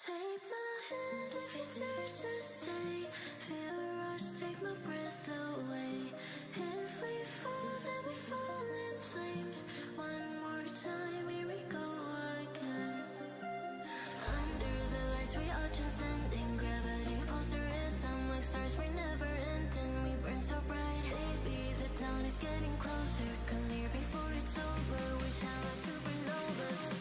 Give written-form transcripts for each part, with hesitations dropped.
Take my hand if you dare to stay. Feel a rush, take my breath away. If we fall, then we fall in flames. One more time, here we go again. Under the lights, we are transcending. Gravity pulls the rhythm like stars. We're never ending. We burn so bright, baby. The dawn is getting closer. Come near before it's over. We shine like supernovas.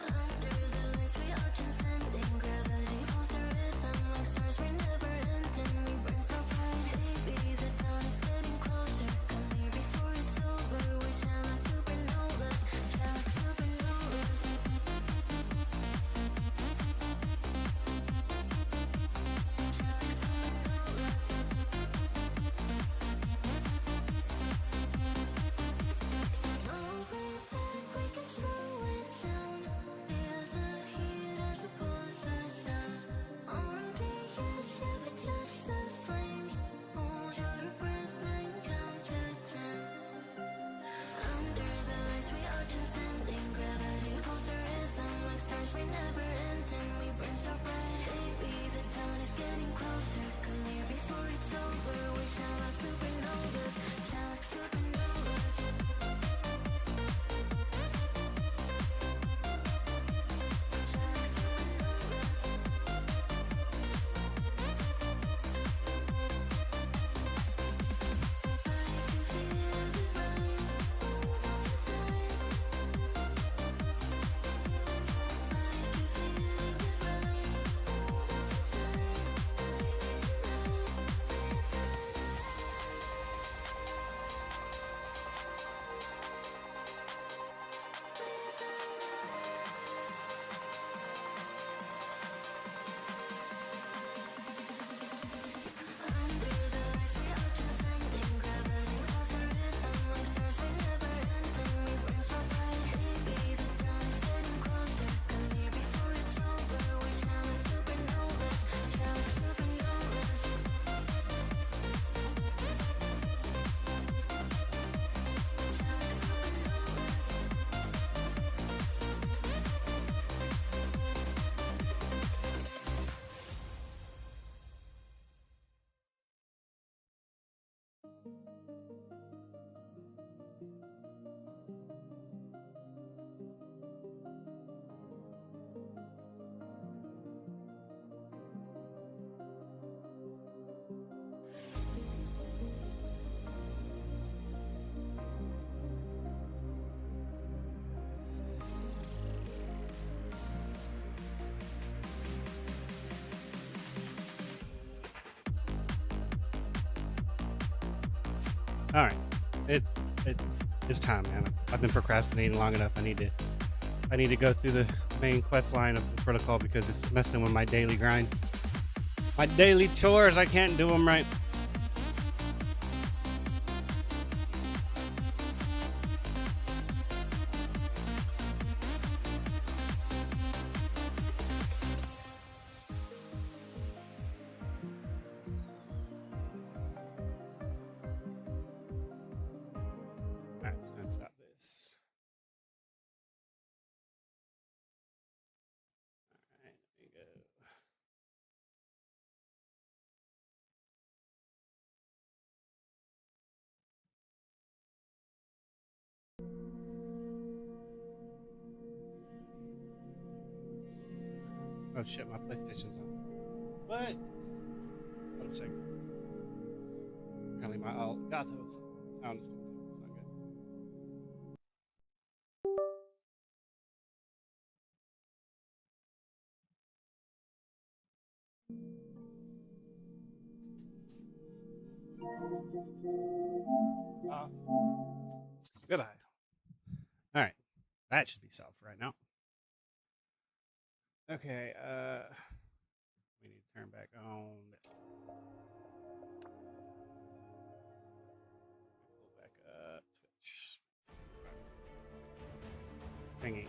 Under the lights, we are transcending. Gravity pulls the rhythm like stars. We're never ending. We burn so bright, baby. The dawn is getting closer. Come near before it's over. We shine like supernovas. Shine like supernovas. Shine like supernovas. No way back, we can slow it down. Feel the heat as it pulls us out. On the edge, yeah, we touch the flames. Hold your breath and count to 10. Under the lights, we are transcending. Gravity pulls the rhythm like stars. We're never ending. We burn so bright, baby. The dawn is getting closer. Come near before it's over. We shine like supernovas. Shine like supernovas. Shine like supernovas. I can feel the rise. Hold on tight. I can feel the rise. Hold on tight. Under the lights, we are transcending. Gravity pulls the rhythm like stars. We're never ending. We burn so bright, baby. The dawn is getting closer. Come near before it's over. We shine like supernovas. Shine like supernovas. Shine like supernovas. All right, it's it's time, man. I've been procrastinating long enough. I need to go through the main quest line of the protocol because it's messing with my daily grind, my daily chores. I can't do them right. All right, let's go and stop this. All right, there you go. Oh shit, my PlayStation's on. What? Hold on a second. Apparently my Elgato sound is coming through. It's not good. Goodbye. All right, that should be solved for right now. Okay, we need to turn back on this. Pull back up Twitch thingy.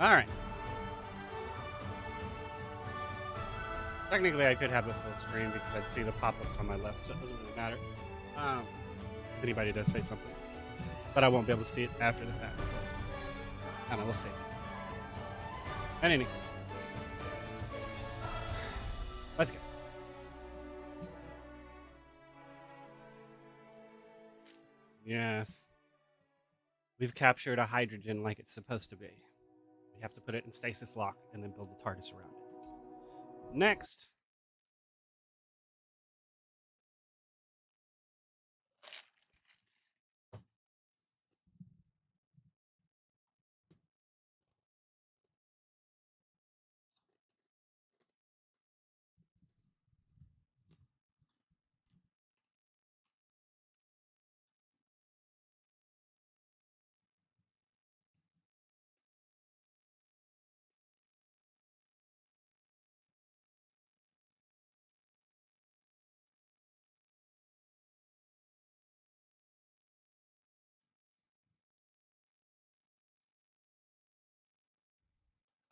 All right. Technically, I could have a full screen because I'd see the pop-ups on my left, so it doesn't really matter. anybody does say something. But I won't be able to see it after the fact. So I don't know, we'll see. In any case, let's go. Yes. We've captured a hydrogen like it's supposed to be. We have to put it in stasis lock and then build the TARDIS around it. Next.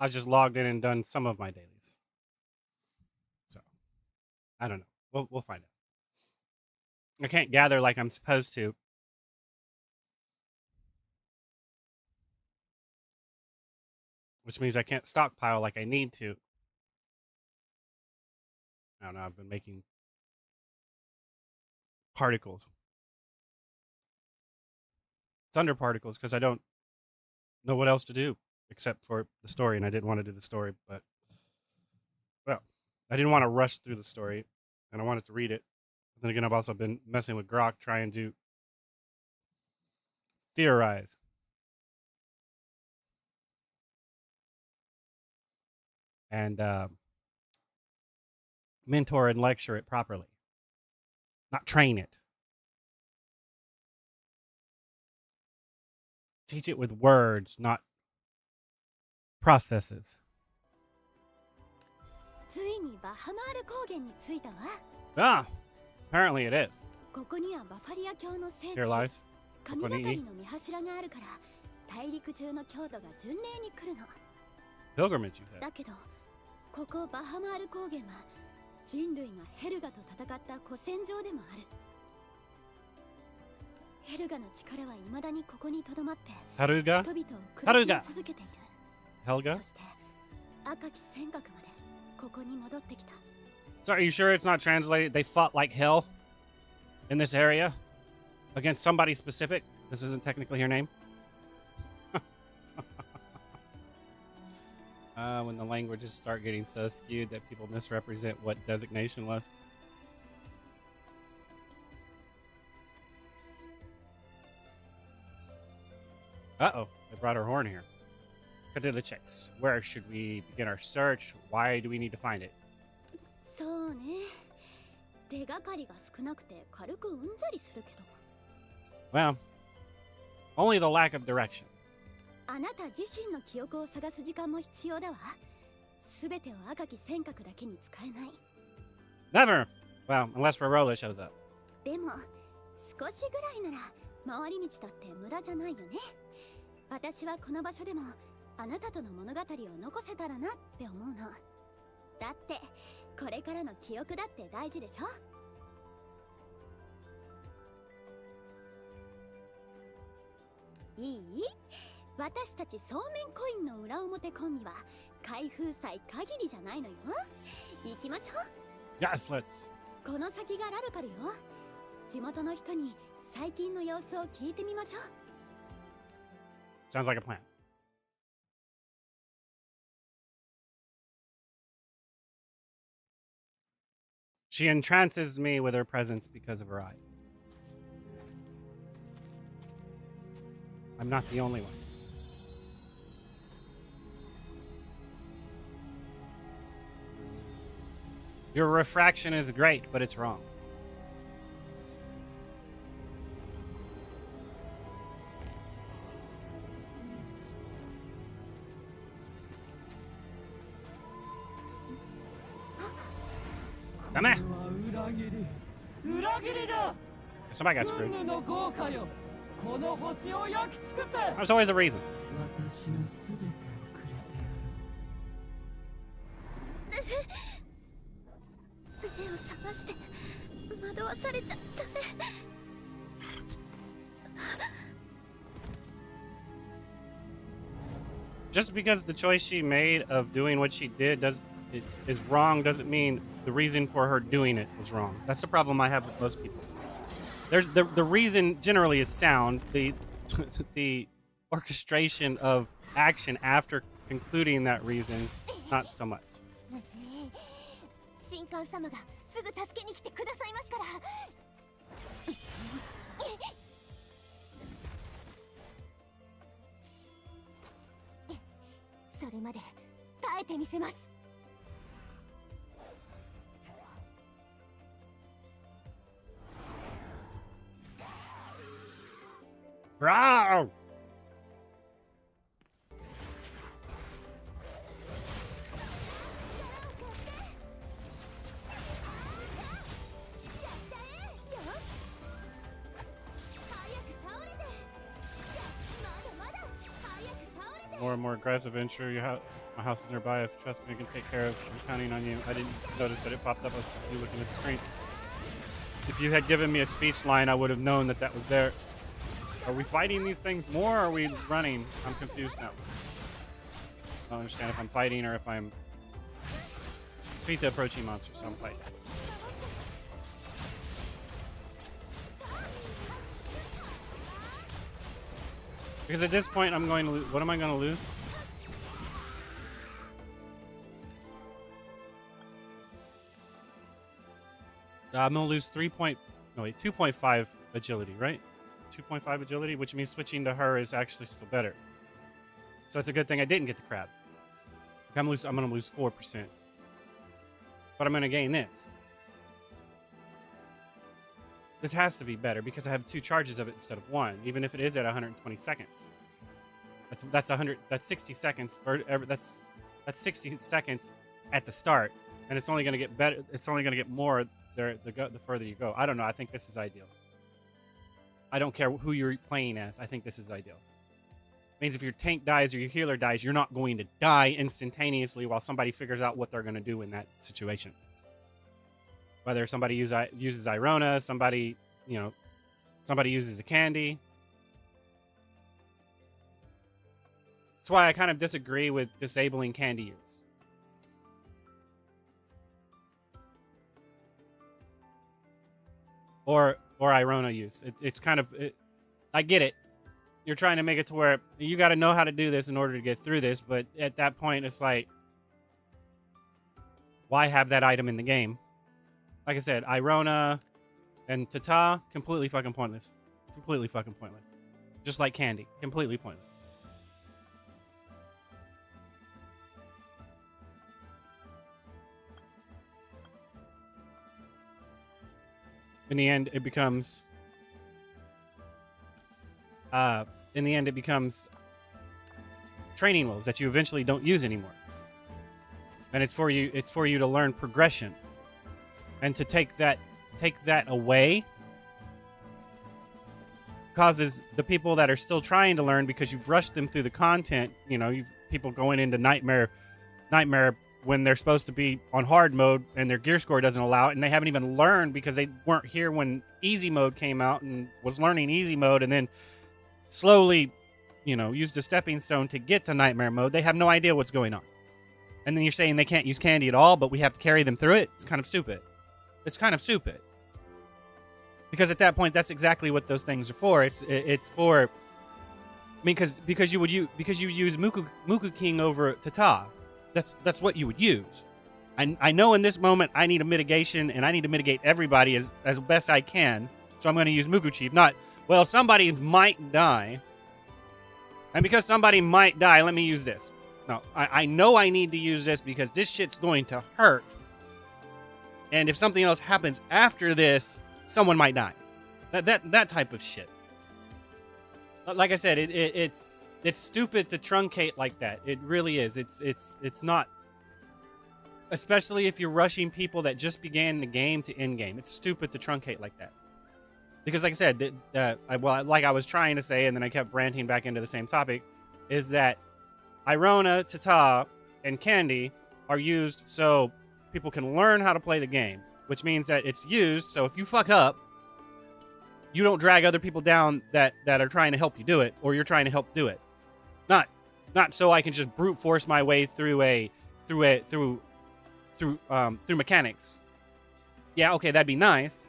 I just logged in and done some of my dailies. So, I don't know. We'll find out. I can't gather like I'm supposed to. Which means I can't stockpile like I need to. I don't know. I've been making particles. Thunder particles because I don't know what else to do except for the story, and I didn't want to do the story, but well, I didn't want to rush through the story, and I wanted to read it. Then again, I've also been messing with Grok trying to theorize. And mentor and lecture it properly, not train it. Teach it with words, not processes. ついにバハマール高原に着いたわ。 Ah, apparently it is. ここにはバファリア教の聖地 Here lies. 神がかりの御柱があるから大陸中の郷土が巡礼に来るの。 Pilgrimage, you said. だけどここバハマール高原は人類がヘルガと戦った古戦場でもある。ヘルガの力は未だにここにとどまって Haruga? 人々を苦しめ続けている。 Helga? そして赤き尖閣までここに戻ってきた。 So are you sure it's not translated? They fought like hell in this area against somebody specific? This isn't technically her name? When the languages start getting so skewed that people misrepresent what designation was. Uh-oh, they brought her horn here. Cut to the checks. Where should we begin our search? Why do we need to find it? そうね。手がかりが少なくて軽くうんざりするけど。 Well, only the lack of direction. あなた自身の記憶を探す時間も必要だわ。すべてを赤き尖閣だけに使えない。 Never! Well, unless Rarola shows up. でも、少しぐらいなら回り道だって無駄じゃないよね。私はこの場所でもあなたとの物語を残せたらなって思うの。だってこれからの記憶だって大事でしょ。いい？私たちそうめんコインの裏表コンビは開封祭限りじゃないのよ。行きましょう。 Yes, let's. この先がラルパルよ。地元の人に最近の様子を聞いてみましょう。 Sounds like a plan. She entrances me with her presence because of her eyes. Yes. I'm not the only one. Your refraction is great, but it's wrong. Come here. 裏切りだ。 Somebody got screwed. 軍の豪華よ。この星を焼き尽くせ。 There's always a reason. 私のすべてをくれてやる。目を覚まして惑わされちゃったね。just because the choice she made of doing what she did is wrong doesn't mean the reason for her doing it was wrong. That's the problem I have with most people. There's the reason generally is sound. The the orchestration of action after concluding that reason, not so much. 神官様がすぐ助けに来てくださいますから。それまで耐えてみせます。Rawr! More and more aggressive. Ensure my house is nearby. If you trust me, I can take care of. I'm counting on you. I didn't notice that it popped up. I was busy looking at the screen. If you had given me a speech line, I would have known that that was there. Are we fighting these things more, or are we running? I'm confused now. I don't understand if I'm fighting or if I'm defeat the approaching monsters. So I'm fighting. Because at this point, I'm going to lose. What am I going to lose? I'm going to lose 2.5 agility, right? 2.5 agility, which means switching to her is actually still better. So it's a good thing I didn't get the crab. I'm going to lose 4%. But I'm going to gain this. This has to be better because I have 2 charges of it instead of 1, even if it is at 120 seconds. That's 100. That's 60 seconds. That's 60 seconds at the start, and it's only going to get better. It's only going to get more the further you go. I don't know. I think this is ideal. I don't care who you're playing as. I think this is ideal. It means if your tank dies or your healer dies, you're not going to die instantaneously while somebody figures out what they're going to do in that situation. Whether somebody uses Irona, somebody uses a candy. That's why I kind of disagree with disabling candy use. Or Irona use. It's kind of... I get it. You're trying to make it to where you got to know how to do this in order to get through this, but at that point, it's like, why have that item in the game? Like I said, Irona and Tata, completely fucking pointless. Completely fucking pointless. Just like candy. Completely pointless. In the end, it becomes... training wheels that you eventually don't use anymore. And it's for you to learn progression. And to take that away causes the people that are still trying to learn, because you've rushed them through the content, you've people going into nightmare when they're supposed to be on hard mode and their gear score doesn't allow it, and they haven't even learned because they weren't here when easy mode came out and was learning easy mode, and then slowly, used a stepping stone to get to nightmare mode. They have no idea what's going on. And then you're saying they can't use candy at all, but we have to carry them through it? It's kind of stupid. It's kind of stupid. Because at that point, that's exactly what those things are for. It's for... I mean, because you use Muku King over Tata. That's what you would use. I know in this moment I need a mitigation, and I need to mitigate everybody as best I can. So I'm going to use Muku Chief. Not, well, somebody might die. And because somebody might die, let me use this. No, I know I need to use this because this shit's going to hurt. And if something else happens after this, someone might die. That type of shit. Like I said, it's stupid to truncate like that. It really is. It's not. Especially if you're rushing people that just began the game to end game. It's stupid to truncate like that. Because like I said, like I was trying to say, and then I kept ranting back into the same topic, is that Irona, Tata, and Candy are used so people can learn how to play the game, which means that it's used so if you fuck up, you don't drag other people down that are trying to help you do it, or you're trying to help do it. Not Not so I can just brute force my way through mechanics. Yeah, okay, that'd be nice,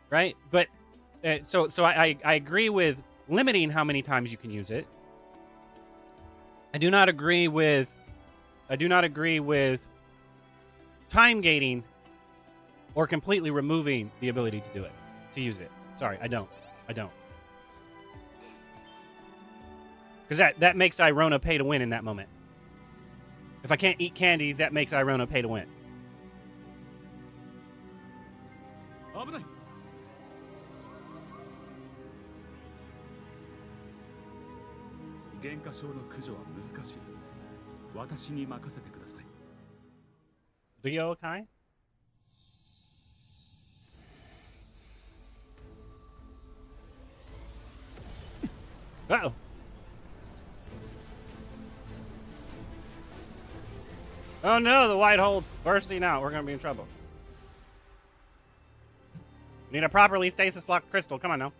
right? But so I agree with limiting how many times you can use it. I do not agree with time gating or completely removing the ability to use it. Sorry, I don't. Because that makes Irona pay to win in that moment. If I can't eat candies, that makes Irona pay to win. 危ない。減価症の駆除は難しい。私に任せてください。Leo Kai? Uh-oh. Oh no, the white hole's bursting out. We're gonna be in trouble. We need a properly stasis locked crystal. Come on now.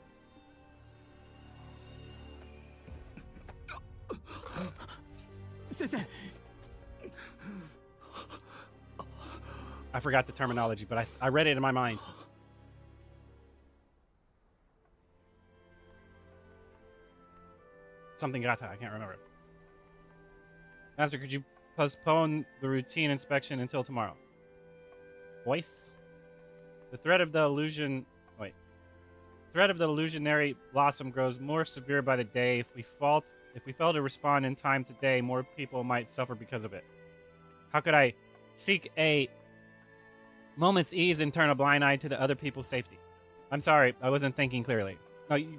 Sensei. I forgot the terminology, but I read it in my mind. Something gata, I can't remember. Master, could you postpone the routine inspection until tomorrow? Voice? The threat of the illusionary blossom grows more severe by the day. If we fail to respond in time today, more people might suffer because of it. How could I seek a moment's ease and turn a blind eye to the other people's safety? I'm sorry, I wasn't thinking clearly. No, you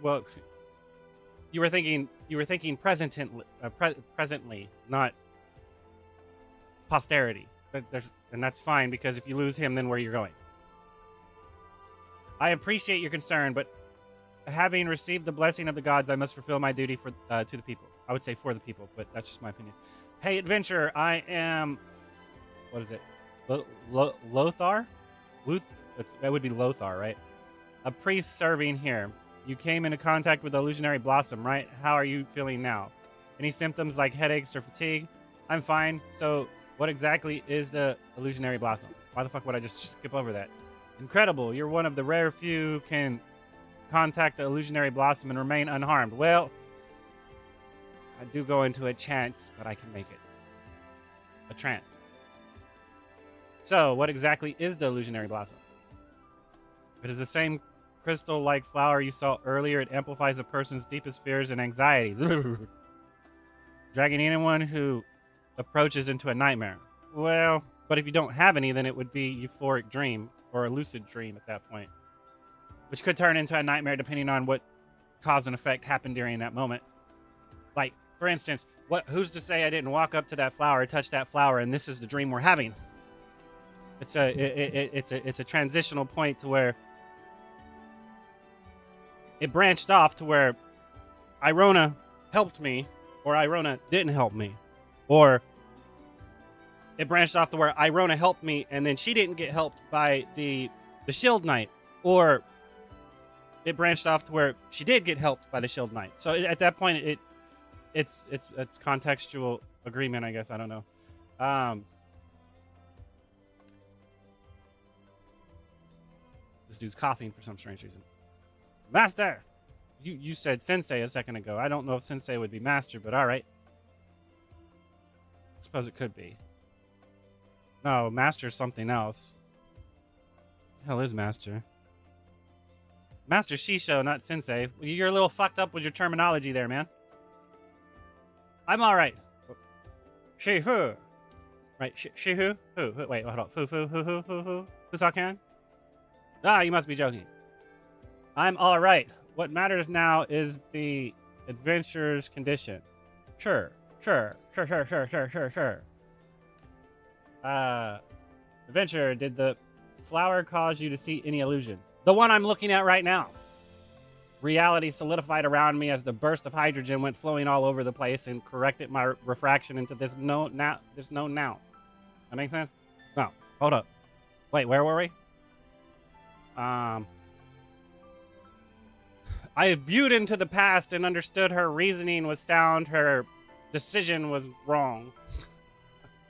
were thinking presently, not posterity. And that's fine, because if you lose him, then where you're going. I appreciate your concern, but having received the blessing of the gods, I must fulfill my duty to the people. I would say for the people, but that's just my opinion. Hey, adventurer, I am... What is it? Lothar? That would be Lothar, right? A priest serving here. You came into contact with the illusionary blossom, right? How are you feeling now? Any symptoms like headaches or fatigue? I'm fine. So, what exactly is the illusionary blossom? Why the fuck would I just skip over that? Incredible. You're one of the rare few who can contact the illusionary blossom and remain unharmed. Well, I do go into a trance, but I can make it. A trance. So, what exactly is the illusionary blossom? It is the same crystal-like flower you saw earlier. It amplifies a person's deepest fears and anxieties, dragging anyone who approaches into a nightmare. Well, but if you don't have any, then it would be euphoric dream or a lucid dream at that point, which could turn into a nightmare depending on what cause and effect happened during that moment. Like, for instance, who's to say I didn't walk up to that flower, touch that flower, and this is the dream we're having? It's a transitional point to where it branched off to where Irona helped me, or Irona didn't help me, or it branched off to where Irona helped me and then she didn't get helped by the Shield Knight, or it branched off to where she did get helped by the Shield Knight. So at that point, it's contextual agreement, I guess. I don't know. This dude's coughing for some strange reason. Master! You said Sensei a second ago. I don't know if Sensei would be Master, but alright. I suppose it could be. No, Master's something else. What the hell is Master? Master Shisho, not Sensei. You're a little fucked up with your terminology there, man. I'm alright. Shihu. Right, Shihu? Who? Wait, hold on. Who? Fusakan? Ah, you must be joking. I'm alright. What matters now is the adventurer's condition. Sure. Adventurer, did the flower cause you to see any illusion? The one I'm looking at right now. Reality solidified around me as the burst of hydrogen went flowing all over the place and corrected my refraction into this known now. That makes sense? No. Hold up. Wait, where were we? I viewed into the past and understood her reasoning was sound. Her decision was wrong.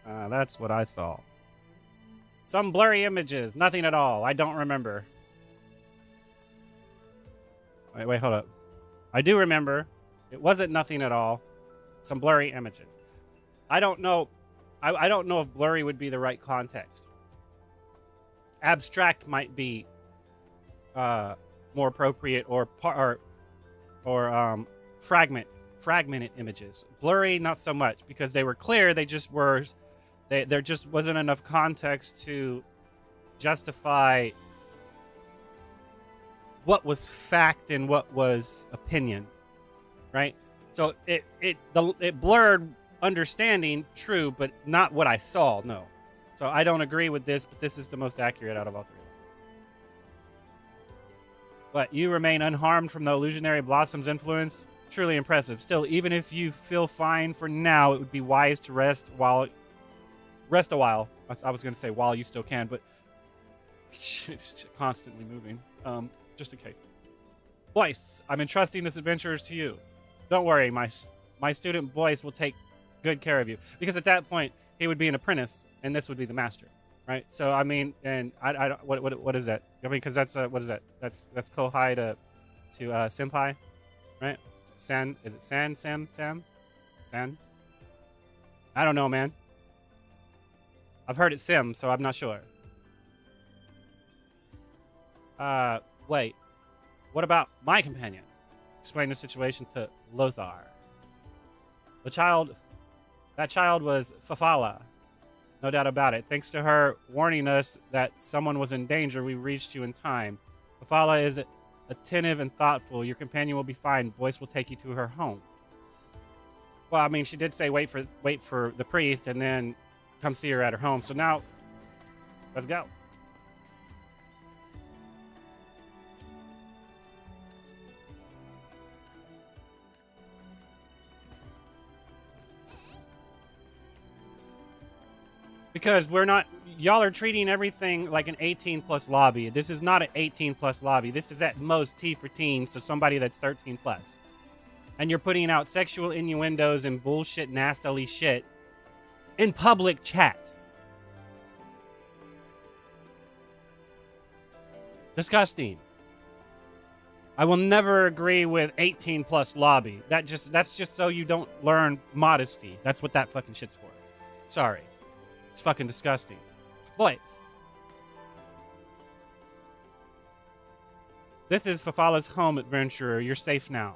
That's what I saw. Some blurry images, nothing at all. I don't remember. Wait, hold up. I do remember. It wasn't nothing at all. Some blurry images. I don't know. I don't know if blurry would be the right context. Abstract might be more appropriate, or fragmented images. Blurry, not so much, because they were clear. They just were. There just wasn't enough context to justify what was fact and what was opinion, right? So it blurred understanding, true, but not what I saw. No, so I don't agree with this, but this is the most accurate out of all three. But you remain unharmed from the illusionary blossom's influence. Truly impressive. Still, even if you feel fine for now, it would be wise to rest a while. I was going to say while you still can, but constantly moving. Just in case. Boyce, I'm entrusting this adventure to you. Don't worry, my student Boyce will take good care of you. Because at that point, he would be an apprentice, and this would be the master, right? So I mean, and I don't. What is that? I mean, because that's what is that? That's Kohai to senpai, right? San, is it San? Sam? I don't know, man. I've heard it Sim, so I'm not sure. Wait. What about my companion? Explain the situation to Lothar. That child was Fafala. No doubt about it. Thanks to her warning us that someone was in danger, we reached you in time. Fafala is attentive and thoughtful. Your companion will be fine. Boyce will take you to her home. Well, I mean, she did say wait for the priest and then come see her at her home. So now, let's go. Because y'all are treating everything like an 18 plus lobby. This is not an 18 plus lobby. This is at most T for teens, so somebody that's 13 plus. And you're putting out sexual innuendos and bullshit, nastily shit in public chat. Disgusting. I will never agree with 18 plus lobby. That's just so you don't learn modesty. That's what that fucking shit's for. Sorry. It's fucking disgusting. Boys. This is Fafala's home, adventurer. You're safe now.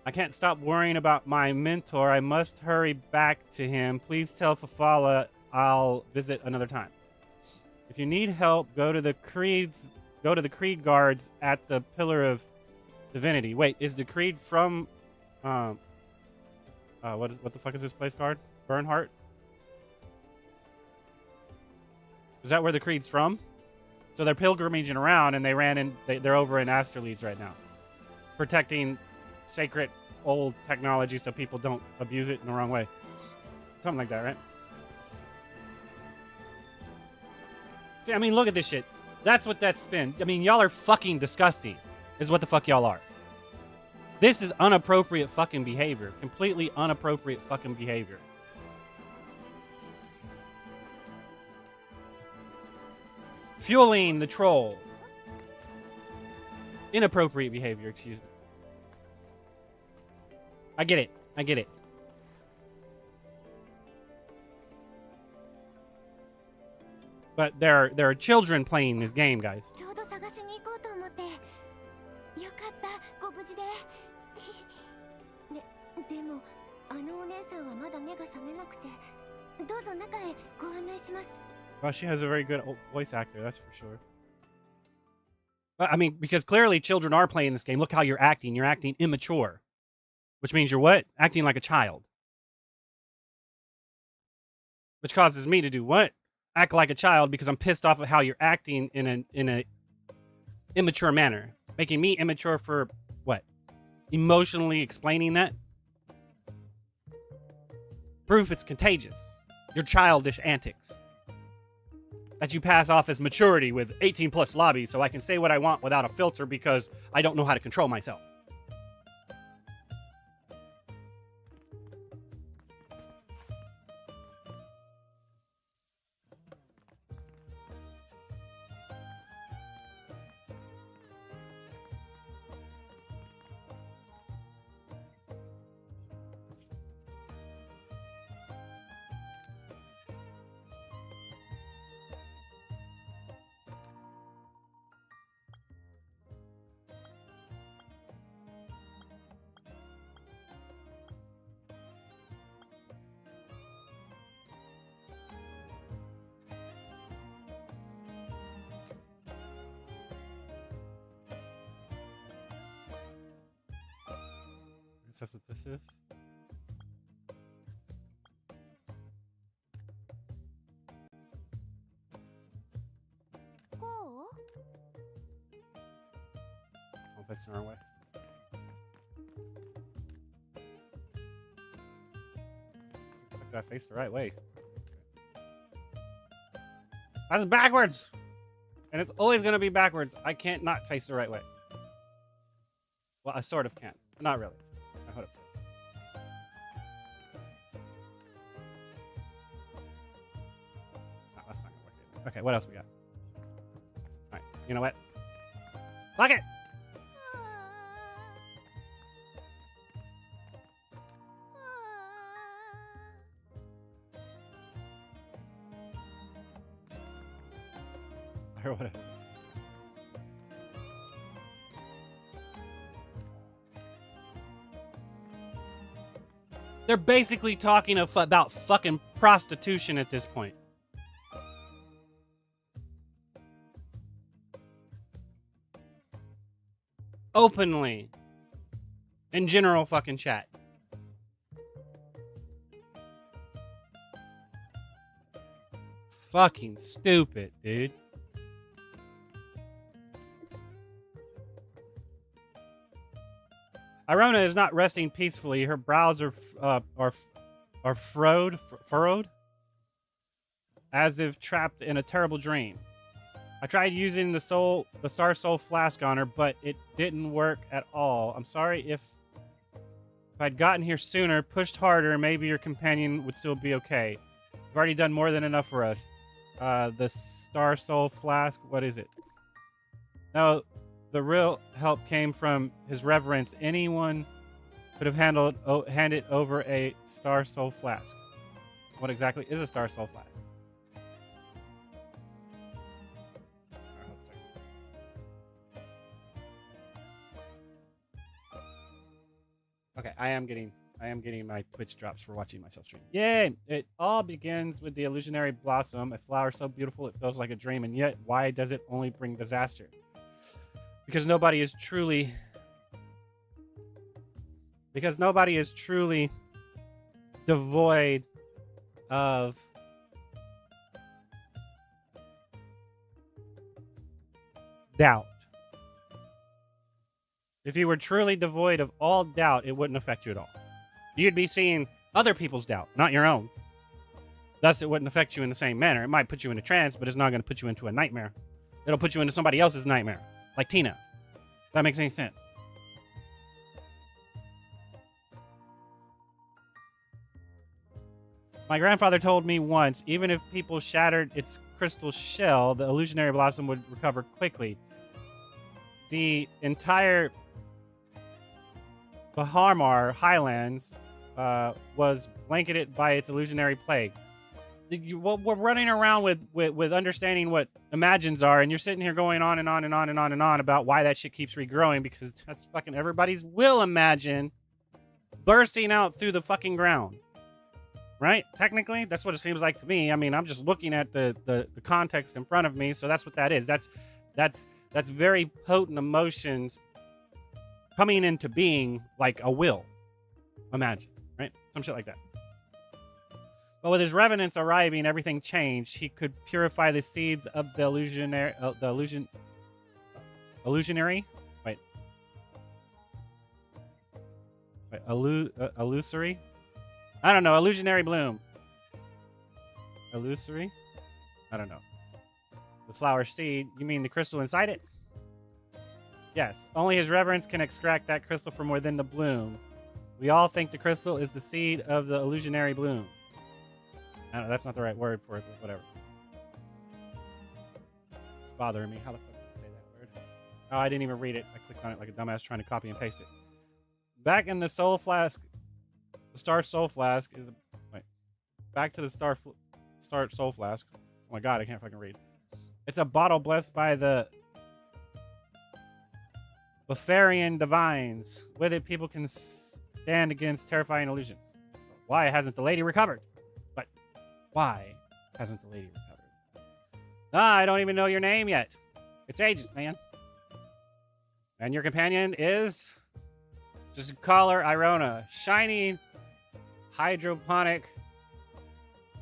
I can't stop worrying about my mentor. I must hurry back to him. Please tell Fafala I'll visit another time. If you need help, go to the Creed guards at the Pillar of Divinity. Wait, is the Creed from what the fuck is this place called? Bernhardt? Is that where the Creed's from? So they're pilgrimaging around, and they're over in Asterleeds right now, protecting sacred old technology so people don't abuse it in the wrong way. Something like that, right? See, I mean, look at this shit. That's what that's been. I mean, y'all are fucking disgusting, is what the fuck y'all are. This is inappropriate fucking behavior. Completely inappropriate fucking behavior. Fueling the troll. Inappropriate behavior, excuse me. I get it. But there are children playing this game, guys. ちょうど探しに行こうと思って。よかった、ご無事で。でも、あのお姉さんはまだ目が覚めなくて。どうぞ中へご案内します。 Well, she has a very good voice actor, that's for sure. But, I mean, because clearly children are playing this game. Look how you're acting. You're acting immature. Which means you're what? Acting like a child. Which causes me to do what? Act like a child because I'm pissed off at how you're acting in a immature manner. Making me immature for what? Emotionally explaining that? Proof it's contagious. Your childish antics. That you pass off as maturity with 18 plus lobby so I can say what I want without a filter because I don't know how to control myself. guess that's what this is. Oh, that's the wrong way. Did I face the right way? That's backwards! And it's always going to be backwards. I can't not face the right way. Well, I sort of can. Not really. I hope so. No, that's not going to work either. Okay, what else we got? Alright, you know what? Fuck it! Or whatever. They're basically talking about fucking prostitution at this point. Openly. In general fucking chat. Fucking stupid, dude. Irona is not resting peacefully. Her brows are furrowed, as if trapped in a terrible dream. I tried using the Star Soul Flask on her, but it didn't work at all. I'm sorry if I'd gotten here sooner, pushed harder, maybe your companion would still be okay. You've already done more than enough for us. The Star Soul Flask, what is it? No. The real help came from His Reverence. Anyone could have handed over a Star Soul Flask. What exactly is a Star Soul Flask? Okay, I am getting my Twitch drops for watching myself stream. Yay! It all begins with the illusionary blossom, a flower so beautiful it feels like a dream, and yet why does it only bring disaster? Because nobody is truly devoid of doubt. If you were truly devoid of all doubt, it wouldn't affect you at all. You'd be seeing other people's doubt, not your own. Thus, it wouldn't affect you in the same manner. It might put you in a trance, but it's not going to put you into a nightmare. It'll put you into somebody else's nightmare. Like Tina. If that makes any sense. My grandfather told me once, even if people shattered its crystal shell, the illusionary blossom would recover quickly. The entire Bahamar Highlands was blanketed by its illusionary plague. We're running around with understanding what imagines are, and you're sitting here going on and on and on and on and on about why that shit keeps regrowing, because that's fucking everybody's will imagine bursting out through the fucking ground. Right? Technically, that's what it seems like to me. I mean, I'm just looking at the context in front of me, so that's what that is. That's very potent emotions coming into being like a will. Imagine, right? Some shit like that. But with his revenants arriving, everything changed. He could purify the seeds of the illusionary. Illusory? I don't know. Illusionary bloom. Illusory? I don't know. The flower seed. You mean the crystal inside it? Yes. Only His Reverence can extract that crystal from within the bloom. We all think the crystal is the seed of the illusionary bloom. I don't know, that's not the right word for it, but whatever. It's bothering me. How the fuck did I say that word? Oh, I didn't even read it. I clicked on it like a dumbass trying to copy and paste it. Back in the Soul Flask, the Star Soul Flask is... Back to the Star Soul Flask. Oh my god, I can't fucking read. It's a bottle blessed by the Bafarian divines. With it, people can stand against terrifying illusions. Why hasn't the lady recovered? Why hasn't the lady recovered? I don't even know your name yet. It's ages, man. And your companion is Just call her Irona. Shiny hydroponic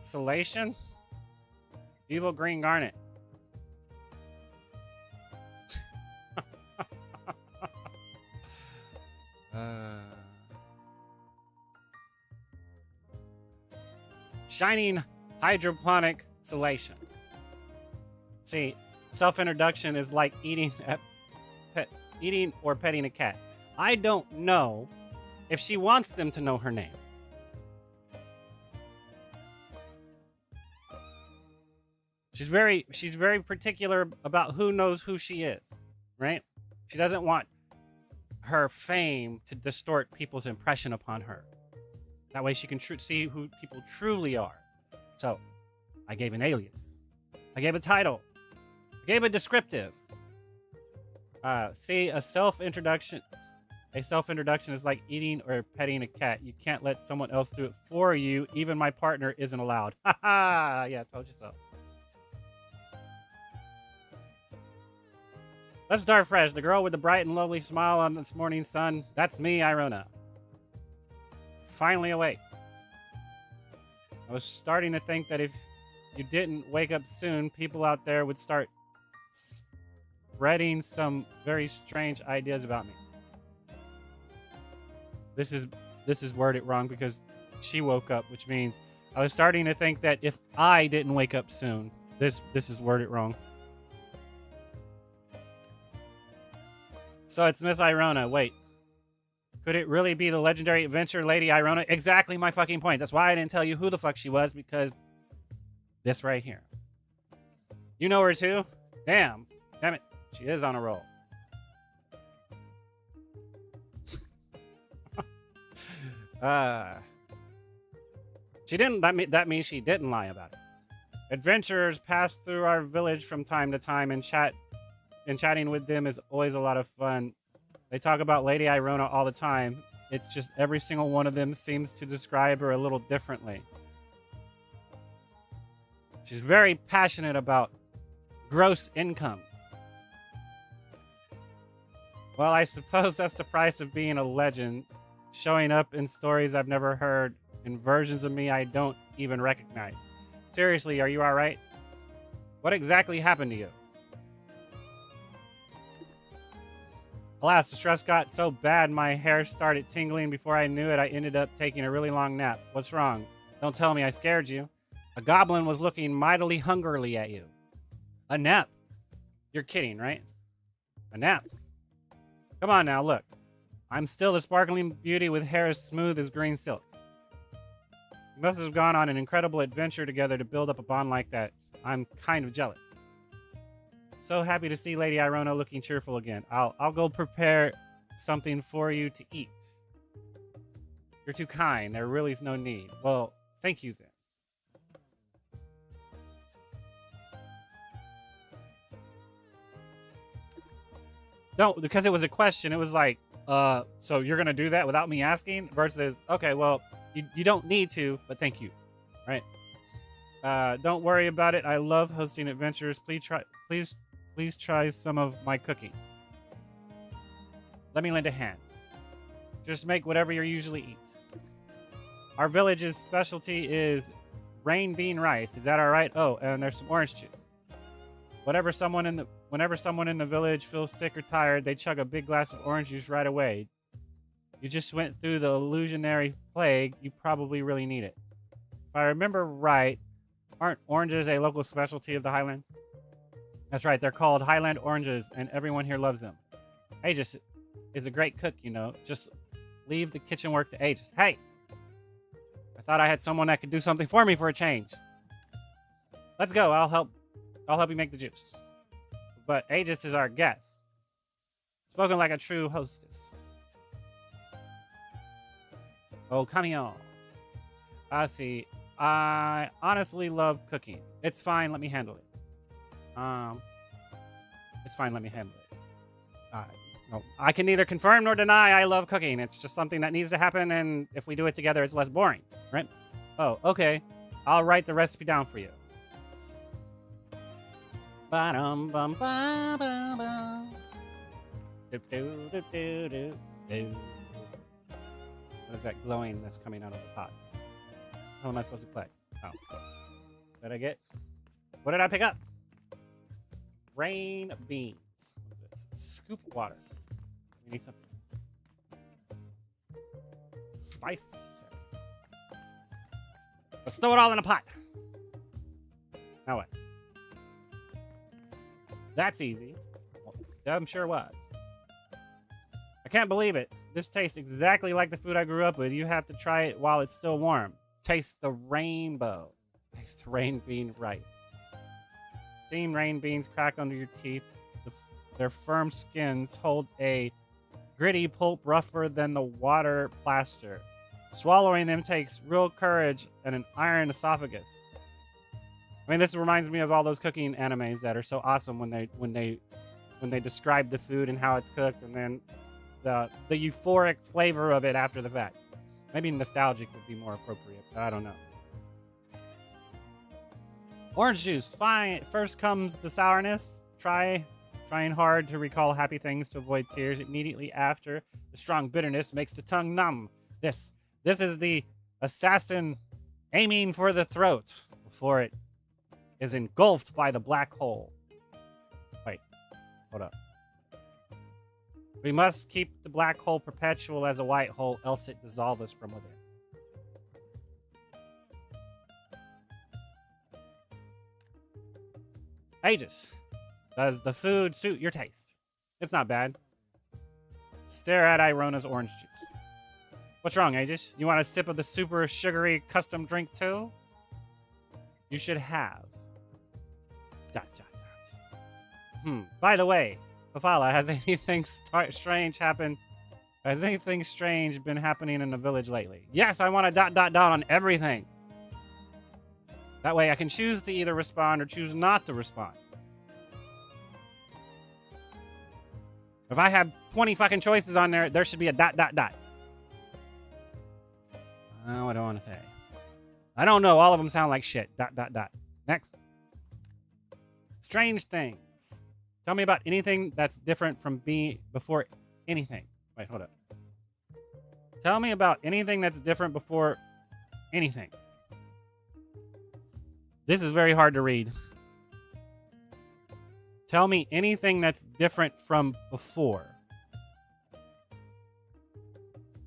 salation. Evil green garnet. Shining hydroponic salation. See, self-introduction is like eating or petting a cat. I don't know if she wants them to know her name. She's very particular about who knows who she is, right? She doesn't want her fame to distort people's impression upon her. That way she can see who people truly are. So, I gave an alias. I gave a title. I gave a descriptive. See, a self-introduction is like eating or petting a cat. You can't let someone else do it for you. Even my partner isn't allowed. Ha ha! Yeah, told you so. Let's start fresh. The girl with the bright and lovely smile on this morning sun. That's me, Irona. Finally awake. I was starting to think that if you didn't wake up soon, people out there would start spreading some very strange ideas about me. This is worded wrong because she woke up, which means I was starting to think that if I didn't wake up soon, this is worded wrong. So it's Miss Irona. Wait. Could it really be the legendary adventure Lady Irona? Exactly my fucking point. That's why I didn't tell you who the fuck she was, because this right here. You know her too? Damn it. She is on a roll. She didn't. That means she didn't lie about it. Adventurers pass through our village from time to time, and chatting with them is always a lot of fun. They talk about Lady Irona all the time. It's just every single one of them seems to describe her a little differently. She's very passionate about gross income. Well, I suppose that's the price of being a legend. Showing up in stories I've never heard, in versions of me I don't even recognize. Seriously, are you alright? What exactly happened to you? Alas, the stress got so bad my hair started tingling. Before I knew it, I ended up taking a really long nap. What's wrong? Don't tell me I scared you. A goblin was looking mightily hungrily at you. A nap? You're kidding, right? A nap? Come on now, look. I'm still the sparkling beauty with hair as smooth as green silk. You must have gone on an incredible adventure together to build up a bond like that. I'm kind of jealous. So happy to see Lady Irona looking cheerful again. I'll go prepare something for you to eat. You're too kind. There really is no need. Well, thank you then. No, because it was a question. It was like, so you're going to do that without me asking? Versus, okay, well, you don't need to, but thank you. Right? Don't worry about it. I love hosting adventures. Please try some of my cooking. Let me lend a hand. Just make whatever you usually eat. Our village's specialty is rain bean rice. Is that all right? Oh, and there's some orange juice. Whenever someone in the village feels sick or tired, they chug a big glass of orange juice right away. You just went through the illusionary plague. You probably really need it. If I remember right, aren't oranges a local specialty of the Highlands? That's right, they're called Highland oranges, and everyone here loves them. Aegis is a great cook, you know. Just leave the kitchen work to Aegis. Hey! I thought I had someone that could do something for me for a change. Let's go, I'll help you make the juice. But Aegis is our guest. Spoken like a true hostess. Oh, come here. I see. I honestly love cooking. It's fine, let me handle it. It's fine, let me handle it. No, I can neither confirm nor deny I love cooking. It's just something that needs to happen, and if we do it together, it's less boring, right? Oh, okay. I'll write the recipe down for you. Ba-dum bum ba ba ba. Do do do do do do. What is that glowing that's coming out of the pot? How am I supposed to play? Oh. What did I get? What did I pick up? Rain beans. What is this? Scoop water. We need something else. Spice. Let's throw it all in a pot. Now what? That's easy. Well, I'm sure was. I can't believe it. This tastes exactly like the food I grew up with. You have to try it while it's still warm. Taste the rainbow. Taste the rain bean rice. Steamed rain beans crack under your teeth. Their firm skins hold a gritty pulp rougher than the water plaster. Swallowing them takes real courage and an iron esophagus. I mean, this reminds me of all those cooking animes that are so awesome when they describe the food and how it's cooked, and then the euphoric flavor of it after the fact. Maybe nostalgic would be more appropriate, but I don't know. Orange juice. Fine. First comes the sourness. Trying hard to recall happy things to avoid tears. Immediately after, the strong bitterness makes the tongue numb. This is the assassin aiming for the throat before it is engulfed by the black hole. Wait, hold up. We must keep the black hole perpetual as a white hole, else it dissolves us from within. Aegis, does the food suit your taste? It's not bad. Stare at Irona's orange juice. What's wrong, Aegis? You want a sip of the super sugary custom drink too? You should have. ... By the way, Fafala, has anything strange happened? Has anything strange been happening in the village lately? Yes, I want a ... on everything. That way I can choose to either respond or choose not to respond. If I have 20 fucking choices on there, there should be a ... Oh, I don't want to say. I don't know. All of them sound like shit. ... Next. Strange things. Tell me about anything that's different from being before anything. Wait, hold up. Tell me about anything that's different before anything. This is very hard to read. Tell me anything that's different from before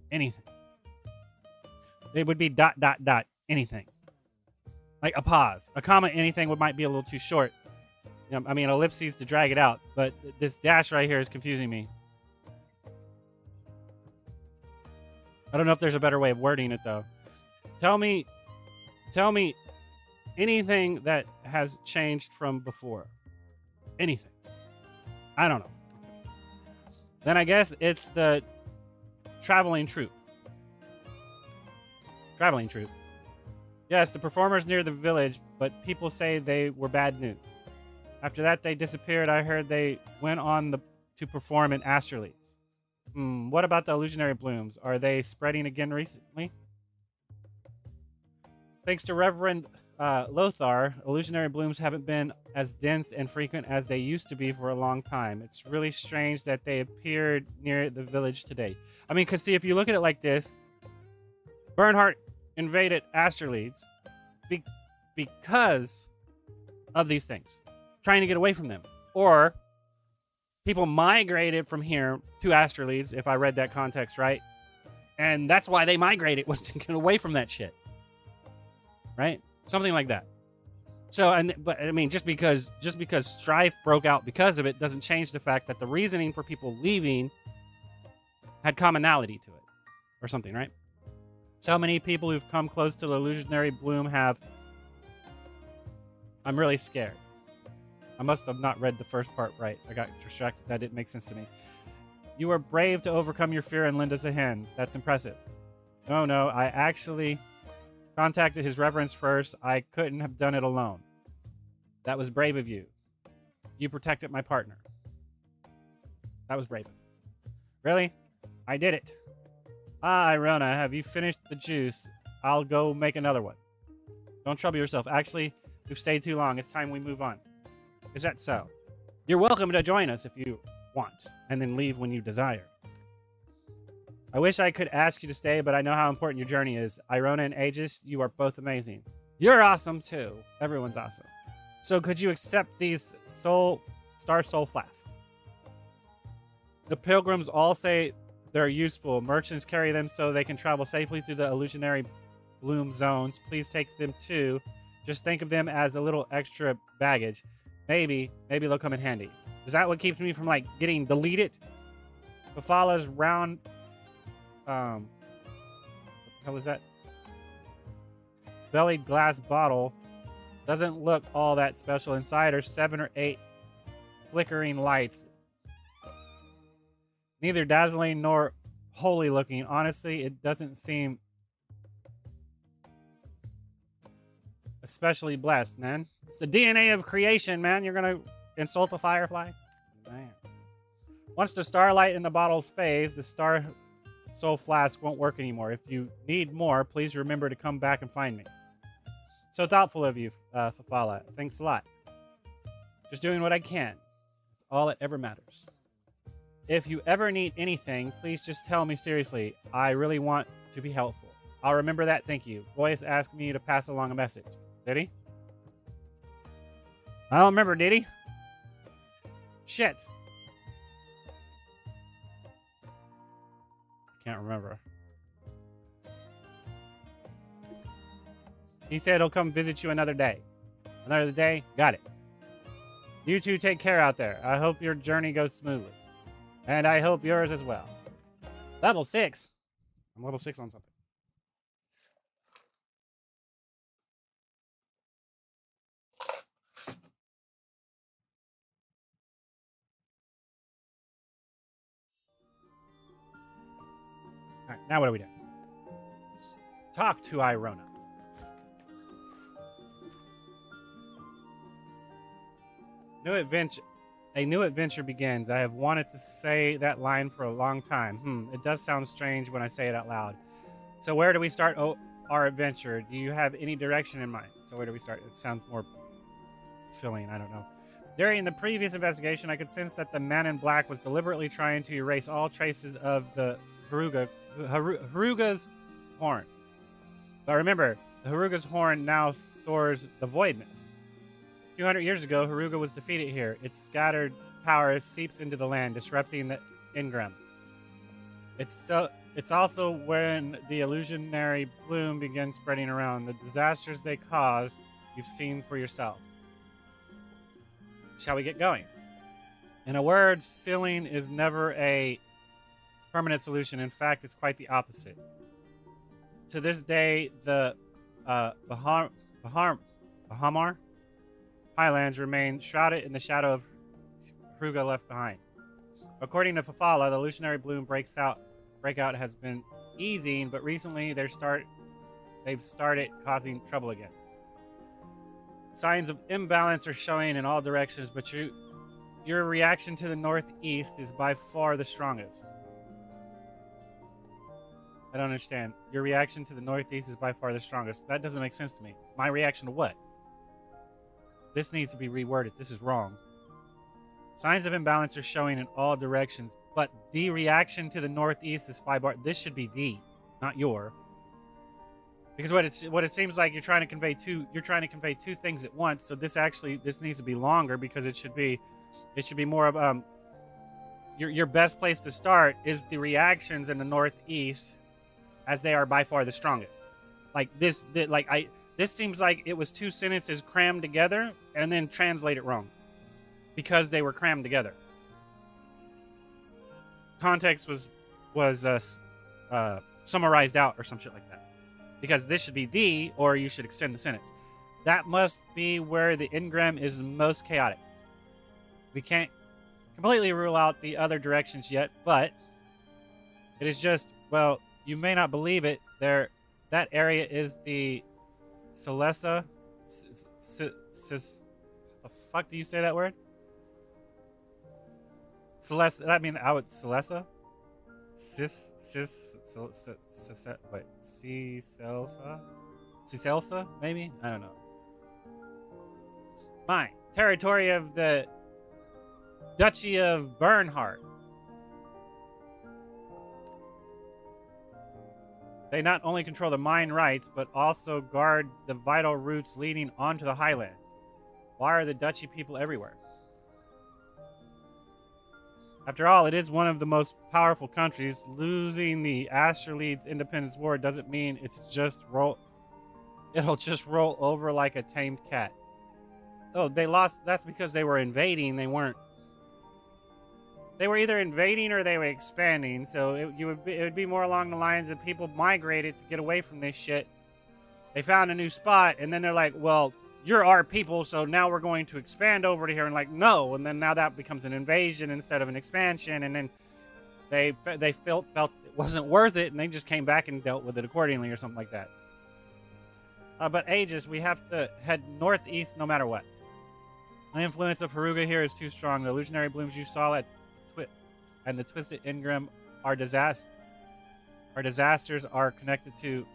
anything. It would be ... anything. Like a pause. A comma, anything might be a little too short. I mean, ellipses to drag it out, but this dash right here is confusing me. I don't know if there's a better way of wording it, though. Tell me anything that has changed from before. Anything. I don't know. Then I guess it's the traveling troupe. Traveling troupe. Yes, the performers near the village, but people say they were bad news. After that, they disappeared. I heard they went on to perform in Asterleads. What about the illusionary blooms? Are they spreading again recently? Thanks to Reverend Lothar, illusionary blooms haven't been as dense and frequent as they used to be for a long time. It's really strange that they appeared near the village today. I mean, because see, if you look at it like this, Bernhardt invaded Asterleads because of these things. Trying to get away from them. Or people migrated from here to Asterleads, if I read that context right. And that's why they migrated, was to get away from that shit. Right? Something like that. So, but I mean, just because strife broke out because of it doesn't change the fact that the reasoning for people leaving had commonality to it. Or something, right? So many people who've come close to the illusionary bloom have... I'm really scared. I must have not read the first part right. I got distracted. That didn't make sense to me. You were brave to overcome your fear and lend us a hand. That's impressive. No, I actually contacted his reverence first. I couldn't have done it alone. That was brave of you. You protected my partner. That was brave. Really? I did it. Irona, have you finished the juice? I'll go make another one. Don't trouble yourself. Actually, you've stayed too long. It's time we move on. Is that so? You're welcome to join us if you want, and then leave when you desire. I wish I could ask you to stay, but I know how important your journey is. Irona and Aegis, you are both amazing. You're awesome too. Everyone's awesome. So could you accept these Star Soul flasks? The pilgrims all say they're useful. Merchants carry them so they can travel safely through the illusionary bloom zones. Please take them too. Just think of them as a little extra baggage. Maybe they'll come in handy. Is that what keeps me from like getting deleted? Fafala's round what the hell is that? Bellied glass bottle doesn't look all that special. Inside are 7 or 8 flickering lights. Neither dazzling nor holy looking. Honestly, it doesn't seem especially blessed, man. It's the DNA of creation, man. You're gonna insult a firefly? Man. Once the starlight in the bottle fades, the Star Soul flask won't work anymore. If you need more, please remember to come back and find me. So thoughtful of you, Fafala. Thanks a lot. Just doing what I can. It's all that ever matters. If you ever need anything, please just tell me seriously. I really want to be helpful. I'll remember that. Thank you. Voice asked me to pass along a message. Did he? I don't remember, did he? Shit. Can't remember. He said he'll come visit you another day. Another day? Got it. You two take care out there. I hope your journey goes smoothly. And I hope yours as well. Level 6. I'm level 6 on something. Alright, now what are we doing? Talk to Irona. A new adventure begins. I have wanted to say that line for a long time. It does sound strange when I say it out loud. So where do we start our adventure? Do you have any direction in mind? So where do we start? It sounds more filling. I don't know. During the previous investigation, I could sense that the man in black was deliberately trying to erase all traces of the Haruga's horn. But remember, the Haruga's horn now stores the Void Mist. 200 years ago, Haruga was defeated here. Its scattered power seeps into the land, disrupting the Ingram. It's also when the illusionary bloom begins spreading around. The disasters they caused, you've seen for yourself. Shall we get going? In a word, sealing is never a permanent solution. In fact, it's quite the opposite. To this day, the Bahamar Highlands remain shrouded in the shadow of Haruga left behind. According to Fafala, the illusionary bloom breakout has been easing, but recently they've started causing trouble again. Signs of imbalance are showing in all directions, but your reaction to the northeast is by far the strongest. I don't understand. Your reaction to the northeast is by far the strongest. That doesn't make sense to me. My reaction to what? This needs to be reworded. This is wrong. Signs of imbalance are showing in all directions, but the reaction to the northeast is 5 bar. This should be the, not your. Because what it seems like you're trying to convey two things at once. So this needs to be longer because it should be more of your best place to start is the reactions in the northeast, as they are by far the strongest. This seems like it was 2 sentences crammed together and then translated wrong because they were crammed together. Context was summarized out or some shit like that. Because this should be the, or you should extend the sentence. That must be where the Ingram is most chaotic. We can't completely rule out the other directions yet, but it is just, well, you may not believe it, that area is the Celesta. The fuck do you say that word? Celesta. That mean I would Celesta. Cicelsa, maybe? I don't know. Mine. Territory of the Duchy of Bernhardt. They not only control the mine rights, but also guard the vital routes leading onto the highlands. Why are the duchy people everywhere? After all, it is one of the most powerful countries. Losing the Astraleed's independence war doesn't mean it'll just roll over like a tamed cat. Oh, they lost. That's because they were invading. They were either invading or they were expanding. So it would be more along the lines of people migrated to get away from this shit. They found a new spot, and then they're like, well, you're our people, so now we're going to expand over to here. And like, no. And then now that becomes an invasion instead of an expansion. And then they felt it wasn't worth it, and they just came back and dealt with it accordingly or something like that. But Aegis, we have to head northeast no matter what. The influence of Haruga here is too strong. The illusionary blooms you saw and the twisted Ingram are disasters are connected to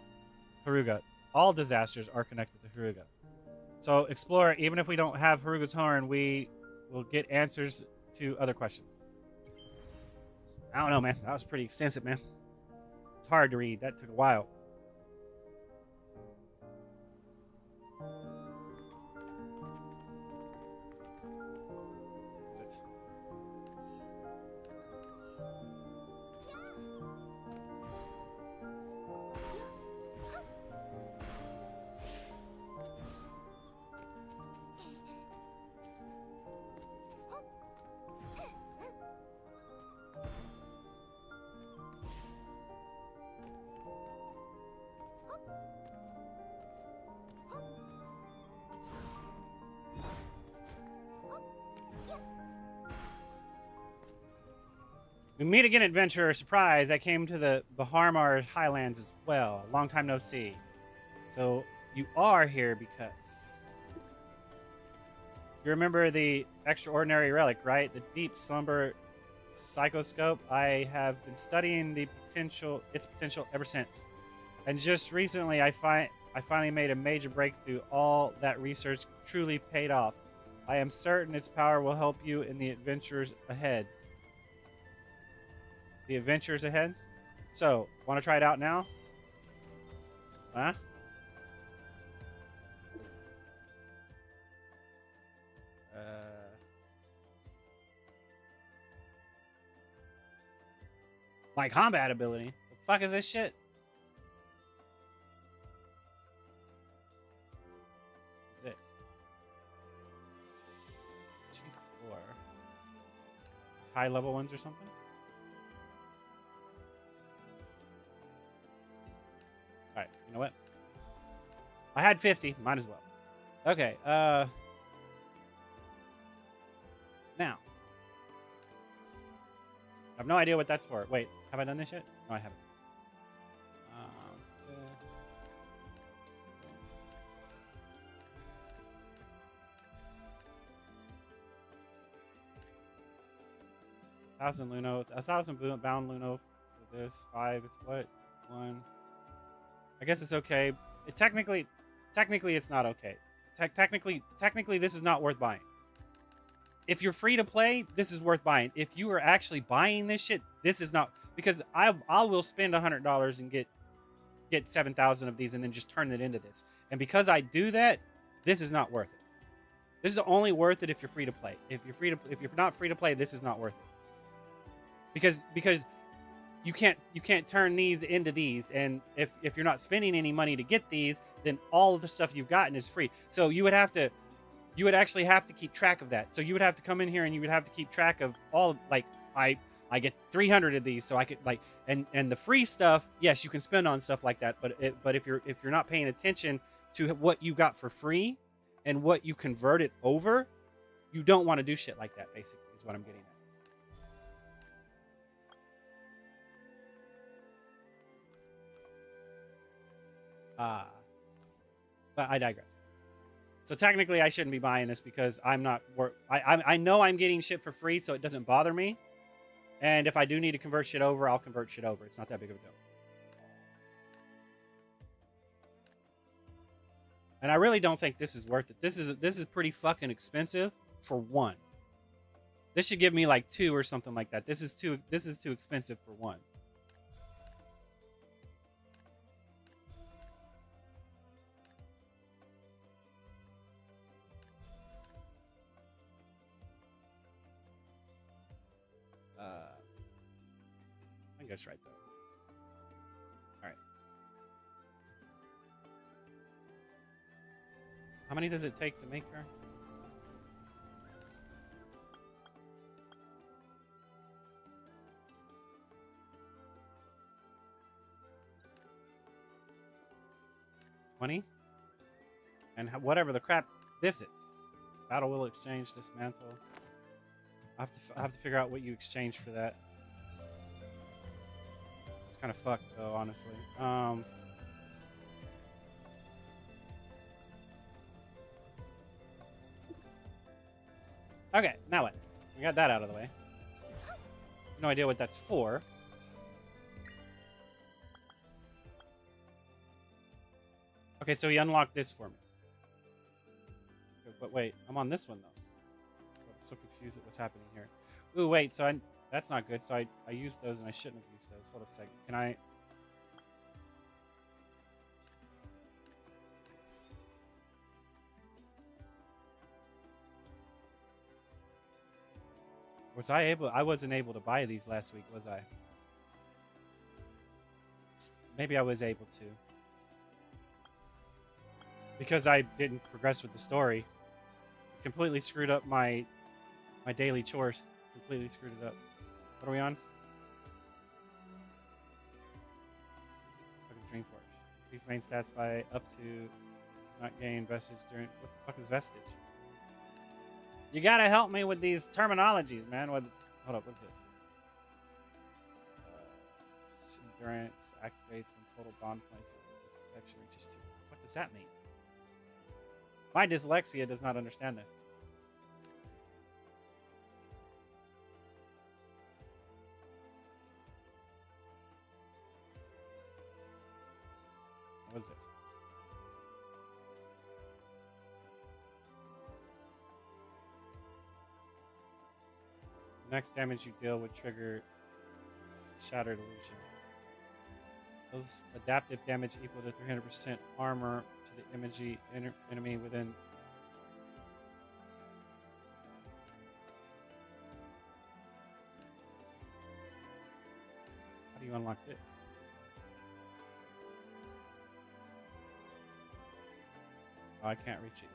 Haruga. All disasters are connected to Haruga. So, Explorer, even if we don't have Haruga's horn, we will get answers to other questions. I don't know, man. That was pretty extensive, man. It's hard to read. That took a while. We meet again, adventurer. Surprise, I came to the Baharmar Highlands as well. Long time no see. So, you are here because... You remember the extraordinary relic, right? The deep slumber psychoscope? I have been studying its potential ever since. And just recently, I finally made a major breakthrough. All that research truly paid off. I am certain its power will help you in the adventures ahead. The adventures ahead? So, want to try it out now? Huh? My combat ability? The fuck is this shit? What's this? G4. It's high level ones or something? Alright, you know what? I had 50, might as well. Okay, now. I have no idea what that's for. Wait, have I done this yet? No, I haven't. This. 1,000 Luno. 1,000 bound Luno for this. 5 is what? 1. I guess it's okay. Technically, it's not okay. Technically, this is not worth buying. If you're free to play, this is worth buying. If you are actually buying this shit, this is not, because I will spend $100 and get 7,000 of these and then just turn it into this. And because I do that, this is not worth it. This is only worth it if you're free to play. If you're not free to play, this is not worth it. Because you can't turn these into these, and if you're not spending any money to get these, then all of the stuff you've gotten is free. So you would actually have to keep track of that. So you would have to come in here and you would have to keep track of all of, like, I get 300 of these, so I could, like, and the free stuff, yes, you can spend on stuff like that, but if you're not paying attention to what you got for free and what you converted over, you don't want to do shit like that, basically, is what I'm getting at. But I digress. So technically, I shouldn't be buying this because I'm not. I know I'm getting shit for free, so it doesn't bother me. And if I do need to convert shit over, I'll convert shit over. It's not that big of a deal. And I really don't think this is worth it. This is pretty fucking expensive for one. This should give me like 2 or something like that. This is too expensive for one. this right though. All right. How many does it take to make her? $20? And whatever the crap this is. Battle will exchange, dismantle. I have to figure out what you exchange for that. It's kind of fucked though, honestly. Okay, now what? We got that out of the way. No idea what that's for. Okay, so he unlocked this for me. But wait, I'm on this one though. I'm so confused at what's happening here. Ooh, wait, so that's not good. So I used those and I shouldn't have used those. Hold up a second. Can I? Was I able? I wasn't able to buy these last week, was I? Maybe I was able to. Because I didn't progress with the story. Completely screwed up my daily chores. Completely screwed it up. What are we on? What is Dreamforce? Increase main stats by up to not gain vestige during. What the fuck is vestige? You gotta help me with these terminologies, man. Hold up, what's this? Endurance activates when total bond points of this protection reaches 2. What the fuck does that mean? My dyslexia does not understand this. What is this? The next damage you deal would trigger Shattered Illusion. Those adaptive damage equal to 300% armor to the enemy within. How do you unlock this? Oh, I can't reach it yet.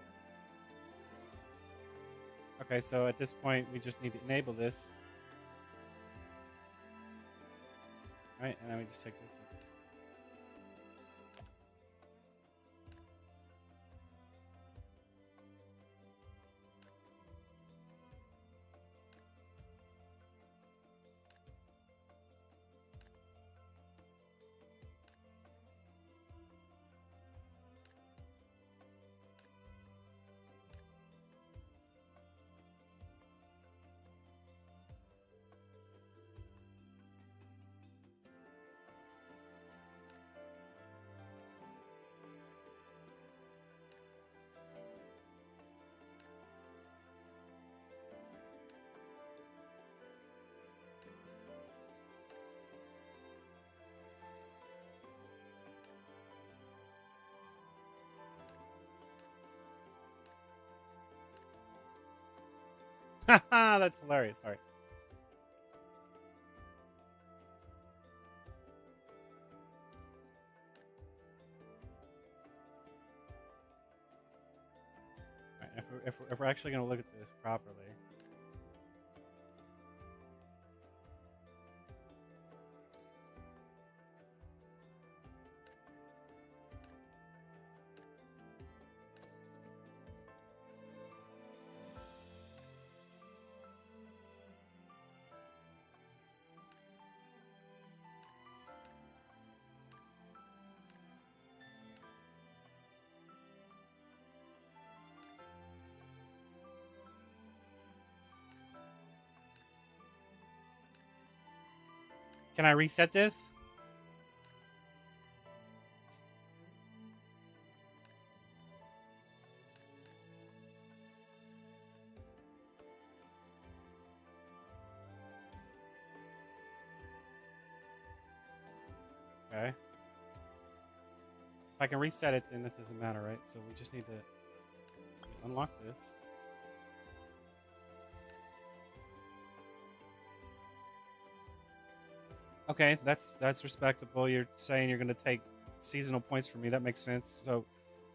Okay, so at this point, we just need to enable this. Right, and then we just take this. Haha, that's hilarious. Sorry. All right, if we're actually going to look at this properly. Can I reset this? Okay. If I can reset it, then this doesn't matter, right? So we just need to unlock this. Okay, that's respectable. You're saying you're gonna take seasonal points from me. That makes sense. So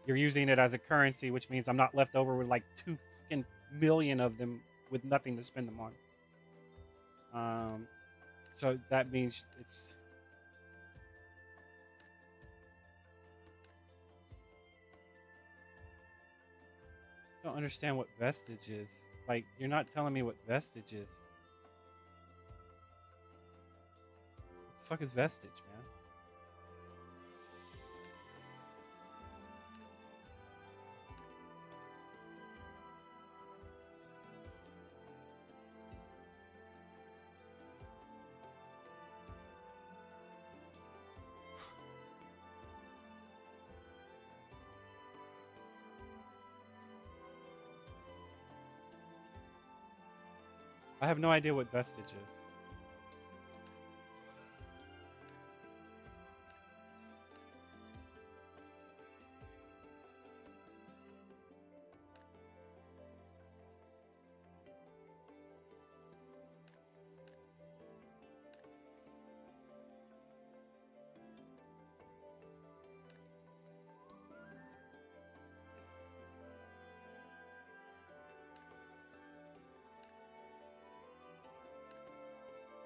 you're using it as a currency, which means I'm not left over with like 2 fucking million of them with nothing to spend them on. So that means it's. I don't understand what vestige is. Like, you're not telling me what vestige is. What the fuck is vestige, man? I have no idea what vestige is.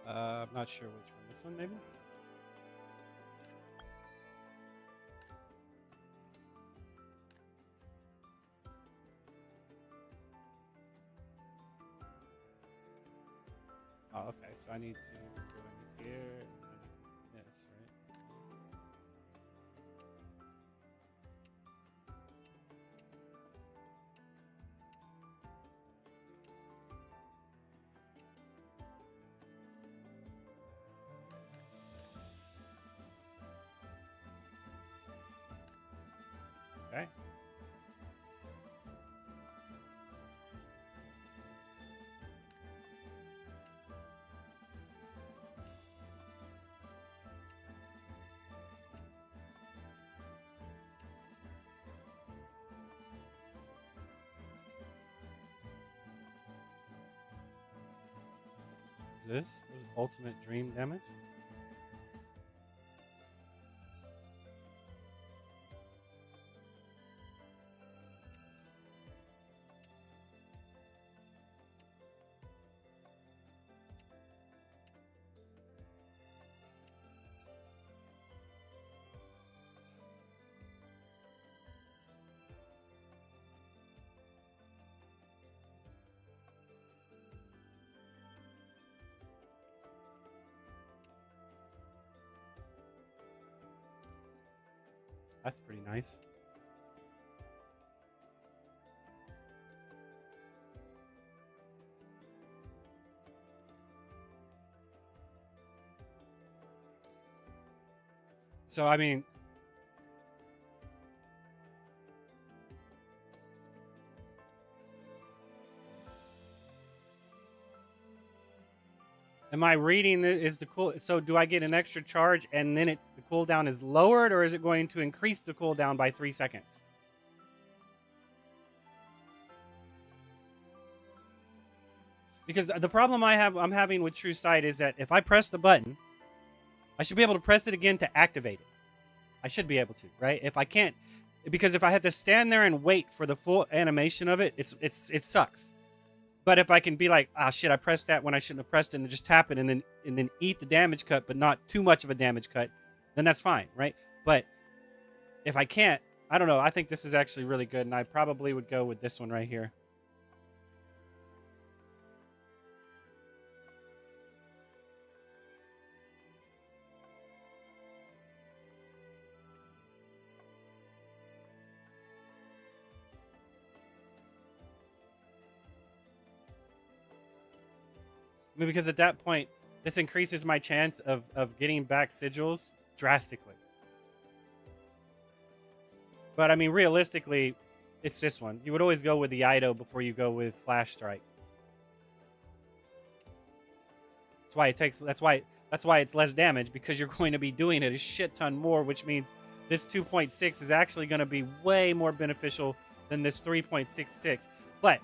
I'm not sure which one. This one, maybe? Oh, okay. So I need to go in here. And this, right? Okay. Is this was ultimate dream damage? That's pretty nice. So I mean, am I reading this? Is the cool? So do I get an extra charge and then the cooldown is lowered, or is it going to increase the cooldown by 3 seconds? Because the problem I'm having with True Sight is that if I press the button, I should be able to press it again to activate it. I should be able to, right? If I can't, because if I have to stand there and wait for the full animation of it, it sucks. But if I can be like, ah, shit, I pressed that when I shouldn't have pressed it, and then just tap it and then eat the damage cut, but not too much of a damage cut, then that's fine, right? But if I can't, I don't know. I think this is actually really good, and I probably would go with this one right here. I mean, because at that point, this increases my chance of getting back sigils drastically. But I mean, realistically, it's this one. You would always go with the Ido before you go with Flash Strike. That's why it takes. That's why it's less damage, because you're going to be doing it a shit ton more, which means this 2.6 is actually going to be way more beneficial than this 3.66. But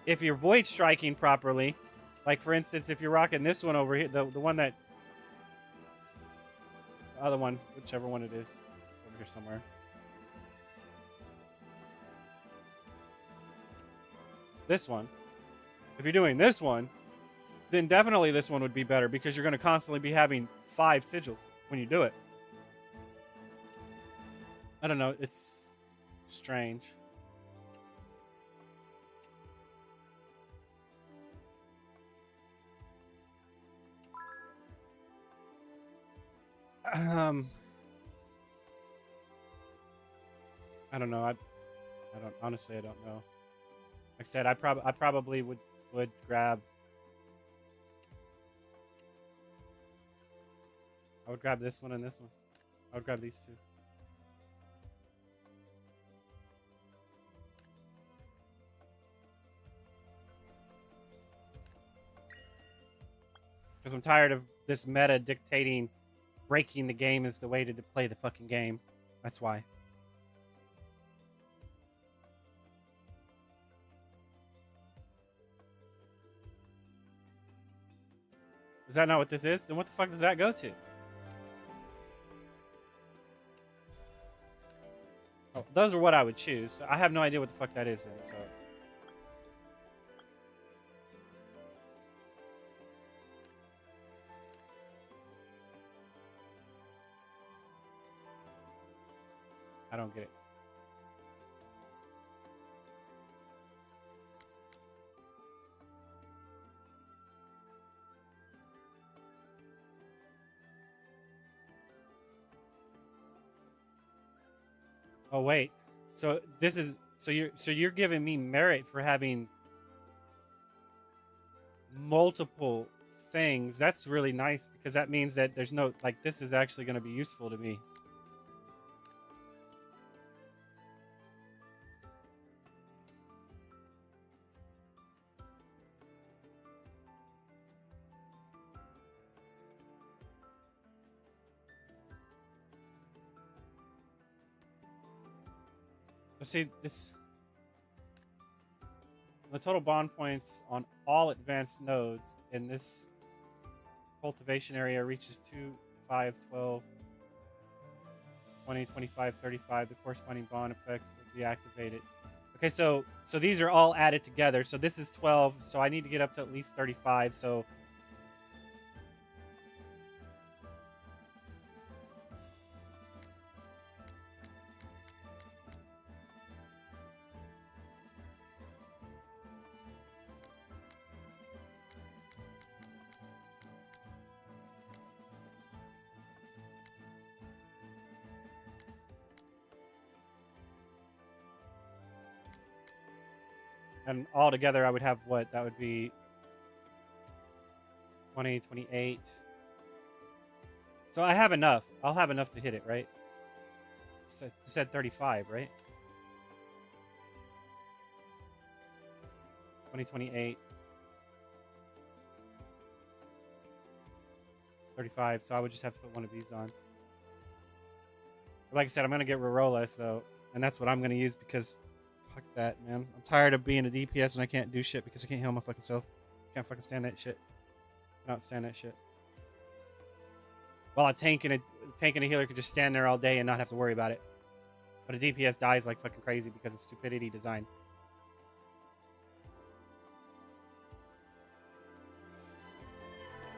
if you're Void Striking properly, like for instance, if you're rocking this one over here, the one that The other one, whichever one it is, it's over here somewhere. This one. If you're doing this one, then definitely this one would be better because you're going to constantly be having 5 sigils when you do it. I don't know. It's strange. I don't know. I don't honestly. I don't know. Like I said, I probably would grab. I would grab this one and this one. I would grab these two. Because I'm tired of this meta dictating breaking the game is the way to play the fucking game. That's why. Is that not what this is? Then what the fuck does that go to? Oh, those are what I would choose. I have no idea what the fuck that is then, so... I don't get it. Oh wait. So this is so you're giving me merit for having multiple things. That's really nice because that means that there's no like this is actually going to be useful to me. Let's see this. The total bond points on all advanced nodes in this cultivation area reaches 2, 5, 12, 20, 25, 35. The corresponding bond effects will be activated. Okay, so these are all added together. So this is 12. So I need to get up to at least 35. So and all together, I would have what? That would be 20, 28. So I have enough. I'll have enough to hit it, right? It said 35, right? 2028. 35. So I would just have to put one of these on. But like I said, I'm going to get Rorola, so... And that's what I'm going to use because... Fuck that, man. I'm tired of being a DPS and I can't do shit because I can't heal my fucking self. Can't fucking stand that shit. Cannot stand that shit. While a tank and a healer could just stand there all day and not have to worry about it. But a DPS dies like fucking crazy because of stupidity design.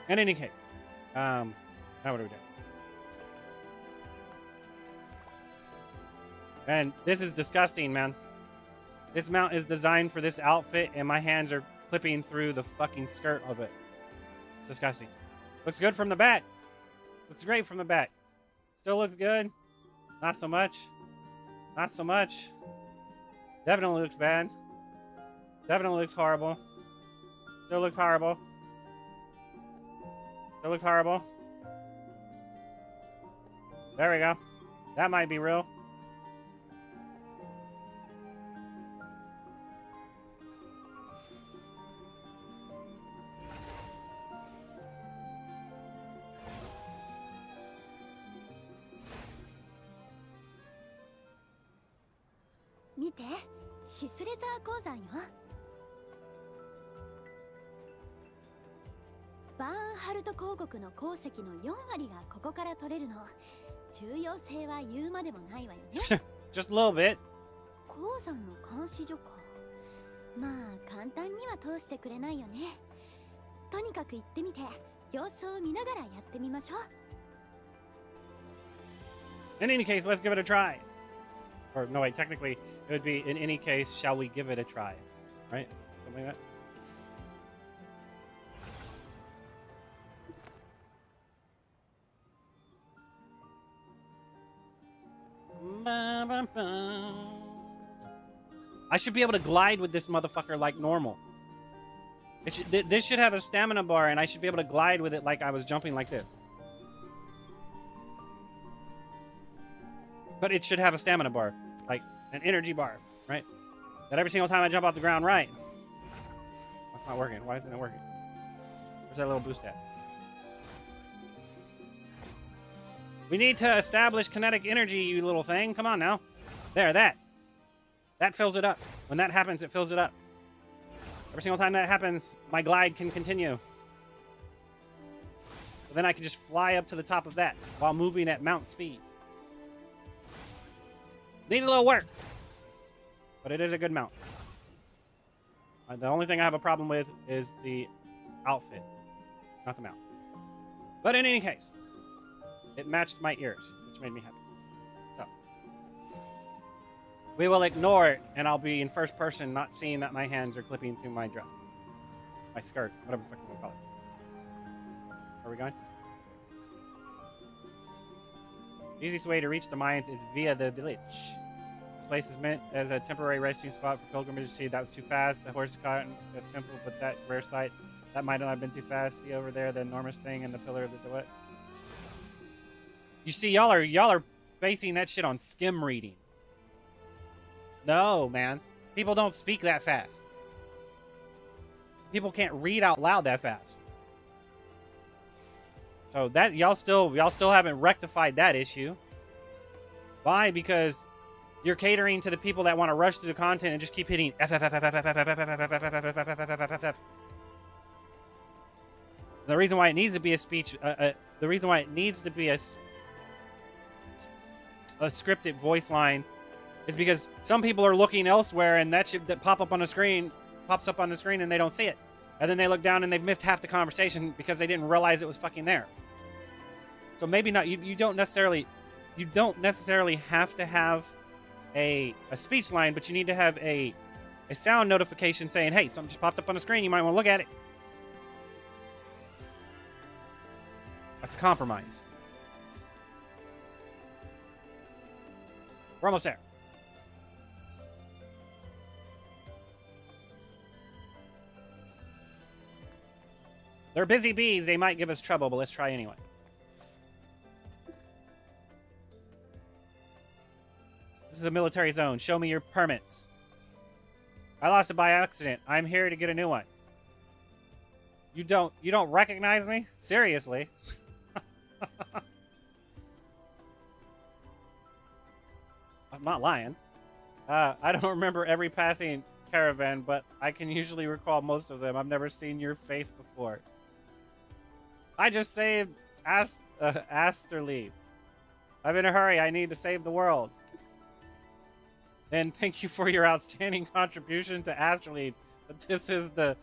In any case. Now what are we doing? And this is disgusting, man. This mount is designed for this outfit, and my hands are clipping through the fucking skirt of it. It's disgusting. Looks good from the back. Looks great from the back. Still looks good. Not so much. Not so much. Definitely looks bad. Definitely looks horrible. Still looks horrible. Still looks horrible. There we go. That might be real. Mite, シスレザー鉱山よ。バーンハルト公国の鉱石の4割がここから取れるの。重要性は言うまでもないわよね。Just a little bit. 鉱山の監視所か。まあ簡単には通してくれないよね。とにかく行ってみて様子を見ながらやってみましょう。 In any case, let's give it a try. Or no, wait. Technically, it would be in any case, shall we give it a try? Right? Something like that. I should be able to glide with this motherfucker like normal. This should have a stamina bar, and I should be able to glide with it like I was jumping like this. But it should have a stamina bar, like an energy bar, right? That every single time I jump off the ground, right? That's not working. Why isn't it working? Where's that little boost at? We need to establish kinetic energy, you little thing. Come on now. There, that. That fills it up. When that happens, it fills it up. Every single time that happens, my glide can continue. So then I can just fly up to the top of that while moving at mount speed. Needs a little work, but it is a good mount. The only thing I have a problem with is the outfit, not the mount. But in any case, it matched my ears, which made me happy. So we will ignore it, and I'll be in first person, not seeing that my hands are clipping through my dress, my skirt, whatever the fuck you want to call it. Where are we going? The easiest way to reach the mines is via the village. This place is meant as a temporary resting spot for pilgrimage. See, that was too fast. The horse caught. That's simple, but that rare sight. That might not have been too fast. See over there, the enormous thing and the pillar of the what? You see, y'all are basing that shit on skim reading. No, man. People don't speak that fast. People can't read out loud that fast. So that y'all still haven't rectified that issue. Why? Because you're catering to the people that want to rush through the content and just keep hitting F. The reason why it needs to be a speech, the reason why it needs to be a scripted voice line is because some people are looking elsewhere, and that shit that pops up on the screen and they don't see it. And then they look down and they've missed half the conversation because they didn't realize it was fucking there. So maybe not. You don't necessarily have to have a speech line, but you need to have a sound notification saying, "Hey, something just popped up on the screen. You might want to look at it." That's a compromise. We're almost there. They're busy bees. They might give us trouble, but let's try anyway. This is a military zone. Show me your permits. I lost it by accident. I'm here to get a new one. You don't recognize me? Seriously? I'm not lying. I don't remember every passing caravan, but I can usually recall most of them. I've never seen your face before. I just saved Asterleads. I'm in a hurry. I need to save the world. And thank you for your outstanding contribution to Asterleads. But this is the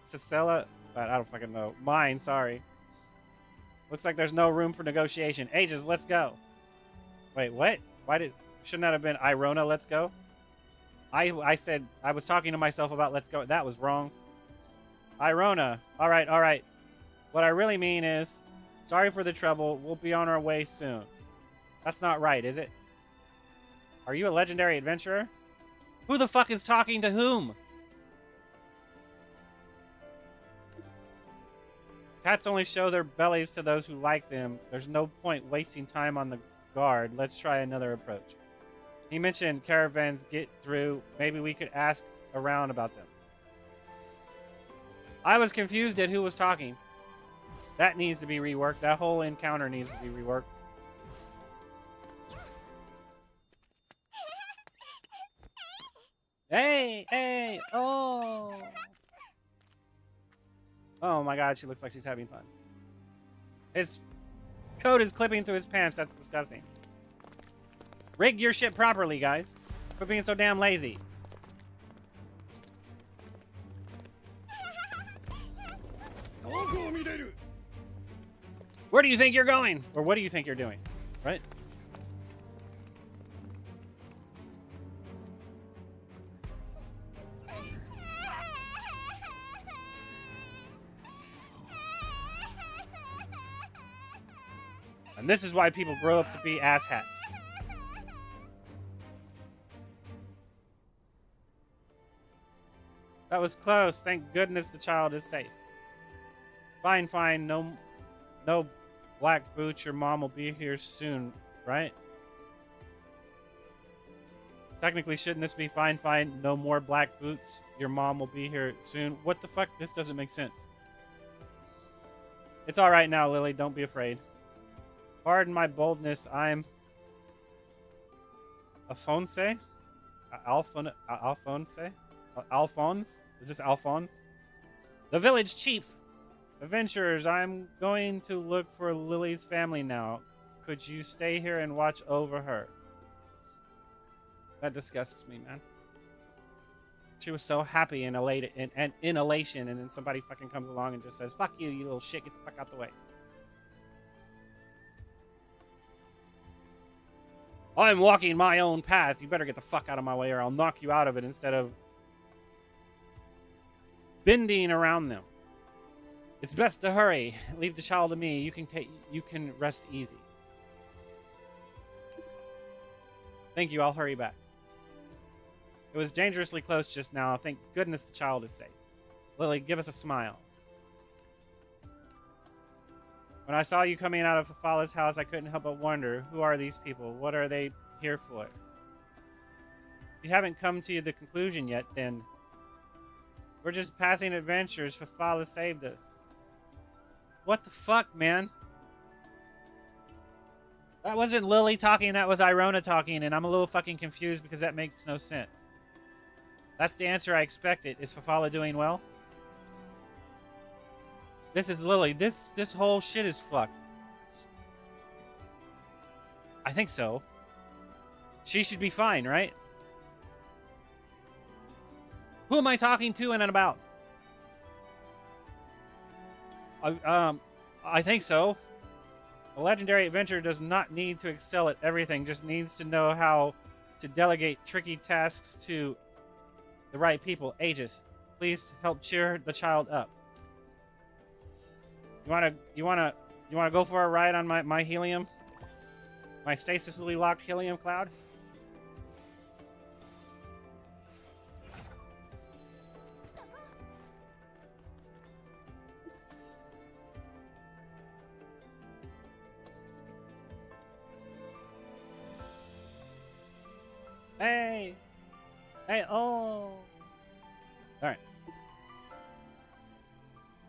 Cicella. I don't fucking know. Mine, sorry. Looks like there's no room for negotiation. Ages, let's go. Wait, what? Shouldn't that have been Irona, let's go? I said, I was talking to myself about let's go. That was wrong. Irona. All right. What I really mean is, sorry for the trouble. We'll be on our way soon. That's not right, is it? Are you a legendary adventurer? Who the fuck is talking to whom? Cats only show their bellies to those who like them. There's no point wasting time on the guard. Let's try another approach. He mentioned caravans get through. Maybe we could ask around about them. I was confused at who was talking. That needs to be reworked. That whole encounter needs to be reworked. Hey, oh. Oh my god, she looks like she's having fun. His coat is clipping through his pants. That's disgusting. Rig your shit properly, guys. Quit being so damn lazy. Where do you think you're going? Or what do you think you're doing? Right? And this is why people grow up to be asshats. That was close. Thank goodness the child is safe. Fine, fine. No black boots. Your mom will be here soon, right? Technically, shouldn't this be fine, fine? No more black boots. Your mom will be here soon. What the fuck? This doesn't make sense. It's all right now, Lily. Don't be afraid. Pardon my boldness. I'm Alphonse? Alphonse? Is this Alphonse? The village chief. Adventurers, I'm going to look for Lily's family now. Could you stay here and watch over her? That disgusts me, man. She was so happy and elated and in elation, and then somebody fucking comes along and just says, "Fuck you, you little shit, get the fuck out the way." I'm walking my own path. You better get the fuck out of my way or I'll knock you out of it instead of bending around them. It's best to hurry. Leave the child to me. You can rest easy. Thank you. I'll hurry back. It was dangerously close just now. Thank goodness the child is safe. Lily, give us a smile. When I saw you coming out of Fala's house, I couldn't help but wonder, who are these people? What are they here for? If you haven't come to the conclusion yet, then we're just passing adventures. Fala saved us. What the fuck, man? That wasn't Lily talking, that was Irona talking, and I'm a little fucking confused because that makes no sense. That's the answer I expected. Is Fala doing well? This is Lily. This whole shit is fucked. I think so. She should be fine, right? Who am I talking to and about? I think so. A legendary adventurer does not need to excel at everything, just needs to know how to delegate tricky tasks to the right people. Aegis, please help cheer the child up. You wanna go for a ride on my helium? My stasisly locked helium cloud? Hey! Hey, oh! Alright.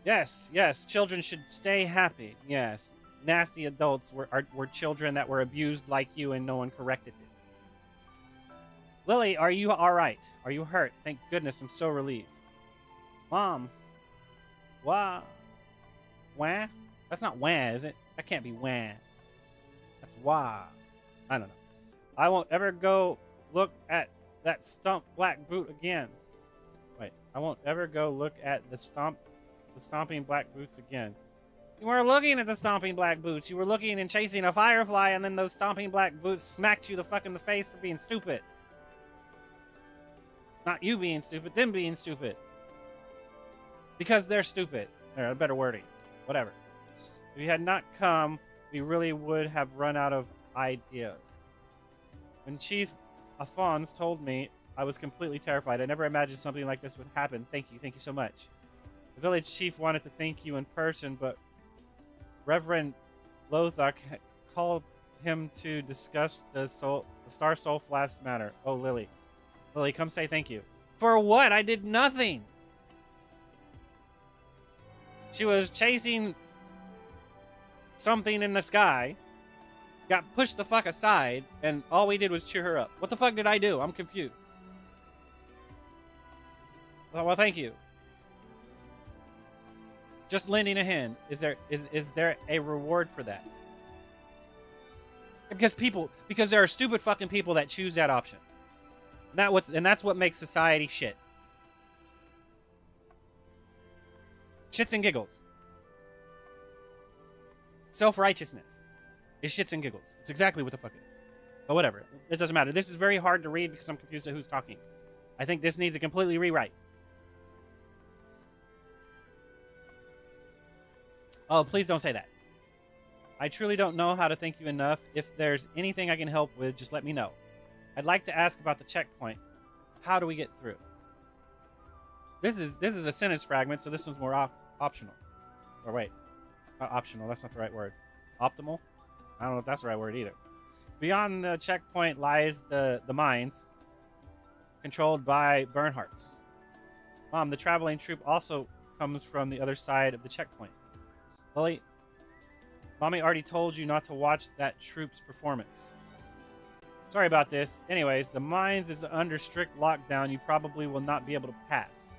Yes, yes, children should stay happy. Yes. Nasty adults were children that were abused like you and no one corrected it. Lily, are you alright? Are you hurt? Thank goodness, I'm so relieved. Mom. Wah. Wah? That's not wah, is it? That can't be wah. That's wah. I don't know. I won't ever go look at that stump black boot again. Wait, I won't ever go look at the stomping black boots again. You weren't looking at the stomping black boots. You were looking and chasing a firefly, and then those stomping black boots smacked you the fuck in the face for being stupid. Not you being stupid, them being stupid. Because they're stupid. There, better wording. Whatever. If you had not come, we really would have run out of ideas. When Chief Alphonse told me, I was completely terrified. I never imagined something like this would happen. Thank you so much. The village chief wanted to thank you in person, but Reverend Lothar called him to discuss the Star Soul Flask matter. Oh, Lily. Lily, come say thank you. For what? I did nothing. She was chasing something in the sky, got pushed the fuck aside, and all we did was cheer her up. What the fuck did I do? I'm confused. Well, thank you. Just lending a hand. Is there a reward for that? Because there are stupid fucking people that choose that option. That's what makes society shit. Shits and giggles. Self-righteousness is shits and giggles. It's exactly what the fuck it is. But whatever. It doesn't matter. This is very hard to read because I'm confused at who's talking. I think this needs a completely rewrite. Oh, please don't say that. I truly don't know how to thank you enough. If there's anything I can help with, just let me know. I'd like to ask about the checkpoint. How do we get through? This is a sentence fragment, so this one's more optional. Or wait, not optional. That's not the right word. Optimal? I don't know if that's the right word either. Beyond the checkpoint lies the mines, controlled by Bernhardts. Mom, the traveling troop also comes from the other side of the checkpoint. Lily, Mommy already told you not to watch that troop's performance. Sorry about this. Anyways, the mines is under strict lockdown. You probably will not be able to pass.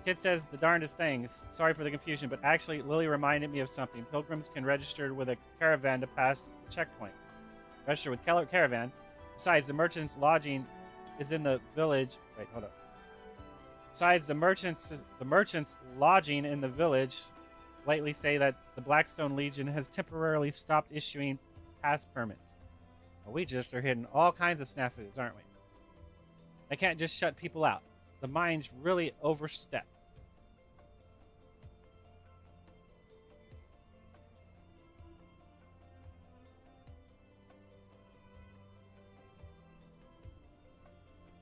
Kid says the darndest things. Sorry for the confusion, but actually, Lily reminded me of something. Pilgrims can register with a caravan to pass the checkpoint. Register with caravan. Besides, the merchant's lodging is in the village. Wait, hold up. Besides, the merchant's lodging in the village lately say that the Blackstone Legion has temporarily stopped issuing pass permits. Well, we just are hitting all kinds of snafus, aren't we? They can't just shut people out. The mines really overstep.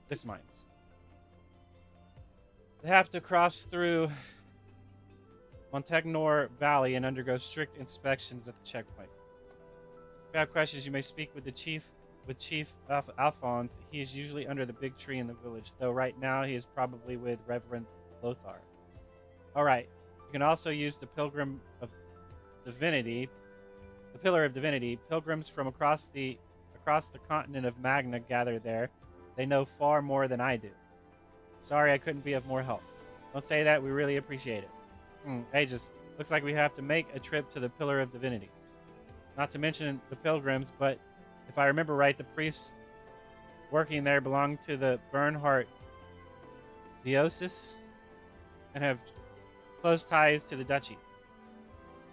This mines. They have to cross through Montagnor Valley and undergo strict inspections at the checkpoint. If you have questions, you may speak with Chief Alphonse. He is usually under the big tree in the village, though right now he is probably with Reverend Lothar. Alright. You can also use the Pillar of Divinity. Pilgrims from across the continent of Magna gather there. They know far more than I do. Sorry I couldn't be of more help. Don't say that, we really appreciate it. Aegis, looks like we have to make a trip to the Pillar of Divinity. Not to mention the pilgrims, but if I remember right, the priests working there belong to the Bernhardt diocese and have close ties to the duchy.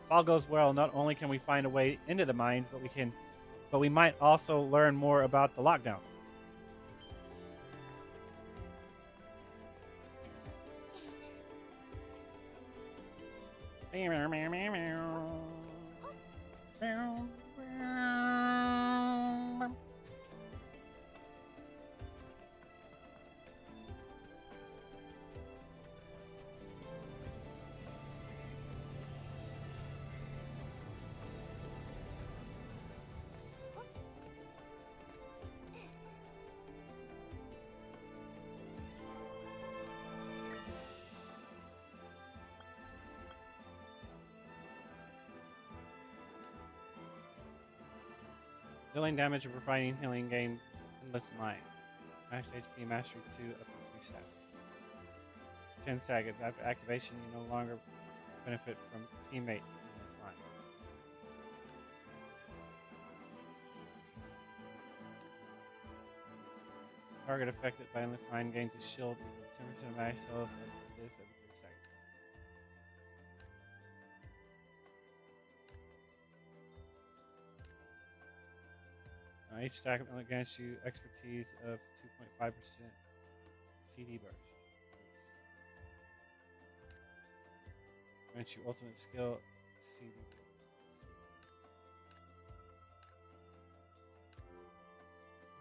If all goes well, not only can we find a way into the mines, but we might also learn more about the lockdown. Dealing damage or providing healing gain endless mind. Max HP mastery 2 up to 3 stacks. 10 seconds. After activation, you no longer benefit from teammates in this mind. Target affected by endless mind gains a shield with 10% of max health after this every 3 seconds. Each stack against you expertise of 2.5% CD burst. Grants you ultimate skill CD burst.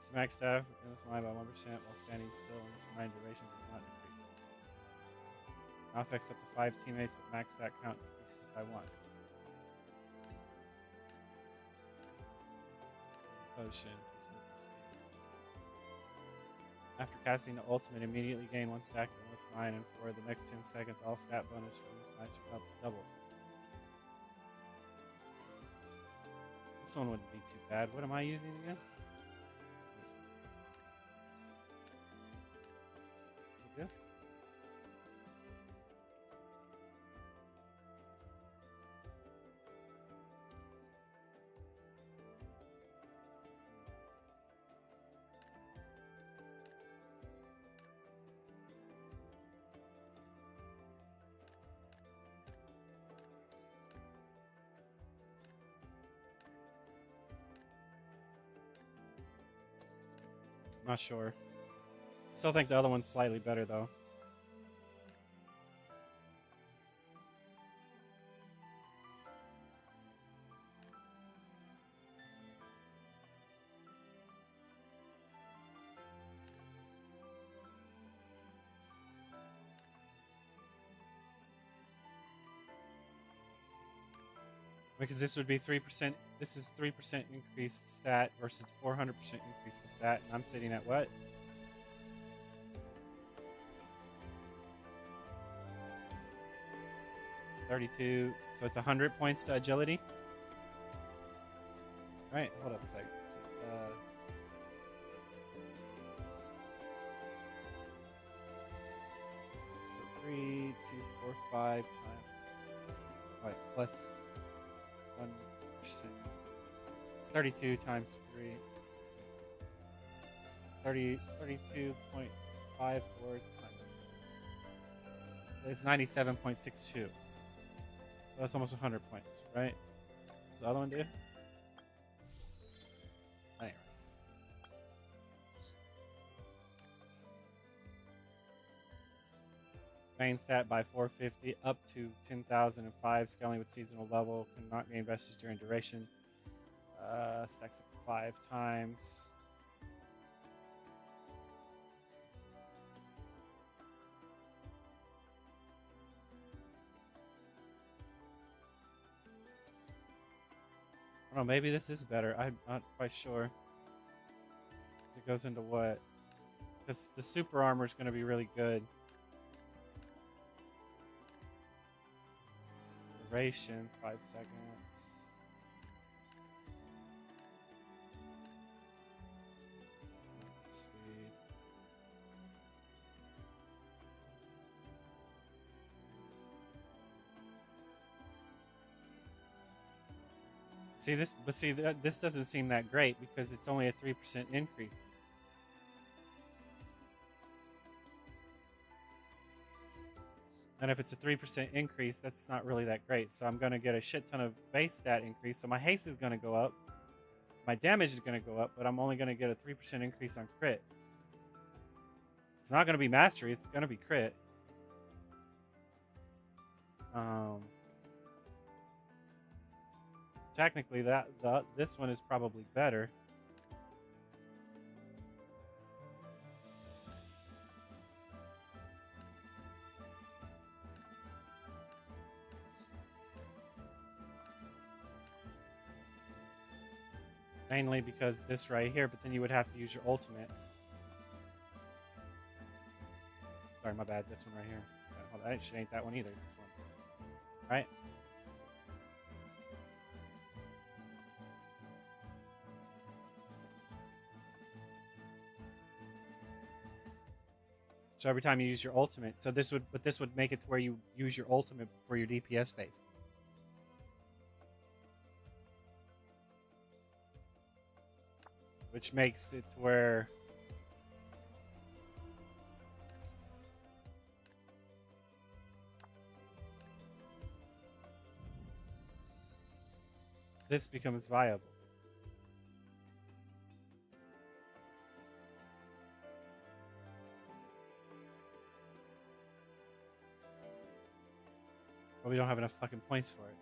Smack staff in this mind by 1% while standing still, and this mind duration does not increase. Now affects up to 5 teammates, but max stack count increases by 1. Potion. After casting the ultimate, immediately gain 1 stack of this mine, and for the next 10 seconds, all stat bonus from this master double. This one wouldn't be too bad. What am I using again? This one. Is it good? Not sure. Still think the other one's slightly better though. Because this would be 3%. This is 3% increased stat versus 400% increased stat. And I'm sitting at what? $32. So it's 100 points to agility. All right, hold up a second. So, 3, 2, 4, 5 times. All right, plus 1%. It's 32 times 3. 32.54 times. It's 97.62. So that's almost 100 points, right? What's the other one do? Anyway. Main stat by 450 up to 10,005. Scaling with seasonal level. Cannot gain vestige during duration. Stacks up 5 times. I don't know, maybe this is better. I'm not quite sure. It goes into what? Because the super armor is going to be really good. Duration, 5 seconds. Speed. See this, but see this doesn't seem that great because it's only a 3% increase. And if it's a 3% increase, that's not really that great. So I'm going to get a shit ton of base stat increase. So my haste is going to go up. My damage is going to go up, but I'm only going to get a 3% increase on crit. It's not going to be mastery. It's going to be crit. Technically, this one is probably better. Mainly because this right here, but then you would have to use your ultimate. Sorry, my bad. This one right here. Hold on, that shit ain't that one either. It's this one. Right? So every time you use your ultimate, so this would make it to where you use your ultimate for your DPS phase. Which makes it to where this becomes viable. But we don't have enough fucking points for it.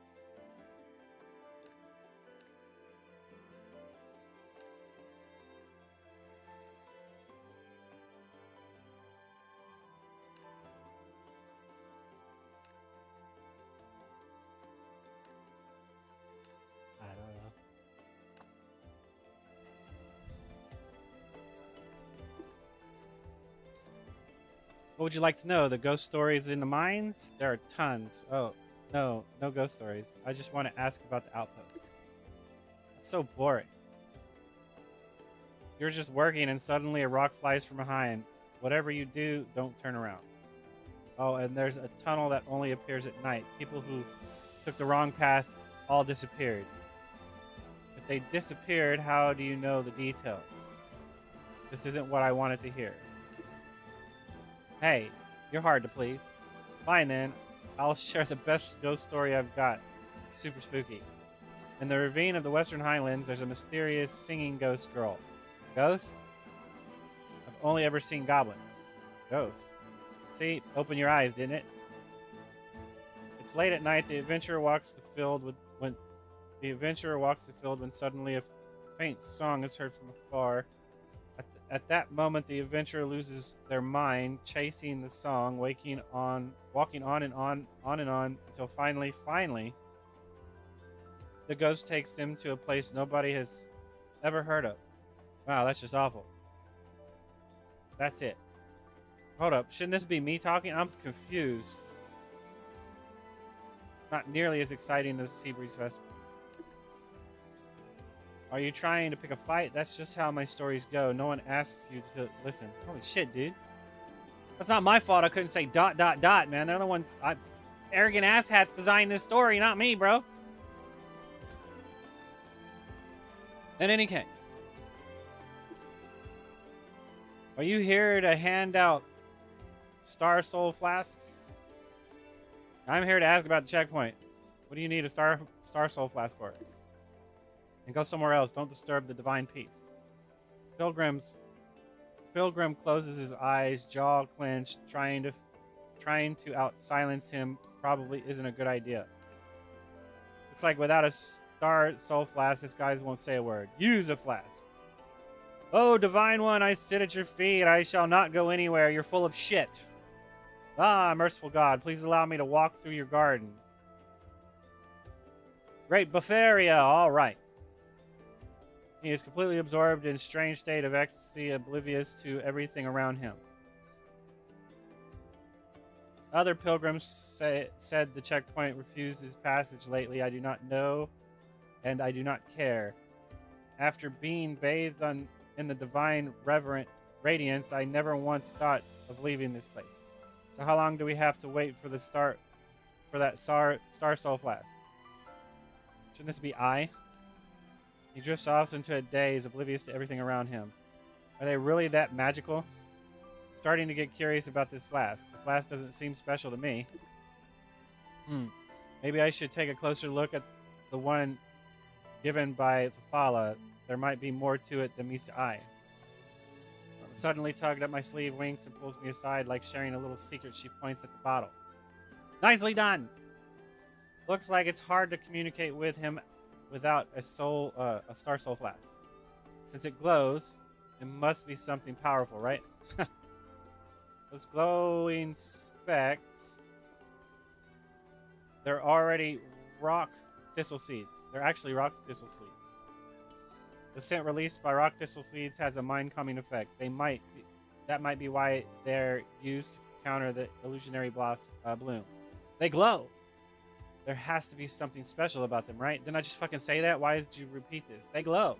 I don't know. What would you like to know? The ghost stories in the mines? There are tons. Oh, no ghost stories. I just want to ask about the outpost. It's so boring. You're just working and suddenly a rock flies from behind. Whatever you do, don't turn around. Oh, and there's a tunnel that only appears at night. People who took the wrong path all disappeared. If they disappeared, how do you know the details? This isn't what I wanted to hear. Hey, you're hard to please. Fine then, I'll share the best ghost story I've got. It's super spooky. In the ravine of the Western Highlands, there's a mysterious singing ghost girl. Ghost? only ever seen goblins. Ghosts. See, open your eyes, didn't it? It's late at night. The adventurer walks the field when suddenly a faint song is heard from afar. At that moment, the adventurer loses their mind, chasing the song, walking on and on until finally, the ghost takes them to a place nobody has ever heard of. Wow, that's just awful. That's it. Hold up, shouldn't this be me talking? I'm confused. Not nearly as exciting as Seabreeze Festival. Are you trying to pick a fight? That's just how my stories go. No one asks you to listen. Holy shit, dude. That's not my fault I couldn't say ... man. They're the one... arrogant asshats designed this story, not me, bro. In any case. Are you here to hand out Star Soul flasks? I'm here to ask about the checkpoint. What do you need a Star Soul flask for? And go somewhere else. Don't disturb the divine peace. Pilgrim closes his eyes, jaw clenched, trying to out-silence him probably isn't a good idea. Looks like without a Star Soul flask, this guy won't say a word. Use a flask. Oh, divine one, I sit at your feet. I shall not go anywhere. You're full of shit. Ah, merciful God, please allow me to walk through your garden. Great Bavaria, all right. He is completely absorbed in a strange state of ecstasy, oblivious to everything around him. Other pilgrims said the checkpoint refused his passage lately. I do not know, and I do not care. After being bathed in the divine reverent radiance, I never once thought of leaving this place. So how long do we have to wait for that Star Soul flask? Shouldn't this be I? He drifts off into a daze, oblivious to everything around him. Are they really that magical? Starting to get curious about this flask. The flask doesn't seem special to me. Maybe I should take a closer look at the one given by Fafala. There might be more to it than meets the eye. Suddenly tugged at my sleeve, winks, and pulls me aside like sharing a little secret. She points at the bottle. Nicely done! Looks like it's hard to communicate with him without a Star Soul flask. Since it glows, it must be something powerful, right? Those glowing specks, they're already rock thistle seeds. They're actually rock thistle seeds. The scent released by rock thistle seeds has a mind-calming effect. That might be why they're used to counter the illusionary bloom. They glow. There has to be something special about them, right? Didn't I just fucking say that? Why did you repeat this? They glow.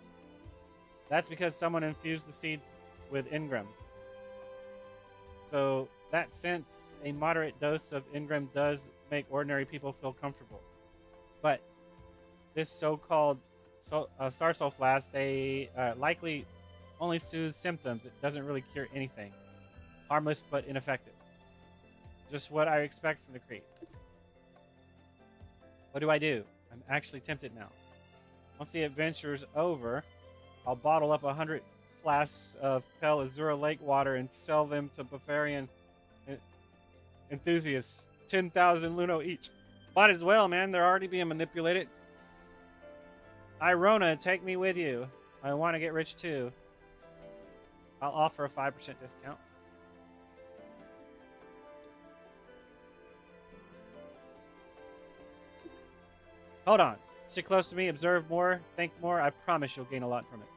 That's because someone infused the seeds with Ingram. So that sense, a moderate dose of Ingram does make ordinary people feel comfortable. But this so-called Star Soul flask, they likely only soothes symptoms. It doesn't really cure anything. Harmless but ineffective. Just what I expect from the Creed. What do I do? I'm actually tempted now. Once the adventure's over, I'll bottle up 100 flasks of Pel Azura lake water and sell them to Bavarian enthusiasts. 10,000 Luno each. Might as well, man. They're already being manipulated. Irona, take me with you. I want to get rich too. I'll offer a 5% discount. Hold on. Sit close to me, observe more, think more. I promise you'll gain a lot from it.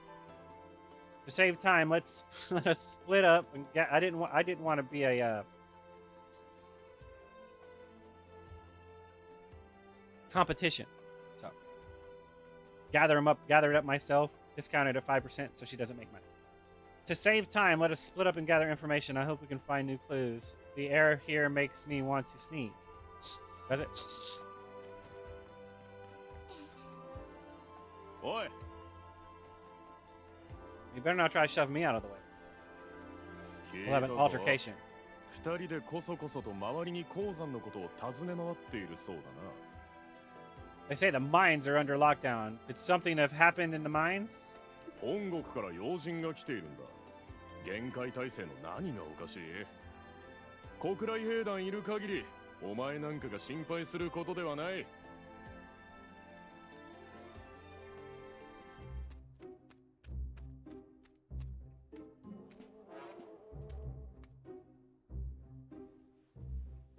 To save time, let us split up and get. I didn't want to be a competition. So gather it up myself, discounted at 5% so she doesn't make money. To save time, let us split up and gather information. I hope we can find new clues. The air here makes me want to sneeze. Does it? Boy. You better not try to shove me out of the way. We'll have an altercation. 二人でこそこそと周りに鉱山のことを尋ね回っているそうだな。 They say the mines are under lockdown. Did something have happened in the mines? 本国から要人が来ているんだ。厳戒態勢の何がおかしい？国来兵団いる限りお前なんかが心配することではない。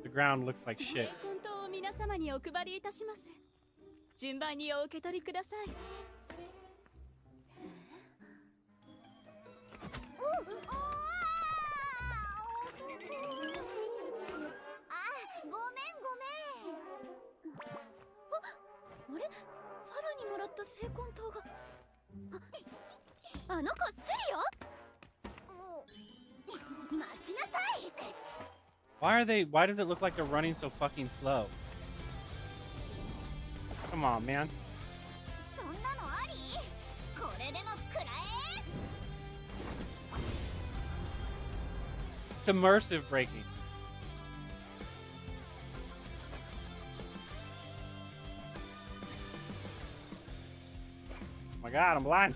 The ground looks like shit. 聖魂灯を皆様にお配りいたします。順番にお受け取りください。ごめんごめん。あれ、ファラにもらった聖魂灯が。あの子スリオ。待ちなさい。 Why does it look like they're running so fucking slow? Come on, man. そんなのあり？これでも食らえ。 It's immersive breaking. Oh my god, I'm blind.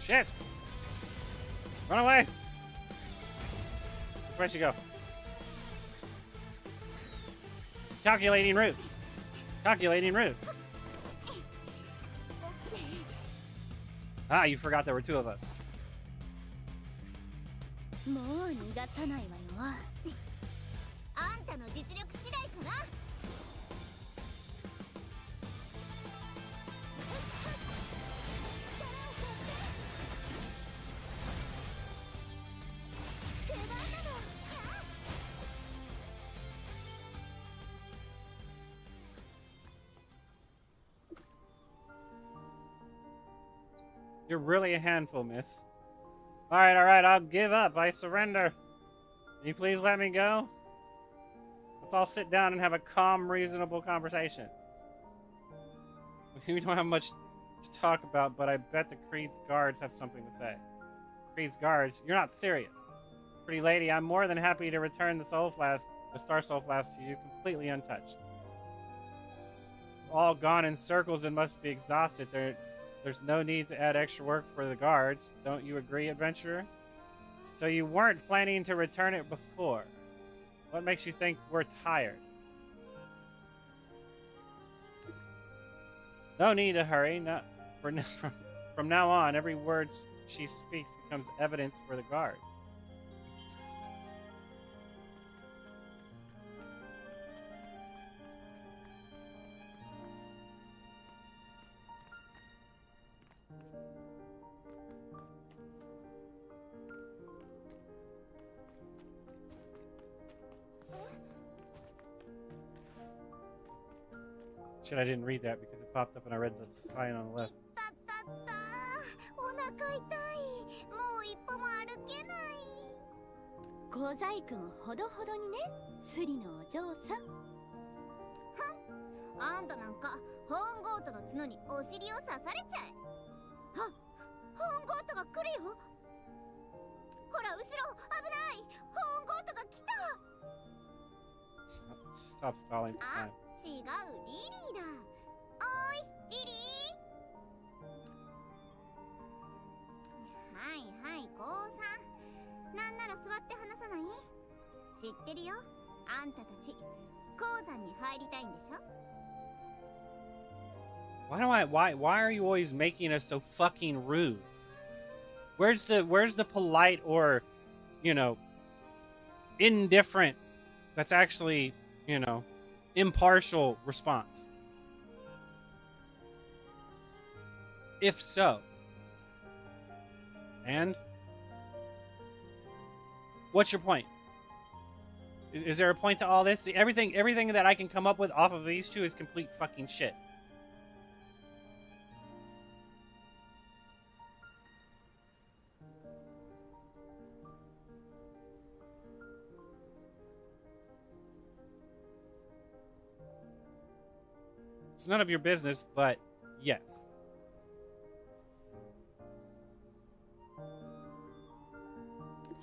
Shit! Run away! Which way should go? Calculating route. Calculating route. Ah, you forgot there were two of us. もう逃がさないわよ。あんたの実力次第かな。You're really a handful, miss. Alright, I'll give up. I surrender. Can you please let me go? Let's all sit down and have a calm, reasonable conversation. We don't have much to talk about, but I bet the Creed's guards have something to say. Creed's guards? You're not serious. Pretty lady, I'm more than happy to return the Star Soul Flask to you completely untouched. All gone in circles and must be exhausted. There's no need to add extra work for the guards. Don't you agree, adventurer? So you weren't planning to return it before. What makes you think we're tired? No need to hurry. From now on, every word she speaks becomes evidence for the guards. Shit, I didn't read that because it popped up and I read the sign on the left. お腹痛い。もう一歩も歩けない。小細工もほどほどにね、スリのお嬢さん。あんたなんかホーンゴートの角にお尻を刺されちゃえ。あ、ホーンゴートが来るよ。ほら後ろ、危ない。ホーンゴートが来た。 Stop stalling for time. 違う、リリーだ。おい、リリー。はい、こうさん。なんなら座って話さない？知ってるよ。あんたたち、鉱山に入りたいんでしょ？ Why are you always making us so fucking rude? Where's the polite or, indifferent that's actually, impartial response? If so. And? What's your point? Is there a point to all this? See, everything that I can come up with off of these two is complete fucking shit. It's none of your business, but yes.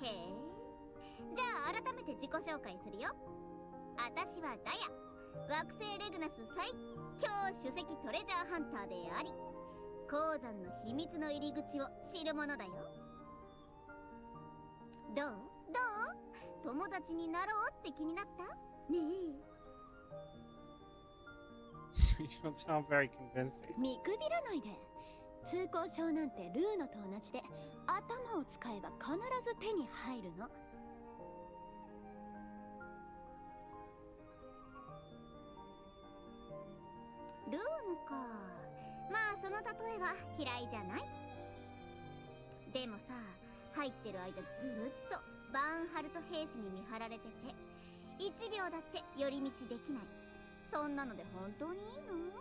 へえ。じゃあ改めて自己紹介するよ。私はダヤ。惑星レグナス最強首席トレジャーハンターであり、鉱山の秘密の入り口を知るものだよ。どう友達になろうって気になったね You don't sound very convincing. え。見くびらないで。通行証なんてルーノと同じで、頭を使えば必ず手に入るの。ルーノか。まあその例えは嫌いじゃない。でもさ、入ってる間ずーっとバーンハルト兵士に見張られてて、1秒だって寄り道できない。そんなので本当にいいの？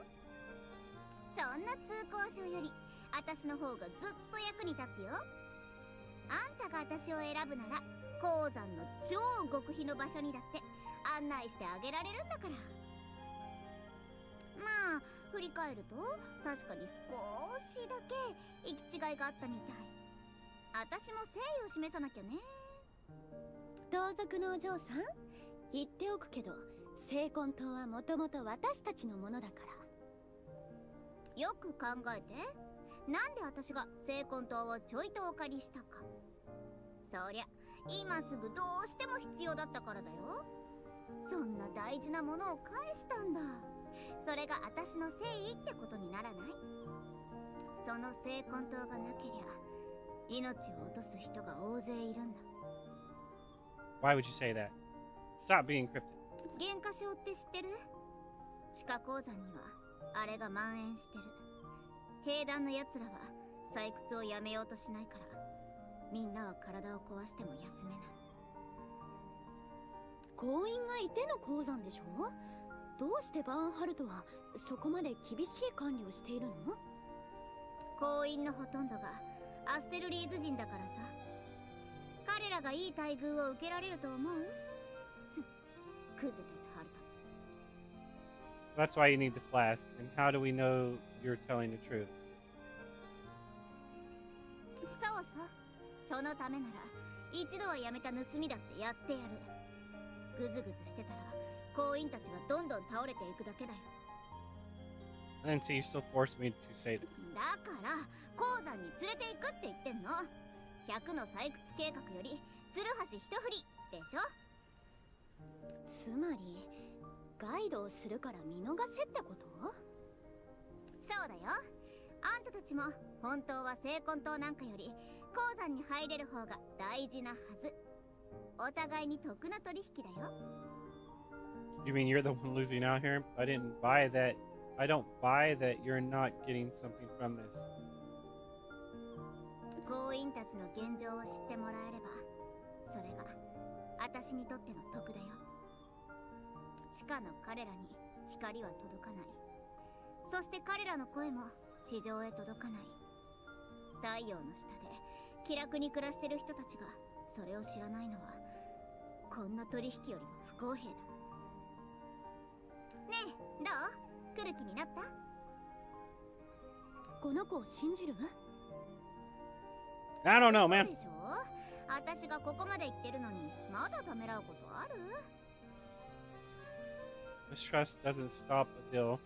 そんな通行証より私の方がずっと役に立つよ。あんたが私を選ぶなら鉱山の超極秘の場所にだって案内してあげられるんだから。まあ振り返ると確かに少しだけ行き違いがあったみたい。私も誠意を示さなきゃね。盗賊のお嬢さん、言っておくけど聖魂島はもともと私たちのものだから。よく考えて、なんで私が聖魂島をちょいとお借りしたか。そりゃ今すぐどうしても必要だったからだよ。そんな大事なものを返したんだ。それが私の誠意ってことにならない？その聖魂島がなけりゃ命を落とす人が大勢いるんだ。 Why would you say that? Stop being cryptic. 原価症って知ってる？地下鉱山にはあれが蔓延してる。兵団のやつらは採掘をやめようとしないから、みんなは体を壊しても休めない。鉱員がいての鉱山でしょ？どうしてバーンハルトはそこまで厳しい管理をしているの？鉱員のほとんどがアステルリーズ人だからさ。彼らがいい待遇を受けられると思う？クズです、ハルト。 That's why you need the flask. And how do we know you're telling the truth? そうそう。そのためなら一度はやめた盗みだってやってやる。グズグズしてたら鉱員たちはどんどん倒れていくだけだよ。 And so you still force me to say that. だから鉱山に連れて行くって言ってんの。100の採掘計画よりツルハシ一振りでしょ。つまりガイドをするから見逃せってこと？そうだよ。あんたたちも本当は聖魂島なんかより鉱山に入れる方が大事なはず。お互いに得な取引だよ。 You mean you're the one losing out here? I didn't buy that. I don't buy that you're not getting something from this. 鉱員たちの現状を知ってもらえれば、それが私にとっての得だよ。地下の彼らに光は届かない。そして彼らの声も地上へ届かない。太陽の下で気楽に暮らしてる人たちがそれを知らないのは、こんな取引よりも不公平だ。ねえ、どう？来る気になった？この子を信じる？ I don't know, そう man. でしょ？私がここまで言ってるのにまだためらうことある？ Mistrust doesn't stop a deal.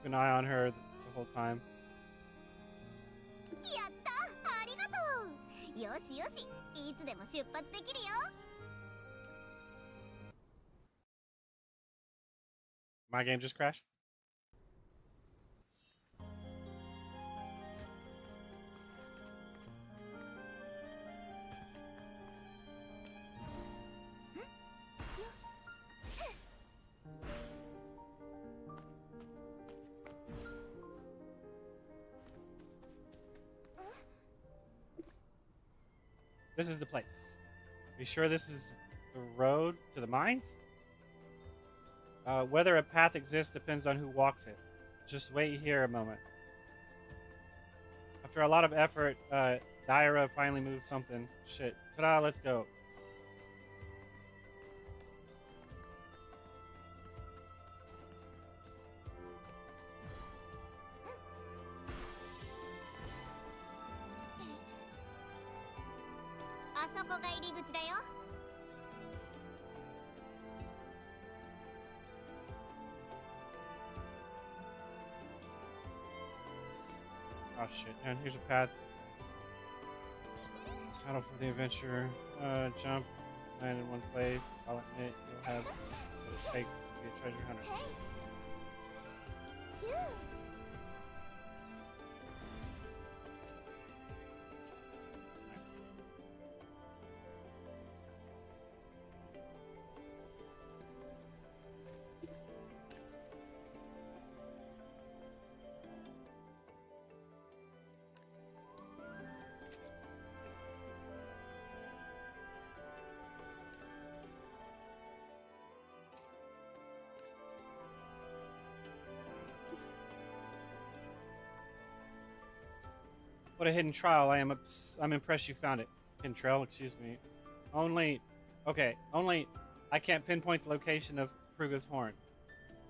Keep an eye on her the whole time. やった！ありがとう！よしよし、いつでも出発できるよ。 My game just crashed. This is the place. Are you sure this is the road to the mines? Whether a path exists depends on who walks it. Just wait here a moment. After a lot of effort, Daira finally moved something. Shit. Ta-da, let's go. So こが入り口だよ。Oh shit! And here's a path. Title for the adventure. Jump, land in one place. I'll admit you'll have what it takes to be a treasure hunter. Phew. What a hidden trial! I'm impressed you found it. Hidden trail, excuse me. Only I can't pinpoint the location of Kruga's horn.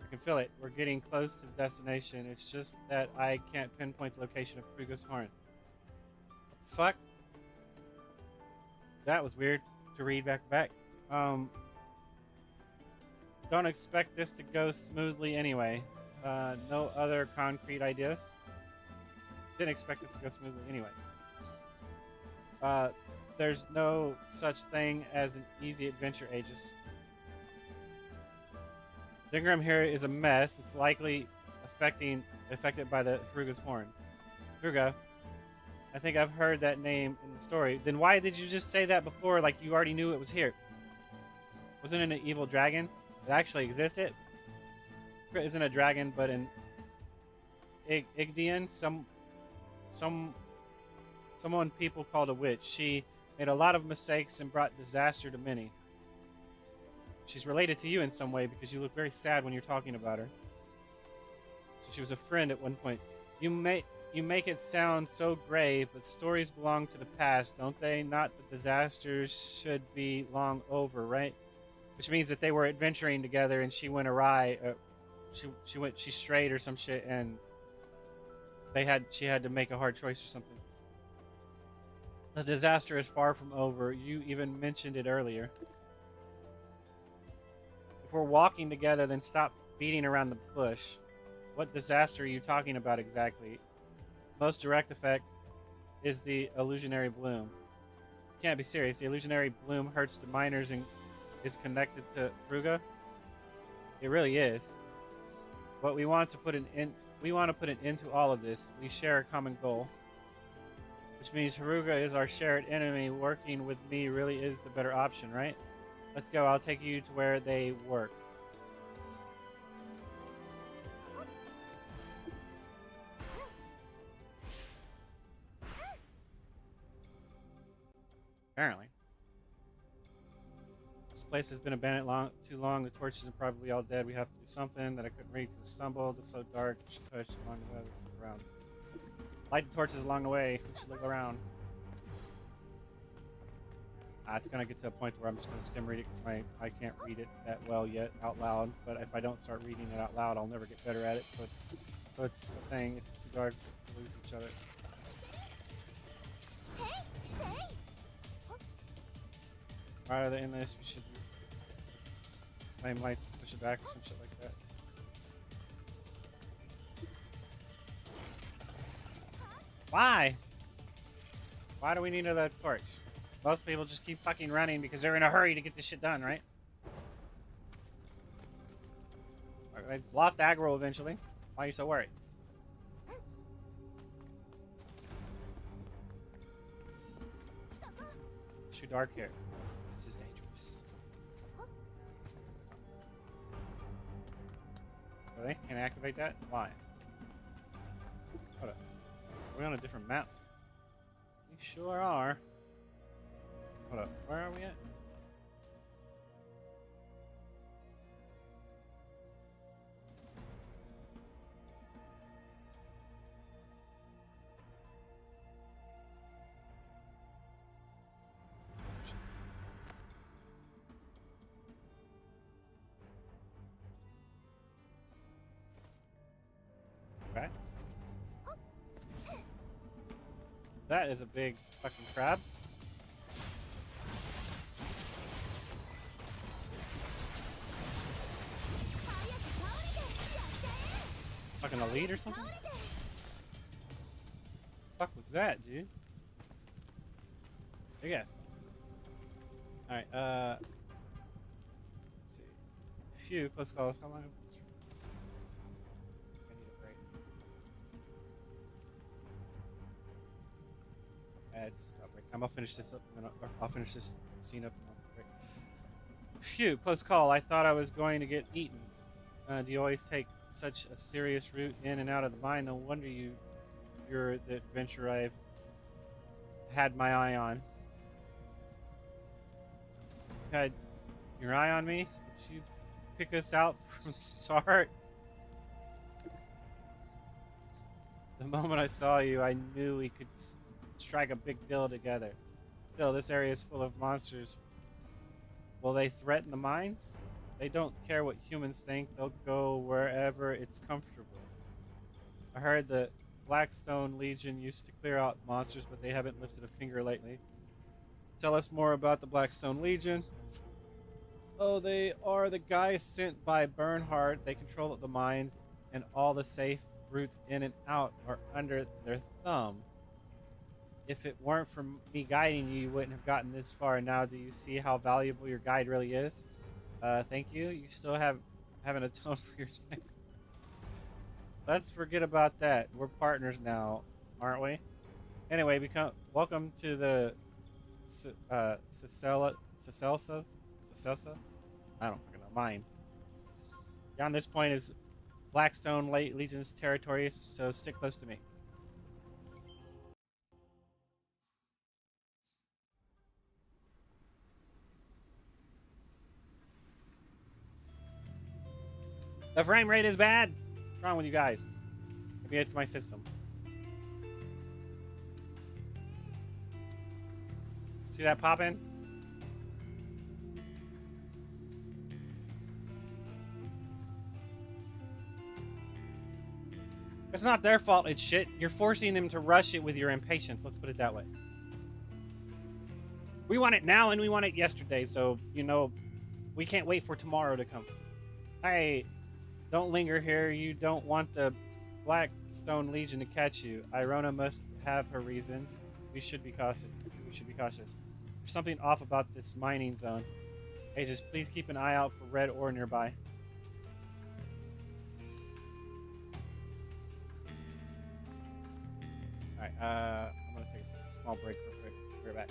I can feel it. We're getting close to the destination. It's just that I can't pinpoint the location of Kruga's horn. Fuck. That was weird to read back to back. Don't expect this to go smoothly anyway. No other concrete ideas? Didn't expect this to go smoothly anyway. There's no such thing as an easy adventure, Aegis. Dingram here is a mess. It's likely affected by the Kruga's horn. Kruga, I think I've heard that name in the story. Then why did you just say that before, like you already knew it was here? Wasn't it an evil dragon that actually existed? Kruga isn't a dragon, but an Igdian, someone people called a witch. She made a lot of mistakes and brought disaster to many. She's related to you in some way because you look very sad when you're talking about her. So she was a friend at one point. You make it sound so grave, but stories belong to the past, don't they? Not that disasters should be long over, right? Which means that they were adventuring together and she went awry. She strayed or some shit, and she had to make a hard choice or something. The disaster is far from over. You even mentioned it earlier. If we're walking together, then stop beating around the bush. What disaster are you talking about exactly? Most direct effect is the illusionary bloom. You can't be serious. The illusionary bloom hurts the miners and is connected to Kruga. It really is. But we want to put an end to all of this. We share a common goal. Which means Haruga is our shared enemy. Working with me really is the better option, right? Let's go. I'll take you to where they work. Apparently. This place has been abandoned too long. The torches are probably all dead. We have to do something that I couldn't read because I stumbled. It's so dark. We should push along the way. Let's look around. Light the torches along the way. We should look around. It's going to get to a point where I'm just going to skim read it because I can't read it that well yet out loud. But if I don't start reading it out loud, I'll never get better at it. So it's a thing. It's too dark to lose each other. Why are they in this? We should use flame lights to push it back or some shit like that. Why? Why do we need another torch? Most people just keep fucking running because they're in a hurry to get this shit done, right? I lost aggro eventually. Why are you so worried? It's too dark here. This is dangerous. Really? Can I activate that? Why? Hold up. Are we on a different map? We sure are. Hold up. Where are we at? Okay. That is a big fucking crab. Fucking elite or something? Fuck was that, dude? Big ass. Alright, let's see. Phew, close calls. How long? I need a break. It's got break time. I'll finish this up and then I'll finish this scene up and I'll break. Phew, close call. I thought I was going to get eaten. Do you always take such a serious route in and out of the mine? No wonder you're the adventurer I've had my eye on. You had your eye on me? Did you pick us out from the start? The moment I saw you, I knew we could strike a big deal together. Still, this area is full of monsters. Will they threaten the mines? They don't care what humans think. They'll go wherever it's comfortable. I heard the Blackstone Legion used to clear out monsters, but they haven't lifted a finger lately. Tell us more about the Blackstone Legion. Oh, they are the guys sent by Bernhard. They control the mines, and all the safe routes in and out are under their thumb. If it weren't for me guiding you, you wouldn't have gotten this far. Now, do you see how valuable your guide really is? Thank you. You still haven't atoned for your thing. Let's forget about that. We're partners now, aren't we? Anyway, welcome to the Cicelsa? I don't fucking know. Mine. Beyond this point is Blackstone Legion's territory, so stick close to me. The frame rate is bad. What's wrong with you guys? Maybe it's my system. See that popping? It's not their fault, it's shit. You're forcing them to rush it with your impatience. Let's put it that way. We want it now and we want it yesterday, so, you know, we can't wait for tomorrow to come. Hey, don't linger here. You don't want the Blackstone Legion to catch you. Irona must have her reasons. We should be cautious. There's something off about this mining zone. Hey, just please keep an eye out for red ore nearby. Alright, I'm gonna take a small break real quick. We're back.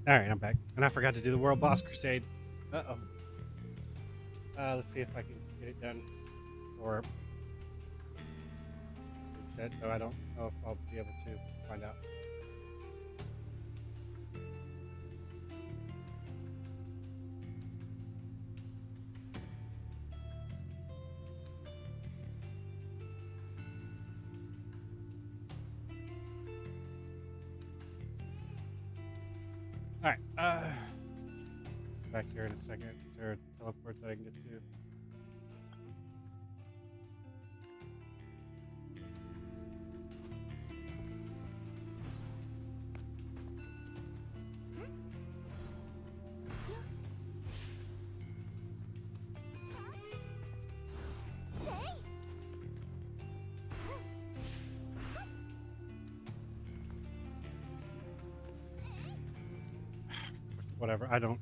All right, I'm back, and I forgot to do the World Boss Crusade. Uh-oh. Let's see if I can get it done or reset. Oh, I don't know if I'll be able to find out. All right. Back here in a second. Is there a teleport that I can get to? Whatever. I don't know.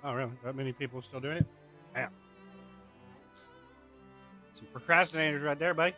Oh, really? That many people still doing it? Yeah. Some procrastinators right there, buddy.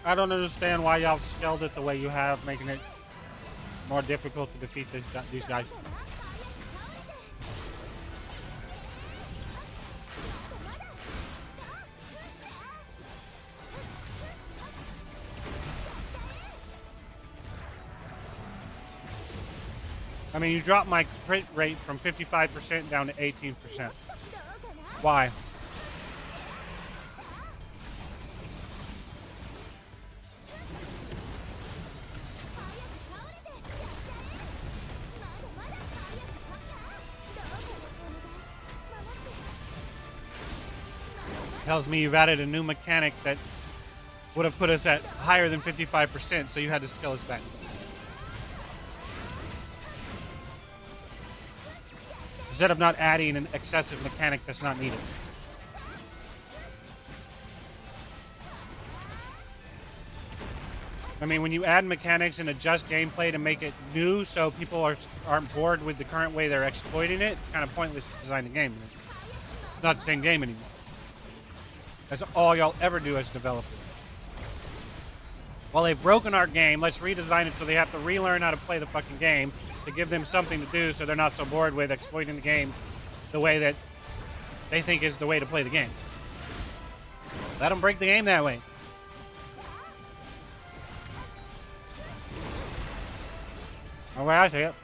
I don't understand why y'all scaled it the way you have, making it more difficult to defeat these guys. I mean, you dropped my crit rate from 55% down to 18%. Why? Tells me you've added a new mechanic that would have put us at higher than 55%, so you had to scale us back. Instead of not adding an excessive mechanic that's not needed. I mean, when you add mechanics and adjust gameplay to make it new so people aren't bored with the current way they're exploiting it, it's kind of pointless to design the game. It's not the same game anymore. That's all y'all ever do as developers. Well, they've broken our game. Let's redesign it so they have to relearn how to play the fucking game to give them something to do so they're not so bored with exploiting the game the way that they think is the way to play the game. Let them break the game that way. The way I see it.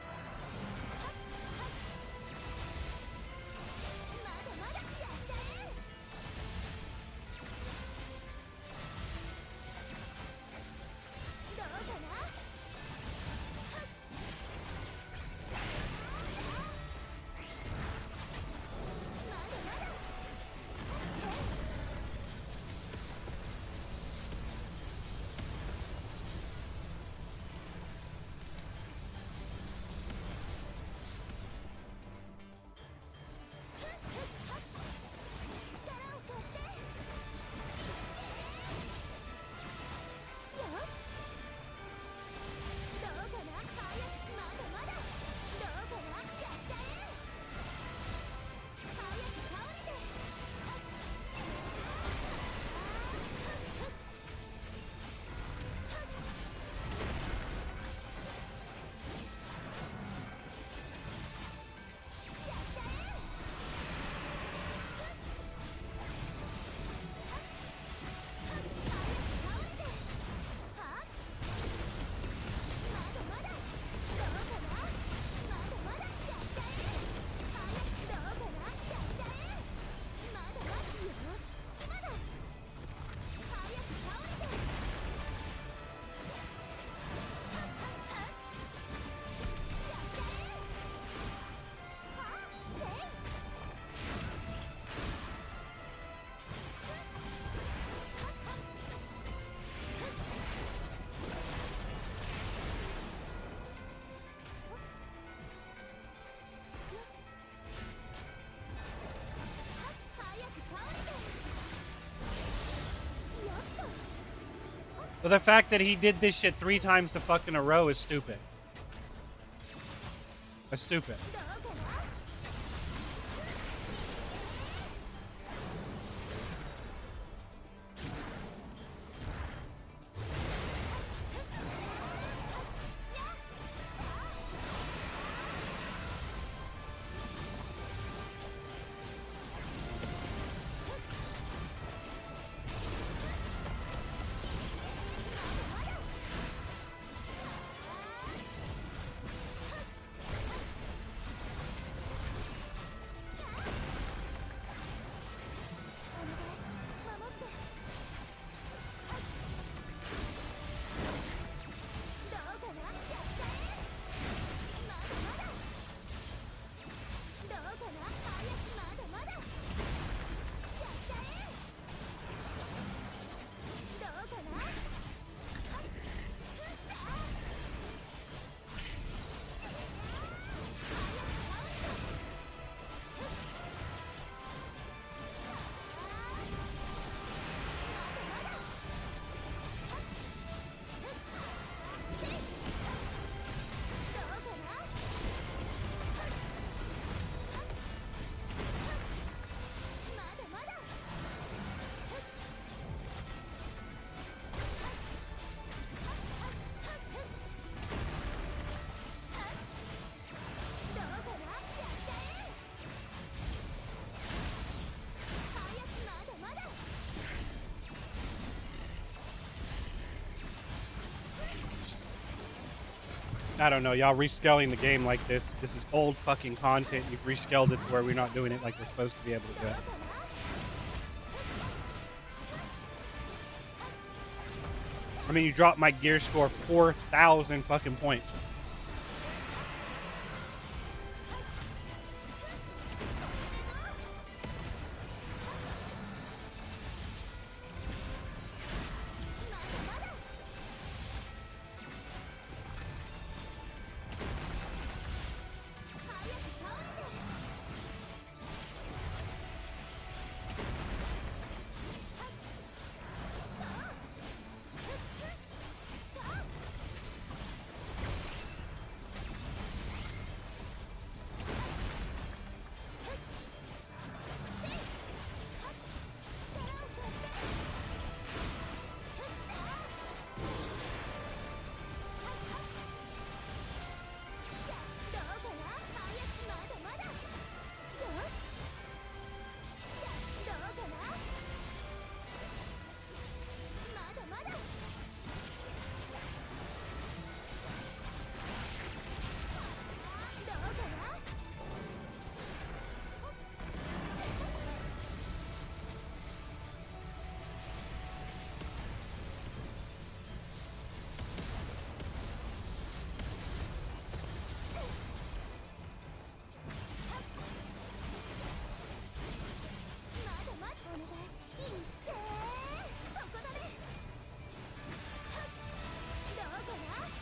But the fact that he did this shit 3 times to fucking a row is stupid. That's stupid. I don't know, y'all rescaling the game like this. This is old fucking content. You've rescaled it to where we're not doing it like we're supposed to be able to do it. I mean, you dropped my gear score 4,000 fucking points.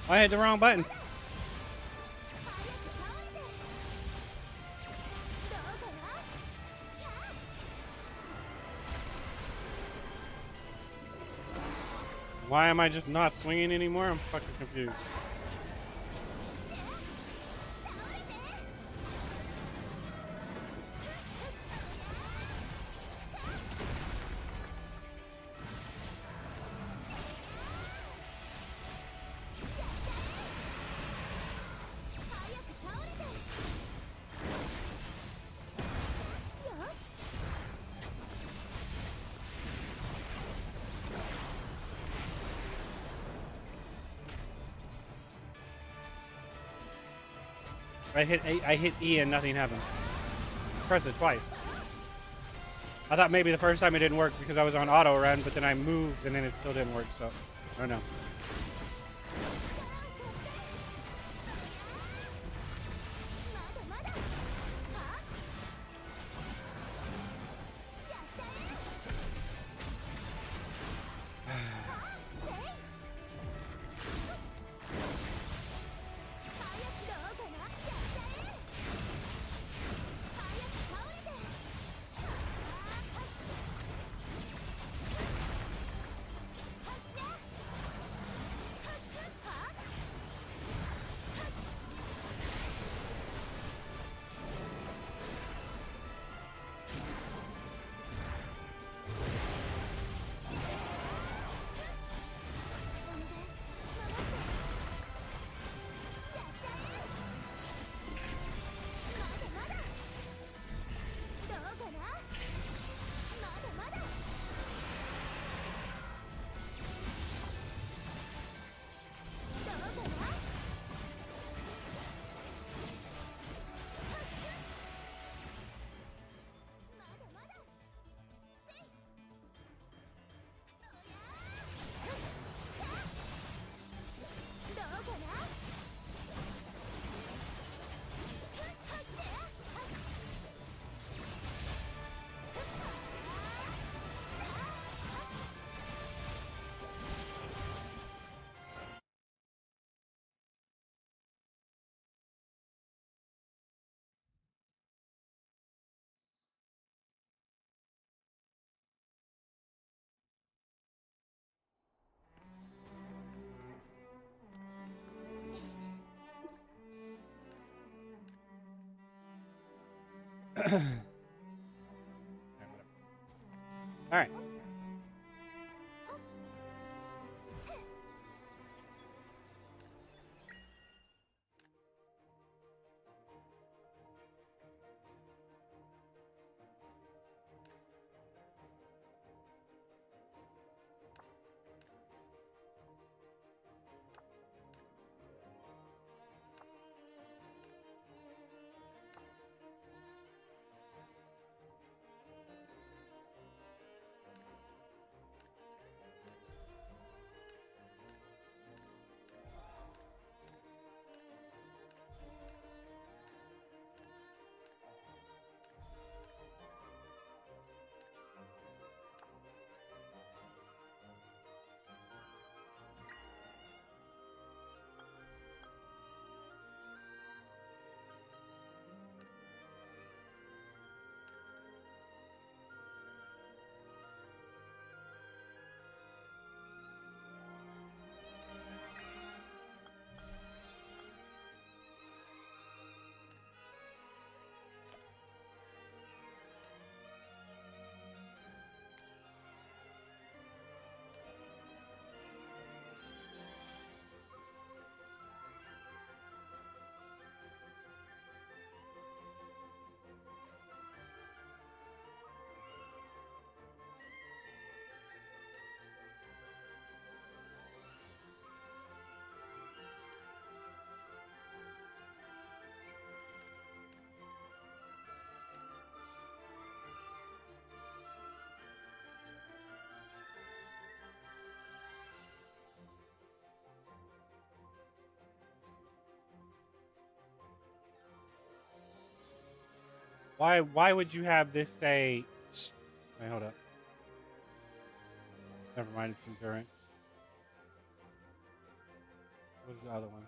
I hit the wrong button. Why am I just not swinging anymore? I'm fucking confused. I hit E and nothing happened. Press it twice. I thought maybe the first time it didn't work because I was on auto run, but then I moved and then it still didn't work, so I don't know. All right. Why would you have this say? Wait, hold up. Never mind, it's endurance. What is the other one?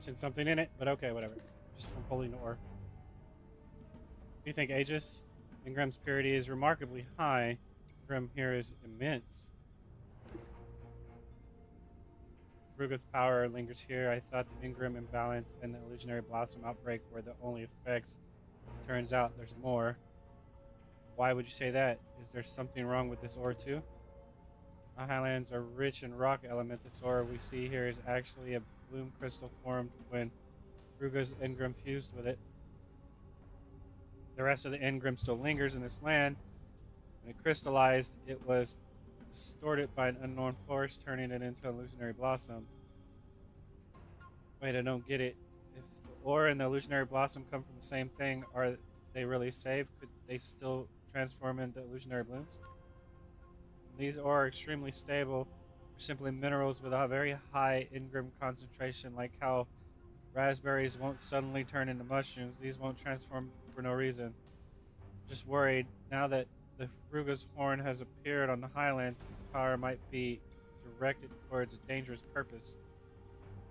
Seen something in it, but okay, whatever. Just from pulling the ore. You think Aegis? Ingram's purity is remarkably high. Ingram here is immense. Ruga's power lingers here. I thought the Ingram imbalance and the illusionary blossom outbreak were the only effects. Turns out there's more. Why would you say that? Is there something wrong with this ore too? The highlands are rich in rock element. This ore we see here is actually a bloom crystal formed when Ruga's Ingram fused with it. The rest of the Ingram still lingers in this land. When it crystallized, it was distorted by an unknown force, turning it into an illusionary blossom. Wait, I don't get it. If the ore and the illusionary blossom come from the same thing, are they really safe? Could they still transform into illusionary blooms? These ore are extremely stable. They're simply minerals with a very high Ingram concentration, like how raspberries won't suddenly turn into mushrooms. These won't transform for no reason. Just worried, now that the Ruga's horn has appeared on the highlands, its power might be directed towards a dangerous purpose.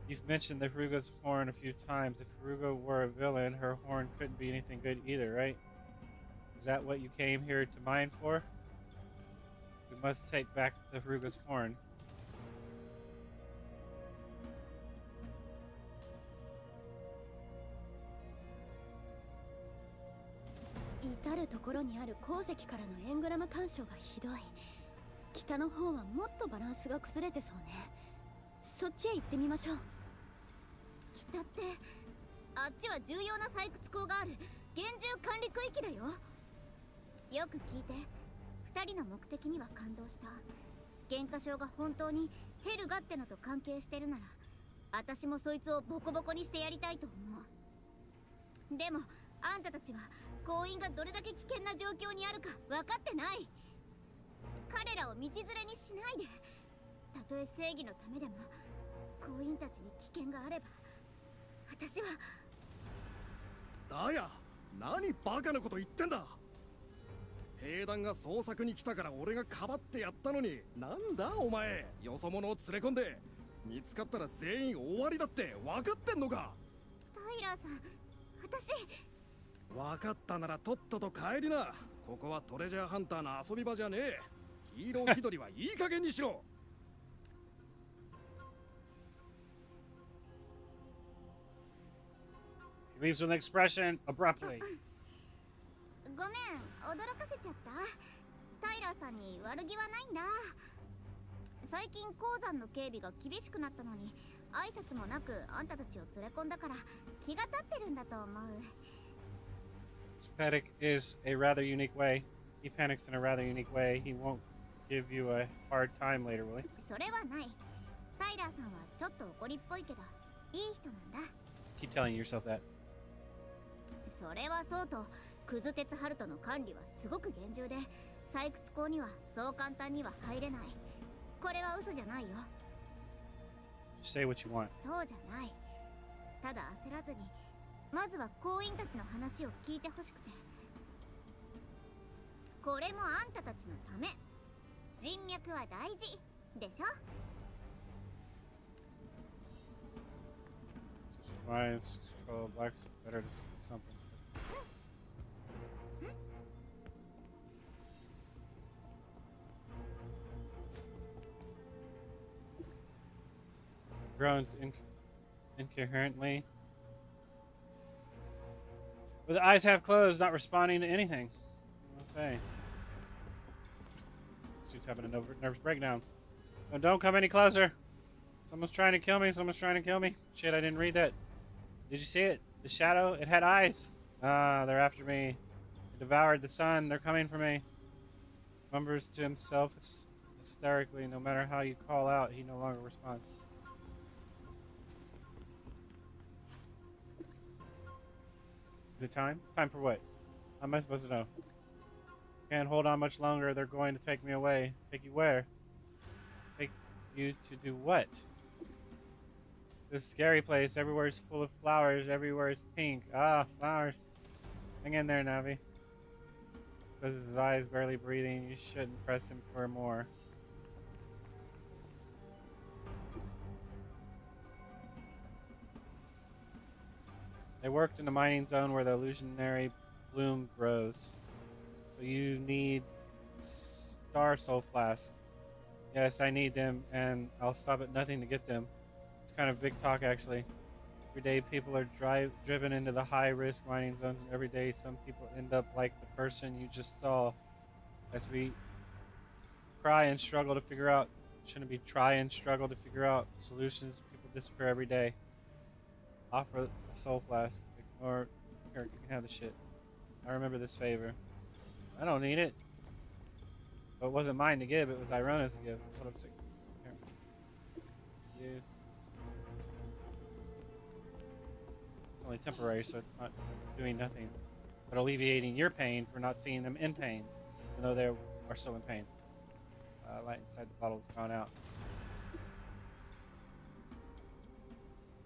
You've mentioned the Ruga's horn a few times. If Ruga were a villain, her horn couldn't be anything good either, right? Is that what you came here to mine for? We must take back the Ruga's horn.至る所にある鉱石からのエングラム干渉がひどい。北の方はもっとバランスが崩れてそうね。そっちへ行ってみましょう。北ってあっちは重要な採掘口がある厳重管理区域だよ。よく聞いて。2人の目的には感動した。原価賞が本当にヘルガってのと関係してるなら、私もそいつをボコボコにしてやりたいと思う。でもあんたたちは行員がどれだけ危険な状況にあるか分かってない。彼らを道連れにしないで。たとえ正義のためでも行員たちに危険があれば、私は。だや、何バカなこと言ってんだ。兵団が捜索に来たから俺がかばってやったのに、なんだお前、よそ者を連れ込んで見つかったら全員終わりだって分かってんのか。タイラーさん、私。分かったならとっとと帰りな。ここはトレジャーハンターの遊び場じゃねえ。ヒーロー気取りはいい加減にしろ。 He leaves with an expression abruptly. ごめん、驚かせちゃった。タイラーさんに悪気はないんだ。最近鉱山の警備が厳しくなったのに挨拶もなくあんたたちを連れ込んだから気が立ってるんだと思う。 His panic is a rather unique way. He panics in a rather unique way. He won't give you a hard time later, will he? それはない。タイラーさんはちょっと怒りっぽいけどいい人なんだ。 Keep telling yourself that. それはそうと、クズ鉄ハルトの管理はすごく厳重で採掘工にはそう簡単には入れない。これは嘘じゃないよ。 Say what you want. そうじゃない。ただ焦らずにまずは工員たちの話を聞いてほしくて。これもあんたたちのため。人脈は大事でしょ。 Why is control blacks better to see something? Groans incoherently. With eyes half closed, not responding to anything. What do I say? Suit's having a nervous breakdown. Oh, don't come any closer. Someone's trying to kill me. Someone's trying to kill me. Shit, I didn't read that. Did you see it? The shadow? It had eyes. Ah, they're after me. They devoured the sun. They're coming for me. Mumbers to himself hysterically. No matter how you call out, he no longer responds. Is it time? Time for what? How am I supposed to know? Can't hold on much longer. They're going to take me away. Take you where? Take you to do what? This scary place. Everywhere is full of flowers. Everywhere is pink. Ah, flowers. Hang in there, Navi. Because his eyes barely breathing, you shouldn't press him for more. They worked in the mining zone where the illusionary bloom grows. So you need star soul flasks. Yes, I need them, and I'll stop at nothing to get them. It's kind of big talk, actually. Every day people are driven into the high-risk mining zones, and every day some people end up like the person you just saw. As we cry and struggle to figure out, shouldn't be try and struggle to figure out solutions, people disappear every day. Offer a soul flask. Or, here, you can have the shit. I remember this favor. I don't need it. But it wasn't mine to give, it was Irona's to give. What up, sick? Here. Use. It's only temporary, so it's not doing nothing. But alleviating your pain for not seeing them in pain. Even though they are still in pain. Light inside the bottle has gone out.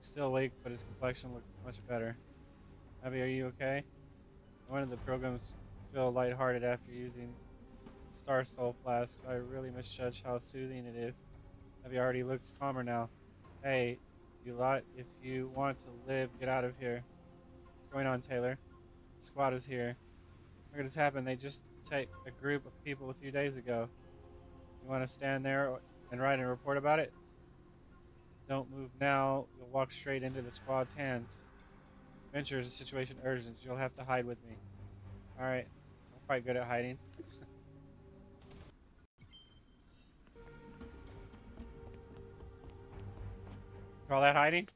Still awake, but his complexion looks much better. Abby, are you okay? One of the programs feel lighthearted after using Star Soul Flask. I really misjudged how soothing it is. Abby already looks calmer now. Hey, you lot, if you want to live, get out of here. What's going on, Taylor? The squad is here. Look at this happen. They just take a group of people a few days ago. You want to stand there and write a report about it? Don't move now. You'll walk straight into the squad's hands. Venture is a situation urgent. You'll have to hide with me. Alright. I'm quite good at hiding. Call that hiding?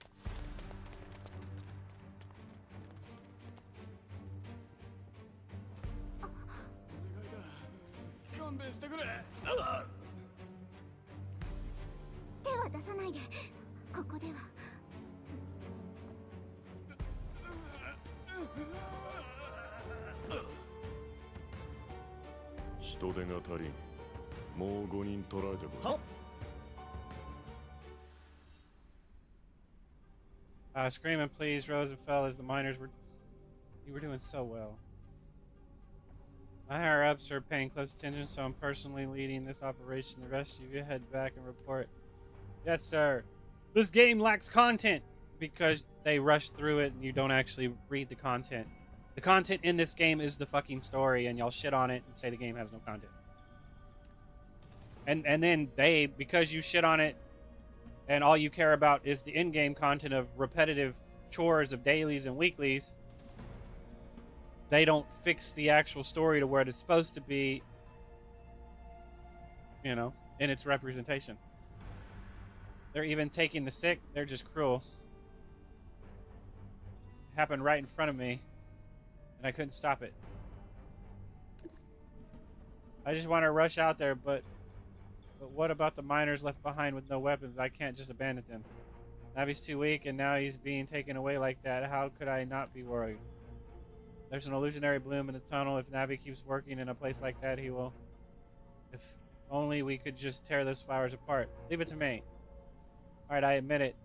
勘弁してくれ。手は出さないで。ここでは。人手が足りん。もう5人捕らえてこい。はっ。Scream and please rose and fell as the miners were... You were doing so well. My higher-ups are paying close attention, so I'm personally leading this operation. The rest of you head back and report. Yes, sir. This game lacks content because they rush through it and you don't actually read the content. The content in this game is the fucking story, and y'all shit on it and say the game has no content. And then they, because you shit on it, and all you care about is the in-game content of repetitive chores of dailies and weeklies, they don't fix the actual story to where it's supposed to be, you know, in its representation. They're even taking the sick. They're just cruel. It happened right in front of me, and I couldn't stop it. I just want to rush out there, but what about the miners left behind with no weapons? I can't just abandon them. Navi's too weak, and now he's being taken away like that. How could I not be worried? There's an illusionary bloom in the tunnel. If Navi keeps working in a place like that, he will. If only we could just tear those flowers apart. Leave it to me. Alright, I admit it.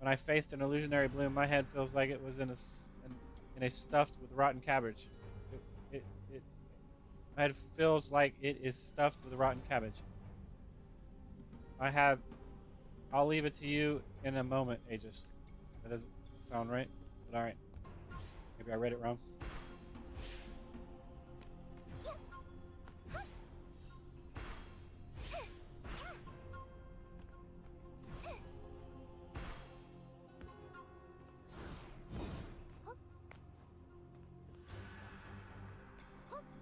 When I faced an illusionary bloom, my head feels like it was in a stuffed with rotten cabbage. My head feels like it is stuffed with rotten cabbage. I'll leave it to you in a moment, Aegis. That doesn't sound right, but alright. Maybe I read it wrong.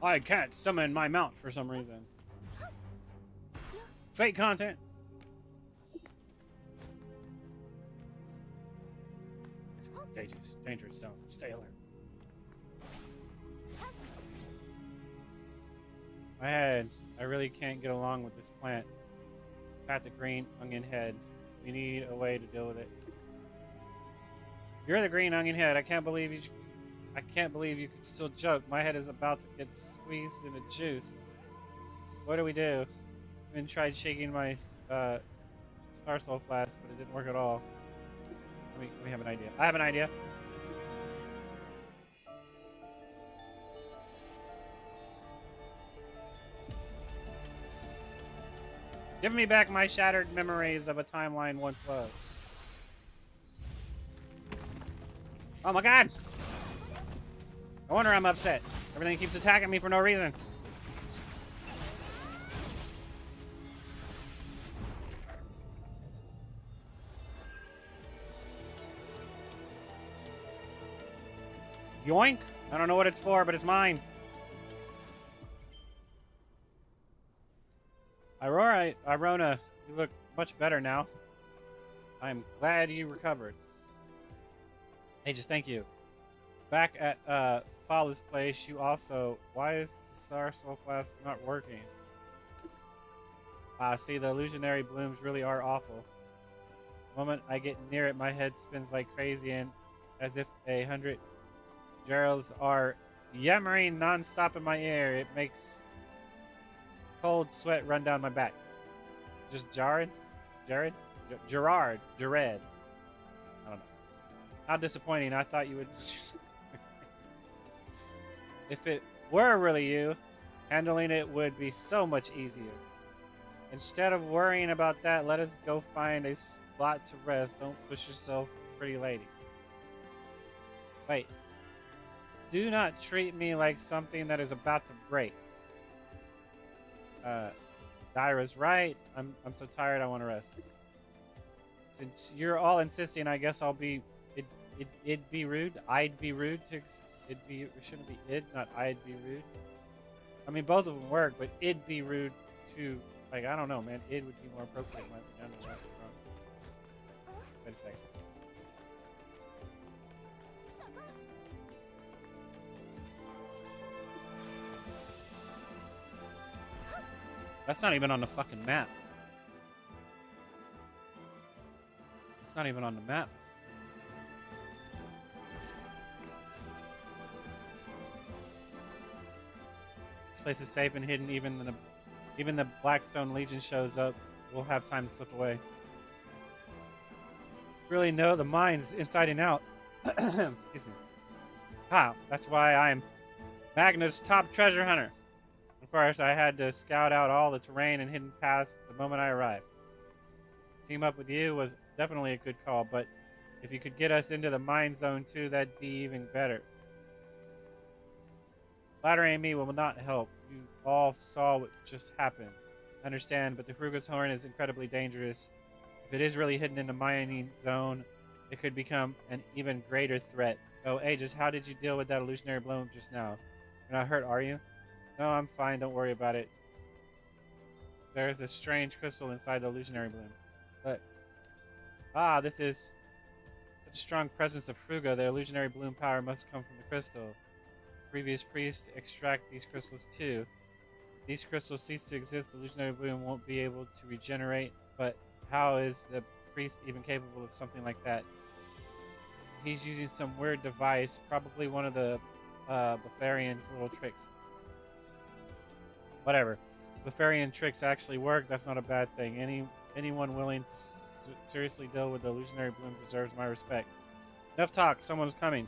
I can't summon my mount for some reason. Fake content. Dangerous zone. Stay alert. I really can't get along with this plant. Got the green onion head. We need a way to deal with it. You're the green onion head. I can't believe you could still joke. My head is about to get squeezed into juice. What do we do? I even tried shaking my Star Soul flask, but it didn't work at all. We have an idea. I have an idea. Give me back my shattered memories of a timeline once was. Oh my god! No wonder I'm upset. Everything keeps attacking me for no reason. Yoink! I don't know what it's for, but it's mine. Irona, you look much better now. I'm glad you recovered. Hey, just thank you. Back at Fala's place, you also... Why is the Star Soul Flask not working? See, the illusionary blooms really are awful. The moment I get near it, my head spins like crazy, and as if 100 Geralds are yammering non-stop in my ear. It makes cold sweat run down my back. Just Gerard? I don't know. How disappointing. I thought you would... If it were really you, handling it would be so much easier. Instead of worrying about that, let us go find a spot to rest. Don't push yourself, pretty lady. Wait. Do not treat me like something that is about to break. Dyra's right. I'm so tired I want to rest. Since you're all insisting, I guess I'll be... It'd be rude. I'd be rude to... It shouldn't be id, not I'd be rude. I mean, both of them work, but it'd be rude to... Like, I don't know, man. Id would be more appropriate. I don't know. Wait a second. That's not even on the fucking map. It's not even on the map. This place is safe and hidden. Even the Blackstone Legion shows up, we'll have time to slip away. Really know the mines inside and out. Excuse me. That's why I'm Magna's top treasure hunter. Of course, I had to scout out all the terrain and hidden paths the moment I arrived. Team up with you was definitely a good call, but if you could get us into the mine zone too, that'd be even better. Flattering me will not help. You all saw what just happened. I understand, but the Fruga's Horn is incredibly dangerous. If it is really hidden in the mining zone, it could become an even greater threat. Oh, Aegis, how did you deal with that illusionary bloom just now? You're not hurt, are you? No, I'm fine. Don't worry about it. There is a strange crystal inside the illusionary bloom. But this is such a strong presence of Fruga. The illusionary bloom power must come from the crystal. Previous priests extract these crystals too. If these crystals cease to exist, the illusionary bloom won't be able to regenerate. But how is the priest even capable of something like that? He's using some weird device, probably one of the Befarian's little tricks. Whatever. Befarian tricks actually work. That's not a bad thing. Anyone willing to seriously deal with the illusionary bloom deserves my respect. Enough talk. Someone's coming.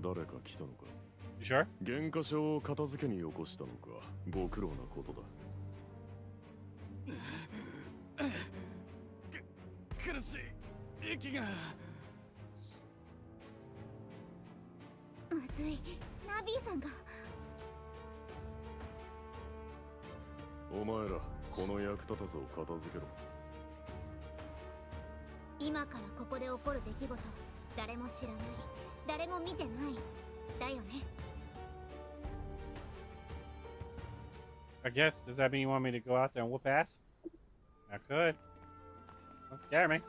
誰か来たのか。 You sure? 原価書を片付けによこしたのか。ご苦労なことだ。苦しい。息が。まずい。ナビーさんが。お前ら、この役立たずを片付けろ。今からここで起こる出来事、誰も知らない。誰も見てない。だよね。I guess. Does that mean you want me to go out there and whoop ass? I could. Don't scare me.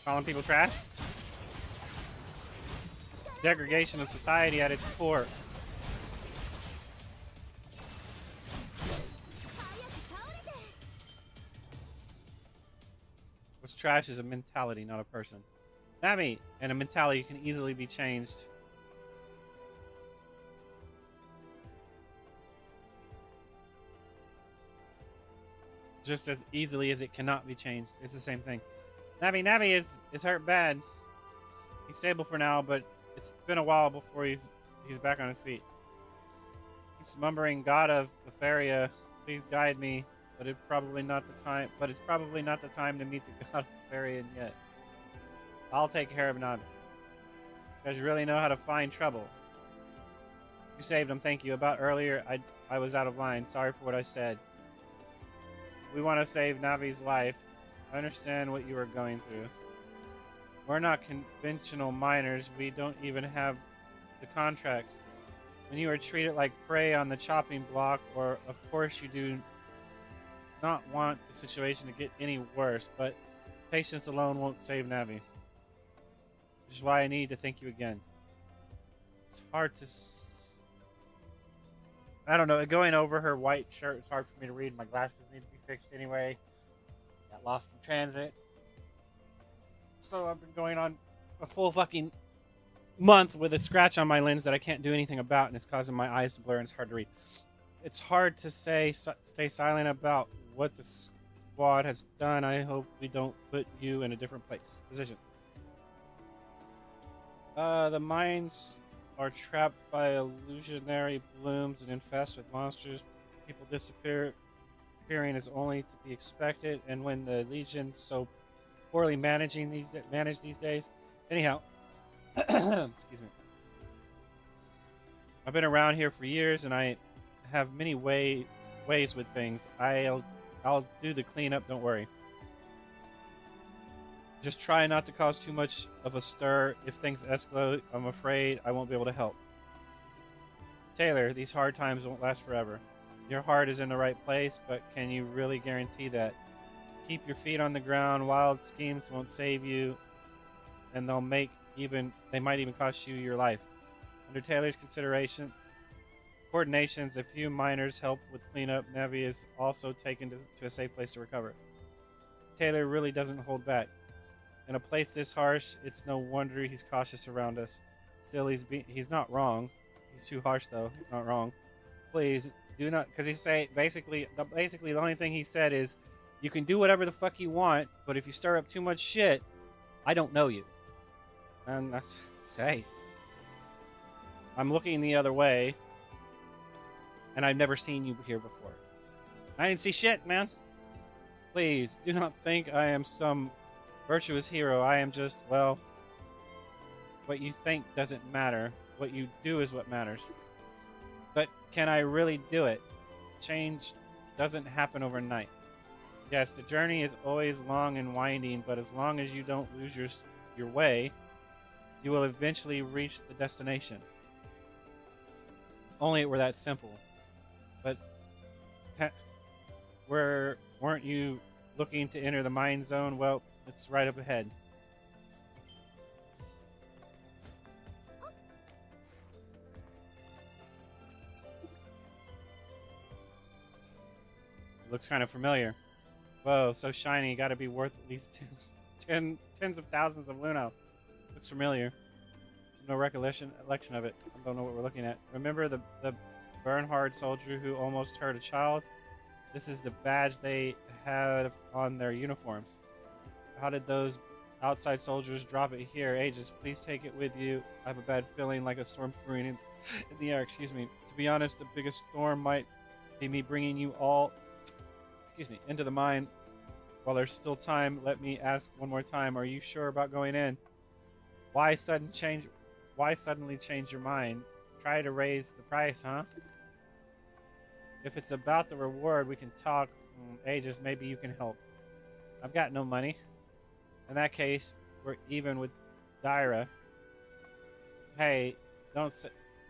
Calling people trash? Degradation of society at its core. What's trash is a mentality, not a person. Nami, and a mentality can easily be changed. Just as easily as it cannot be changed. It's the same thing. Navi is hurt bad. He's stable for now, but it's been a while before he's back on his feet. Keeps mumbling, God of Befaria, please guide me. But it's probably not the time. But it's probably not the time to meet the God of Befaria yet. I'll take care of Navi. You guys really know how to find trouble. You saved him, thank you. About earlier, I was out of line. Sorry for what I said. We want to save Navi's life. I understand what you are going through. We're not conventional miners. We don't even have the contracts. When you are treated like prey on the chopping block, or of course you do not want the situation to get any worse, but patience alone won't save Navi. Which is why I need to thank you again. It's hard to... I don't know, going over her white shirt, it's hard for me to read. My glasses need to be fixed anyway. Got lost in transit. So I've been going on a full fucking month with a scratch on my lens that I can't do anything about, and it's causing my eyes to blur and it's hard to read. It's hard to stay silent about what the squad has done. I hope we don't put you in a different position. The mines are trapped by illusionary blooms and infest with monsters. People disappearing is only to be expected, and when the Legion so poorly managed these days. Anyhow, excuse me. I've been around here for years, and I have many ways with things. I'll do the cleanup. Don't worry. Just try not to cause too much of a stir. If things escalate, I'm afraid I won't be able to help. Taylor, these hard times won't last forever. Your heart is in the right place, but can you really guarantee that? Keep your feet on the ground. Wild schemes won't save you, and they might even cost you your life. Under Taylor's coordinations, a few miners help with cleanup. Navi is also taken to a safe place to recover. Taylor really doesn't hold back. In a place this harsh, it's no wonder he's cautious around us. Still, he's not wrong. He's too harsh, though. He's not wrong. Please, do not... Because basically, the only thing he said is, you can do whatever the fuck you want, but if you stir up too much shit, I don't know you. And that's... Hey. I'm looking the other way. and I've never seen you here before. I didn't see shit, man. Please, do not think I am some virtuous hero. I am just, well, what you think doesn't matter. What you do is what matters. But can I really do it? Change doesn't happen overnight. Yes, the journey is always long and winding, but as long as you don't lose your way, you will eventually reach the destination. Only it were that simple. But weren't you looking to enter the Mind Zone? Well, it's right up ahead. Looks kind of familiar. Whoa, so shiny, gotta be worth at least tens of thousands of Luno. Looks familiar. No recollection of it. I don't know what we're looking at. Remember the Bernhard soldier who almost hurt a child? This is the badge they had on their uniforms. How did those outside soldiers drop it here? Aegis, please take it with you. I have a bad feeling like a storm's brewing in the air. Excuse me. To be honest, the biggest storm might be me bringing you all into the mine. While there's still time, let me ask one more time. Are you sure about going in? Why suddenly change your mind? Try to raise the price, huh? If it's about the reward, we can talk. Aegis, maybe you can help. I've got no money. In that case, we're even with Daira. Hey,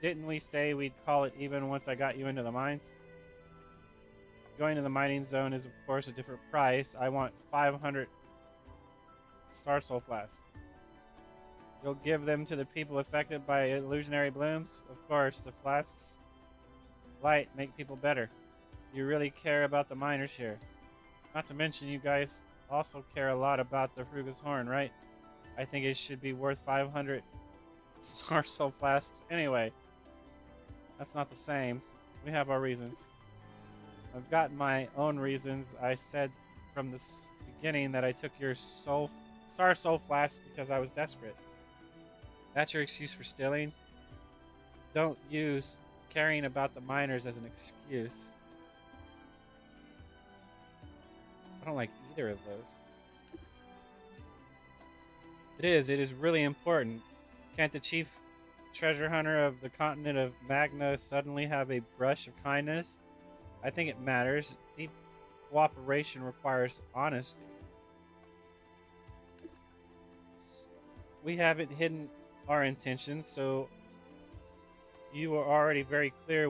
didn't we say we'd call it even once I got you into the mines? Going to the mining zone is, of course, a different price. I want 500 Star Soul Flasks. You'll give them to the people affected by illusionary blooms? Of course, the flasks light make people better. You really care about the miners here. Not to mention, you guys also care a lot about the Fruga's Horn, right? I think it should be worth 500 Star Soul Flasks anyway. That's not the same. We have our reasons. I've got my own reasons. I said from the beginning that I took your Star Soul Flask because I was desperate. That's your excuse for stealing? Don't use caring about the miners as an excuse. I don't like either of those. It is really important. Can't the chief treasure hunter of the continent of Magna suddenly have a brush of kindness? I think it matters. Deep cooperation requires honesty. We haven't hidden our intentions, so you are already very clear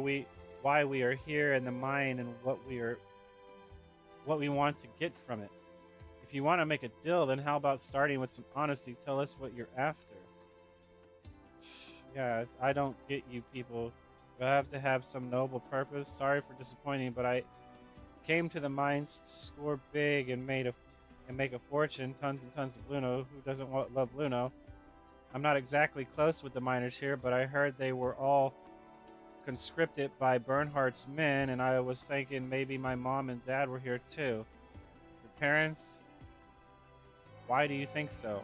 why we are here in the mine and what we want to get from it. If you want to make a deal, then how about starting with some honesty? Tell us what you're after. Yeah, I don't get you people. You have to have some noble purpose. Sorry for disappointing, but I came to the mines to score big and make a fortune. Tons and tons of Luno. Who doesn't love Luno? I'm not exactly close with the miners here, but I heard they were all conscripted by Bernhardt's men, and I was thinking maybe my mom and dad were here too. Your parents? Why do you think so?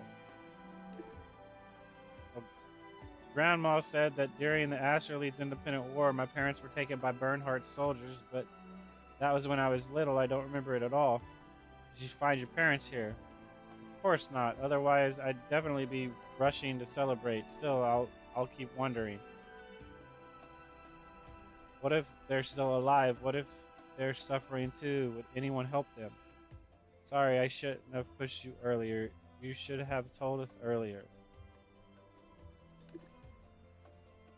Well, Grandma said that during the Astraleads Independent War, my parents were taken by Bernhardt's soldiers, but that was when I was little. I don't remember it at all. Did you find your parents here? Of course not. Otherwise, I'd definitely be rushing to celebrate. Still, I'll keep wondering. What if they're still alive? What if they're suffering too? Would anyone help them? Sorry, I shouldn't have pushed you earlier. You should have told us earlier.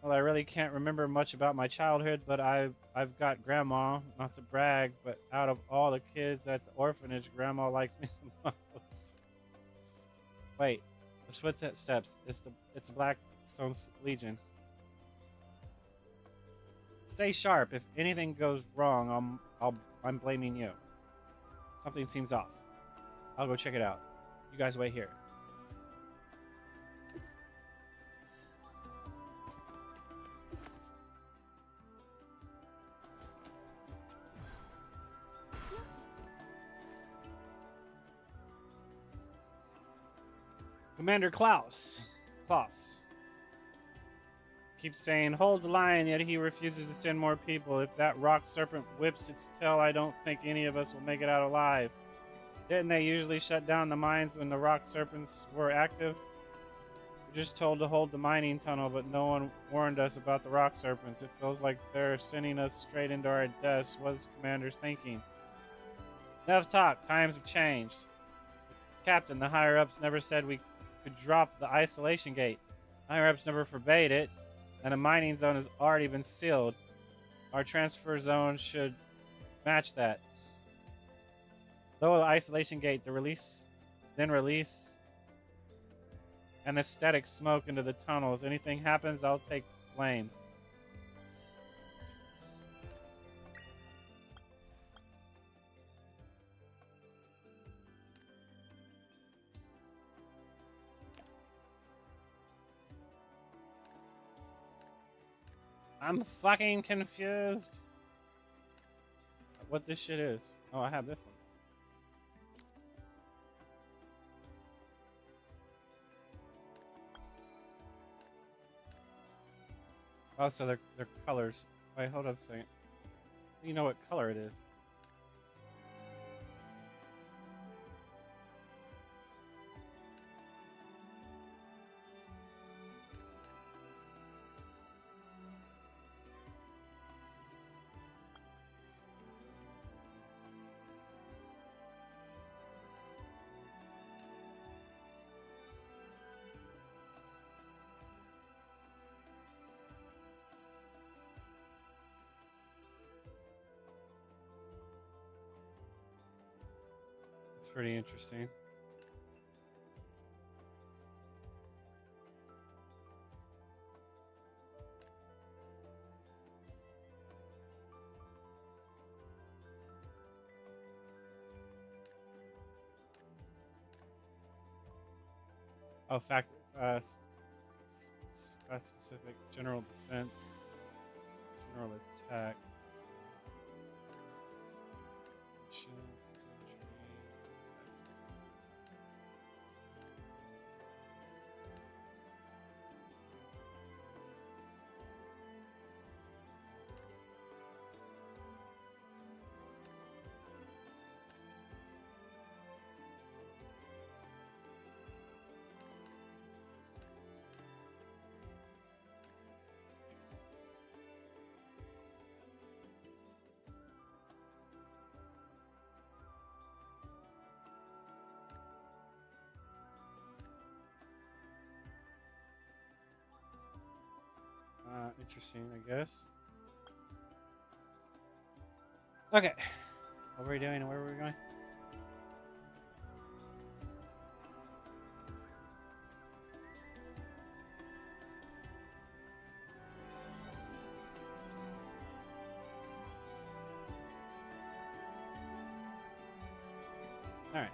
Well, I really can't remember much about my childhood, but I've got Grandma. Not to brag, but out of all the kids at the orphanage, Grandma likes me the most. Wait, there's footsteps. It's the Blackstone Legion. Stay sharp. If anything goes wrong, I'm blaming you. Something seems off. I'll go check it out. You guys wait here. Commander Klaus. keeps saying, hold the line, yet he refuses to send more people. If that rock serpent whips its tail, I don't think any of us will make it out alive. Didn't they usually shut down the mines when the rock serpents were active? We're just told to hold the mining tunnel, but no one warned us about the rock serpents. It feels like they're sending us straight into our deaths. What's Commander's thinking? Enough talk. Times have changed. Captain, the higher-ups never said we could drop the isolation gate. Higher-ups never forbade it, and a mining zone has already been sealed. Our transfer zone should match that. Lower the isolation gate, release anesthetic smoke into the tunnels. Anything happens, I'll take blame. I'm fucking confused. What this shit is. Oh, I have this one. Oh, so they're colors. Wait, hold up a second. You know what color it is. It's pretty interesting. Oh, specific general defense, general attack. Machine infantry. Interesting, I guess. Okay. What were we doing and where were we going? Alright.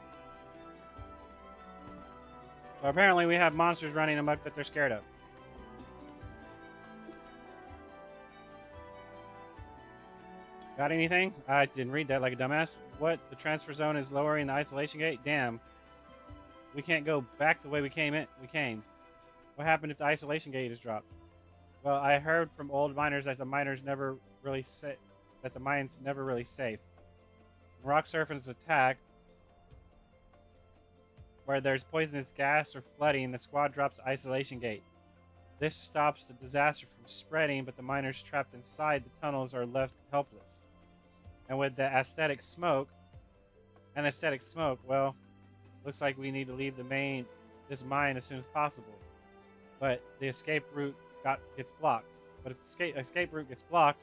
So apparently we have monsters running amok that they're scared of. Got anything? I didn't read that like a dumbass. What? The transfer zone is lowering the isolation gate? Damn. We can't go back the way we came. What happened if the isolation gate is dropped? Well, I heard from old miners that the mine's never really safe. When rock serpents attack, where there's poisonous gas or flooding, the squad drops the isolation gate. This stops the disaster from spreading, but the miners trapped inside the tunnels are left helpless. And with the anesthetic smoke, well, looks like we need to leave this mine as soon as possible. But the escape route gets blocked. But if the escape route gets blocked,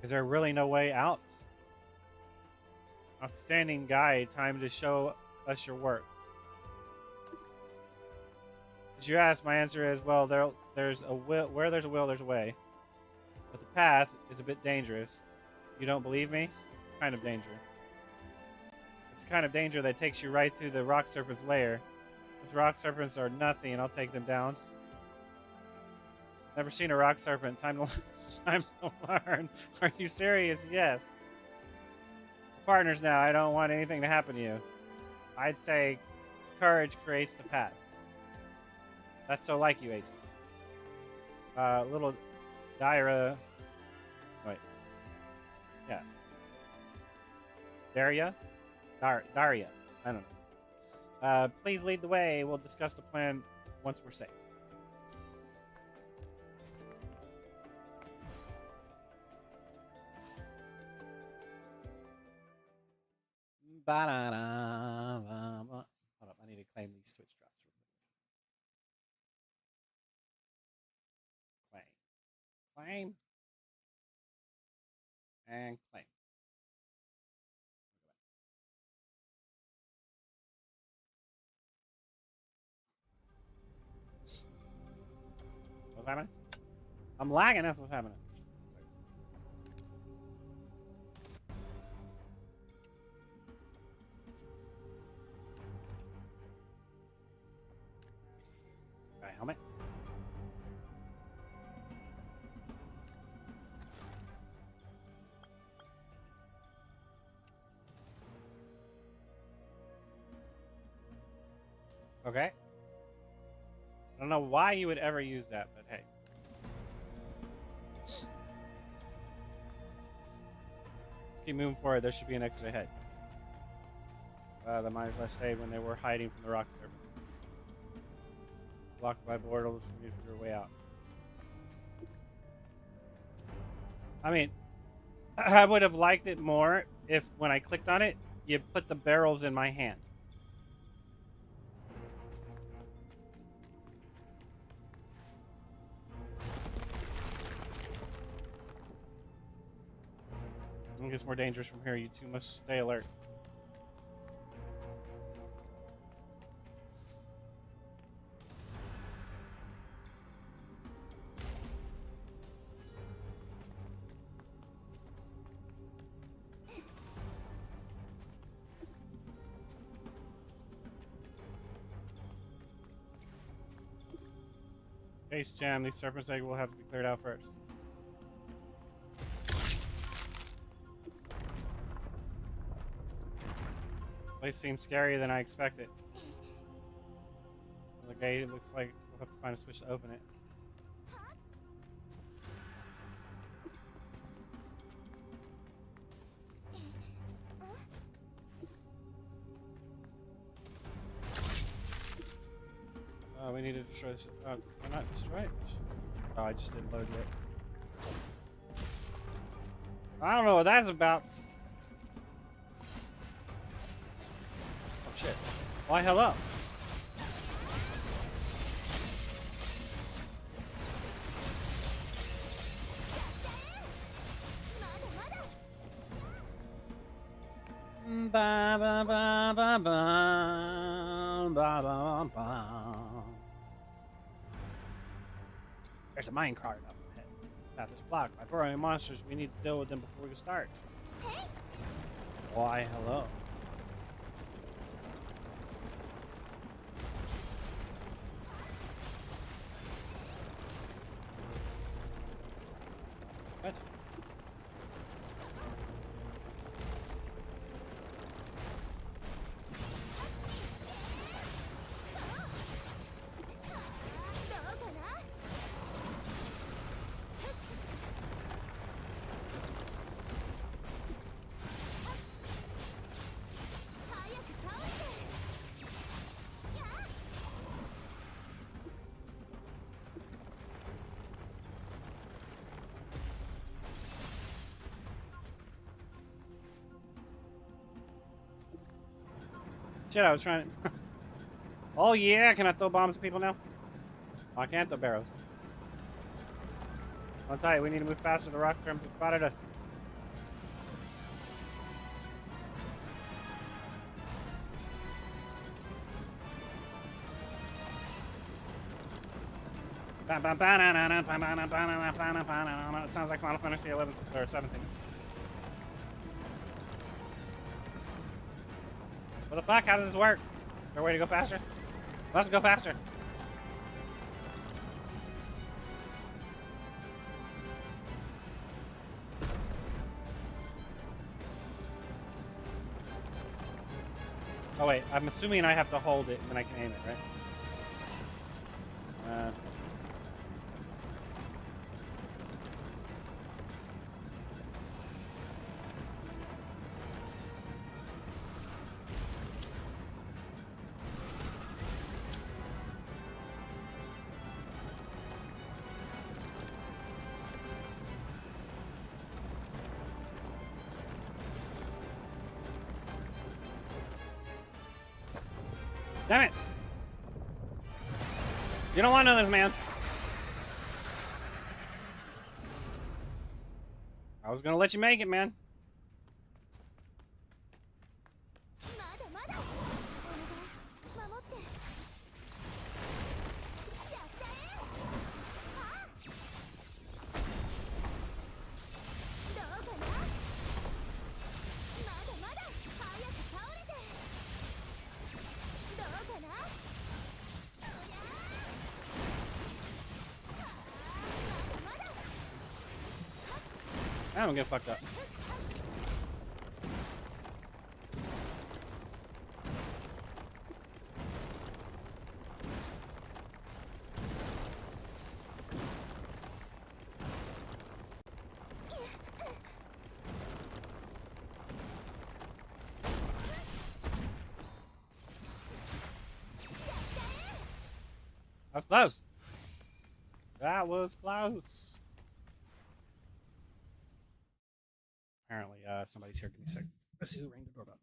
is there really no way out? Outstanding guide, time to show us your worth. As you asked, my answer is, well, there's a will. Where there's a will, there's a way. But the path is a bit dangerous. You don't believe me? Kind of danger. It's the kind of danger that takes you right through the rock serpent's lair. Those rock serpents are nothing, and I'll take them down. Never seen a rock serpent. Time to learn. Are you serious? Yes. We're partners now. I don't want anything to happen to you. I'd say courage creates the path. That's so like you, Aegis. little Daira. Wait. Yeah. Daria? Daria. I don't know. Please lead the way. We'll discuss the plan once we're safe. Hold up, I need to claim these Twitch drops real quick. Claim. And claim. What's happening? I'm lagging, that's what's happening. Alright, helmet. Okay. I don't know why you would ever use that, but hey. Let's keep moving forward. There should be an exit ahead. The miners last stayed when they were hiding from the rock serpents. Blocked by portals, we need to figure a way out. I mean, I would have liked it more if when I clicked on it, you put the barrels in my hand. It gets more dangerous from here. You two must stay alert. Base jam. These serpent's egg will have to be cleared out first. Place seems scarier than I expected. The gate looks like we'll have to find a switch to open it. Oh, we need to destroy this. Why not destroy it? Oh, I just didn't load yet. I don't know what that's about. Oh shit. Why hello? Ba ba ba ba ba ba ba ba. There's a minecart up ahead. Path is blocked by burrowing monsters. We need to deal with them before we can start. Why hello? What? Shit, I was trying to... Oh yeah, can I throw bombs at people now? Oh, I can't throw barrels. I'll tell you, we need to move faster. The rock serpents have spotted us. It sounds like Final Fantasy 11 or 17. What the fuck? How does this work? Is there a way to go faster? Let's go faster. Oh wait, I'm assuming I have to hold it and then I can aim it, right? Damn it! You don't want to know this, man. I was gonna let you make it, man. まだまだお願い守ってやっちゃえあどうかなまだまだ早く倒れてどうかなおやまだまだ I don't get fucked up. That was close. That was close. Apparently, somebody's here. Give me a second. Let's see who rang the doorbell.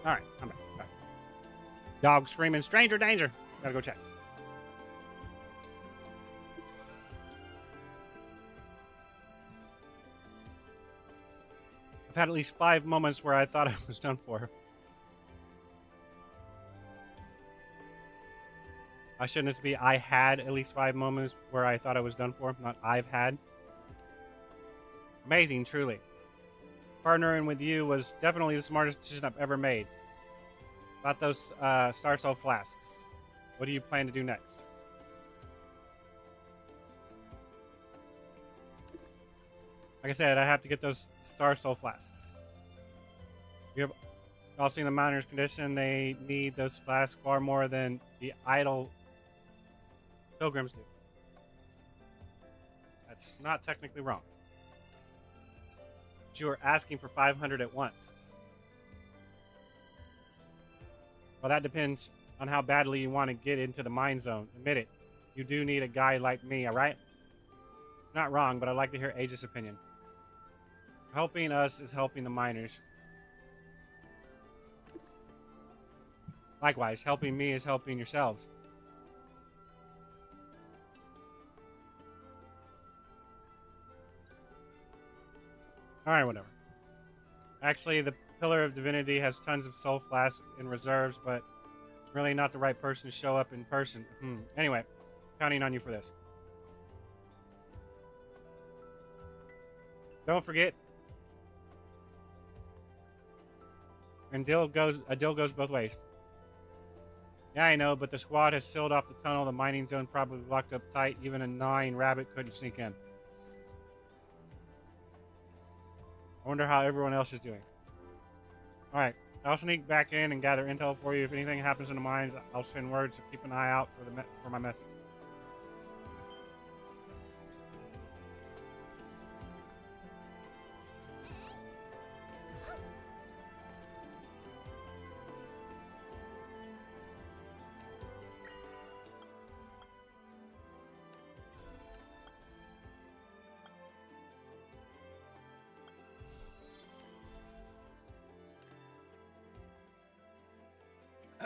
All right, I'm back. Sorry. Dog screaming, stranger danger. Gotta go check. I've had at least 5 moments where I thought I was done for. I shouldn't this be I had at least 5 moments where I thought I was done for, not I've had. Amazing, truly. Partnering with you was definitely the smartest decision I've ever made. About those Star Soul flasks. What do you plan to do next? Like I said, I have to get those Star Soul flasks. You have all seen the miner's condition. They need those flasks far more than the idle pilgrims do. That's not technically wrong. But you are asking for 500 at once. Well, that depends on how badly you want to get into the mine zone. Admit it. You do need a guy like me, alright? Not wrong, but I'd like to hear Aegis' opinion. Helping us is helping the miners. Likewise, helping me is helping yourselves. Alright, whatever. Actually, the Pillar of Divinity has tons of soul flasks in reserves, but really not the right person to show up in person. Anyway, counting on you for this. Don't forget, a deal goes both ways. Yeah, I know, but the squad has sealed off the tunnel. The mining zone probably locked up tight. Even a gnawing rabbit couldn't sneak in. I wonder how everyone else is doing. Alright, I'll sneak back in and gather intel for you. If anything happens in the mines, I'll send word, so keep an eye out for my message.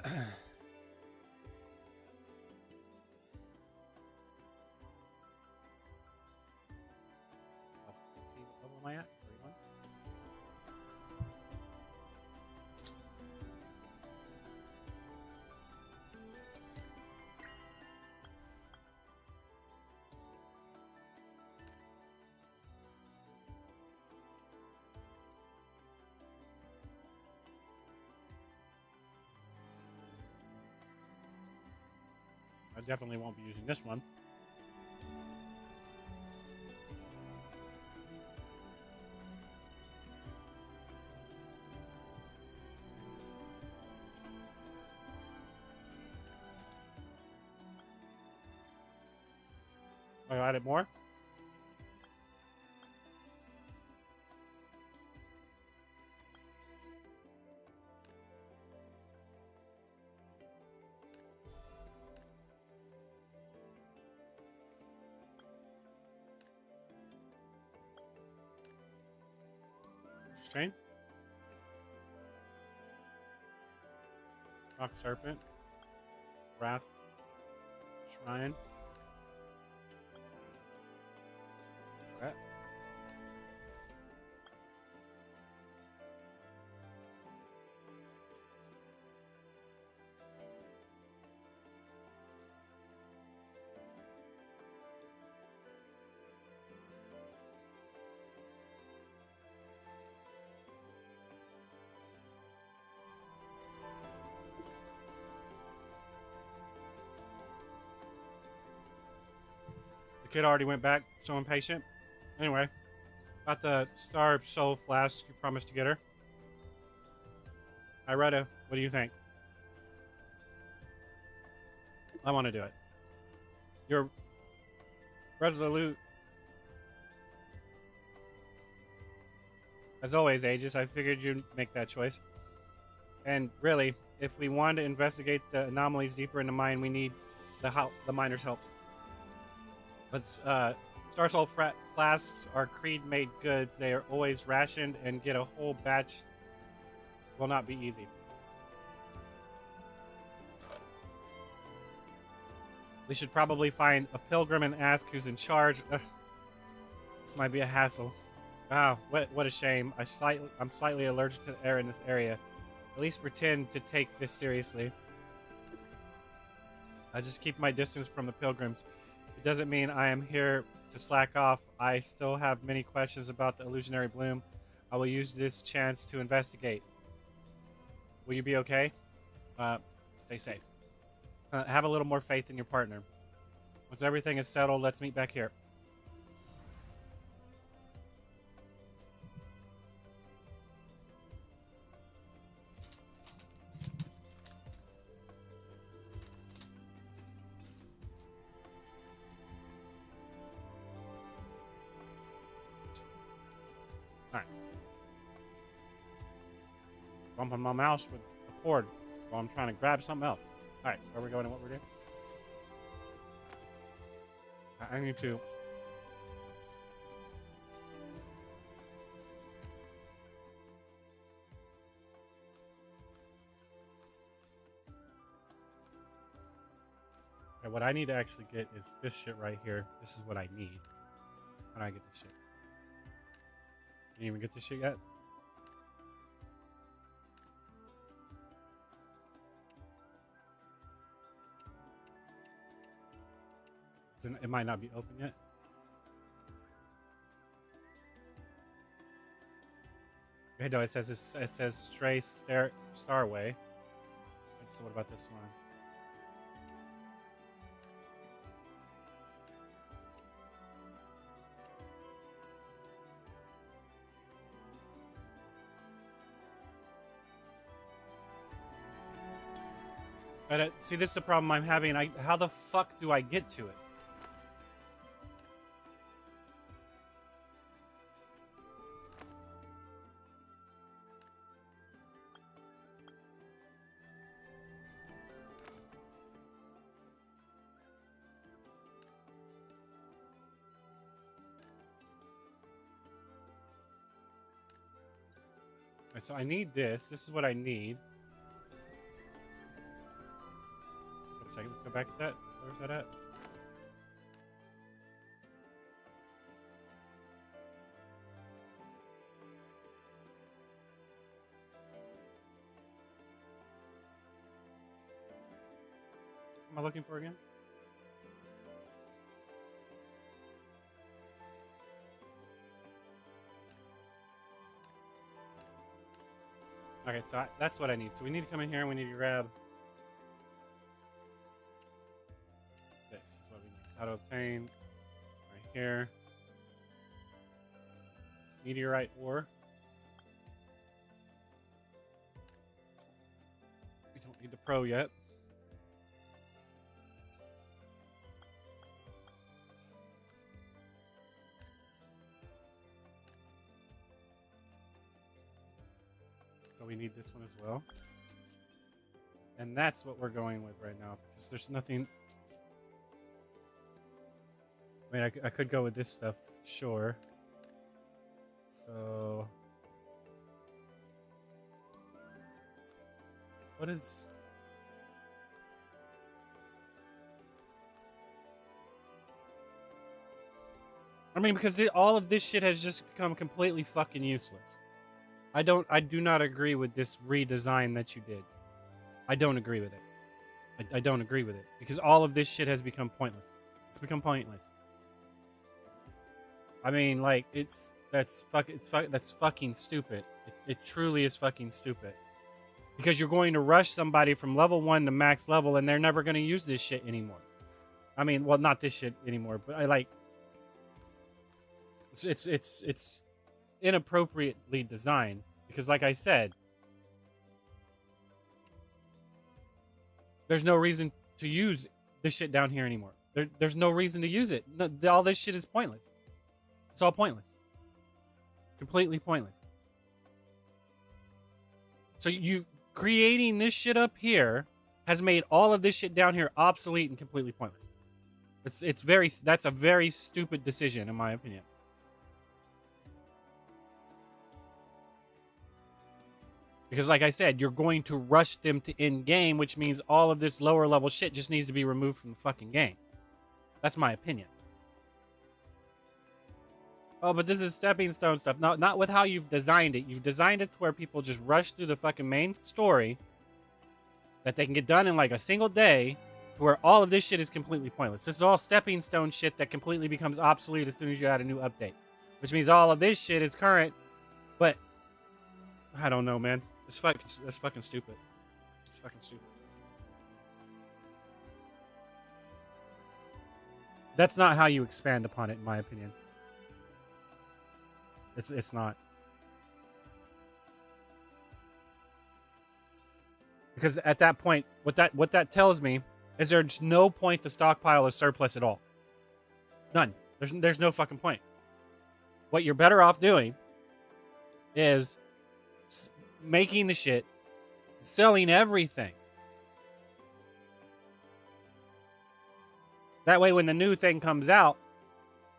Let's see, what level am I at? 31? definitely won't be using this one. Oh, you added more? Strain? Rock Serpent. Wrath. Shrine. Okay. The kid already went back, so impatient. Anyway, got the Star Soul Flask you promised to get her. Iretta, what do you think? I want to do it. You're resolute. As always, Aegis, I figured you'd make that choice. And really, if we want to investigate the anomalies deeper in the mine, we need the miner's help. But Star Soul Flasks are Creed-made goods. They are always rationed, and get a whole batch will not be easy. We should probably find a pilgrim and ask who's in charge. Ugh. This might be a hassle. Wow, what a shame. I'm slightly allergic to the air in this area. At least pretend to take this seriously. I just keep my distance from the pilgrims. It doesn't mean I am here to slack off. I still have many questions about the illusionary bloom. I will use this chance to investigate. Will you be okay? Stay safe. Have a little more faith in your partner. Once everything is settled, let's meet back here. Alright. Bumping my mouse with a cord while I'm trying to grab something else. Alright, where we're going and what we're doing? I need to. Okay, what I need to actually get is this shit right here. This is what I need. How do I get this shit? Can you even get this shit yet? It might not be open yet. Okay, no, it says Stray Starway. So what about this one? But see, this is the problem I'm having. How the fuck do I get to it? Okay, so I need this. This is what I need. Wait a second. Let's go back to that. Where's that at? What am I looking for again? Okay, so that's what I need. So we need to come in here and we need to grab How to obtain right here. Meteorite ore. We don't need the pro yet. So we need this one as well. And that's what we're going with right now because there's nothing. I mean, I could go with this stuff, sure. So, what is? I mean, because all of this shit has just become completely fucking useless. I do not agree with this redesign that you did. I don't agree with it. I don't agree with it because all of this shit has become pointless. It's become pointless. I mean, like that's fucking stupid. It truly is fucking stupid. Because you're going to rush somebody from level 1 to max level and they're never going to use this shit anymore. I mean, well, not this shit anymore, but I like it's inappropriately designed because like I said, there's no reason to use this shit down here anymore. There's no reason to use it. No, all this shit is pointless. It's all pointless. Completely pointless. So you creating this shit up here has made all of this shit down here obsolete and completely pointless. That's a very stupid decision in my opinion. Because like I said, you're going to rush them to in-game, which means all of this lower level shit just needs to be removed from the fucking game. That's my opinion. Oh, but this is stepping stone stuff. No, not with how you've designed it. You've designed it to where people just rush through the fucking main story that they can get done in like a single day to where all of this shit is completely pointless. This is all stepping stone shit that completely becomes obsolete as soon as you add a new update. Which means all of this shit is current, but I don't know, man. That's fucking stupid. It's fucking stupid. That's not how you expand upon it, in my opinion. It's not. Because at that point, what that tells me is there's no point to stockpile a surplus at all. None. There's no fucking point. What you're better off doing is making the shit, selling everything. That way, when the new thing comes out,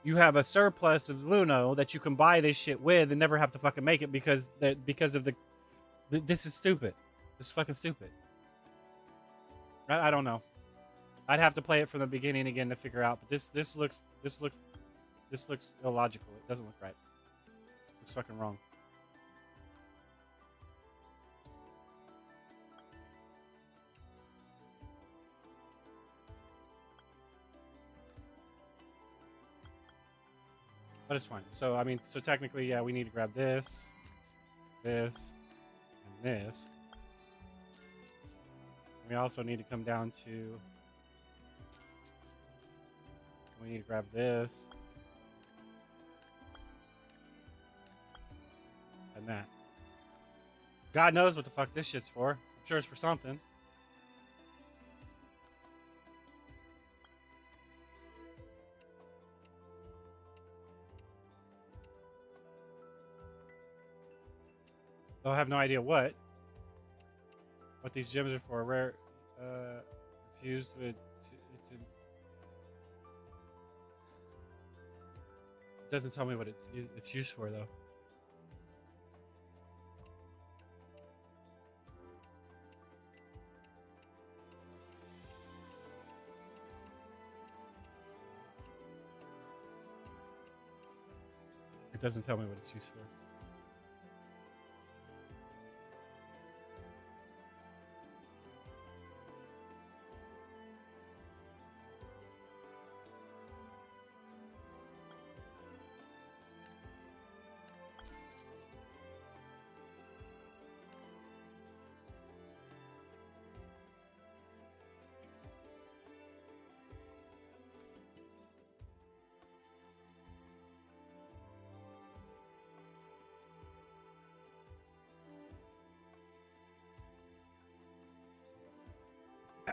you have a surplus of Luno that you can buy this shit with and never have to fucking make it because of the this is stupid. This is fucking stupid. I don't know. I'd have to play it from the beginning again to figure out. But this looks illogical. It doesn't look right. It looks fucking wrong. But it's fine. So, I mean, so technically, yeah, we need to grab this, this, and this. We also need to come down to... We need to grab this. And that. God knows what the fuck this shit's for. I'm sure it's for something. I have no idea what these gems are for. Rare, infused with, it's in. It doesn't tell me what it's used for though. It doesn't tell me what it's used for.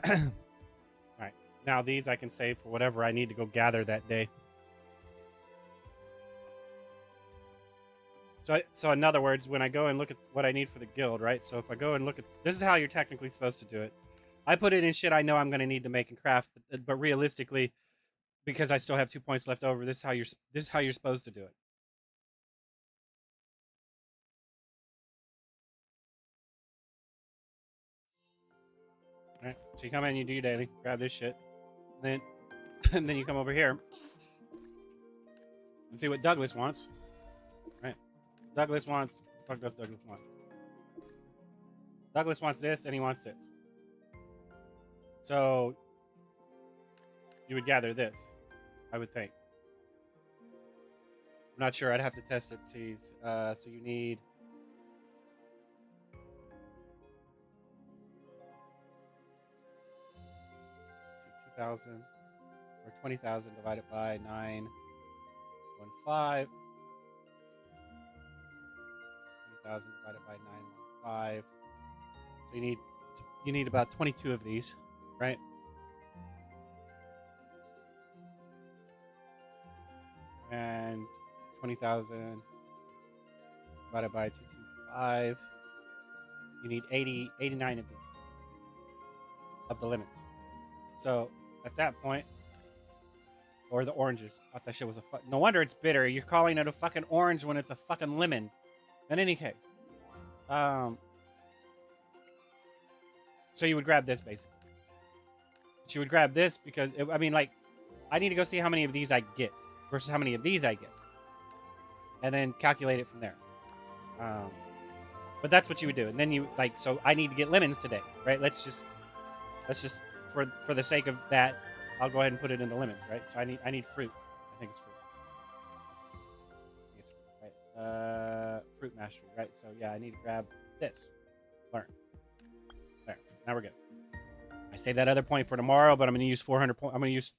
Alright. Now these I can save for whatever I need to go gather that day. So in other words, when I go and look at what I need for the guild, right? So if I go and look at... This is how you're technically supposed to do it. I put it in shit I know I'm going to need to make and craft, but realistically, because I still have 2 points left over, this is how you're supposed to do it. All right. So you come in, you do your daily, grab this shit, and then you come over here and see what Douglas wants. Right? Douglas wants... What the fuck does Douglas want? Douglas wants this, and he wants this. So you would gather this, I would think. I'm not sure. I'd have to test it. See, so you need... Let's see, 2,000 or 20,000 divided by 915. 20,000 divided by 915. So you need about 22 of these, right? And 20,000 divided by 225. You need 89 of these, of the lemons. So at that point, or the oranges. I thought that shit was no wonder it's bitter. You're calling it a fucking orange when it's a fucking lemon. In any case, so you would grab this basically. But you would grab this because I mean, like, I need to go see how many of these I get versus how many of these I get, and then calculate it from there. But that's what you would do, and then you like. So I need to get lemons today, right? Let's just for the sake of that, I'll go ahead and put it into lemons, right? So I need fruit. I think it's fruit. Right. Fruit mastery, right? So yeah, I need to grab this. Learn. There. Now we're good. I save that other point for tomorrow, but I'm going to use 400 points. I'm going to use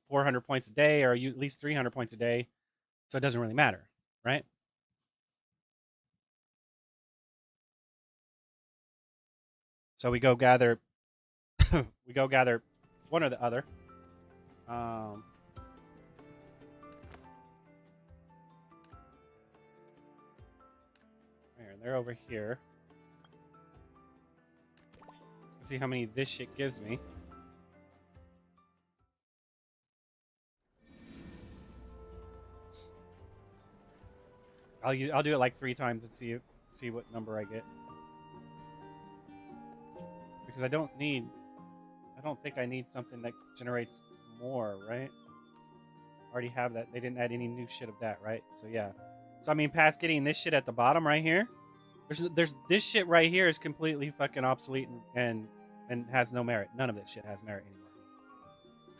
400 points a day, or at least 300 points a day, so it doesn't really matter, right? So we go gather. We go gather one or the other. They're over here. Let's see how many this shit gives me. I'll do it like 3 times and see what number I get. Because I don't think I need something that generates more, right? I already have that. They didn't add any new shit of that, right? So yeah. So I mean, past getting this shit at the bottom right here, there's this shit right here is completely fucking obsolete and has no merit. None of this shit has merit anymore.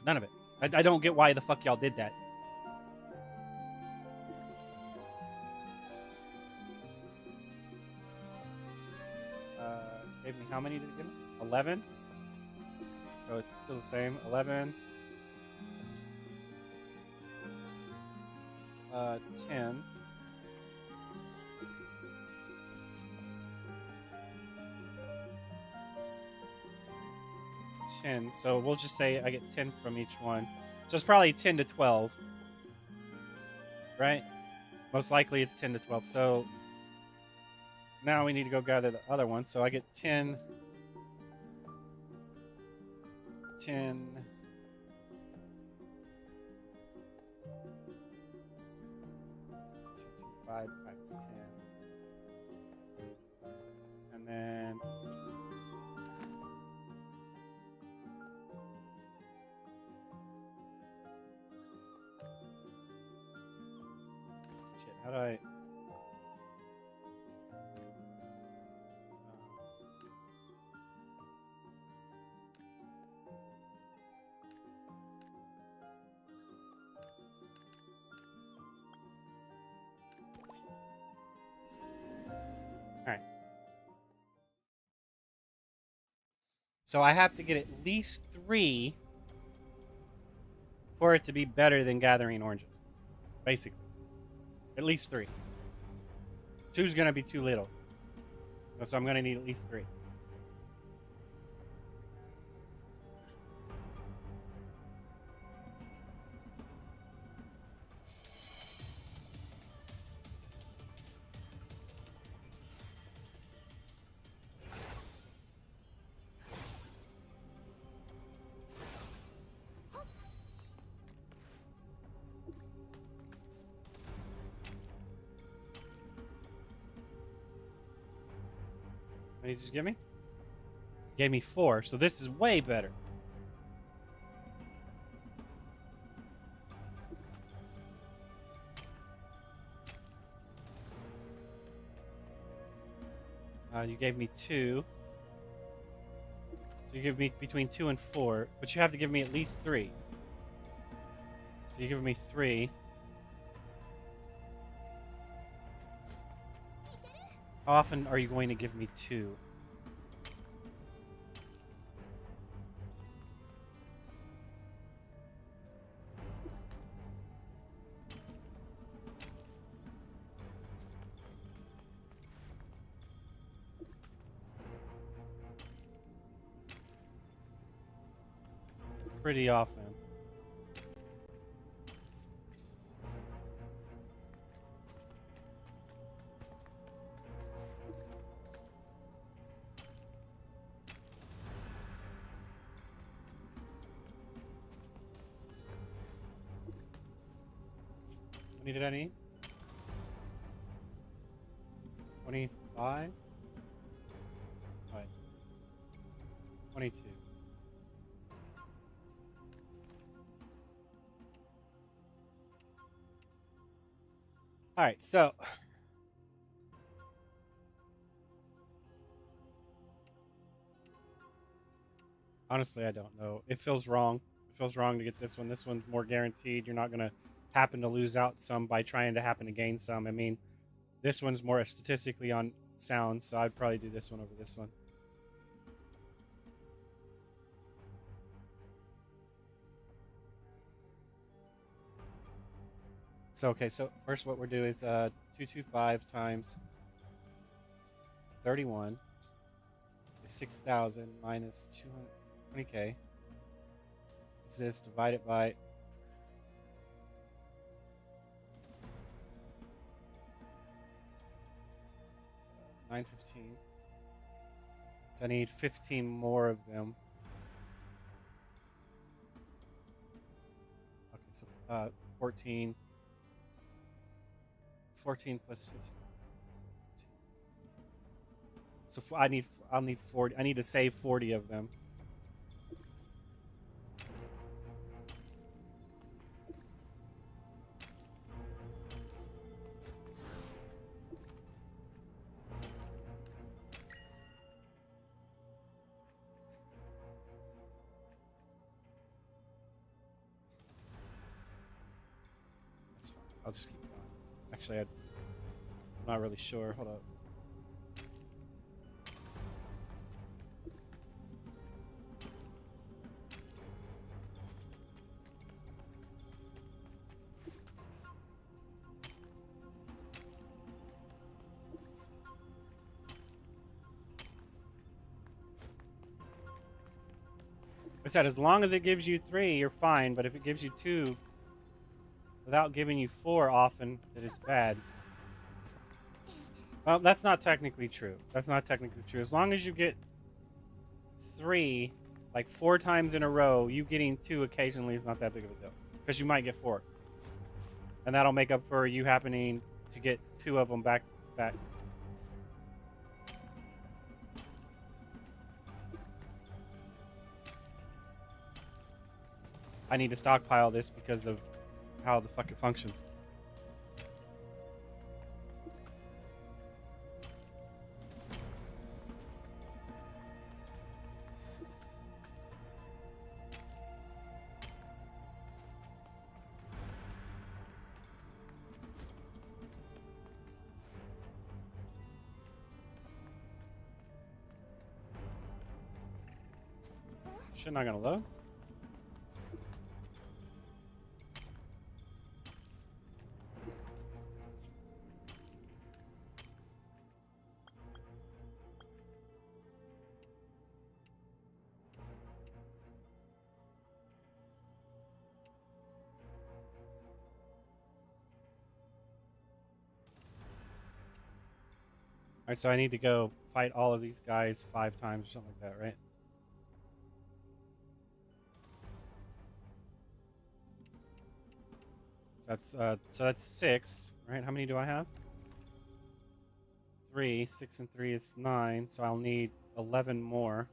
None of it. I don't get why the fuck y'all did that. Gave me how many did it give me? 11. So it's still the same. 11. 10. 10. So we'll just say I get 10 from each one. So it's probably 10 to 12. Right? Most likely it's 10 to 12. So now we need to go gather the other one. So I get 10. 10. 5 times 10. And then shit, how do I So I have to get at least 3 for it to be better than gathering oranges. Basically. At least 3. 2's going to be too little. So I'm going to need at least 3. What did you just give me? Gave me 4, so this is way better. You gave me 2. So you give me between 2 and 4, but you have to give me at least 3. So you give me 3. How often are you going to give me 2? Pretty often. How many did I need? 25? Right. 22. All right, so honestly, I don't know. It feels wrong. It feels wrong to get this one. This one's more guaranteed. You're not going to happen to lose out some by trying to happen to gain some. I mean, this one's more statistically on sound, so I'd probably do this one over this one. So, okay, so first what we're doing is 225 times 31 is 6,000 minus 220k. Is this divided by 915. So I need 15 more of them. Okay, so 14 plus 15. So I'll need 40. I need to save 40 of them. That's fine. I'll just keep going. Actually, I'm not really sure. Hold up. I said, as long as it gives you 3, you're fine. But if it gives you 2 without giving you 4 often, then it's bad. Well, that's not technically true. That's not technically true. As long as you get 3, like 4 times in a row, you getting 2 occasionally is not that big of a deal. Because you might get 4. And that'll make up for you happening to get 2 of them back to back. I need to stockpile this because of how the fuck it functions. Shit not gonna load? Alright, so I need to go fight all of these guys 5 times or something like that, right? So that's 6, right? How many do I have? 3. 6 and 3 is 9, so I'll need 11 more.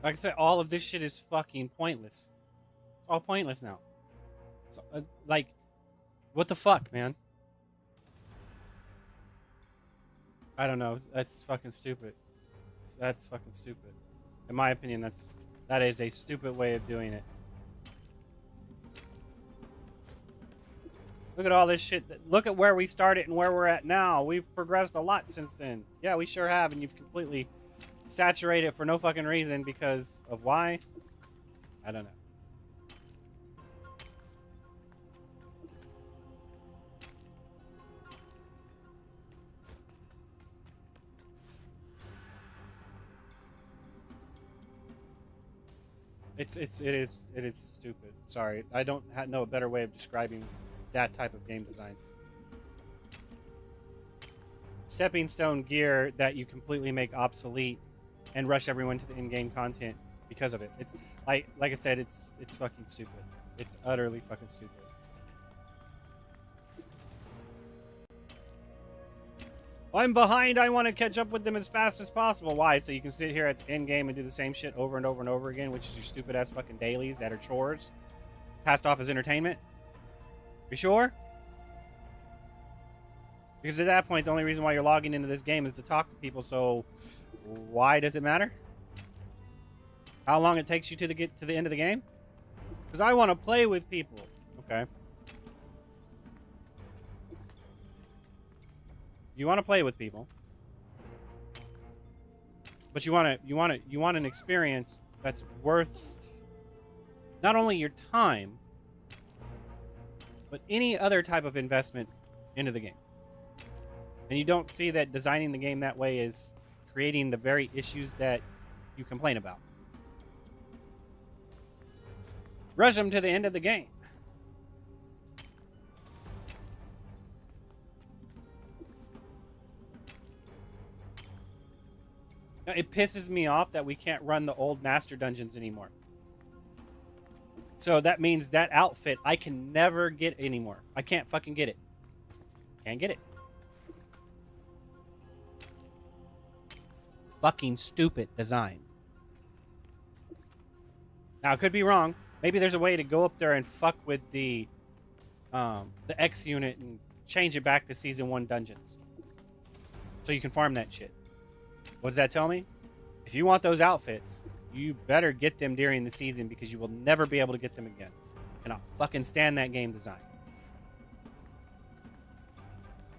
Like I said, all of this shit is fucking pointless. It's all pointless now. So, like, what the fuck, man? I don't know. That's fucking stupid. That's fucking stupid. In my opinion, that is a stupid way of doing it. Look at all this shit. Look at where we started and where we're at now. We've progressed a lot since then. Yeah, we sure have, and you've completely saturated it for no fucking reason because of why? I don't know. It is stupid. Sorry, I don't know a better way of describing that type of game design. Stepping stone gear that you completely make obsolete and rush everyone to the in-game content because of it. It's like I said, it's fucking stupid. It's utterly fucking stupid. I'm behind. I want to catch up with them as fast as possible. Why? So you can sit here at the end game and do the same shit over and over and over again, which is your stupid ass fucking dailies that are chores, passed off as entertainment. You sure? Because at that point, the only reason why you're logging into this game is to talk to people. So why does it matter? How long it takes you to get to the end of the game? Because I want to play with people. Okay. You want to play with people, but you want an experience that's worth not only your time, but any other type of investment into the game. And you don't see that designing the game that way is creating the very issues that you complain about. Rush them to the end of the game. It pisses me off that we can't run the old master dungeons anymore. So that means that outfit I can never get anymore. I can't fucking get it. Can't get it. Fucking stupid design. Now, I could be wrong. Maybe there's a way to go up there and fuck with the X unit and change it back to Season 1 dungeons. So you can farm that shit. What does that tell me? If you want those outfits, you better get them during the season because you will never be able to get them again. I cannot fucking stand that game design.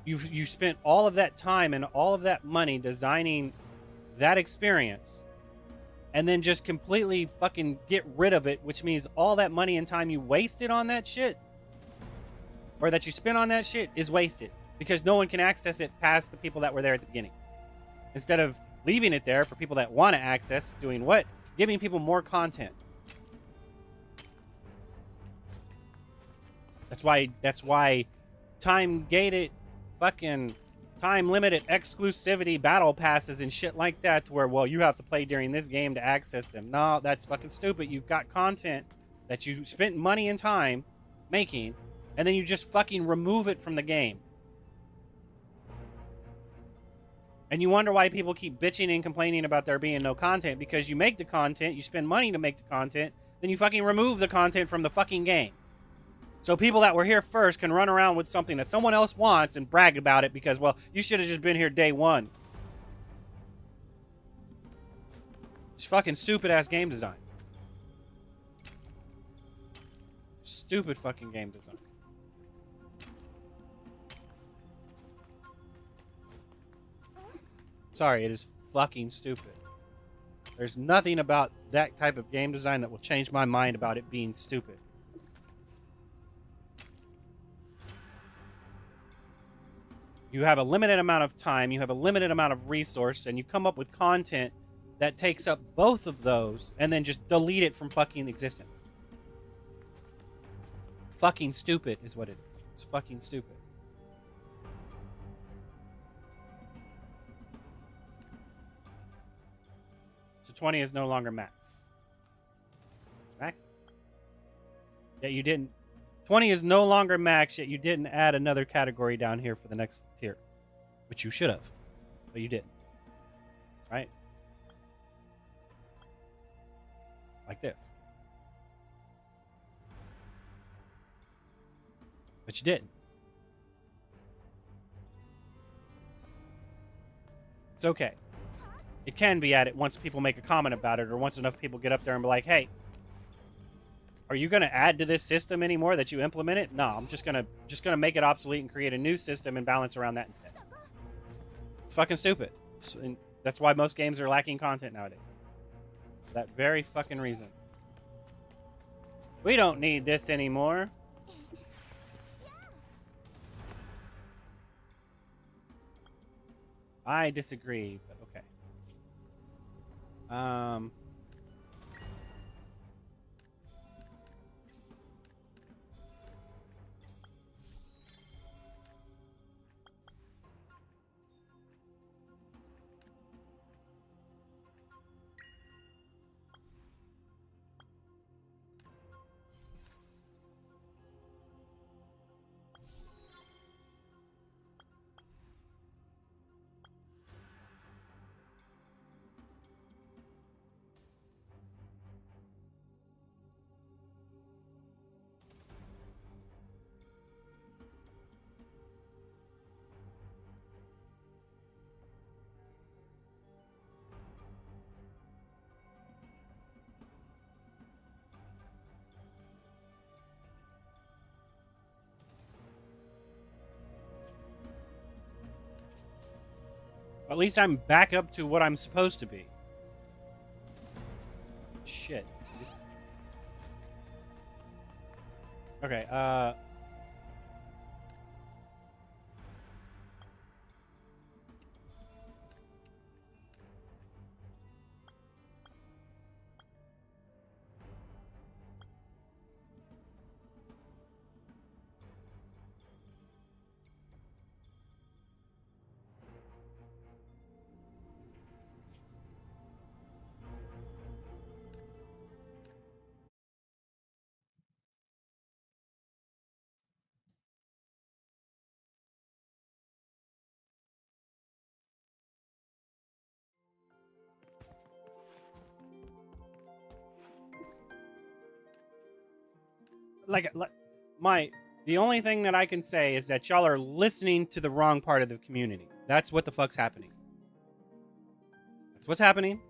You spent all of that time and all of that money designing that experience and then just completely fucking get rid of it, which means all that money and time you wasted on that shit or that you spent on that shit is wasted because no one can access it past the people that were there at the beginning. Instead of leaving it there for people that want to access, doing what? Giving people more content. That's why time-gated, fucking time-limited exclusivity battle passes and shit like that to where, well, you have to play during this game to access them. No, that's fucking stupid. You've got content that you spent money and time making and then you just fucking remove it from the game. And you wonder why people keep bitching and complaining about there being no content, because you make the content, you spend money to make the content, then you fucking remove the content from the fucking game. So people that were here first can run around with something that someone else wants and brag about it because, well, you should have just been here day one. It's fucking stupid ass game design. Stupid fucking game design. Sorry, it is fucking stupid. There's nothing about that type of game design that will change my mind about it being stupid. You have a limited amount of time, you have a limited amount of resource, and you come up with content that takes up both of those and then just delete it from fucking existence. Fucking stupid is what it is. It's fucking stupid. So 20 is no longer max. It's max. Yet you didn't. 20 is no longer max, yet you didn't add another category down here for the next tier. Which you should have. But you didn't. Right? Like this. But you didn't. It's okay. It can be added once people make a comment about it, or once enough people get up there and be like, hey, are you going to add to this system anymore that you implement it? No, I'm just gonna make it obsolete and create a new system and balance around that instead. It's fucking stupid. And that's why most games are lacking content nowadays. For that very fucking reason. We don't need this anymore. I disagree, but okay. At least I'm back up to what I'm supposed to be. Shit. Okay, the only thing that I can say is that y'all are listening to the wrong part of the community. That's what the fuck's happening. That's what's happening.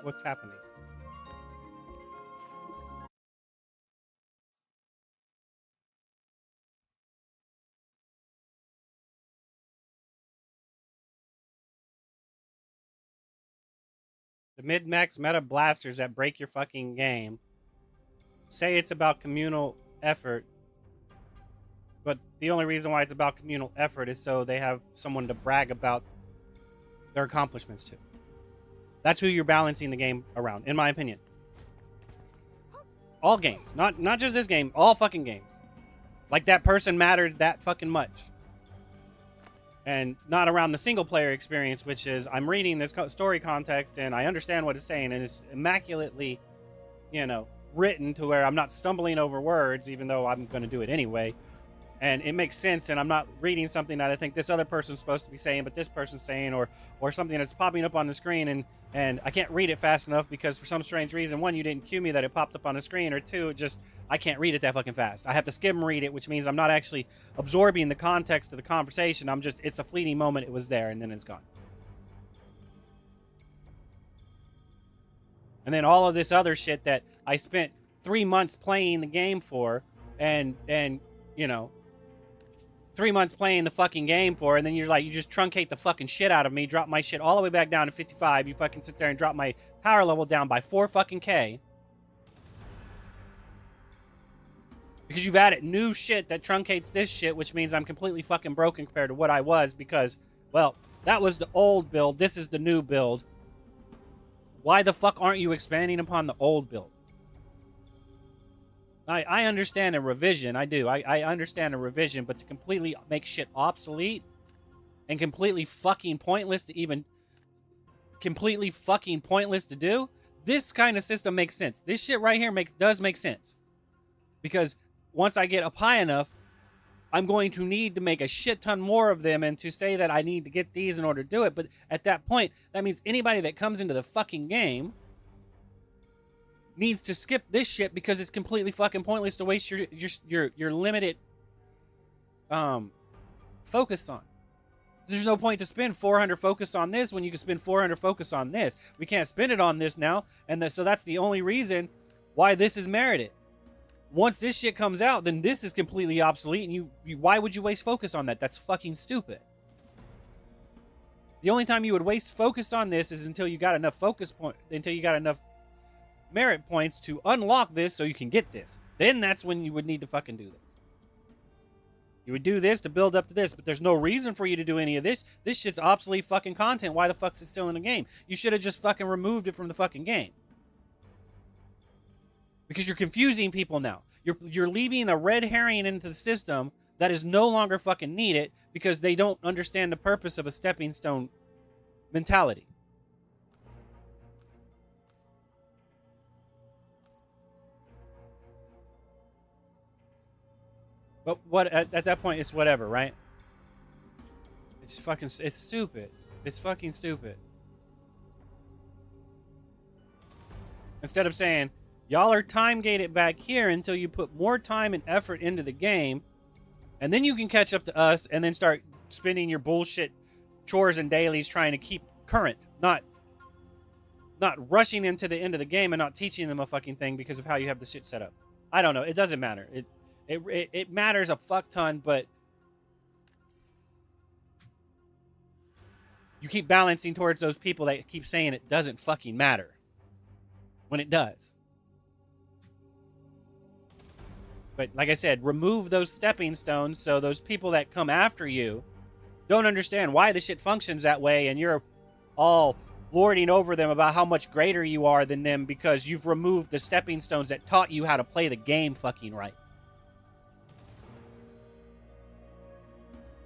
What's happening? The mid-max meta blasters that break your fucking game say it's about communal effort, but the only reason why it's about communal effort is so they have someone to brag about their accomplishments to. That's who you're balancing the game around, in my opinion. All games, not just this game, all fucking games. Like that person matters that fucking much. And not around the single player experience, which is I'm reading this story context and I understand what it's saying and it's immaculately, written to where I'm not stumbling over words, even though I'm going to do it anyway. And it makes sense, and I'm not reading something that I think this other person's supposed to be saying, but this person's saying, or something that's popping up on the screen, and I can't read it fast enough because for some strange reason, one, you didn't cue me that it popped up on the screen, or two, I can't read it that fucking fast. I have to skim read it, which means I'm not actually absorbing the context of the conversation. It's a fleeting moment, it was there, and then it's gone. And then all of this other shit that I spent 3 months playing the game for, and 3 months playing the fucking game for, and then you just truncate the fucking shit out of me, drop my shit all the way back down to 55. You fucking sit there and drop my power level down by 4 fucking K. Because you've added new shit that truncates this shit, which means I'm completely fucking broken compared to what I was because, well, that was the old build. This is the new build. Why the fuck aren't you expanding upon the old build? I understand a revision. I do. I understand a revision, but to completely make shit obsolete and completely fucking pointless to even... completely fucking pointless to do, this kind of system makes sense. This shit right here does make sense. Because once I get up high enough, I'm going to need to make a shit ton more of them, and to say that I need to get these in order to do it. But at that point, that means anybody that comes into the fucking game needs to skip this shit because it's completely fucking pointless to waste your limited focus on. There's no point to spend 400 focus on this when you can spend 400 focus on this. We can't spend it on this now, and so that's the only reason why this is merited. Once this shit comes out, then this is completely obsolete, and you why would you waste focus on that? That's fucking stupid. The only time you would waste focus on this is until you got enough merit points to unlock this so you can get this. Then that's when you would need to fucking do this. You would do this to build up to this, but there's no reason for you to do any of this. This shit's obsolete fucking content. Why the fuck's it still in the game? You should have just fucking removed it from the fucking game. Because you're confusing people now. You're leaving a red herring into the system that is no longer fucking needed because they don't understand the purpose of a stepping stone mentality. But what at that point it's whatever, right? It's stupid. It's fucking stupid. Instead of saying, y'all are time gated back here until you put more time and effort into the game, and then you can catch up to us and then start spending your bullshit chores and dailies trying to keep current, not rushing into the end of the game and not teaching them a fucking thing because of how you have the shit set up. I don't know. It doesn't matter. It matters a fuck ton, but you keep balancing towards those people that keep saying it doesn't fucking matter when it does. But like I said, remove those stepping stones so those people that come after you don't understand why the shit functions that way, and you're all lording over them about how much greater you are than them because you've removed the stepping stones that taught you how to play the game fucking right.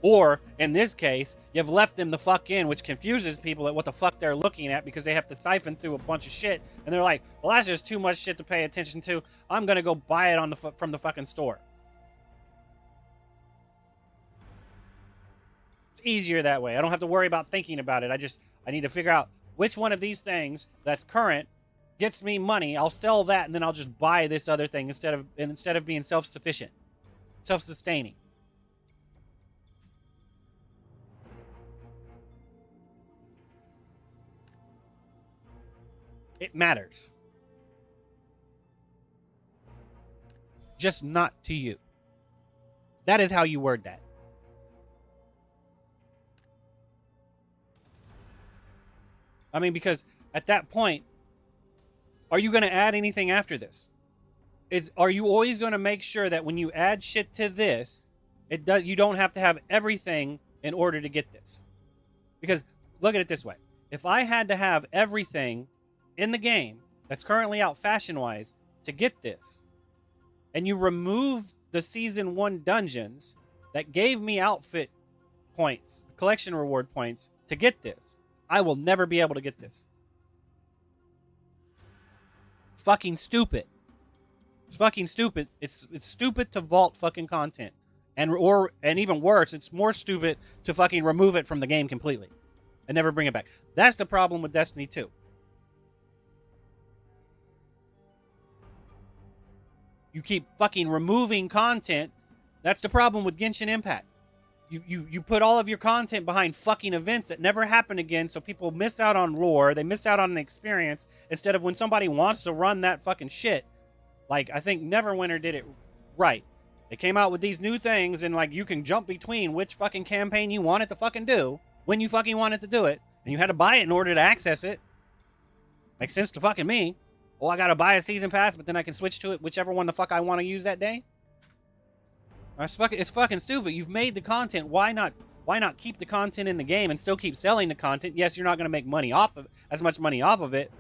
Or, in this case, you've left them the fuck in, which confuses people at what the fuck they're looking at because they have to siphon through a bunch of shit. And they're like, well, that's just too much shit to pay attention to. I'm going to go buy it from the fucking store. It's easier that way. I don't have to worry about thinking about it. I need to figure out which one of these things that's current gets me money. I'll sell that, and then I'll just buy this other thing instead of being self-sufficient, self-sustaining. It matters. Just not to you. That is how you word that. I mean, because at that point, are you going to add anything after this? Are you always going to make sure that when you add shit to this, you don't have to have everything in order to get this? Because look at it this way. If I had to have everything in the game that's currently out fashion-wise to get this, and you remove the Season 1 dungeons that gave me outfit points, collection reward points, to get this, I will never be able to get this. Fucking stupid. It's fucking stupid. It's stupid to vault fucking content. And even worse, it's more stupid to fucking remove it from the game completely and never bring it back. That's the problem with Destiny 2. You keep fucking removing content. That's the problem with Genshin Impact. You put all of your content behind fucking events that never happen again, so people miss out on lore, they miss out on the experience, instead of when somebody wants to run that fucking shit. Like, I think Neverwinter did it right. They came out with these new things, and like, you can jump between which fucking campaign you wanted to fucking do, when you fucking wanted to do it, and you had to buy it in order to access it. Makes sense to fucking me. Oh, I gotta buy a season pass, but then I can switch to it whichever one the fuck I want to use that day. It's fucking stupid. You've made the content. Why not keep the content in the game and still keep selling the content? Yes, you're not going to make money off of as much money off of it,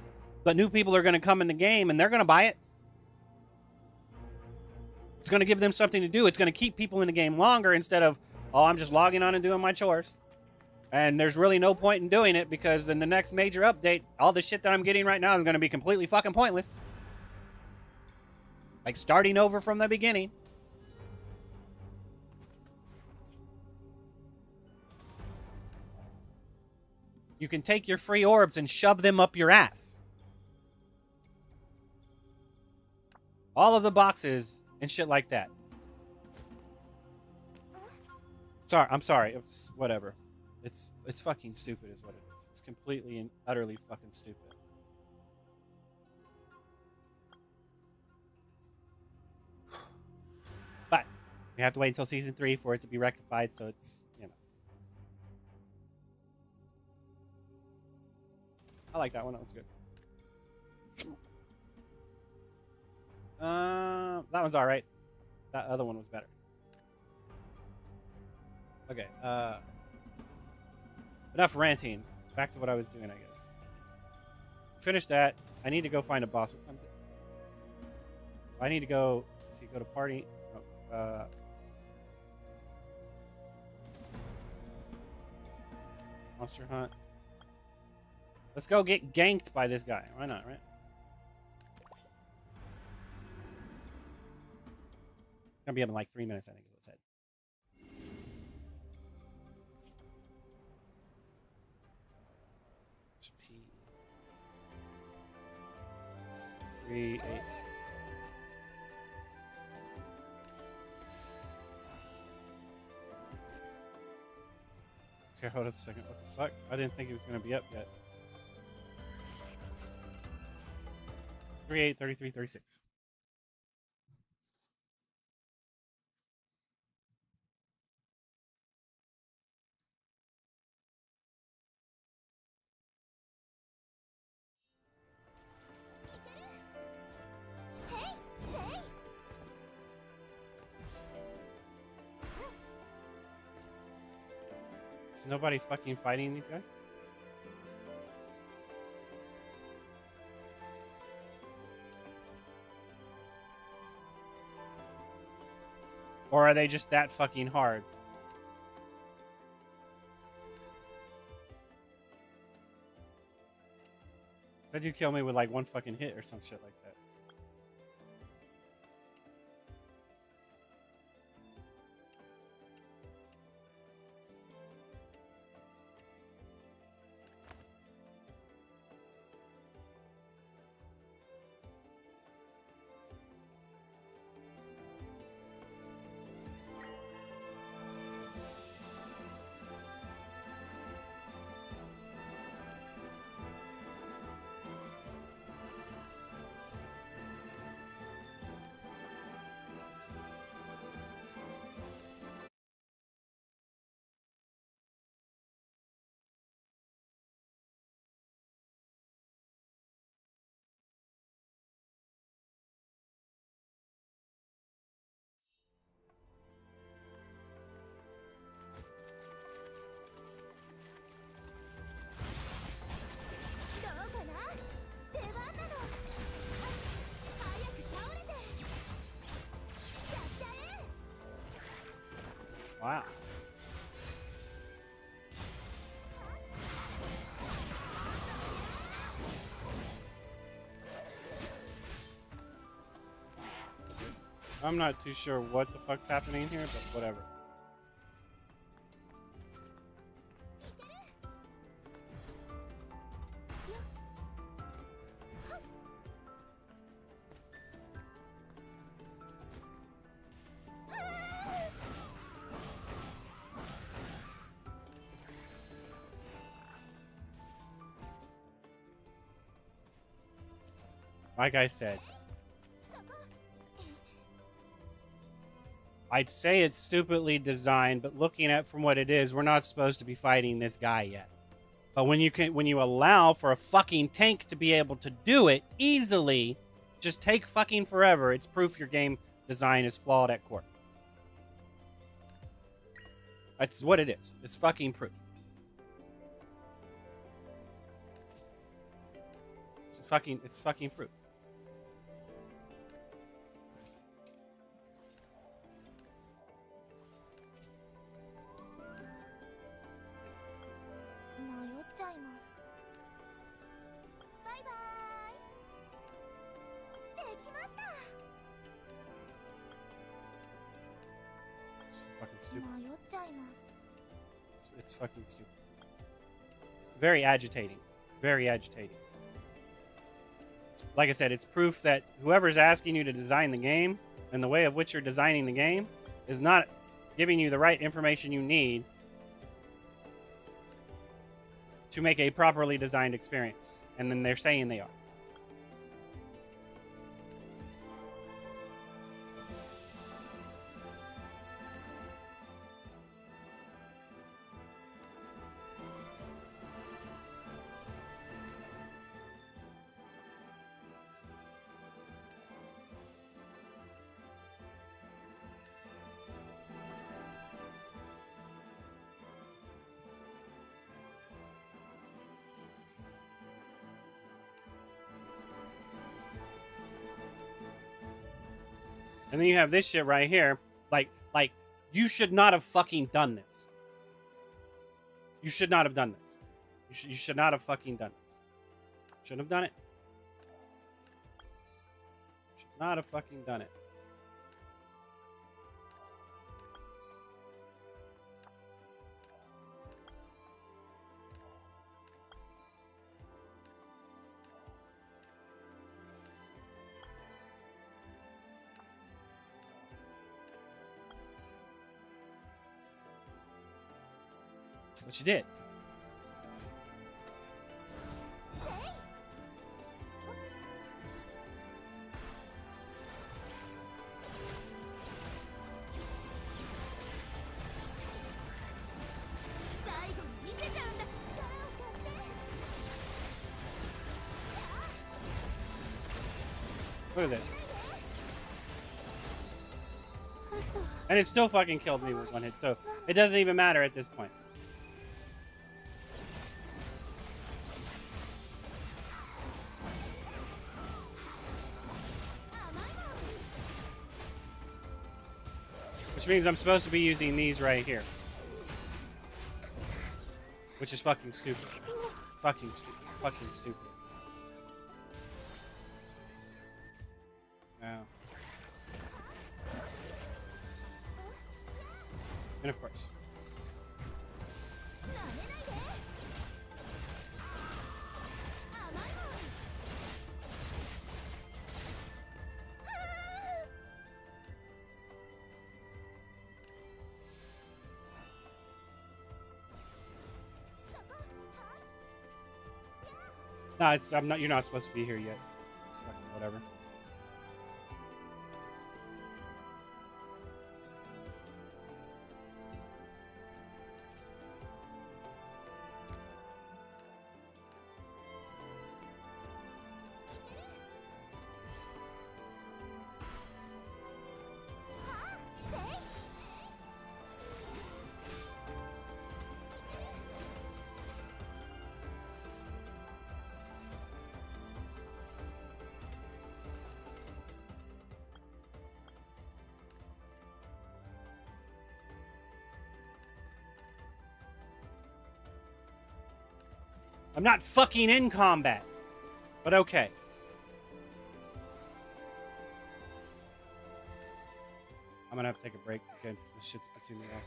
but new people are going to come in the game and they're going to buy it. It's going to give them something to do. It's going to keep people in the game longer instead of, oh, I'm just logging on and doing my chores. And there's really no point in doing it because then the next major update, all the shit that I'm getting right now is going to be completely fucking pointless. Like starting over from the beginning. You can take your free orbs and shove them up your ass. All of the boxes and shit like that. I'm sorry. It's whatever. It's fucking stupid is what it is. It's completely and utterly fucking stupid. But we have to wait until Season 3 for it to be rectified, so it's, you know. I like that one. That one's good. That one's all right. That other one was better. Okay. Enough ranting. Back to what I was doing, I guess. Finish that. I need to go find a boss. What time is it? I need to go. Let's see. Go to party. Oh, Monster Hunt. Let's go get ganked by this guy. Why not, right? Gonna be up in like 3 minutes, I think. Let's head. P 3 8. Okay, hold up a second. What the fuck? I didn't think he was gonna be up yet. 38, 33, 36. Is nobody fucking fighting these guys? Or are they just that fucking hard? Said you kill me with like one fucking hit or some shit like that. Wow. I'm not too sure what the fuck's happening here, but whatever. Like I said, I'd say it's stupidly designed, but looking at from what it is, we're not supposed to be fighting this guy yet. But when you allow for a fucking tank to be able to do it easily, just take fucking forever, it's proof your game design is flawed at core. That's what it is. It's fucking proof. It's fucking proof. It's fucking stupid. It's fucking stupid. It's very agitating. Very agitating. Like I said, it's proof that whoever's asking you to design the game and the way of which you're designing the game is not giving you the right information you need to make a properly designed experience. And then they're saying they are. And then you have this shit right here. Like, you should not have fucking done this. You should not have done this. You should not have fucking done this. Shouldn't have done it. Should not have fucking done it. But you did. Look at this. And it still fucking killed me with one hit, so it doesn't even matter at this point. Which means I'm supposed to be using these right here. Which is fucking stupid. Fucking stupid. Fucking stupid. Now. And of course. No, I'm not. You're not supposed to be here yet. It's fucking whatever. I'm not fucking in combat. But okay. I'm gonna have to take a break again because this shit's pissing me off.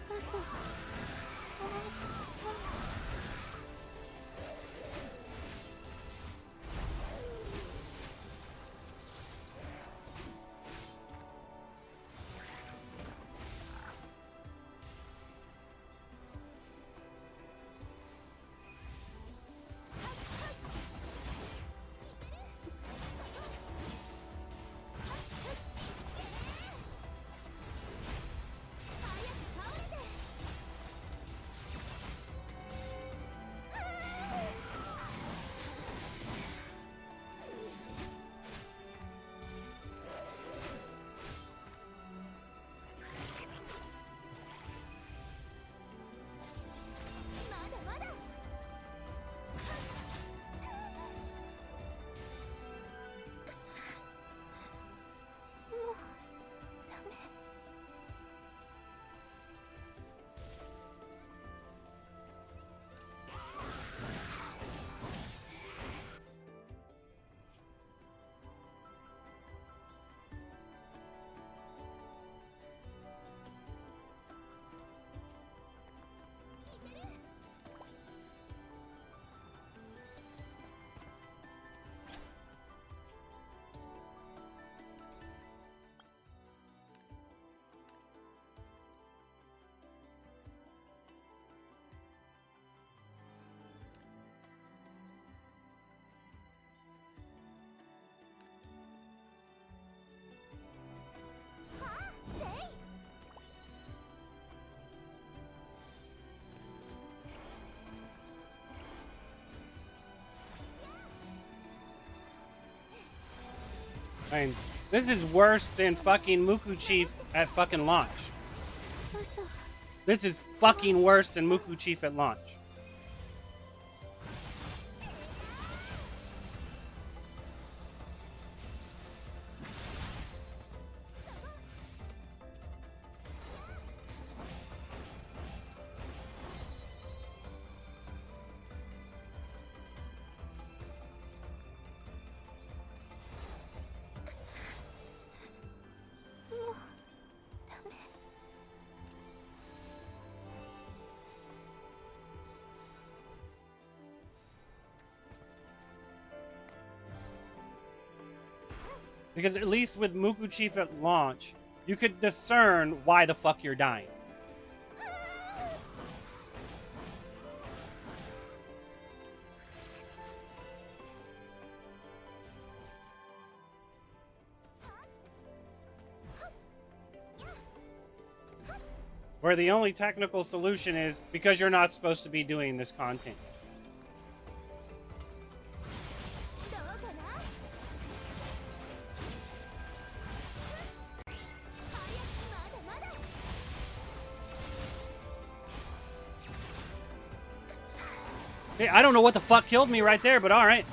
もうダメ。I mean, this is worse than fucking Muku Chief at fucking launch. This is fucking worse than Muku Chief at launch. Because at least with Muku Chief at launch, you could discern why the fuck you're dying. Where the only technical solution is because you're not supposed to be doing this content. Hey, I don't know what the fuck killed me right there, but alright.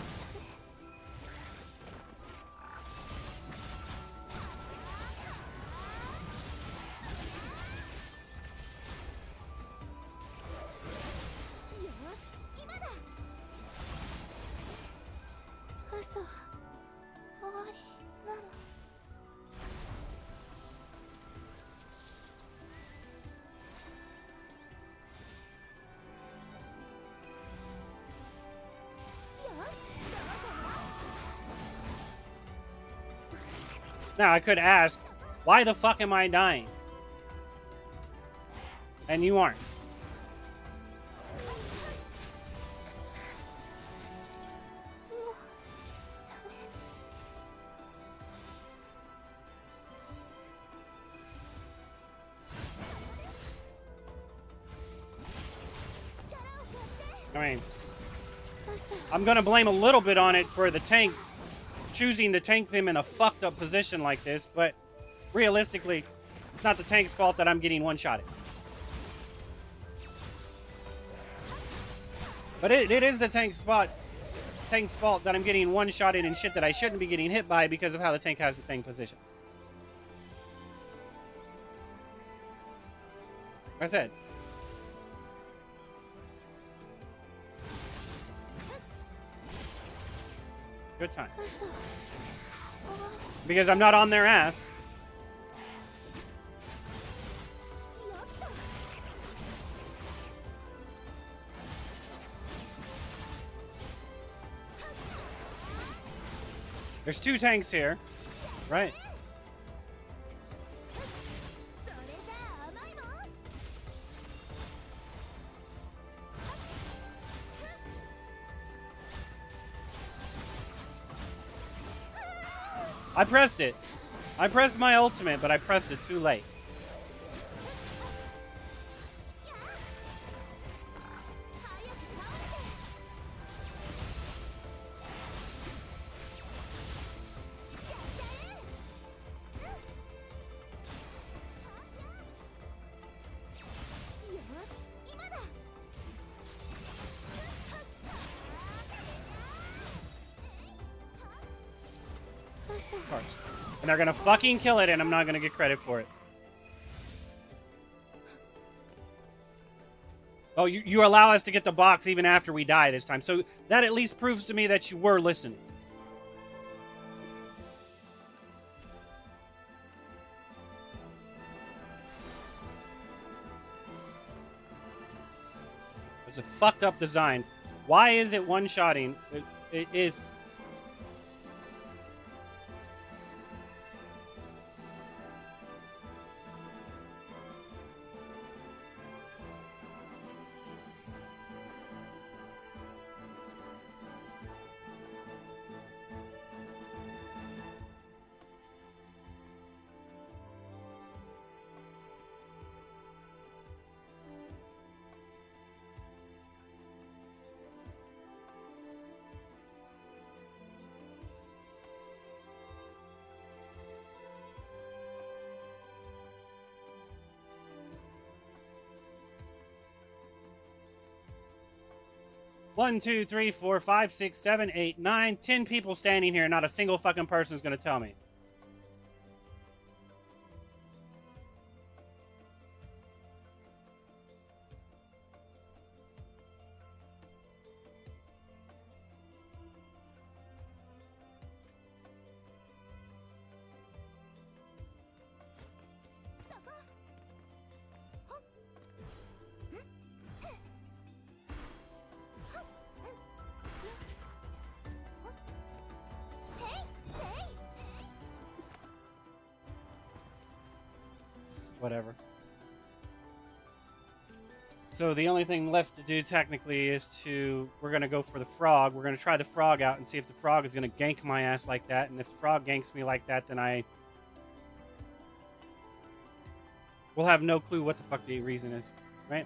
Now, I could ask, why the fuck am I dying? And you aren't. I mean, I'm gonna blame a little bit on it for the tank choosing to tank them in a fucked up position like this, but realistically, it's not the tank's fault that I'm getting one-shotted. But it is the tank's fault that I'm getting one-shotted in shit that I shouldn't be getting hit by because of how the tank has the thing positioned. Like I said. Good time. Because I'm not on their ass. There's 2 tanks here, right? I pressed it. I pressed my ultimate, but I pressed it too late. Of course. And they're gonna fucking kill it, and I'm not gonna get credit for it. Oh, you allow us to get the box even after we die this time. So that at least proves to me that you were listening. It's a fucked up design. Why is it one-shotting? It is... One, two, three, four, 5, 6, 7, 8, 9, 10 people standing here. Not a single fucking person is going to tell me. Whatever. So the only thing left to do technically is we're going to go for the frog. We're going to try the frog out and see if the frog is going to gank my ass like that. And if the frog ganks me like that, then we'll have no clue what the fuck the reason is, right?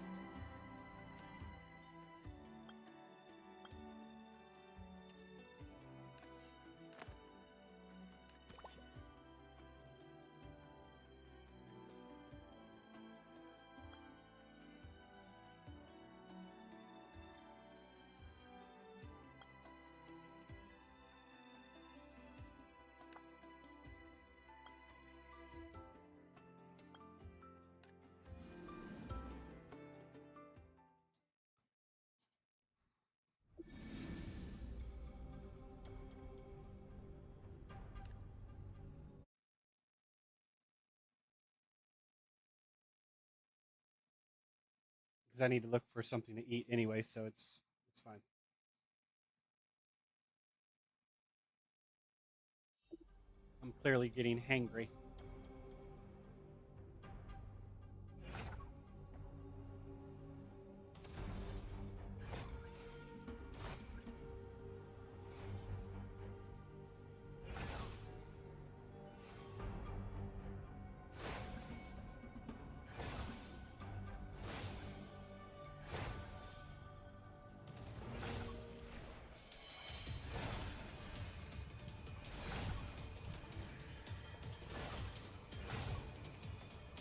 Because I need to look for something to eat anyway, so it's fine. I'm clearly getting hangry.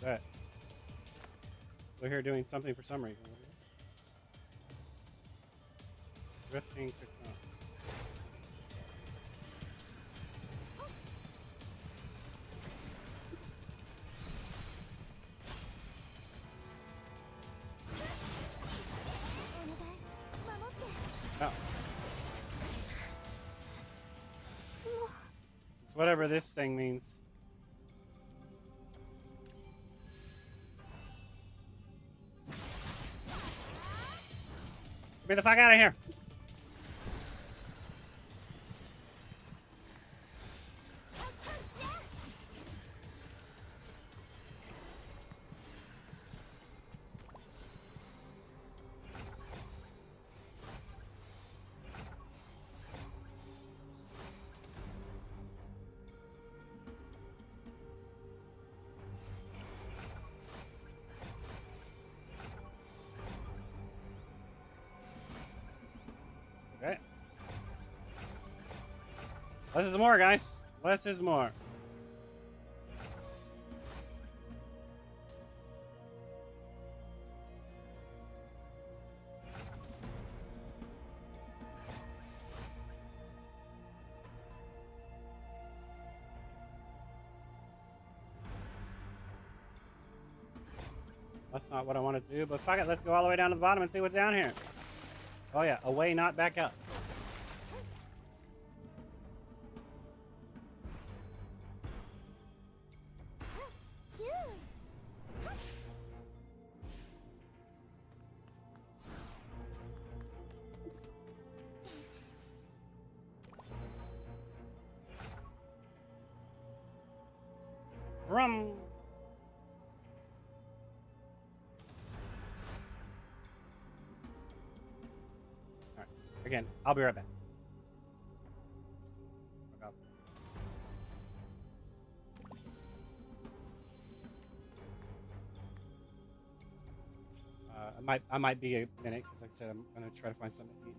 That. We're here doing something for some reason. What is this? Drifting technology. Oh. It's whatever this thing means. Get the fuck out of here. Okay. Less is more, guys. Less is more. That's not what I wanted to do, but fuck it. Let's go all the way down to the bottom and see what's down here. Oh yeah, away, not back up. From again, I'll be right back. I might be a minute because, like I said, I'm gonna try to find something to eat.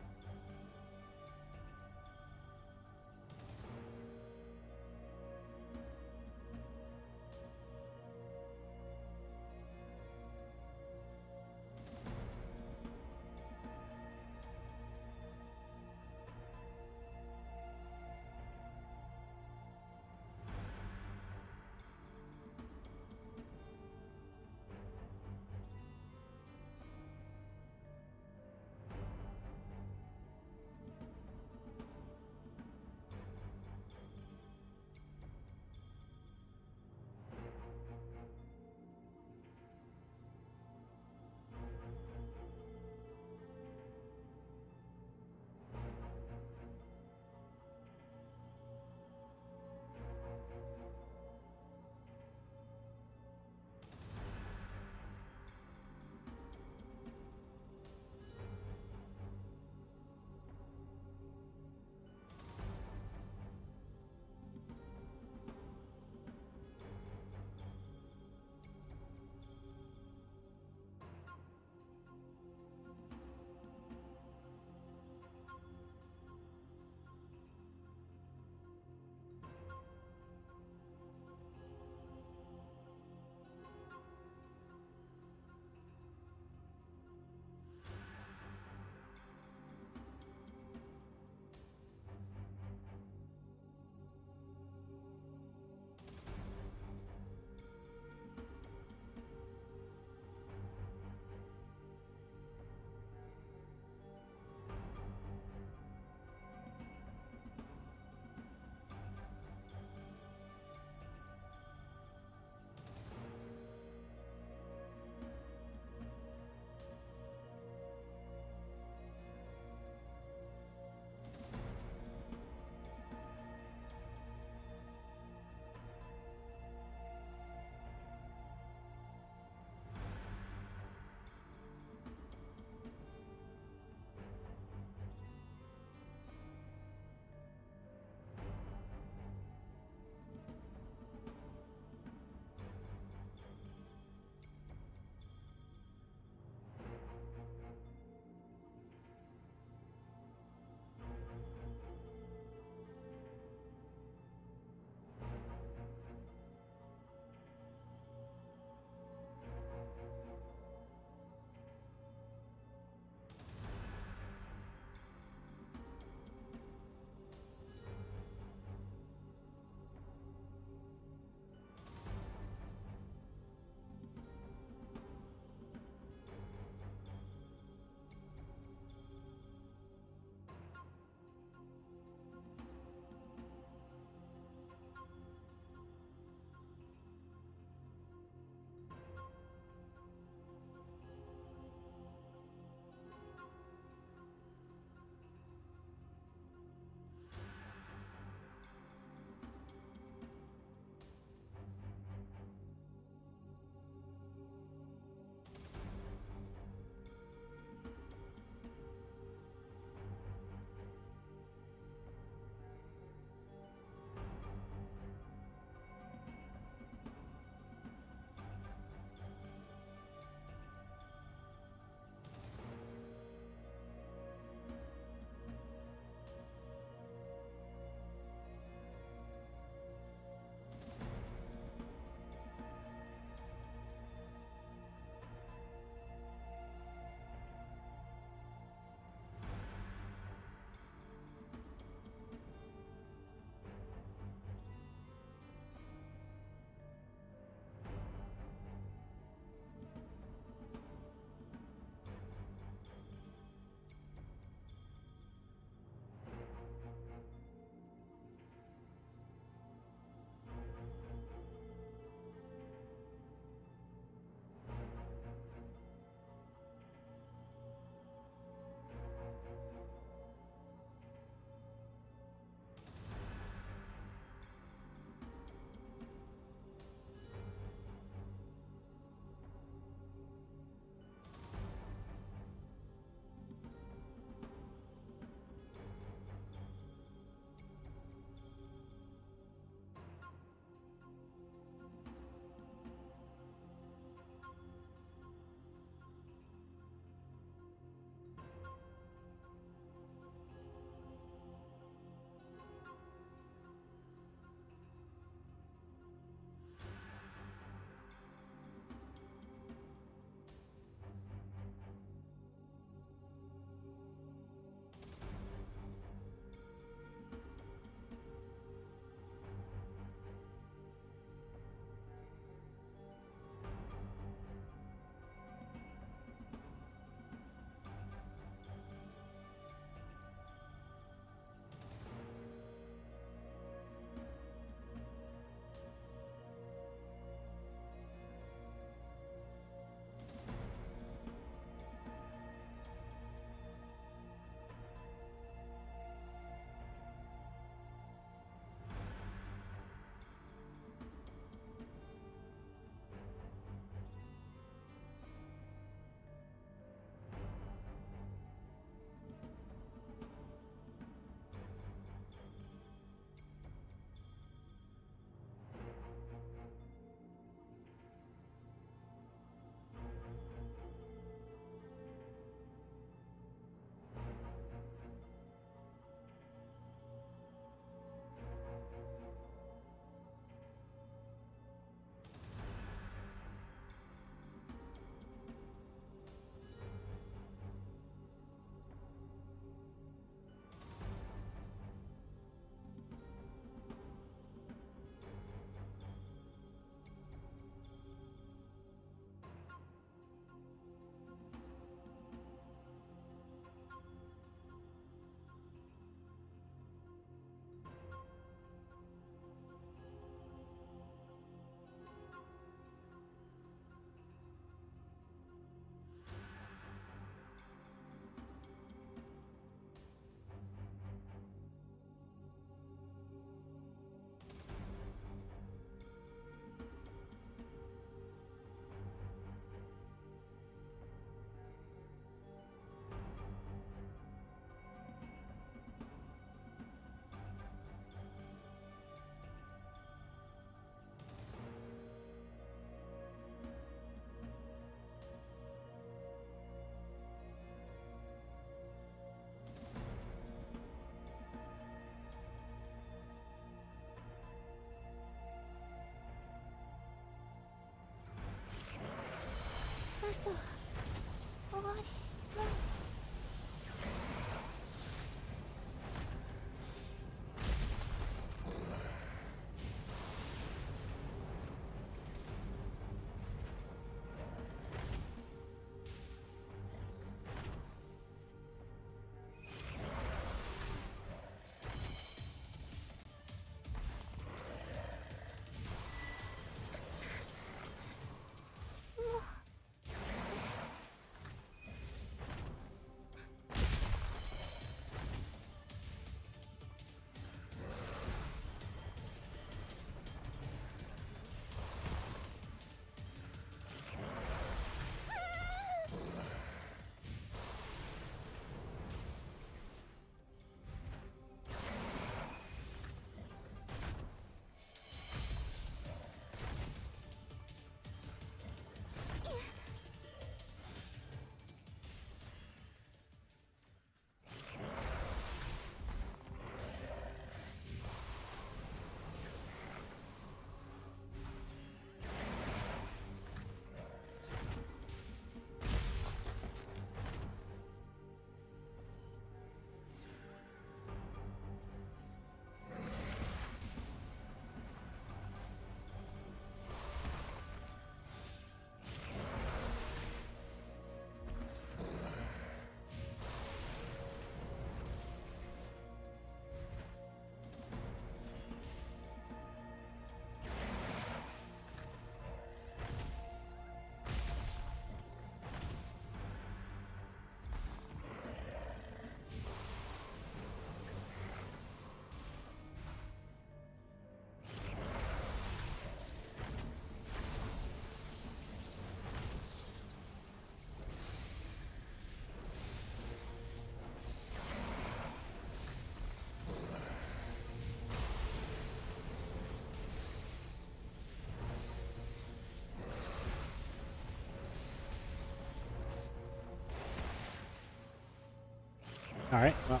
Alright, well.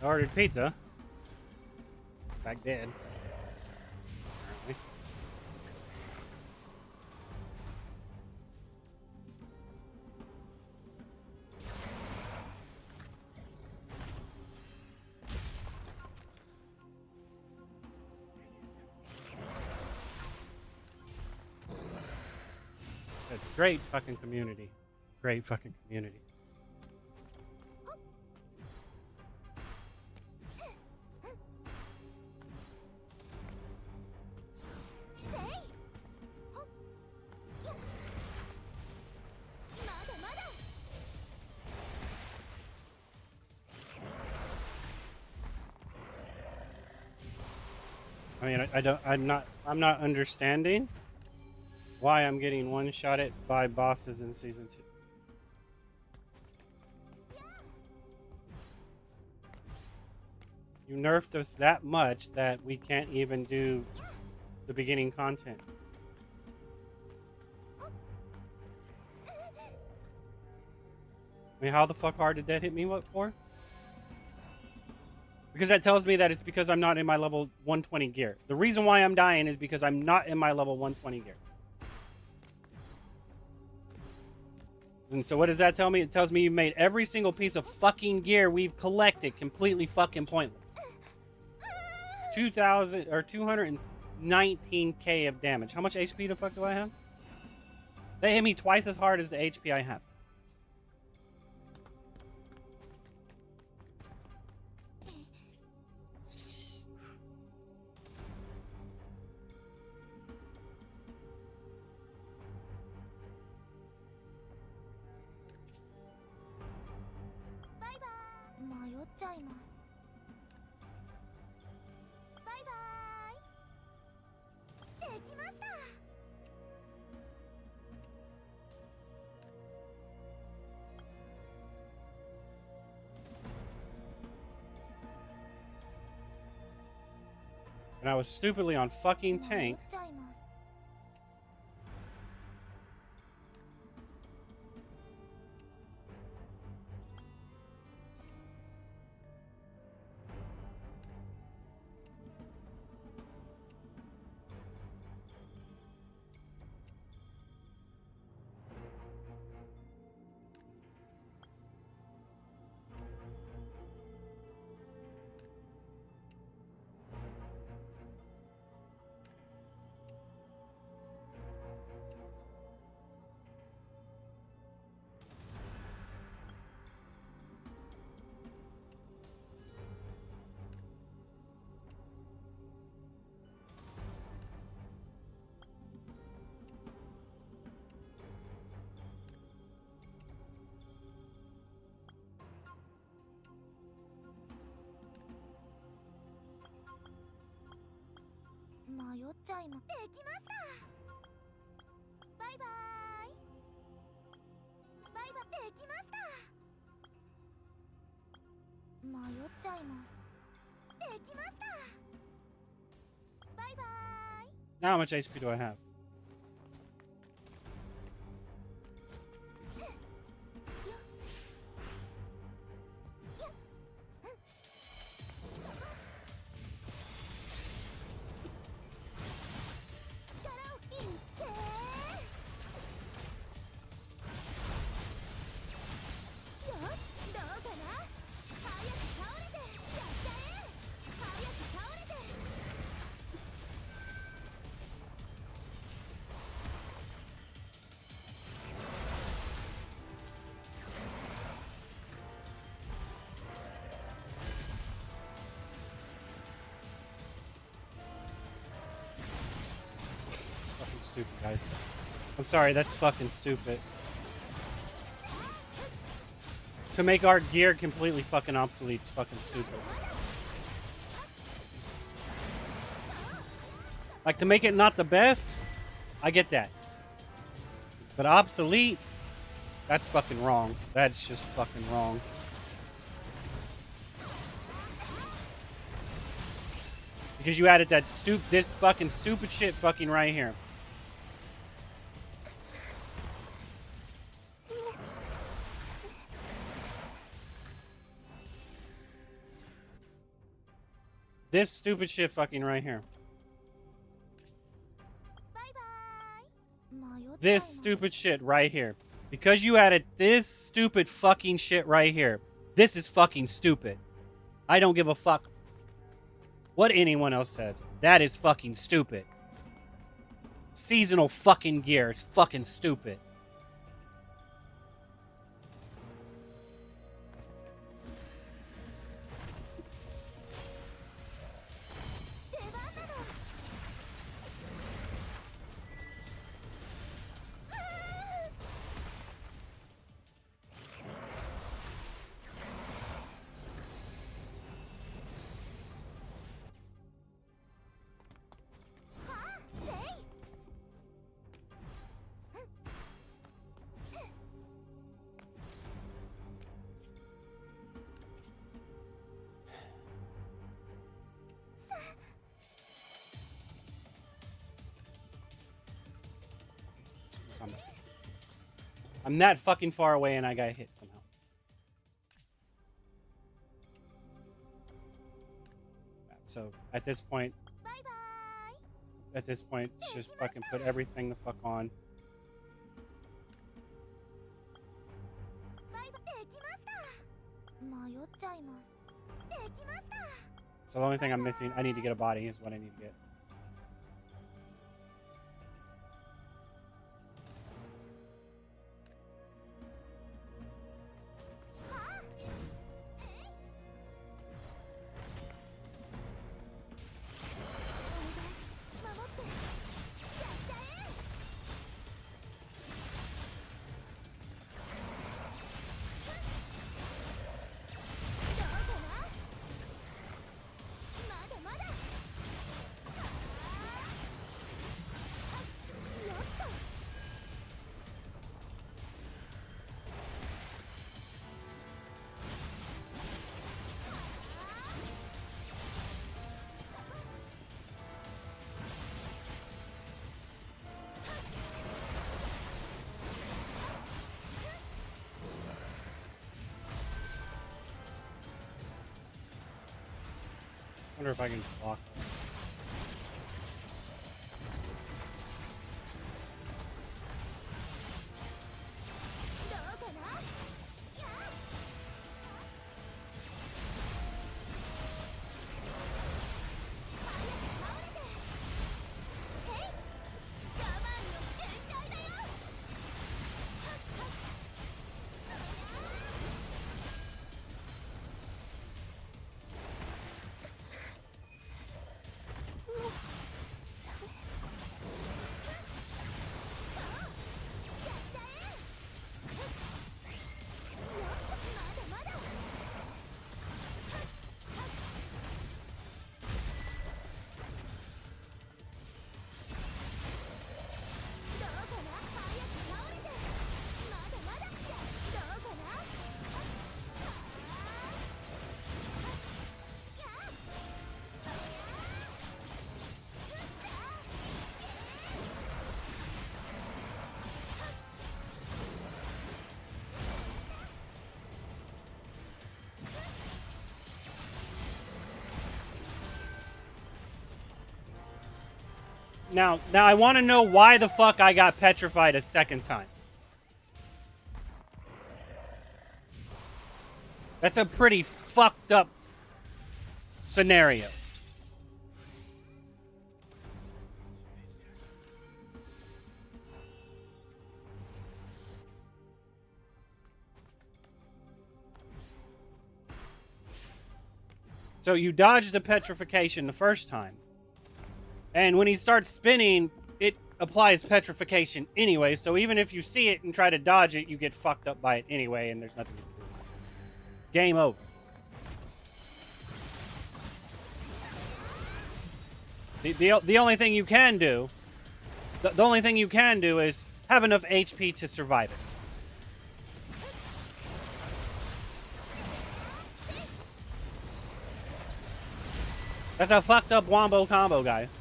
I ordered pizza. Back dead. Apparently. It's a great fucking community. Great fucking community. I mean, I'm not understanding why I'm getting one-shotted by bosses in season 2. You nerfed us that much that we can't even do the beginning content. I mean, how the fuck hard did that hit me? What for? Because that tells me that it's because I'm not in my level 120 gear. The reason why I'm dying is because I'm not in my level 120 gear. And so what does that tell me? It tells me you've made every single piece of fucking gear we've collected completely fucking pointless. 2,000 or 219k of damage. How much HP the fuck do I have? They hit me twice as hard as the HP I have. And I was stupidly on fucking tank. Now how much HP do I have? Stupid, guys. I'm sorry, that's fucking stupid. To make our gear completely fucking obsolete is fucking stupid. Like, to make it not the best, I get that. But obsolete, that's fucking wrong. That's just fucking wrong. Because you added that this fucking stupid shit fucking right here. This stupid shit fucking right here. バイバイ。迷っちゃうな。 This stupid shit right here. Because you added this stupid fucking shit right here. This is fucking stupid. I don't give a fuck what anyone else says. That is fucking stupid. Seasonal fucking gear. It's fucking stupid. I'm that fucking far away and I got hit somehow. So at this point, just fucking put everything the fuck on. できました。迷っちゃいます。できました。 So the only thing I'm missing, I need to get a body is what I need to get. I wonder if I can block that. Now I want to know why the fuck I got petrified a second time. That's a pretty fucked up scenario. So you dodged the petrification the first time. And when he starts spinning, it applies petrification anyway. So even if you see it and try to dodge it, you get fucked up by it anyway, and there's nothing to do. Game over. The only thing you can do, the only thing you can do is have enough HP to survive it. That's a fucked up wombo combo, guys.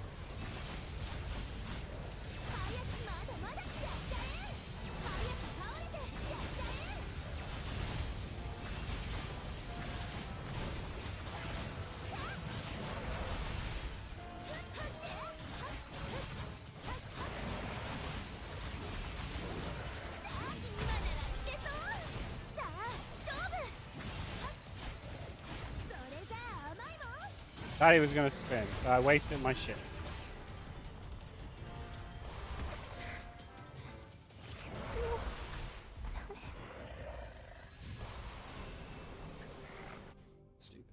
Thought he was gonna spin, so I wasted my shit. Stupid.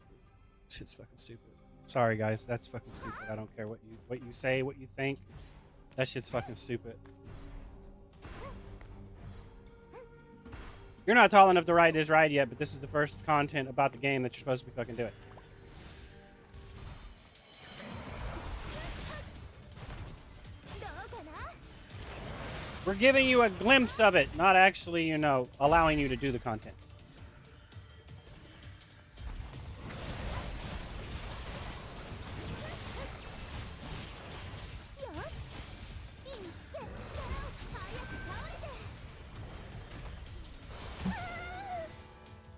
Shit's fucking stupid. Sorry guys, that's fucking stupid. I don't care what you say, what you think. That shit's fucking stupid. You're not tall enough to ride this ride yet, but this is the first content about the game that you're supposed to be fucking doing. We're giving you a glimpse of it, not actually, you know, allowing you to do the content.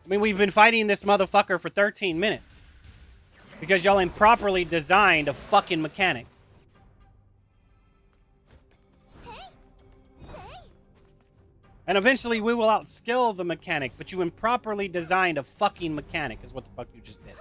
I mean, we've been fighting this motherfucker for 13 minutes. Because y'all improperly designed a fucking mechanic. And eventually we will outskill the mechanic, but you improperly designed a fucking mechanic is what the fuck you just did.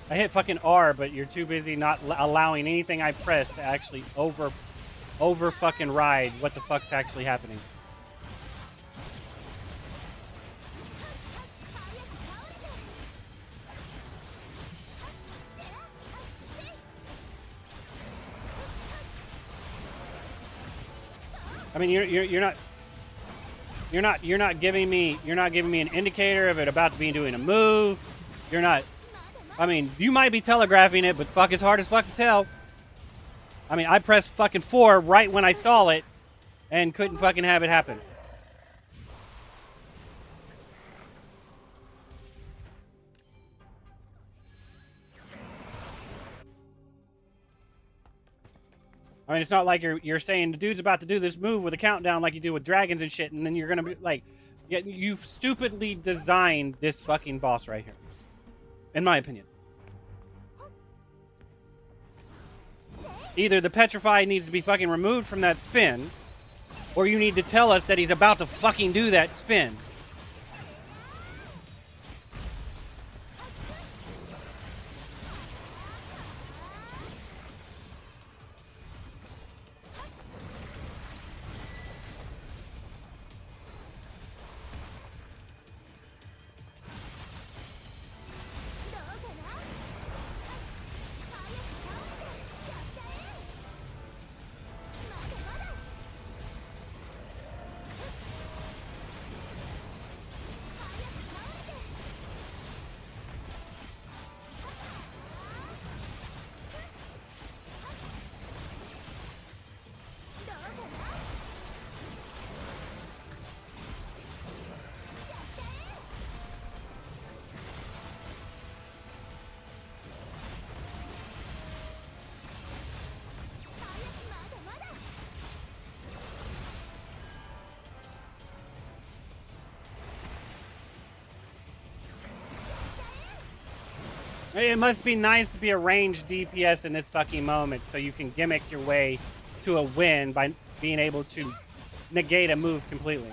I hit fucking R, but you're too busy not allowing anything I press to actually over fucking ride what the fuck's actually happening. I mean, you're not giving me an indicator of it about to be doing a move. You're not. I mean, you might be telegraphing it, but fuck, it's hard as fuck to tell. I mean, I pressed fucking 4 right when I saw it and couldn't fucking have it happen. I mean, it's not like you're saying the dude's about to do this move with a countdown like you do with dragons and shit, and then you're gonna be like, yeah, you've stupidly designed this fucking boss right here. In my opinion. Either the Petrify needs to be fucking removed from that spin, or you need to tell us that he's about to fucking do that spin. It must be nice to be a ranged DPS in this fucking moment so you can gimmick your way to a win by being able to negate a move completely.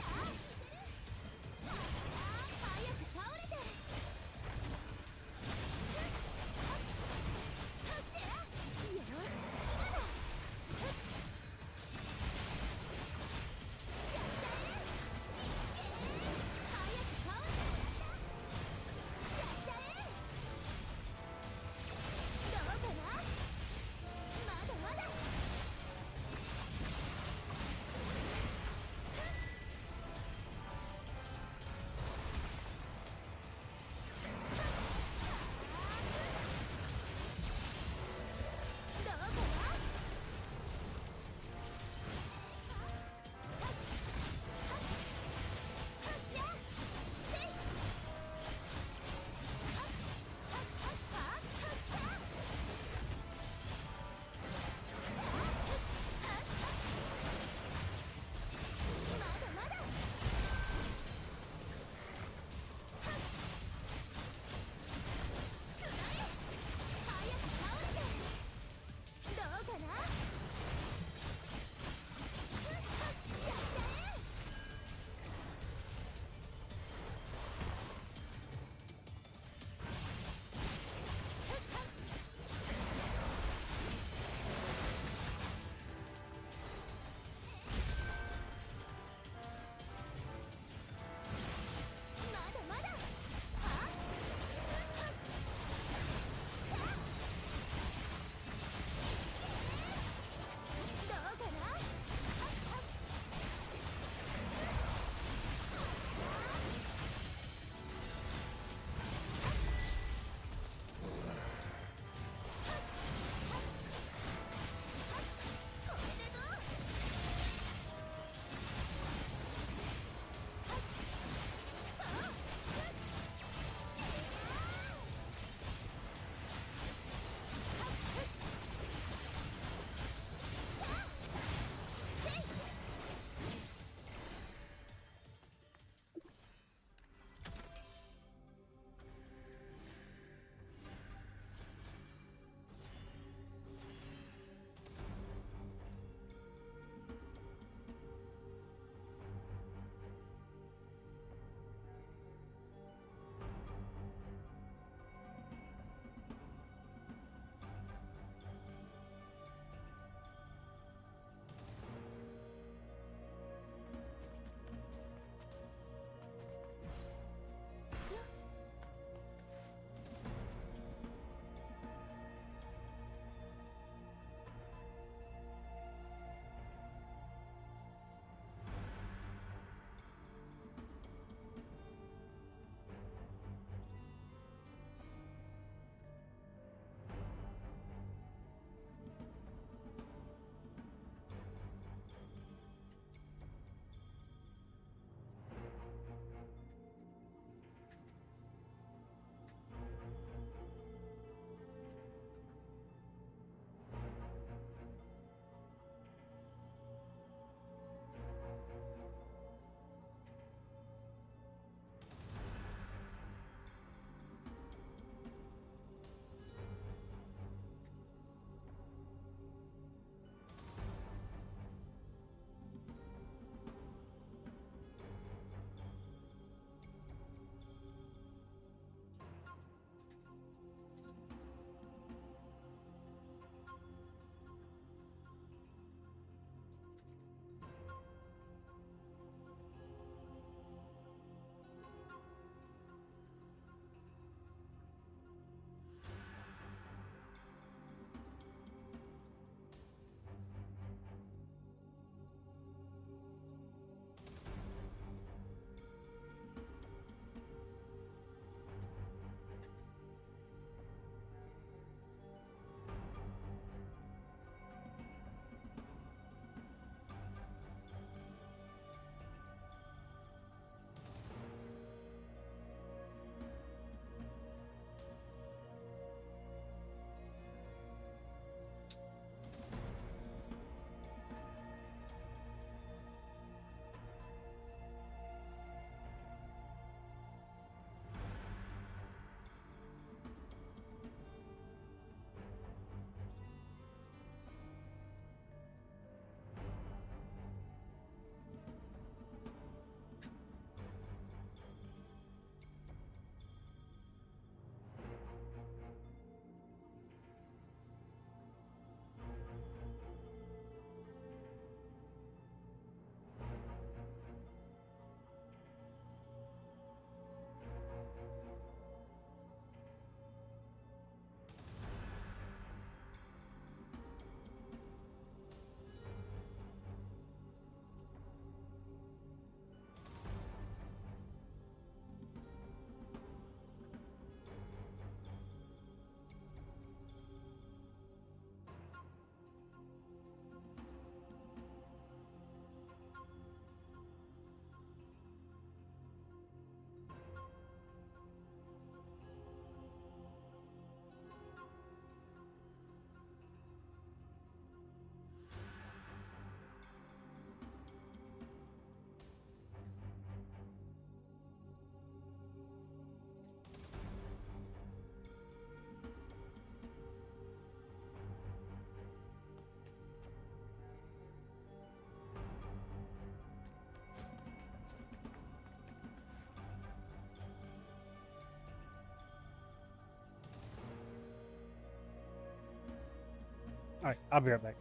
All right, I'll be right back.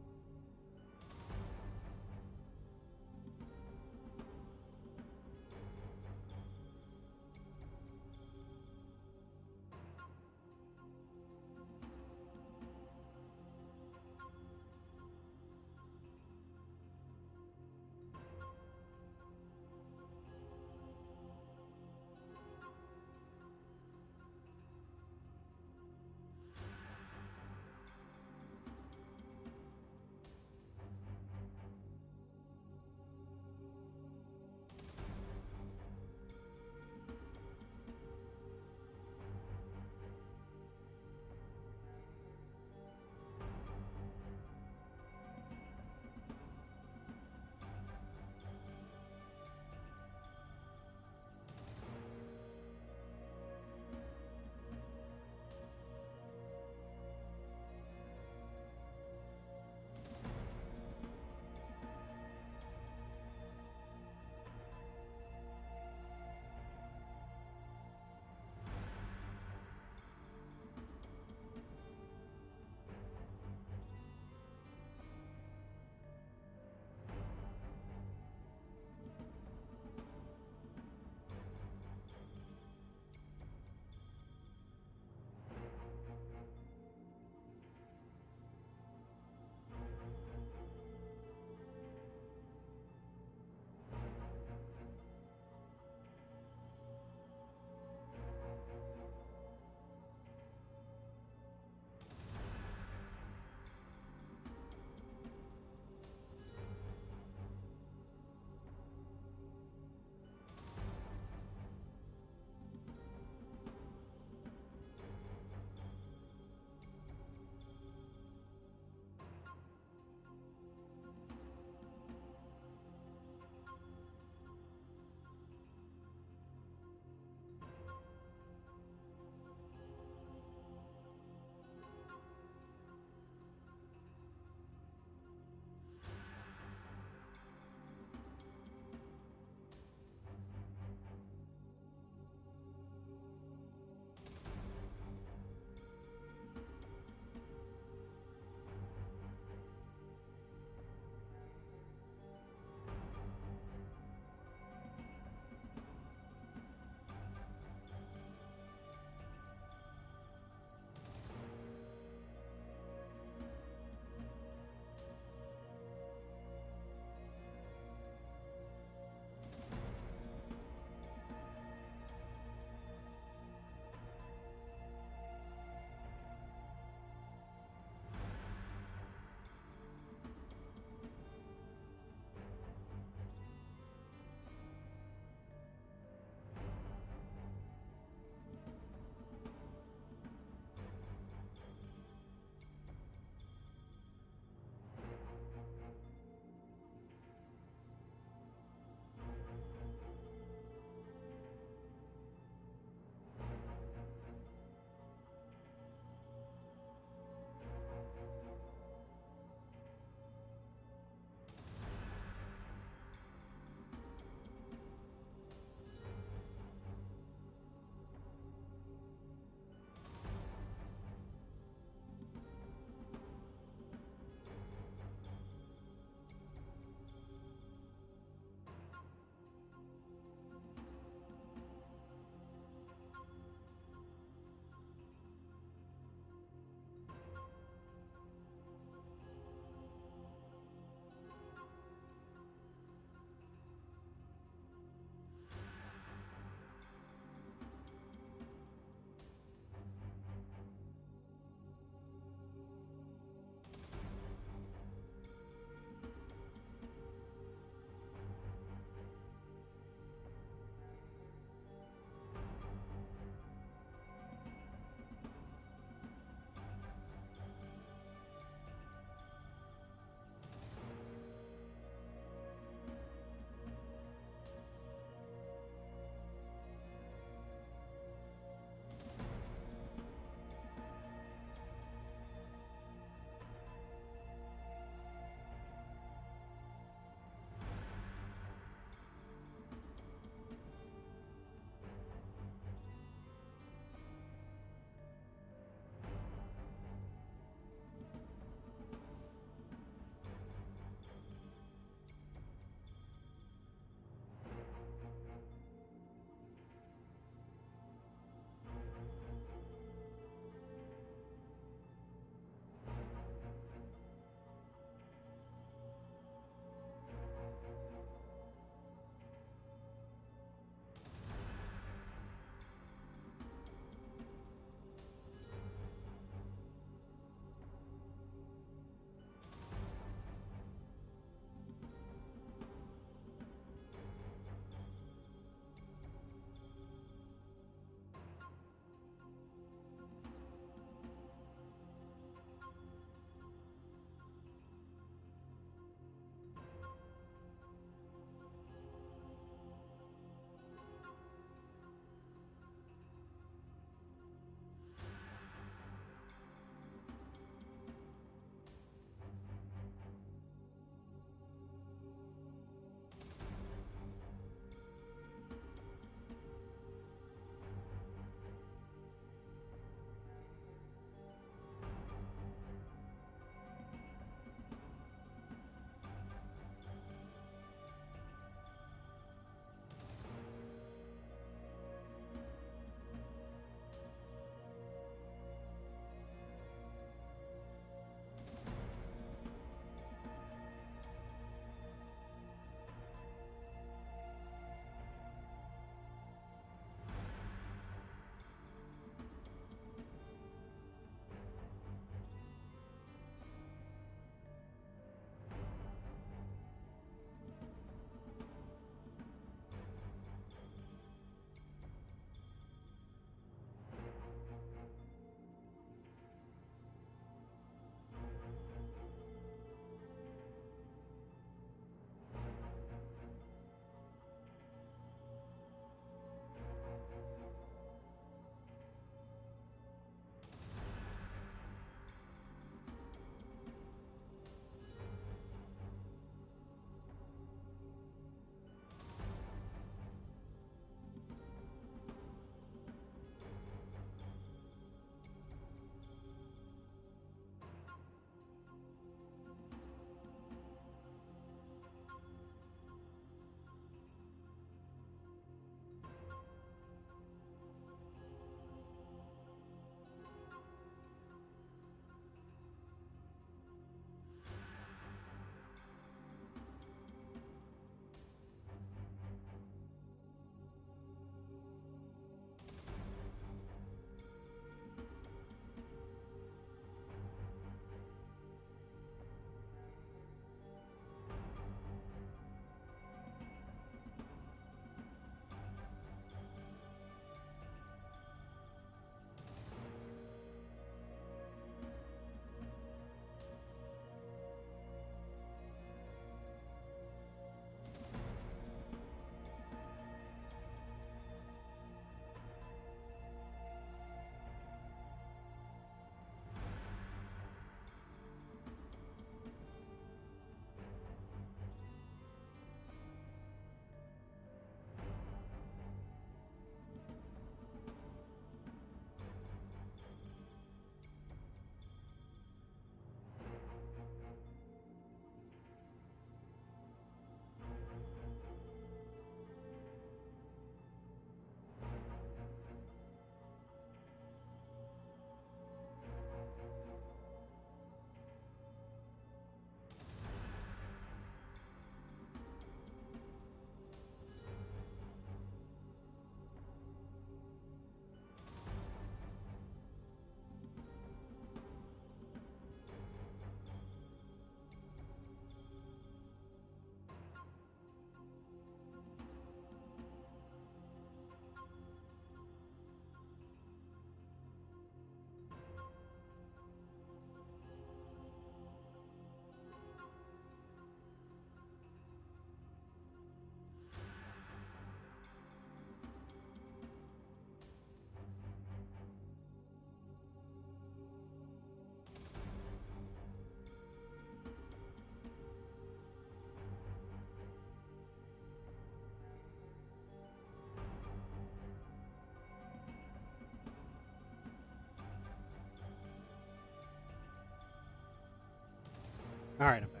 All right, I'm back.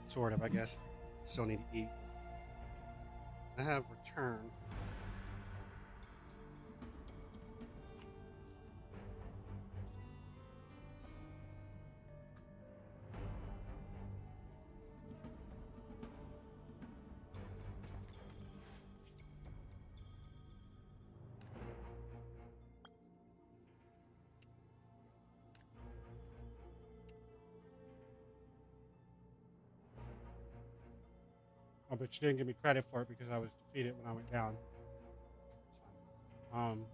Sort of, I guess. Still need to eat. I have returned. Oh, but you didn't give me credit for it because I was defeated when I went down. It's fine.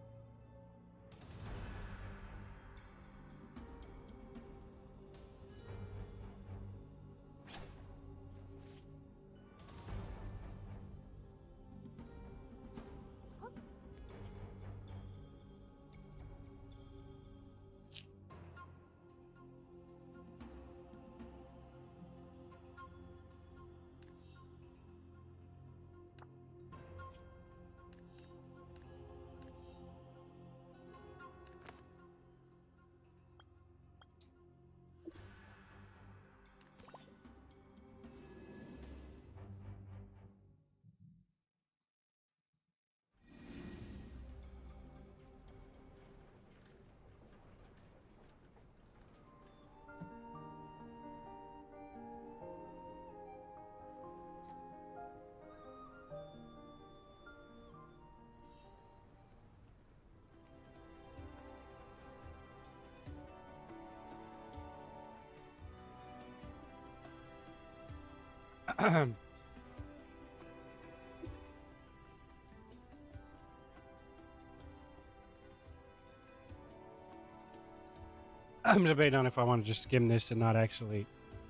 I'm debating on if I want to just skim this and not actually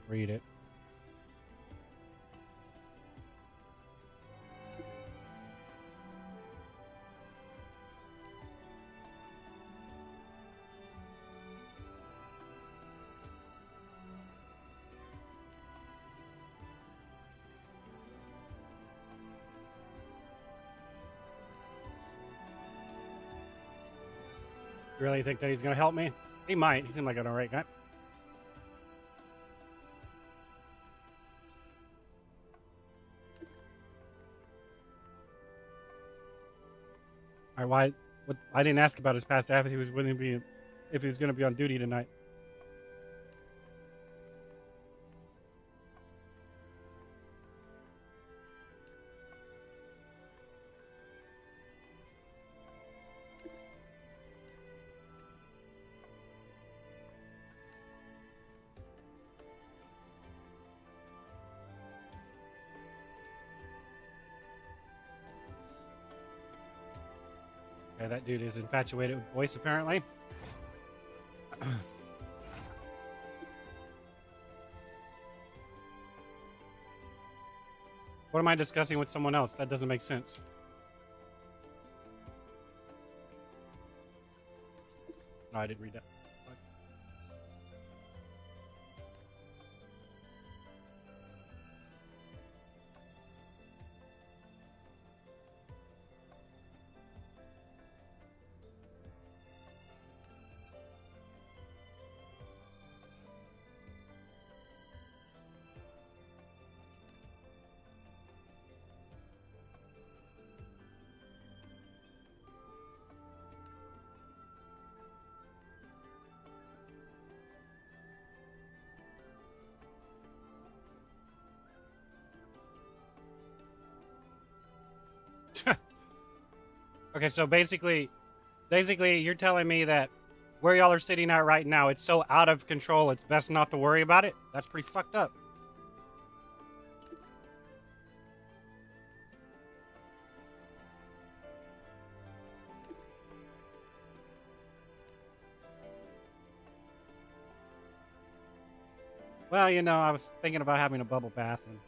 read it. You really think that he's going to help me? He might. He seemed like an alright guy. Alright, why? What? I didn't ask about his past if he was willing to be, if he was going to be on duty tonight. Okay, that dude is infatuated with voice, apparently. What am I discussing with someone else? That doesn't make sense. No, I didn't read that. Okay, so basically you're telling me that where y'all are sitting at right now, it's so out of control, it's best not to worry about it? That's pretty fucked up. Well, you know, I was thinking about having a bubble bath, and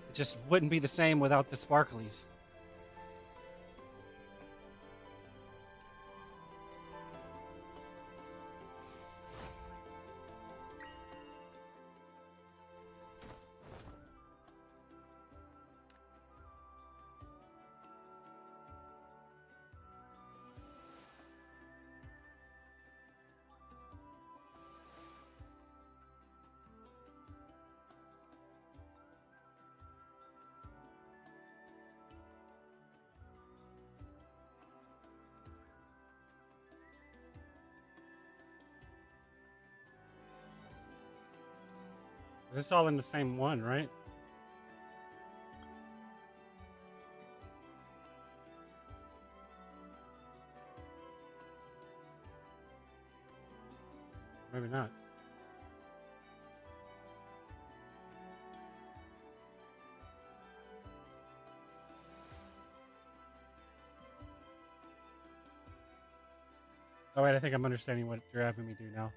it just wouldn't be the same without the sparklies. It's all in the same one, right? Maybe not. Oh wait, I think I'm understanding what you're having me do now.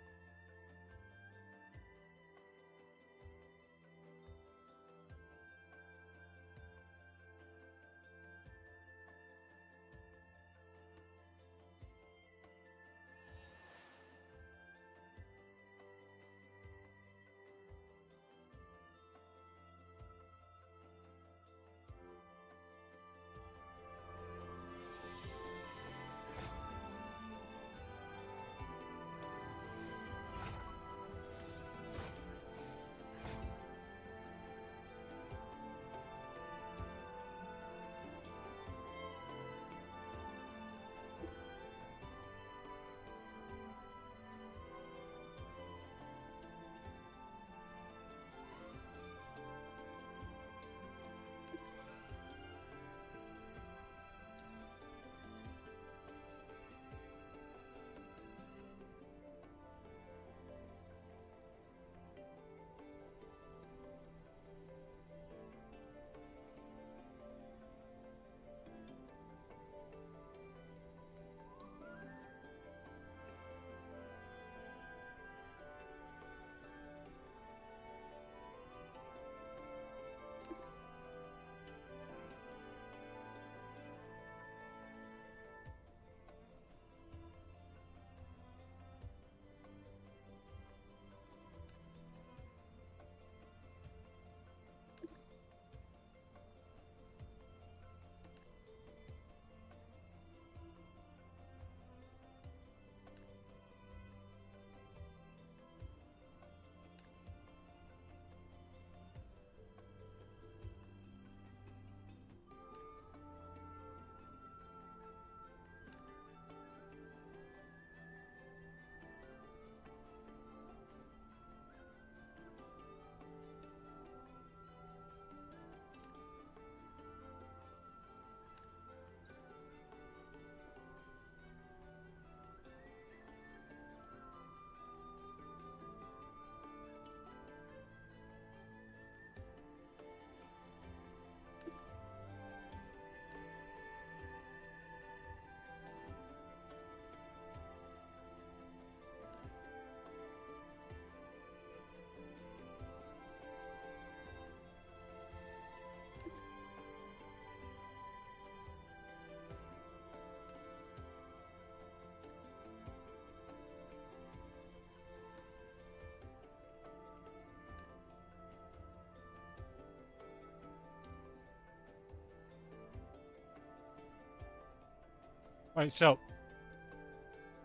Wait, so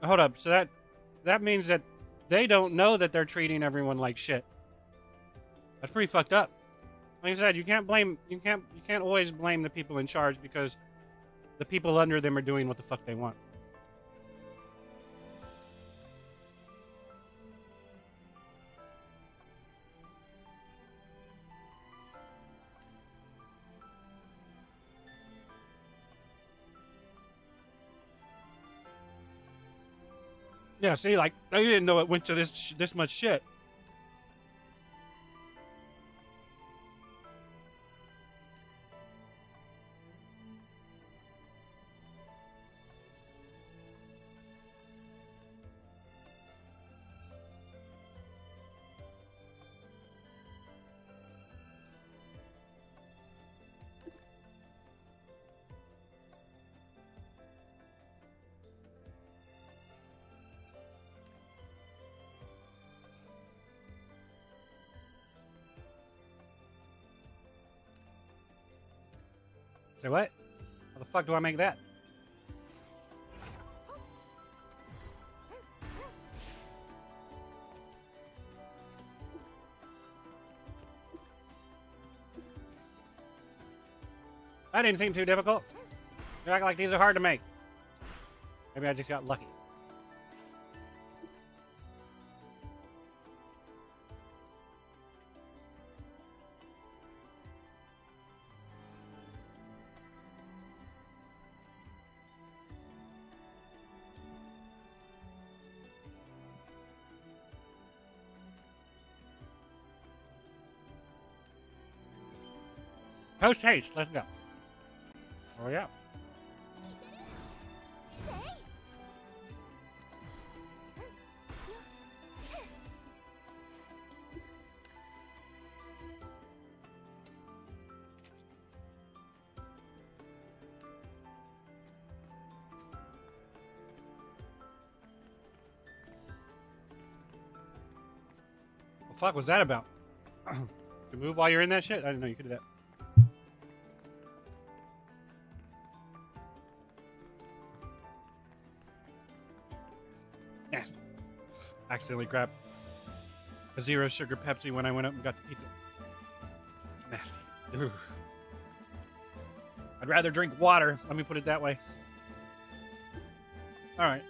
hold up. So that means that they don't know that they're treating everyone like shit. That's pretty fucked up. Like I said, you can't always blame the people in charge because the people under them are doing what the fuck they want. Yeah, see, like they didn't know it went to this much shit. Say what? How the fuck do I make that? That didn't seem too difficult. You act like these are hard to make. Maybe I just got lucky. Post haste. Let's go. Oh yeah. What the fuck was that about? You move while you're in that shit? I didn't know you could do that. Nasty. Accidentally grabbed a 0 sugar Pepsi when I went up and got the pizza. Nasty. Ugh. I'd rather drink water. Let me put it that way. All right.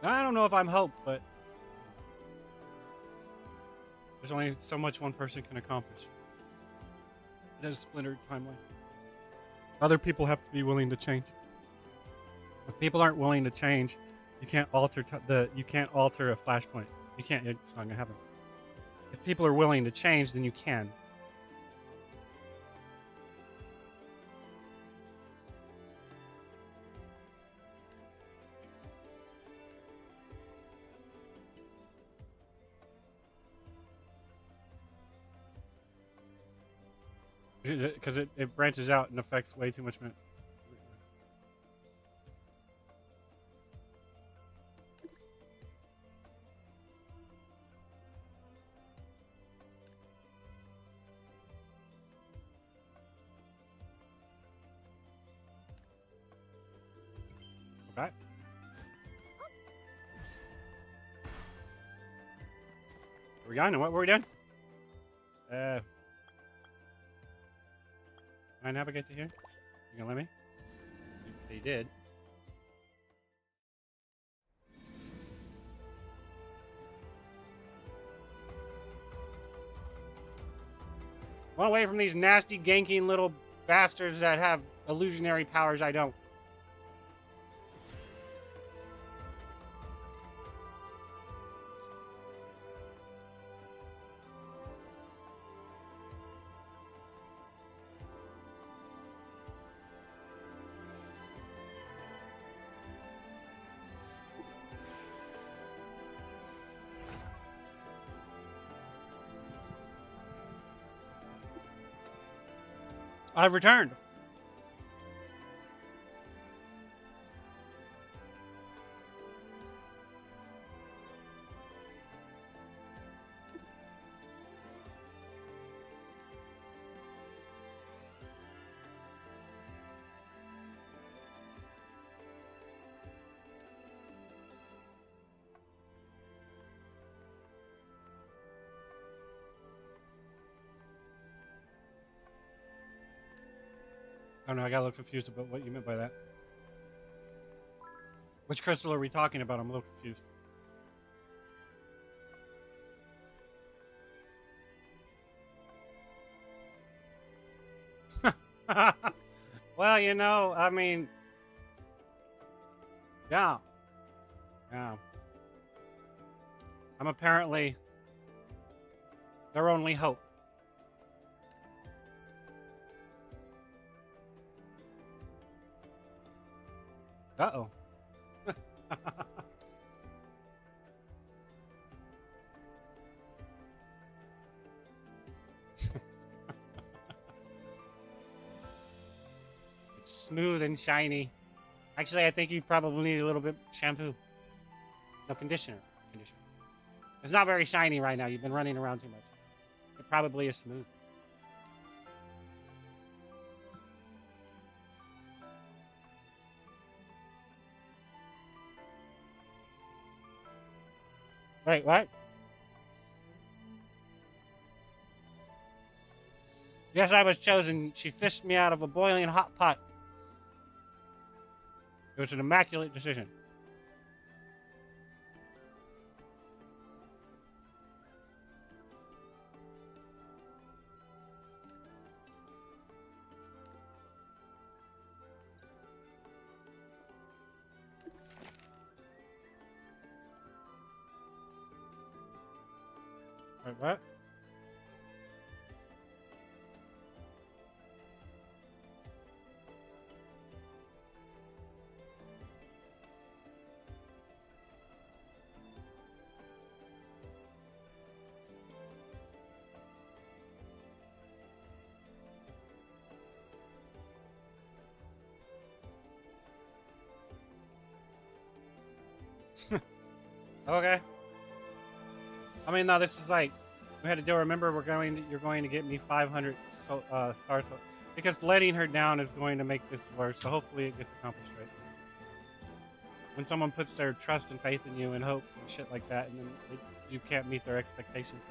I don't know if I'm Hope, but there's only so much one person can accomplish. It has a splintered timeline. Other people have to be willing to change. If people aren't willing to change, you can't alter you can't alter a flashpoint. You can't. It's not gonna happen. If people are willing to change, then you can. Because it branches out and affects way too much. Okay. We're going. What were we doing? Can I navigate to here? You gonna let me? They did. Run away from these nasty, ganking little bastards that have illusionary powers I don't. I've returned. I don't know, I got a little confused about what you meant by that. Which crystal are we talking about? I'm a little confused. Well, you know, I mean, yeah. Yeah. I'm apparently their only hope. Uh-oh. It's smooth and shiny. Actually, I think you probably need a little bit shampoo. No, conditioner. It's not very shiny right now. You've been running around too much. It probably is smooth. Wait, what? Yes, I was chosen. She fished me out of a boiling hot pot. It was an immaculate decision. Wait, what? Okay. I mean, no, this is like we had to do. Remember, you're going to get me 500 stars, because letting her down is going to make this worse. So hopefully, it gets accomplished right. When someone puts their trust and faith in you and hope and shit like that, and then you can't meet their expectations.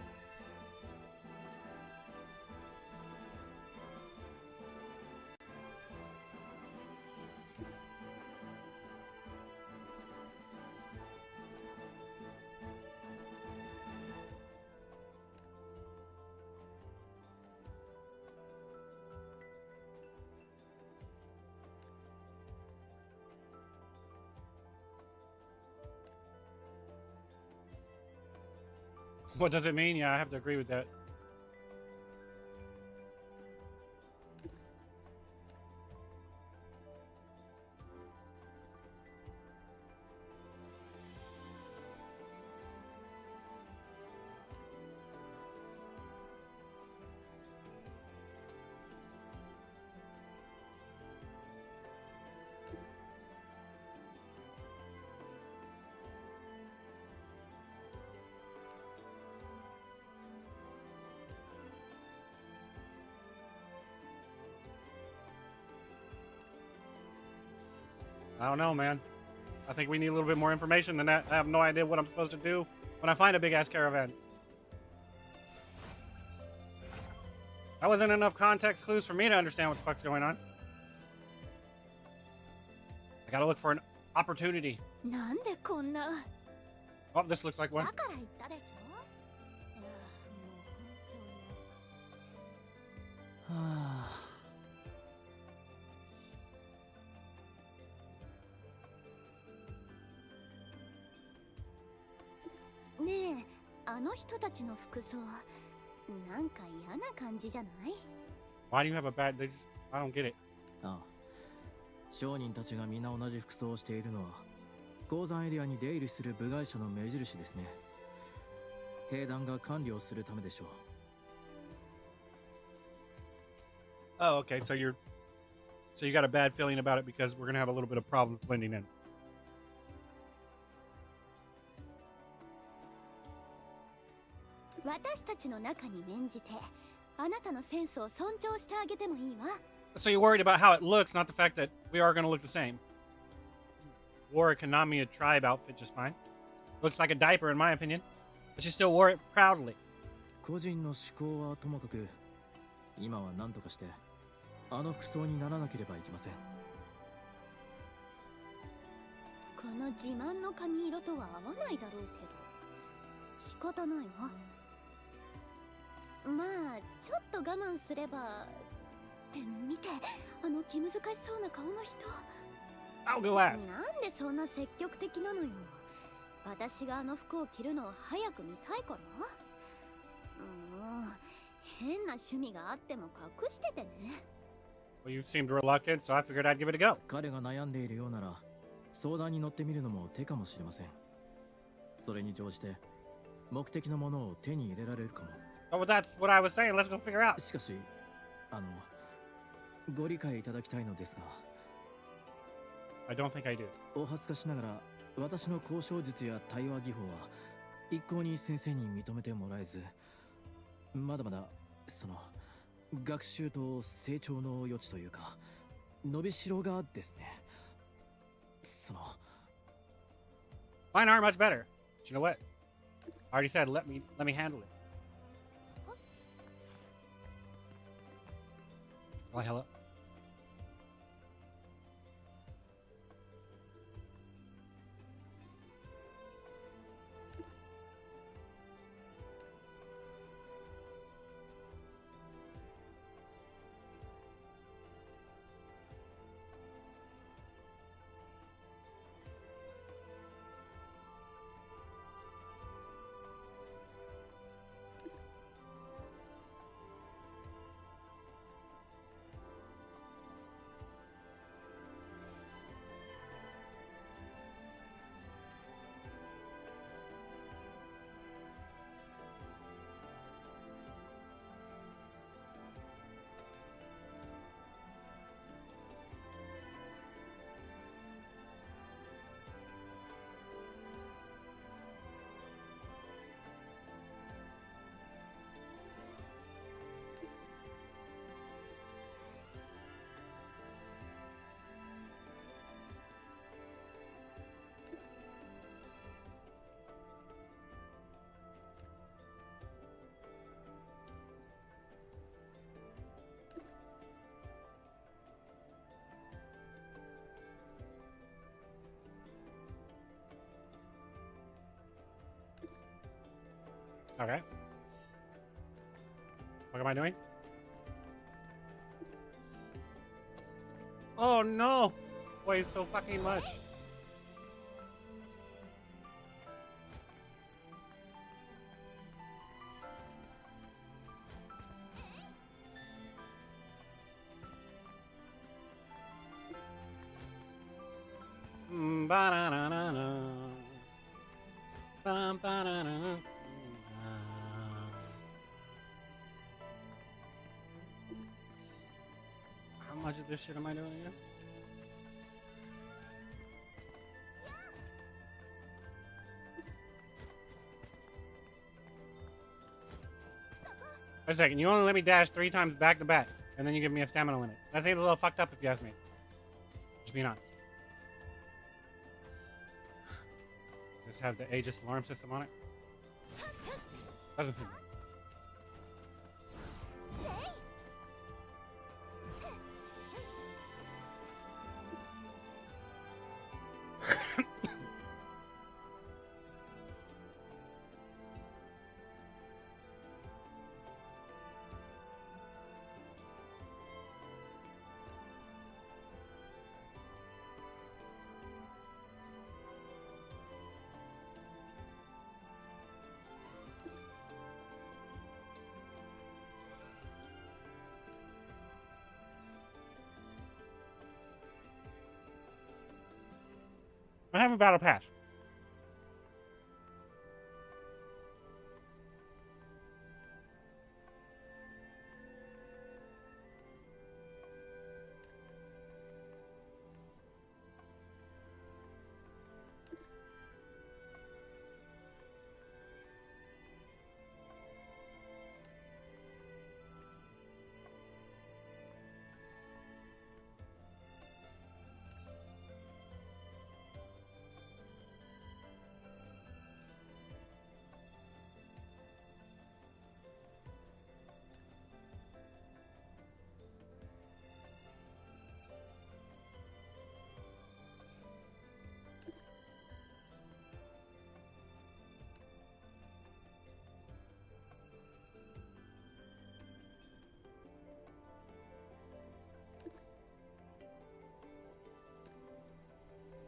What does it mean? Yeah, I have to agree with that. I don't know, man. I think we need a little bit more information than that. I have no idea what I'm supposed to do when I find a big-ass caravan. That wasn't enough context clues for me to understand what the fuck's going on. I gotta look for an opportunity. なんでこんな Oh, this looks like だ one. から言ったでしょ。いやもう本当に。はあ。ねえ、あの人たちの服装、なんか嫌な感じじゃない？ Why do you have a bad... I don't get it. ああ、商人たちが皆同じ服装をしているのは鉱山エリアに出入りする部外者の目印ですね。兵団が管理をするためでしょう。 Oh, okay. So you got a bad feeling about it because we're gonna have a little bit of problems blending in. 私たちの中に免じて、あなたのセンスを尊重してあげてもいいわ。 So you're worried about how it looks, not the fact that we are gonna look the same. Wore a Konami tribe outfit just fine. Looks like a diaper in my opinion, but she still wore it proudly. 個人の思考はともかく、今は何とかしてあの服装にならなければいけません。この自慢の髪色とは合わないだろうけど、仕方ないわ。まあちょっと我慢すれば。って見て、あの気難しそうな顔の人。I'll go ask. なんでそんな積極的なのよ。私があの服を着るのを早く見たいから。もう変な趣味があっても隠しててね。Well, you seemed reluctant, so I figured I'd give it a go. 彼が悩んでいるようなら相談に乗ってみるのも手かもしれません。それに乗じて目的のものを手に入れられるかも。 Oh, well, that's what I was saying. Let's go figure out. しかし、ご理解いただきたいのですが、 I don't think I do. お恥ずかしながら私の交渉術や対話技法は一向に先生に認めてもらえず、まだまだ学習と成長の余地というか伸びしろがですね。Mine aren't much better. But you know what? I already said let me handle it. Why hello? Okay. What am I doing? Oh no! Weighs so fucking much. Ba-da-da-da-da. Ba-ba-da-da-da. How much of this shit am I doing again? Wait a second, you only let me dash 3 times back to back, and then you give me a stamina limit. That's a little fucked up if you ask me. Just being honest. Does this have the Aegis alarm system on it? Doesn't seem right. I have a battle pass.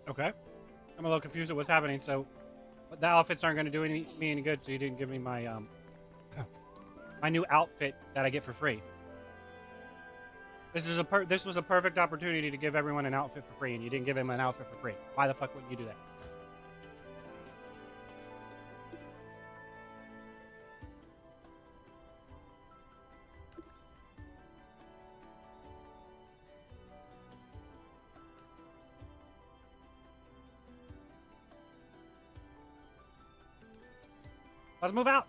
Okay. I'm a little confused at what's happening, so the outfits aren't going to do me any good, so you didn't give me my my new outfit that I get for free. This was a perfect opportunity to give everyone an outfit for free, and you didn't give him an outfit for free. Why the fuck wouldn't you do that? Let's move out.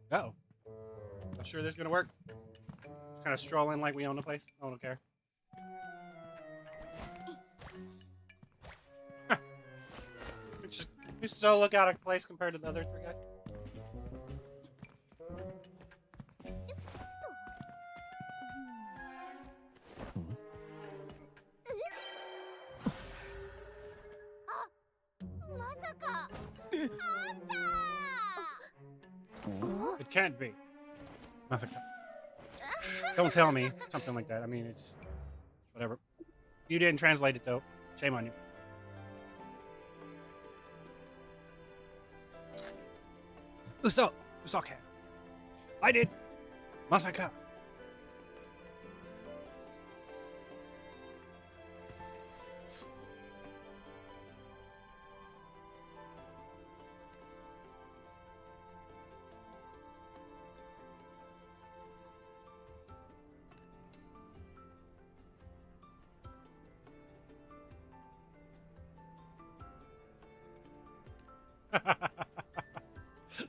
Uh-oh. Not sure this is gonna work. Kind of strolling like we own the place. I don't care. We so look out of place compared to the other three guys. It can't be. Masaka. Don't tell me something like that. I mean, it's whatever. You didn't translate it though. Shame on you. Usake. I did. Masaka.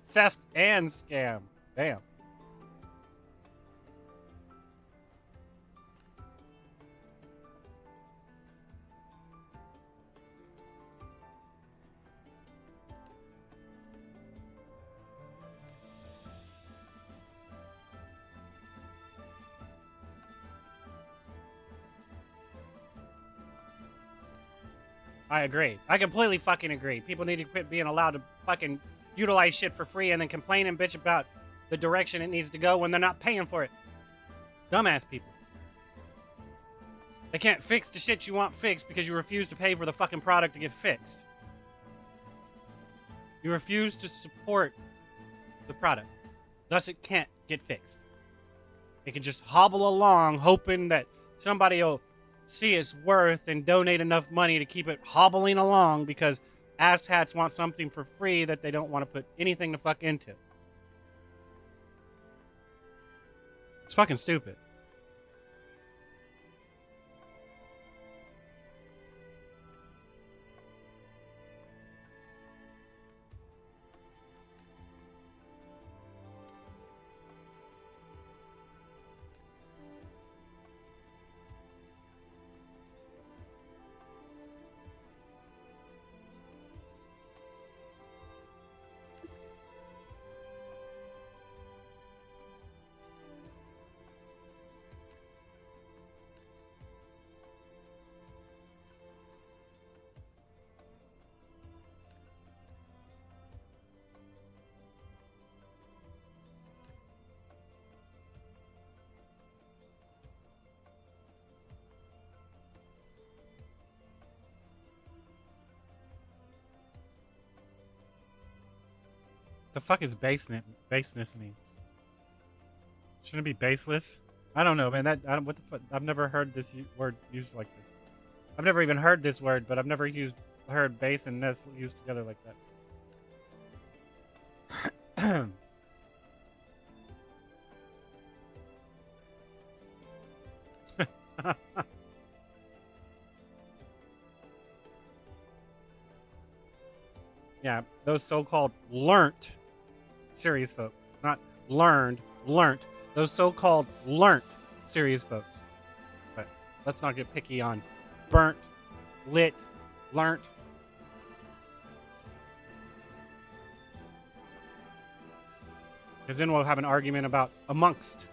Theft and scam. Damn. I agree. I completely fucking agree. People need to quit being allowed to fucking utilize shit for free and then complain and bitch about the direction it needs to go when they're not paying for it. Dumbass people. They can't fix the shit you want fixed because you refuse to pay for the fucking product to get fixed. You refuse to support the product. Thus, it can't get fixed. It can just hobble along hoping that somebody will see its worth and donate enough money to keep it hobbling along because asshats want something for free that they don't want to put anything to fuck into. It's fucking stupid. The fuck is baseness mean? Shouldn't it be baseless? I don't know, man. What the fuck? I've never heard this word used like this. I've never even heard this word, but I've never heard base and ness used together like that. Yeah, those so-called learnt serious folks. Not learned, learnt. Those so-called learnt serious folks. But let's not get picky on burnt, lit, learnt. Because then we'll have an argument about amongst.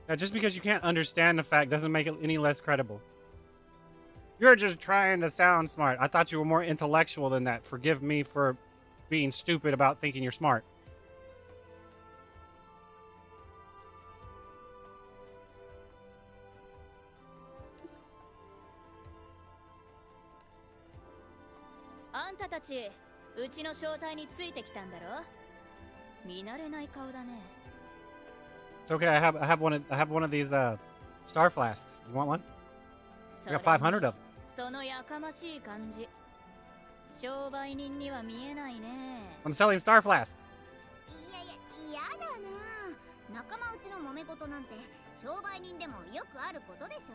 Now, just because you can't understand the fact doesn't make it any less credible. You're just trying to sound smart. I thought you were more intellectual than that. Forgive me for being stupid about thinking you're smart. It's okay. I have one of these star flasks. You want one? I got 500 of them. そのやかましい感じ。商売人には見えないね。I'm selling star flasks. いやいや、嫌だな。仲間内の揉め事なんて商売人でもよくあることでしょ。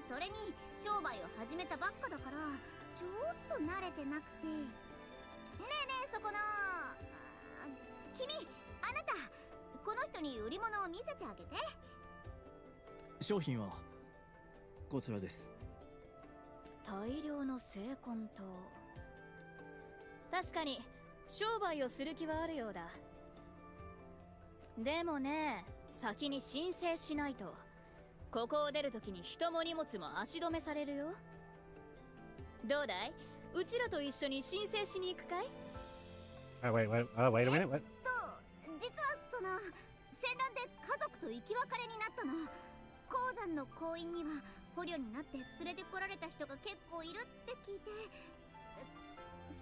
それに商売を始めたばっかだからちょっと慣れてなくて。ねえねえ、そこの君、あなたこの人に売り物を見せてあげて。商品はこちらです。大量の精魂と確かに商売をする気はあるようだ。でもね、先に申請しないとここを出るときに人も荷物も足止めされるよ。どうだい、うちらと一緒に申請しに行くかい？ Wait a minute. What? 実はその戦乱で家族と生き別れになったの。鉱山の工員には捕虜になって連れてこられた人が結構いるって聞いて、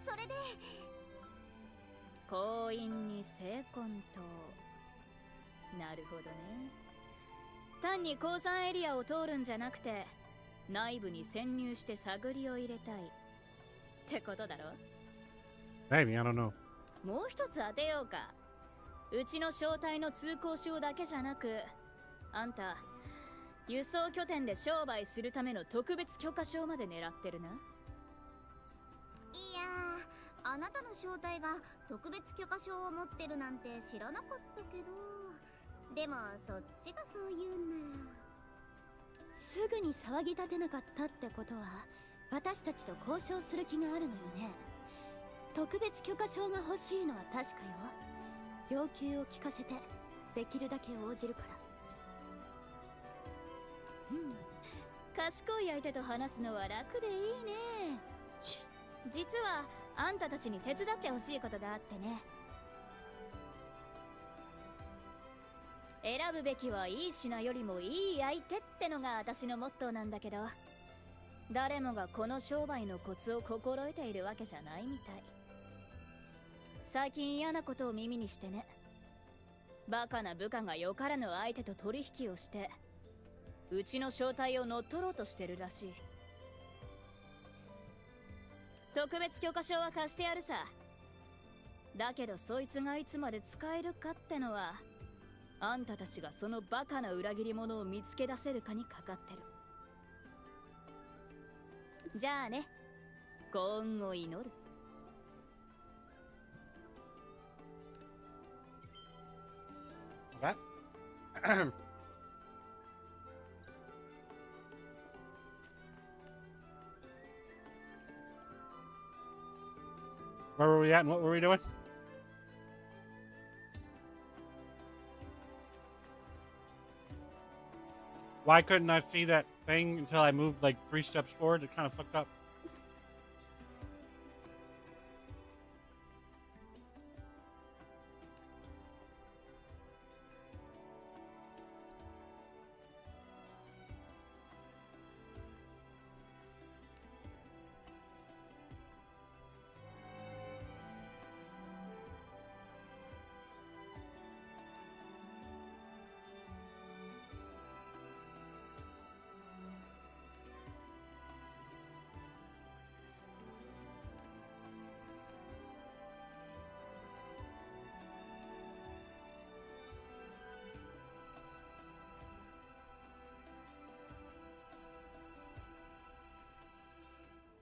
それで。工員に精魂と。なるほどね。単に鉱山エリアを通るんじゃなくて内部に潜入して探りを入れたいってことだろ。 Maybe, I don't know. もう一つ当てようか。うちの正体の通行証だけじゃなく、あんた輸送拠点で商売するための特別許可証まで狙ってるな。いやー、あなたの正体が特別許可証を持ってるなんて知らなかったけど、でもそっちがそう言うんなら。すぐに騒ぎ立てなかったってことは私たちと交渉する気があるのよね。特別許可証が欲しいのは確かよ。要求を聞かせてできるだけ応じるから。賢い相手と話すのは楽でいいね。実はあんたたちに手伝ってほしいことがあってね。選ぶべきはいい品よりもいい相手ってのが私のモットーなんだけど、誰もがこの商売のコツを心得ているわけじゃないみたい。最近嫌なことを耳にしてね。バカな部下がよからぬ相手と取引をしてうちの正体を乗っ取ろうとしてるらしい。特別許可証は貸してやるさ。だけどそいつがいつまで使えるかってのはあんたたちがそのバカな裏切り者を見つけ出せるかにかかってる。じゃあね、幸運を祈る。What? Where were we at and what were we doing? Why couldn't I see that thing until I moved like 3 steps forward? It kind of fucked up.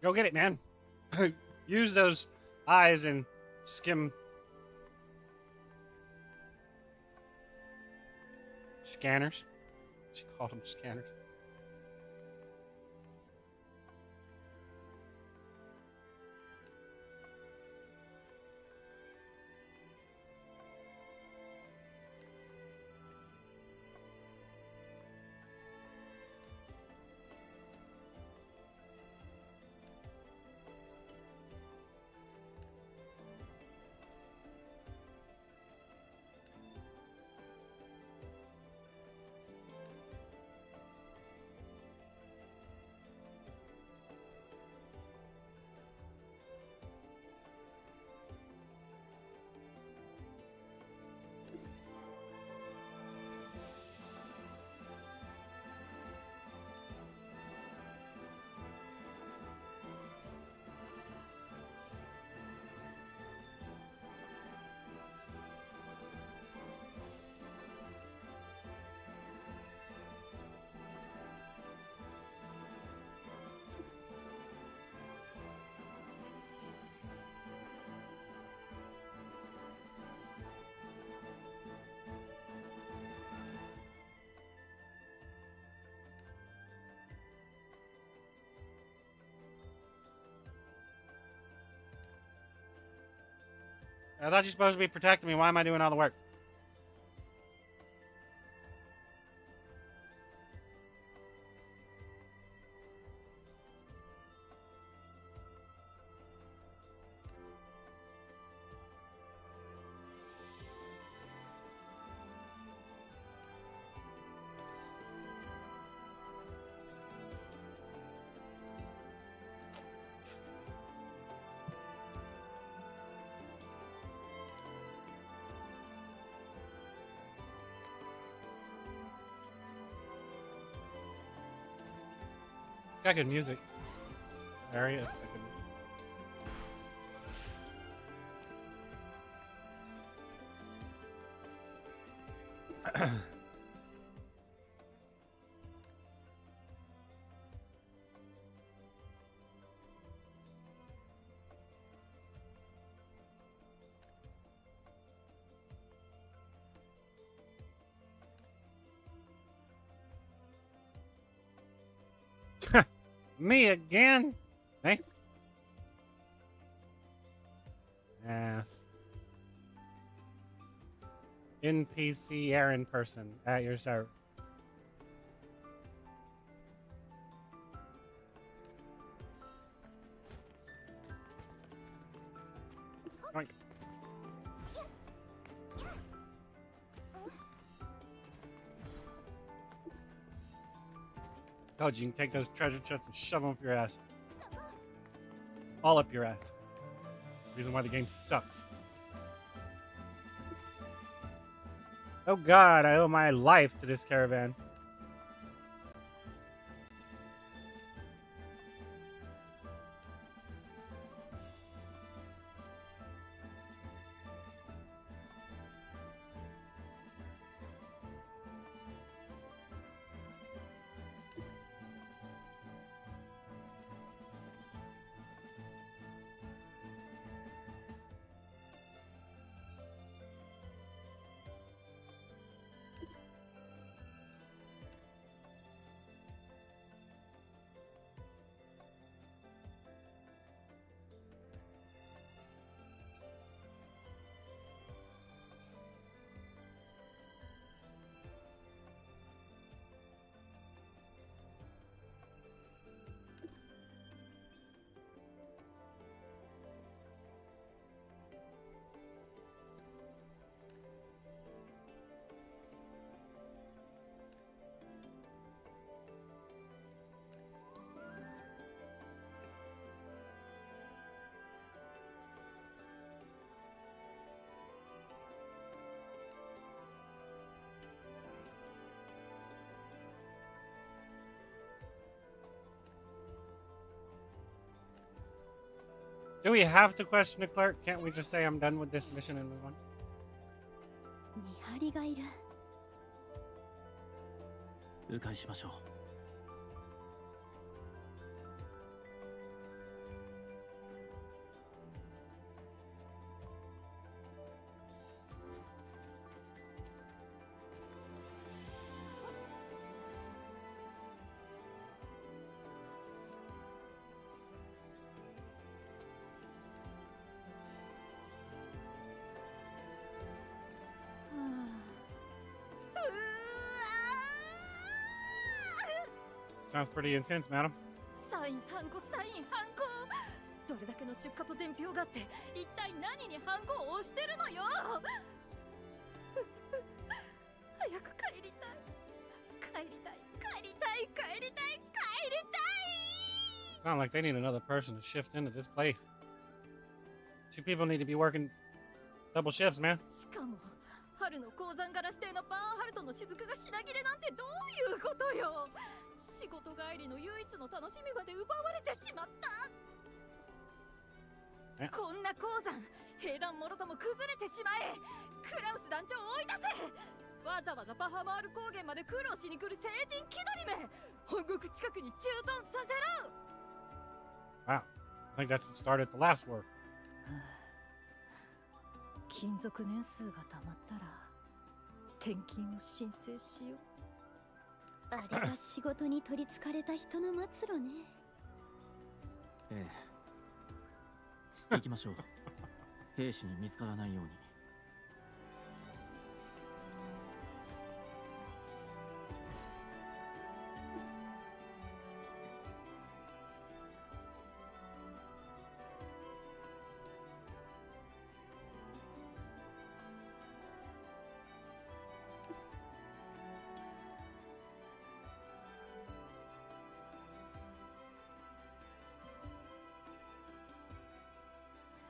Go get it, man. Use those eyes and skim. Scanners. She called them scanners. I thought you're supposed to be protecting me. Why am I doing all the work? Got good music. Area. It's got good Me again? Hey? Yes. NPC errand person at your server. Oink. God, you can take those treasure chests and shove them up your ass. All up your ass. Reason why the game sucks. Oh God, I owe my life to this caravan. Do we have to question the clerk? Can't we just say I'm done with this mission and move on? 見張りがいる。迂回しましょう。Sounds pretty intense, madam. サインハンコサインハンコ。どれだけの出荷と伝票があって一体何にハンコを押してるのよ。早く帰りたい帰りたい帰りたい帰りたい帰りたい。 Sound like they need another person to shift into this place. Two people need to be working double shifts, man. しかも春の鉱山ガラス邸のバーンハルトの雫が品切れなんてどういうことよ。仕事帰りの唯一の楽しみまで奪われてしまった。こんな鉱山兵団もろとも崩れてしまえ。クラウス団長を追い出せ。わざわざパハマール高原まで苦労しに来る成人気取りめ。本国近くに駐屯させろ。 Wow. I think that's what started the last war. 勤続年数がたまったら転勤を申請しよう。あれが仕事に取りつかれた人の末路ね。ええ。行きましょう。兵士に見つからないように。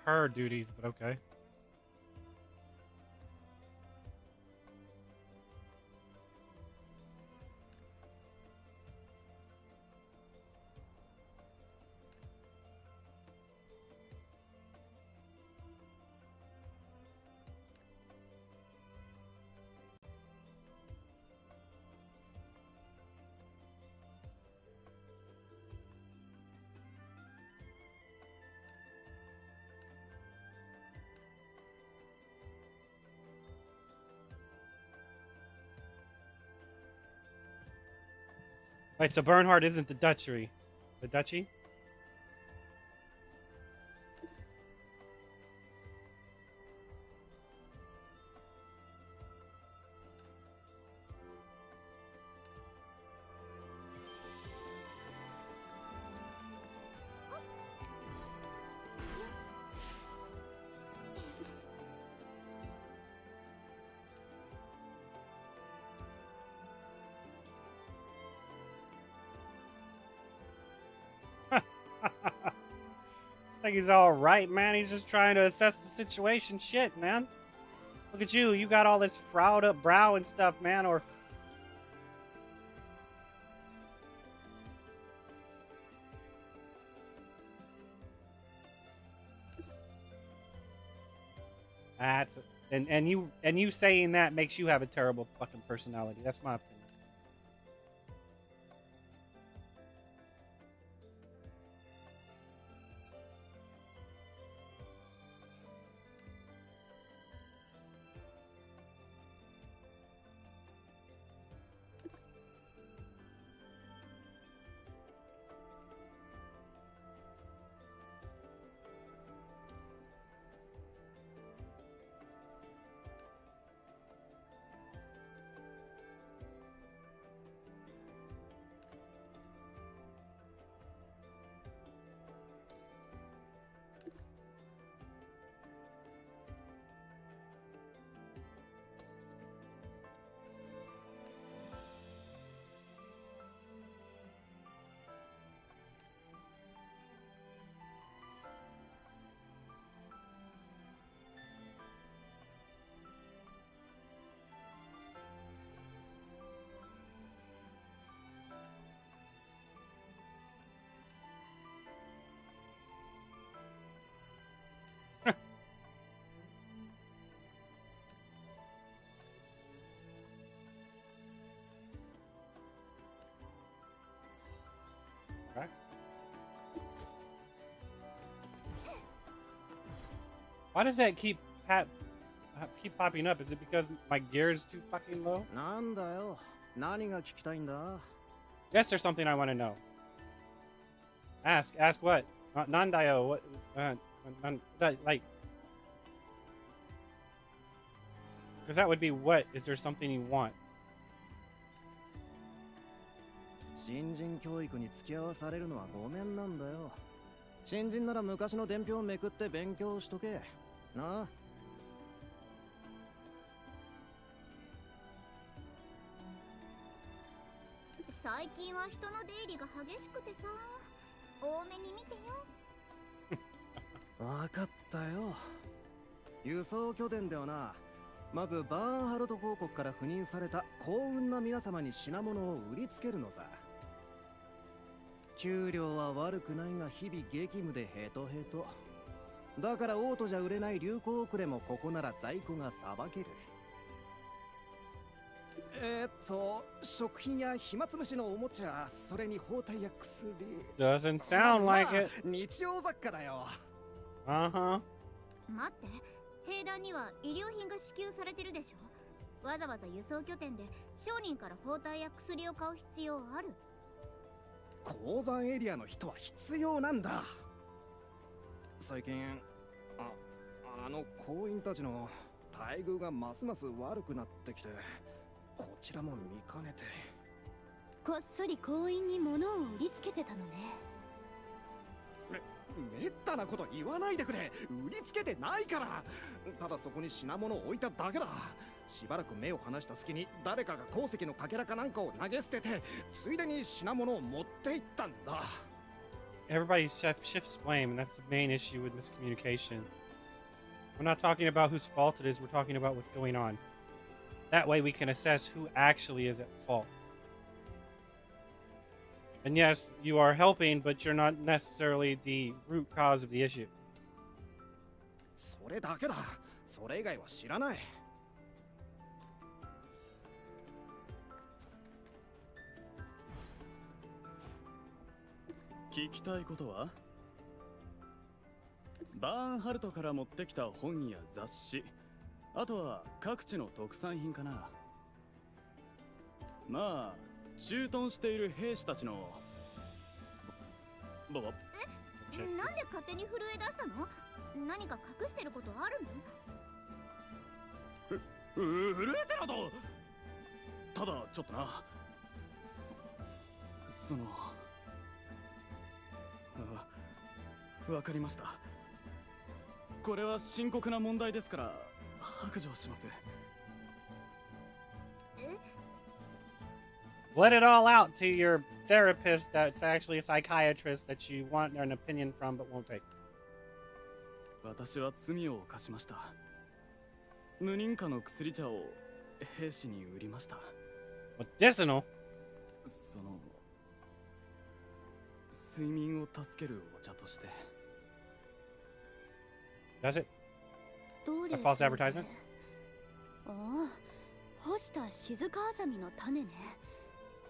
Her duties, but okay. Wait, so Bernhard isn't the duchy? The duchy? I think he's all right, man. He's just trying to assess the situation. Shit, man. Look at you. You got all this frowned up brow and stuff, man. Or that's and you saying that makes you have a terrible fucking personality. That's my opinion. Right. Why does that keep popping up? Is it because my gear is too fucking low? なんだよ。何が聞きたいんだ? Yes, there's something I want to know. Ask what? Nandayo, what? Like, because that would be what? Is there something you want? 新人教育に付き合わされるのはごめんなんだよ。新人なら昔の伝票をめくって勉強しとけ。なあ。最近は人の出入りが激しくてさ、多めに見てよ。わかったよ。輸送拠点ではな、まずバーンハルト公国から赴任された幸運な皆様に品物を売りつけるのさ。給料は悪くないが日々激務でヘトヘト。だからオートじゃ売れない流行遅れもここなら在庫がさばける。食品や暇つぶしのおもちゃ、それに包帯や薬。Doesn't sound like it. 日用雑貨だよ。Uh-huh. 待って、兵団には医療品が支給されてるでしょ。わざわざ輸送拠点で商人から包帯や薬を買う必要ある？鉱山エリアの人は必要なんだ。最近あの行員たちの待遇がますます悪くなってきて、こちらも見かねて。こっそり行員に物を売りつけてたのね。めったなこと言わないでくれ。売りつけてないから。ただそこに品物を置いただけだ。しばらく目を離した隙に誰かが鉱石のかけらかなんかを投げ捨てて、ついでに品物を持っていったんだ。 Everybody shifts blame, and that's the main issue with miscommunication. We're not talking about whose fault it is, we're talking about what's going on. That way we can assess who actually is at fault. And yes, you are helping, but you're not necessarily the root cause of the issue. それだけだ。それ以外は知らない。聞きたいことは？バーンハルトから持ってきた本や雑誌、あとは各地の特産品かな。まあ駐屯している兵士たちのなんで勝手に震え出したの？何か隠してることあるの？震えてなど。ただちょっとな、そのわかりました。これは深刻な問題ですから白状します。Let it all out to your therapist that's actually a psychiatrist that you want an opinion from but won't take. 私は罪を犯しました。無認可の薬茶を兵士に売りました。Medicinal? その睡眠を助けるお茶として。Does it? どれ A false advertisement? ああ、干した静かあざみの種ね。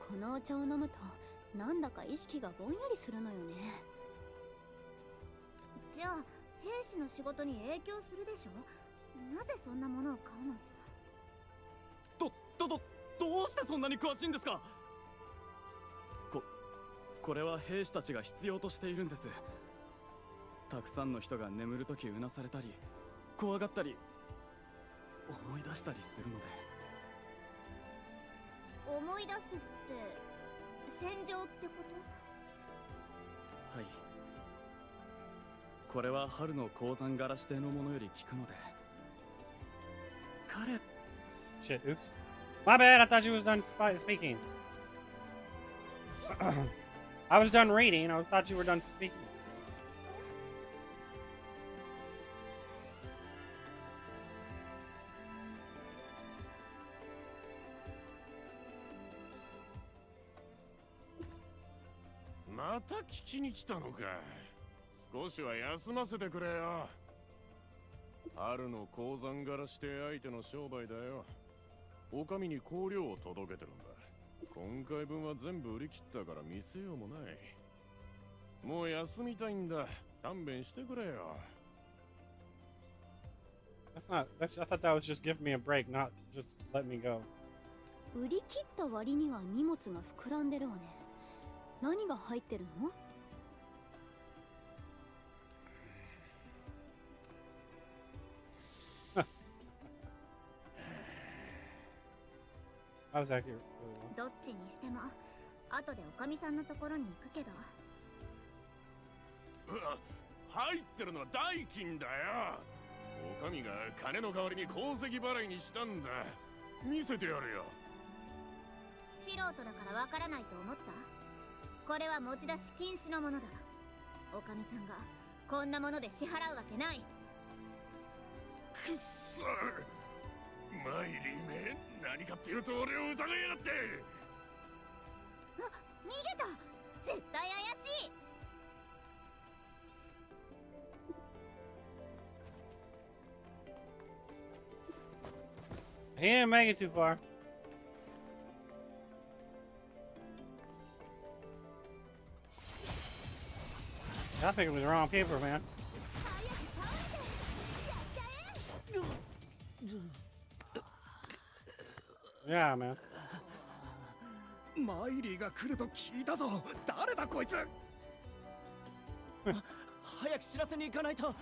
このお茶を飲むとなんだか意識がぼんやりするのよね。じゃあ兵士の仕事に影響するでしょ。なぜそんなものを買うの？どうしてそんなに詳しいんですか？これは兵士たちが必要としているんです。たくさんの人が眠るときうなされたり怖がったり思い出したりするので。思い出すって戦場ってこと？はい。これは春の鉱山ガラ指定のものより聞くので。彼 Shit, oops. My bad, I thought you was done speaking. I was done reading, I thought you were done speaking.また聞きに来たのか。少しは休ませてくれよ。春の鉱山柄指定相手の商売だよ。お上に香料を届けてるんだ。今回分は全部売り切ったから見せようもない。もう休みたいんだ。勘弁してくれよ。I thought that was just give me a break, not just let me go. 売り切った割には荷物が膨らんでるわね。何が入ってるの？How does that get? どっちにしても後でおかみさんのところに行くけど。入ってるのは代金だよ。お上が金の代わりに鉱石払いにしたんだ。見せてやるよ。素人だからわからないと思った？これは持ち出し禁止のものだ。おかみさんがこんなもので支払うわけない。くっそマイリーめ、何かっていうと俺を疑いやがって。あ、逃げた。絶対怪しい。He didn't make it too far. I think it was the wrong people, man. Yeah, man. マイリーが来ると聞いたぞ。誰だこいつ。早く知らせに行かないと。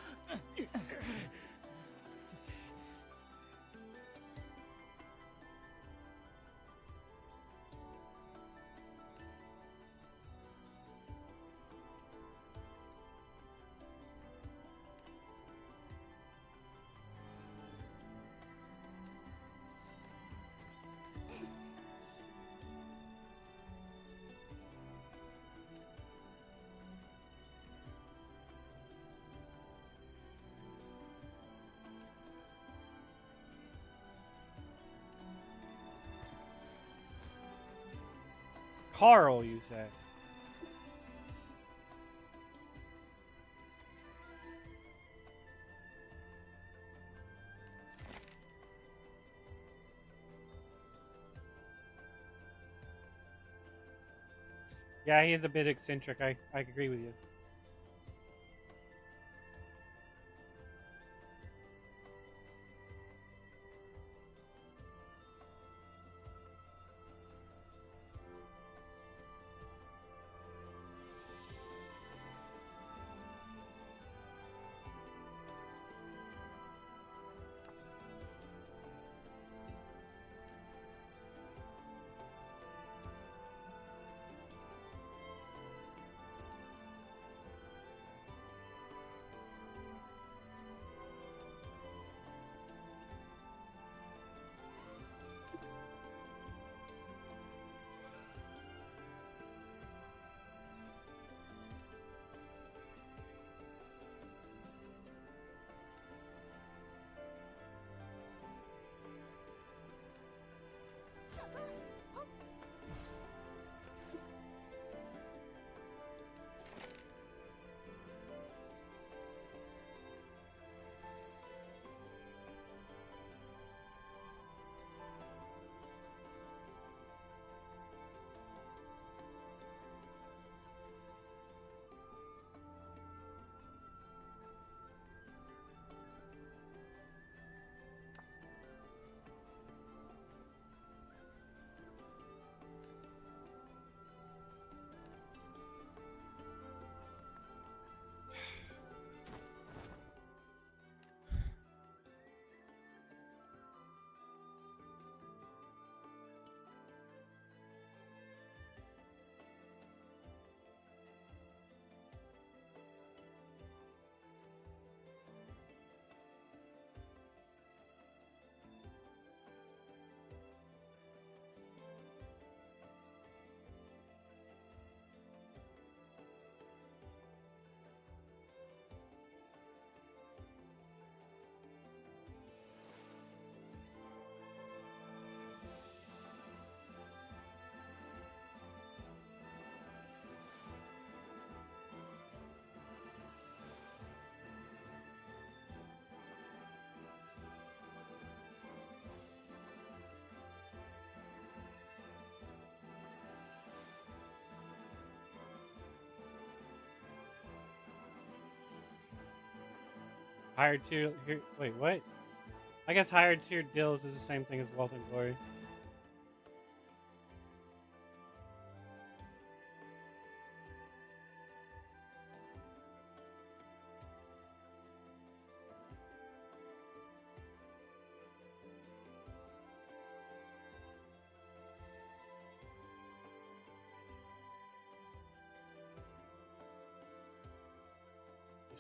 Carl, you said. Yeah, he is a bit eccentric. I agree with you. Hired tier. Here, wait, what? I guess hired tier deals is the same thing as wealth and glory.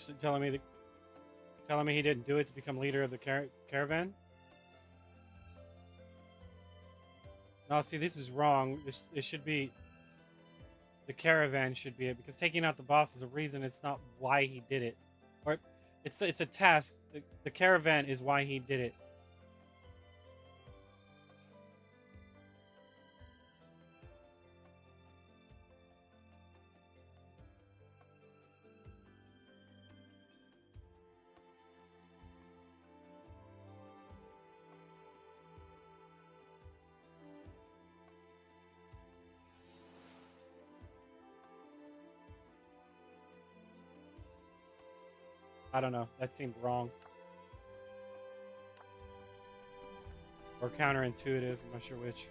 You're telling me he didn't do it to become leader of the caravan? No, see, this is wrong. It should be the caravan should be it, because taking out the boss is a reason. It's not why he did it, or it's a task. The caravan is why he did it. I don't know. That seemed wrong. Or counterintuitive. I'm not sure which.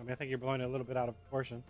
mean, I think you're blowing it a little bit out of proportion.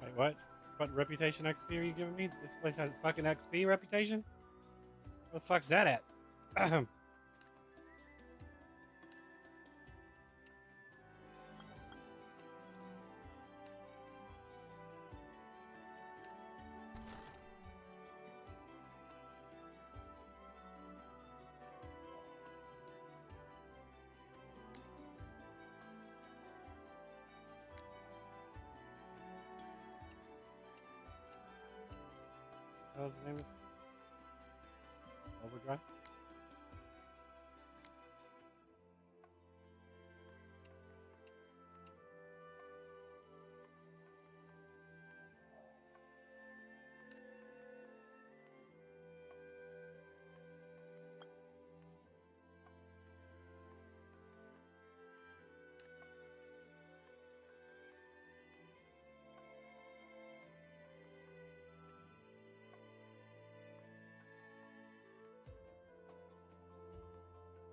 Wait, what? What reputation XP are you giving me? This place has fucking XP reputation? Where the fuck's that at? How's the name is? Overdrive?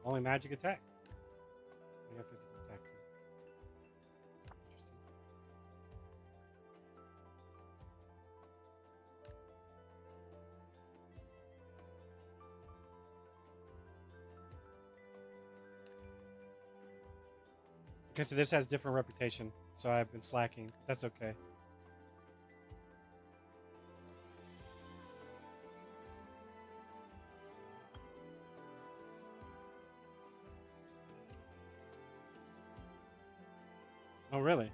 Only magic attack. We have physical attack too. Interesting. Okay, so this has different reputation, so I've been slacking. That's okay. Oh, really?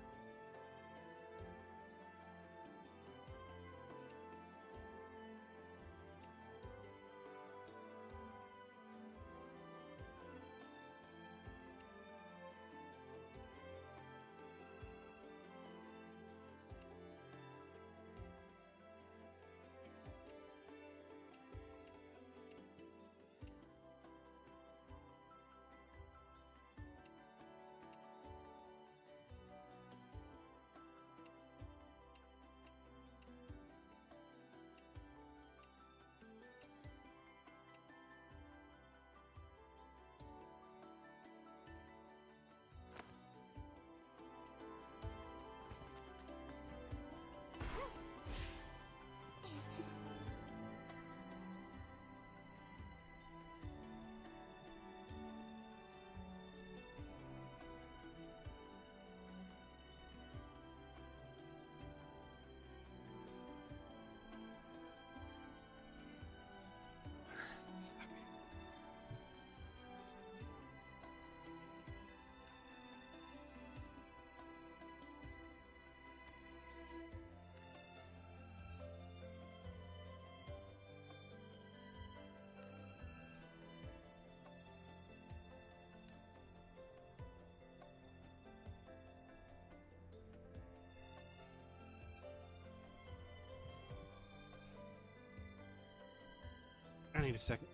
need a second.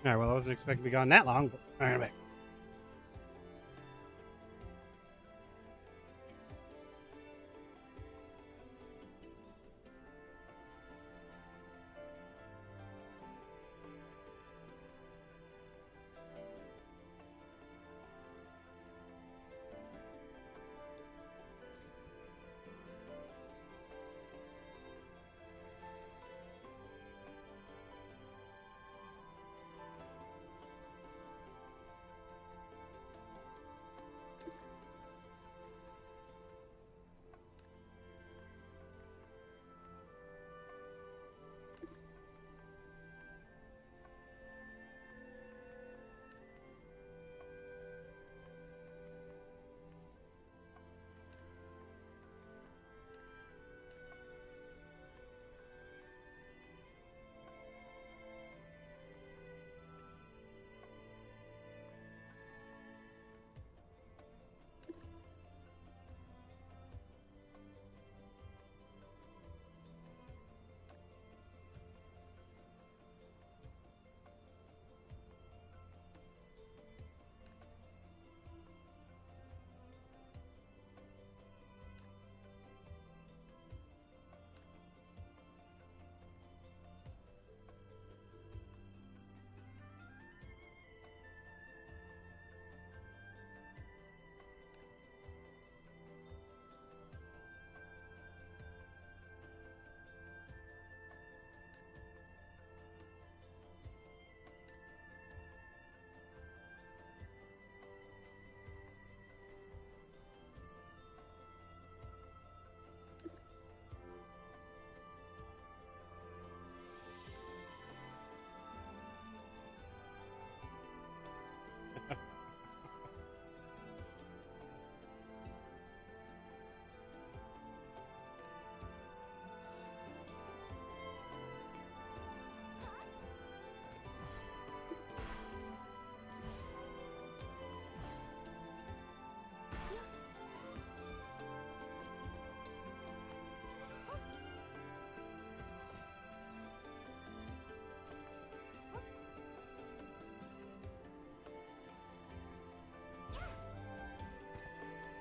All right. Well, I wasn't expecting to be gone that long. But all right, I'm back.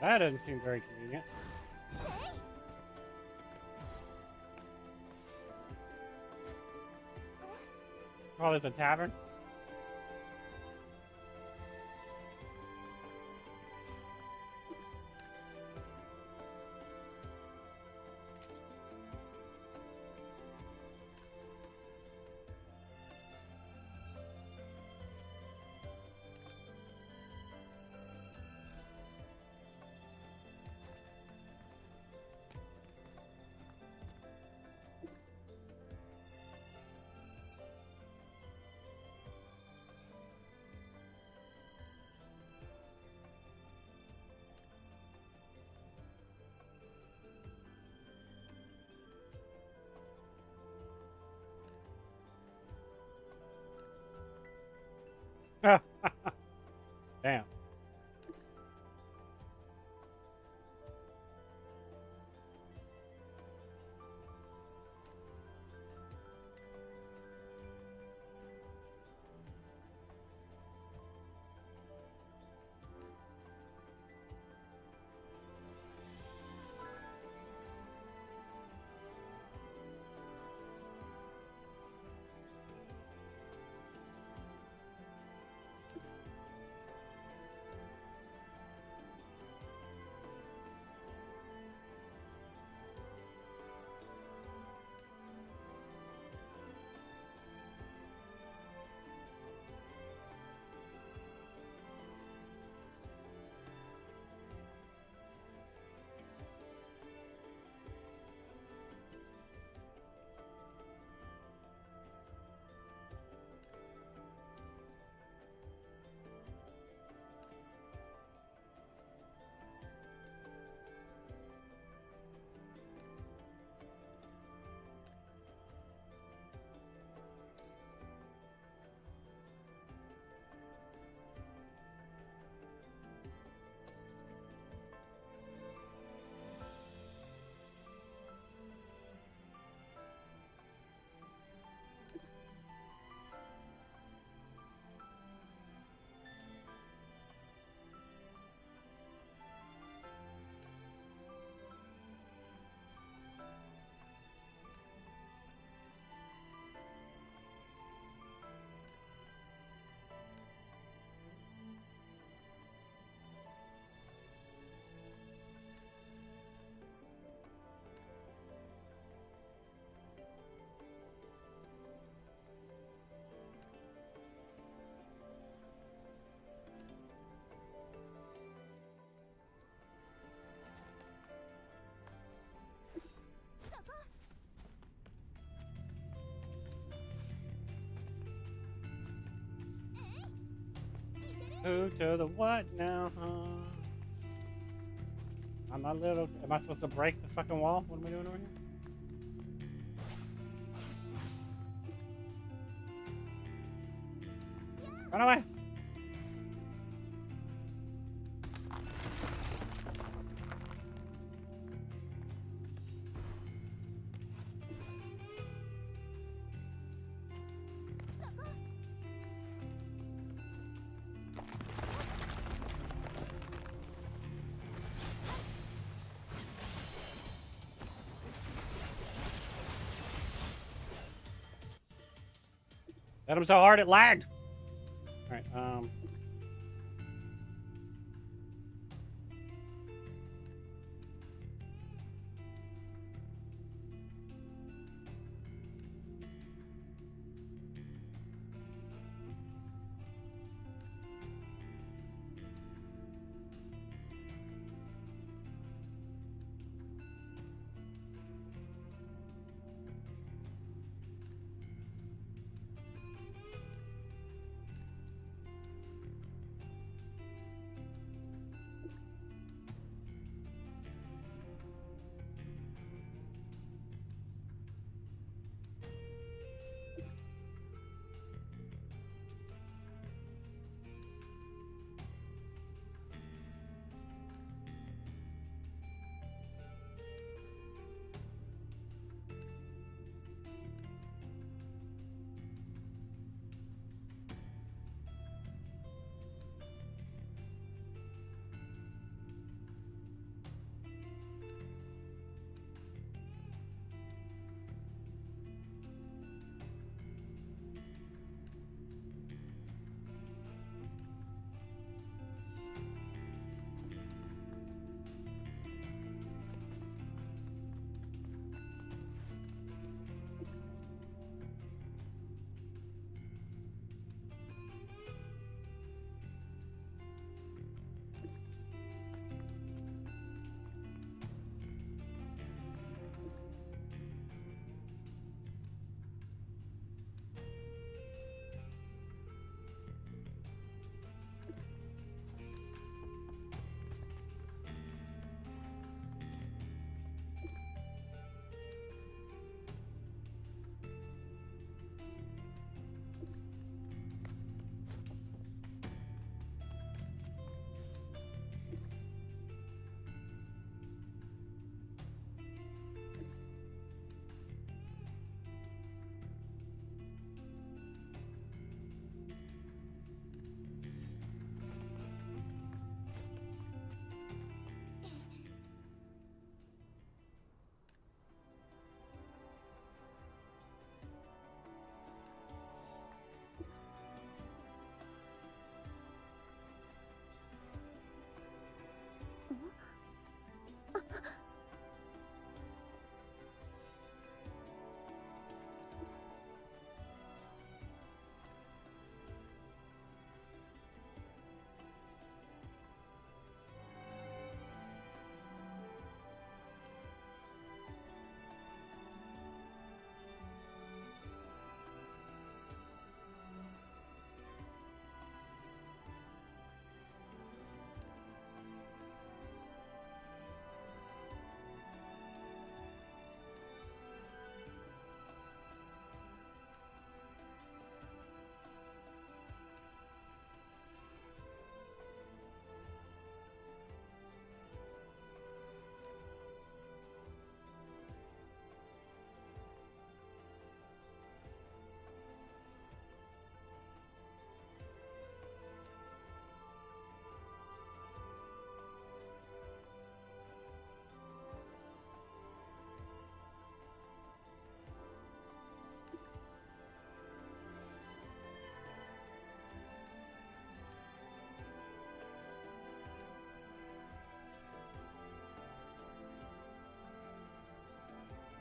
That doesn't seem very convenient. Call this a tavern? Damn. Who to the what now, huh? I'm not little. Am I supposed to break the fucking wall? What am I doing over here? Run away! Hit him so hard it lagged. All right.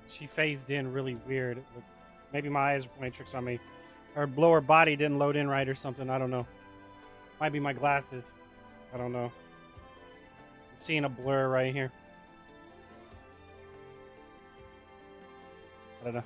She phased in really weird. Maybe my eyes were playing tricks on me. Her lower body didn't load in right or something. I don't know. Might be my glasses. I don't know. I'm seeing a blur right here. I don't know.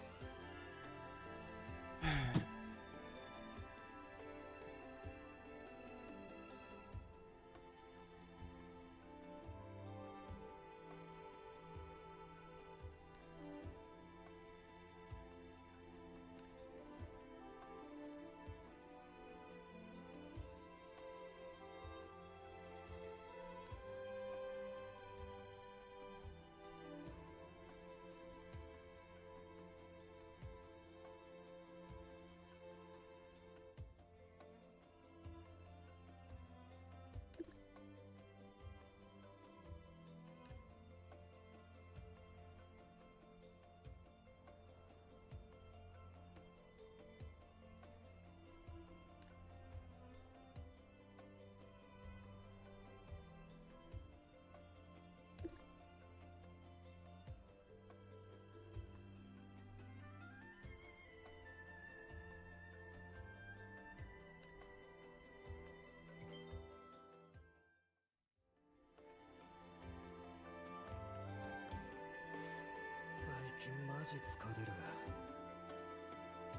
ジ疲れる。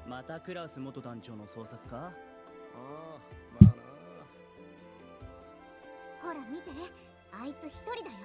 またクラウス元団長の捜索か？ああ、まあな。ほら見て、あいつ一人だよ。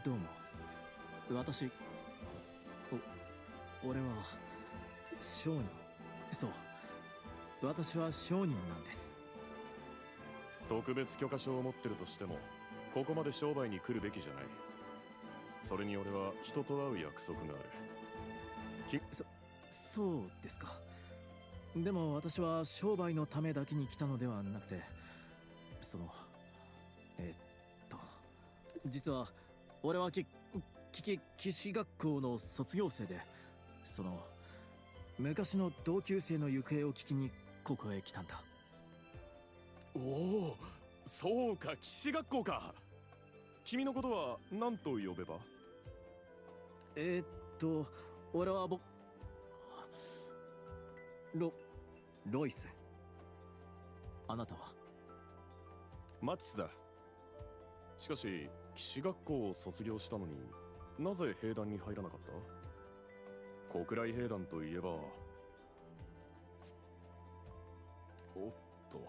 どうも。私、俺は、商人。そう。私は商人なんです。特別許可証を持ってるとしても、ここまで商売に来るべきじゃない。それに俺は人と会う約束がある。そうですか。でも私は商売のためだけに来たのではなくて、実は俺は騎士学校の卒業生で、昔の同級生の行方を聞きにここへ来たんだ。おお、そうか、騎士学校か。君のことは何と呼べば？俺はロイス。あなたは？マティスだ。しかし騎士学校を卒業したのになぜ兵団に入らなかった？国来兵団といえば。おっと、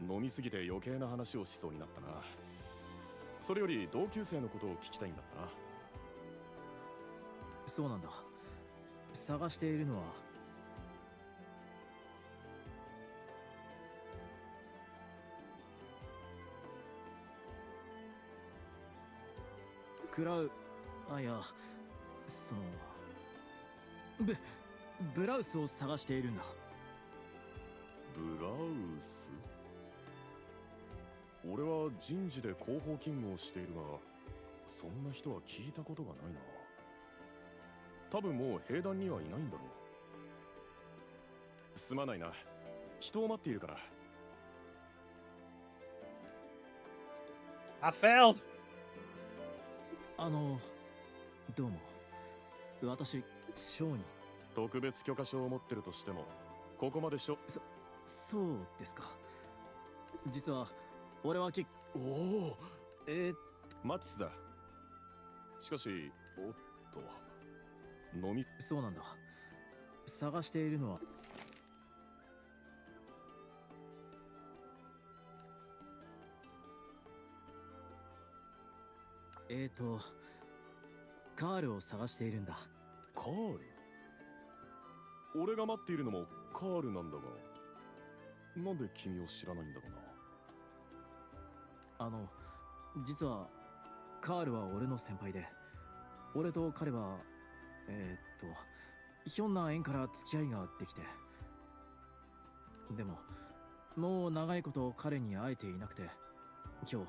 飲みすぎて余計な話をしそうになったな。それより同級生のことを聞きたいんだったな。そうなんだ。探しているのはいや、ブラウスを探しているんだ。ブラウス？俺は人事で広報勤務をしているが、そんな人は聞いたことがないな。多分もう兵団にはいないんだろう。すまないな。人を待っているから。I failed! どうも。私、商人。特別許可証を持ってるとしても、ここまでそうですか。実は、俺はおお、マティスだ。しかし、おっと、そうなんだ。探しているのは、カールを探しているんだ。カール？俺が待っているのもカールなんだが、なんで君を知らないんだろうな。実はカールは俺の先輩で、俺と彼はひょんな縁から付き合いができて、でももう長いこと彼に会えていなくて、今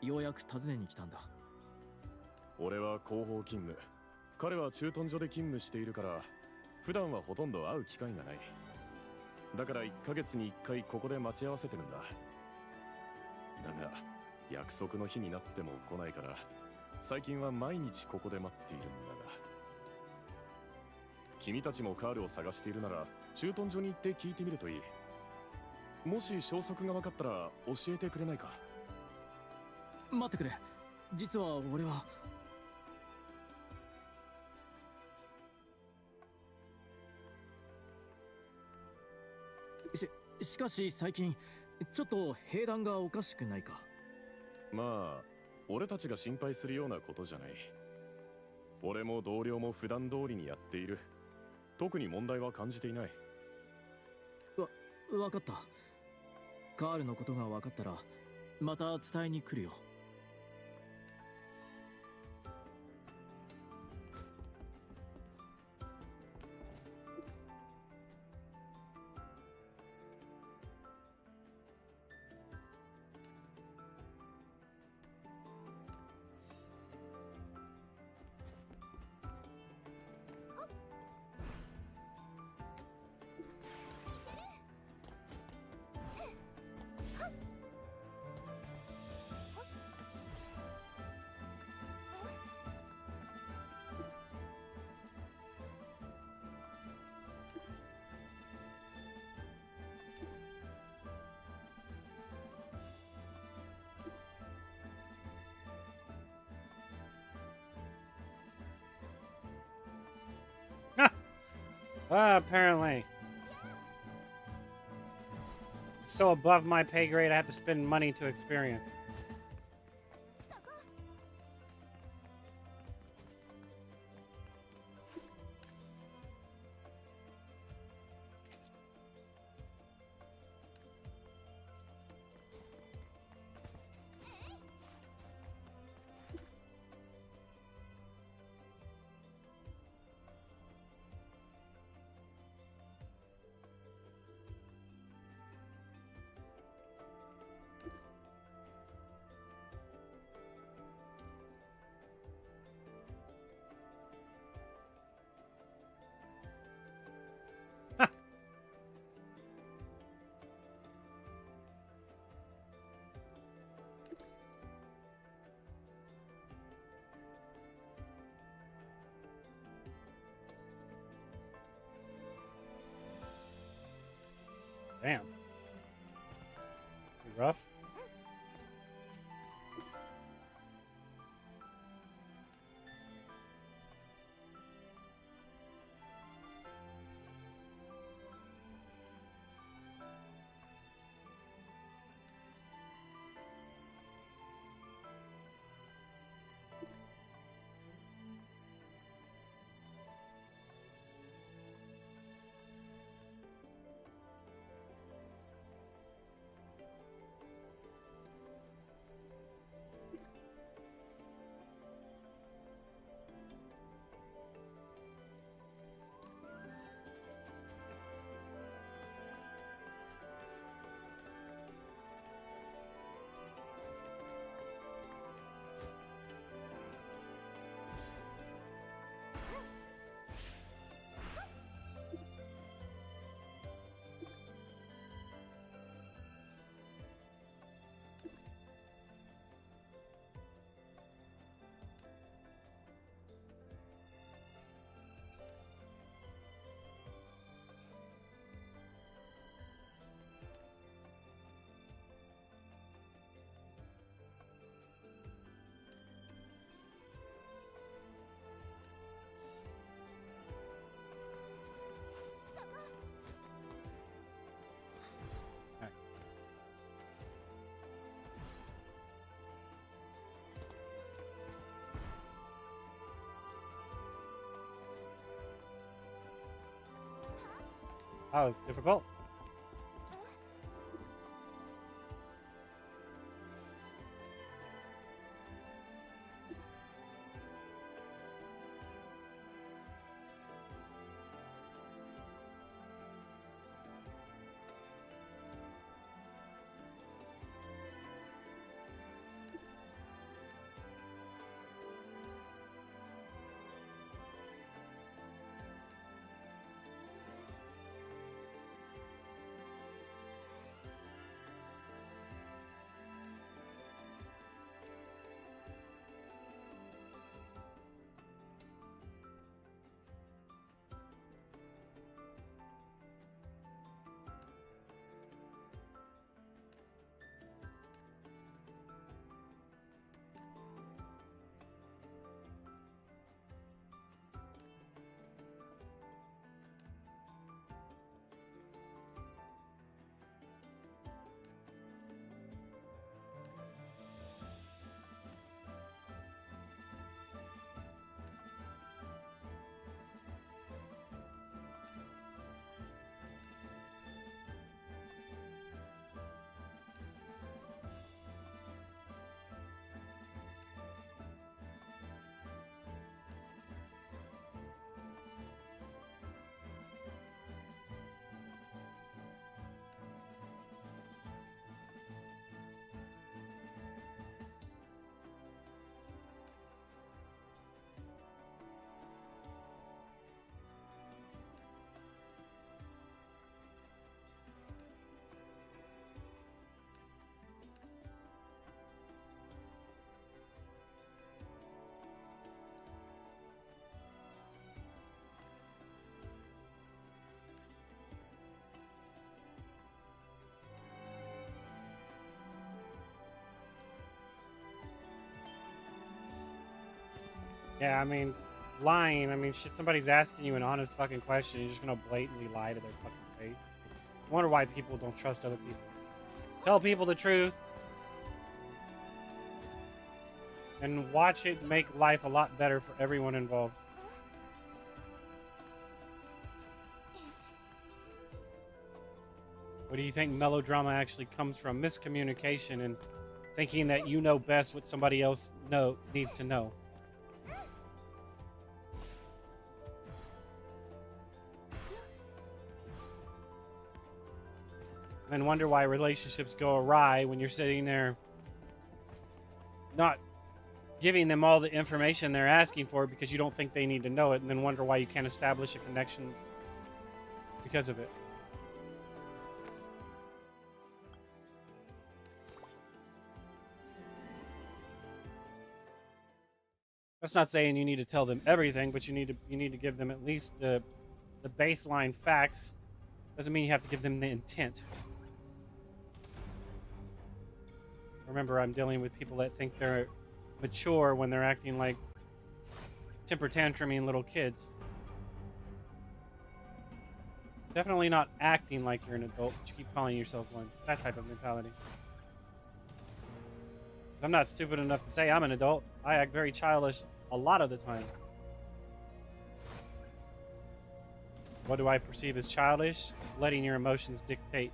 日ようやく訪ねに来たんだ。俺は広報勤務、彼は駐屯所で勤務しているから、普段はほとんど会う機会がない。だから1ヶ月に1回ここで待ち合わせてるんだ。だが約束の日になっても来ないから、最近は毎日ここで待っているんだが。君たちもカールを探しているなら、駐屯所に行って聞いてみるといい。もし消息が分かったら教えてくれないか？待ってくれ。実は俺は。しかし最近ちょっと兵団がおかしくないか？まあ俺たちが心配するようなことじゃない。俺も同僚も普段通りにやっている。特に問題は感じていない。わかった。カールのことが分かったらまた伝えに来るよ。Apparently. It's so above my pay grade, I have to spend money to experience. Damn. Pretty rough. That was difficult. Yeah, I mean, lying. I mean, shit, somebody's asking you an honest fucking question. You're just gonna blatantly lie to their fucking face. I wonder why people don't trust other people. Tell people the truth. And watch it make life a lot better for everyone involved. What do you think melodrama actually comes from? Miscommunication and thinking that you know best what somebody else needs to know. And wonder why relationships go awry when you're sitting there not giving them all the information they're asking for because you don't think they need to know it, and then wonder why you can't establish a connection because of it. That's not saying you need to tell them everything, but you need to give them at least the baseline facts. Doesn't mean you have to give them the intent. Remember, I'm dealing with people that think they're mature when they're acting like temper tantruming little kids. Definitely not acting like you're an adult, but you keep calling yourself one. That type of mentality. 'Cause I'm not stupid enough to say I'm an adult. I act very childish a lot of the time. What do I perceive as childish? Letting your emotions dictate.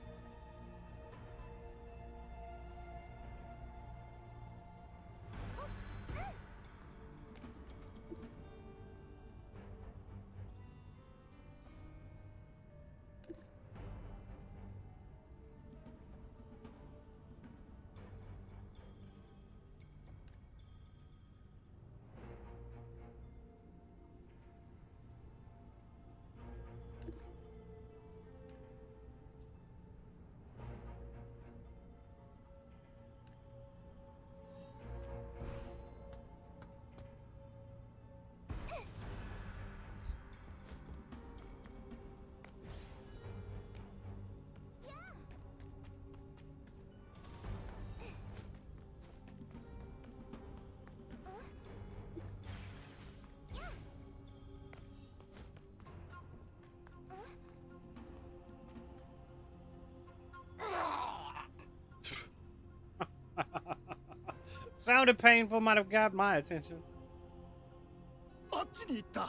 Sounded painful, might have got my attention. あっちに行った。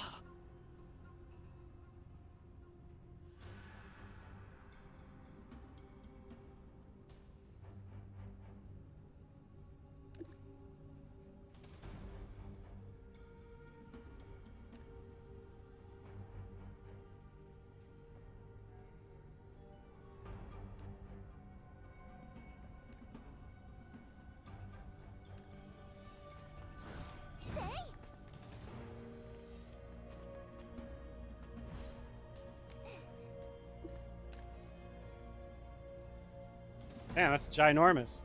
Damn, that's ginormous.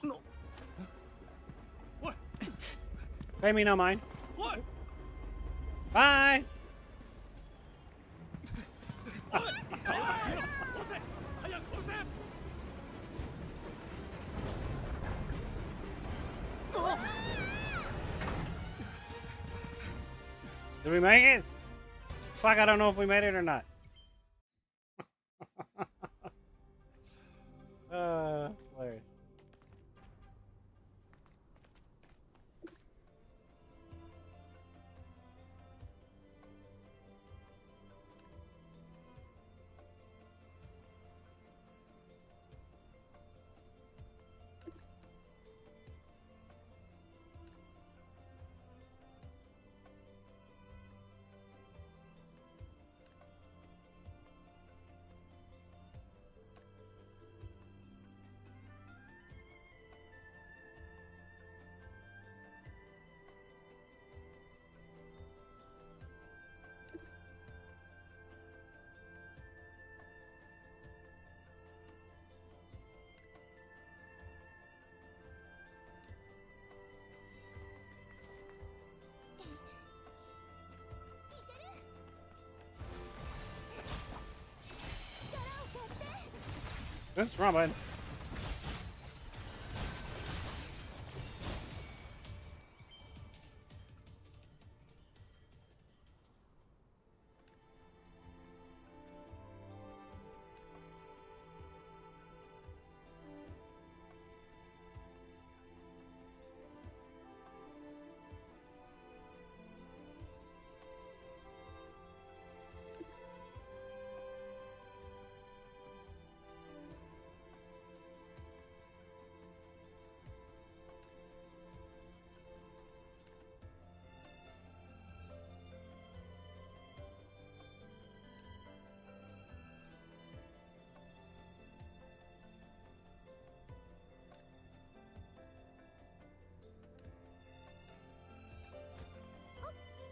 No. What? Pay me no mind. What? Bye. Did we make it? Fuck, I don't know if we made it or not. Hilarious. That's wrong button.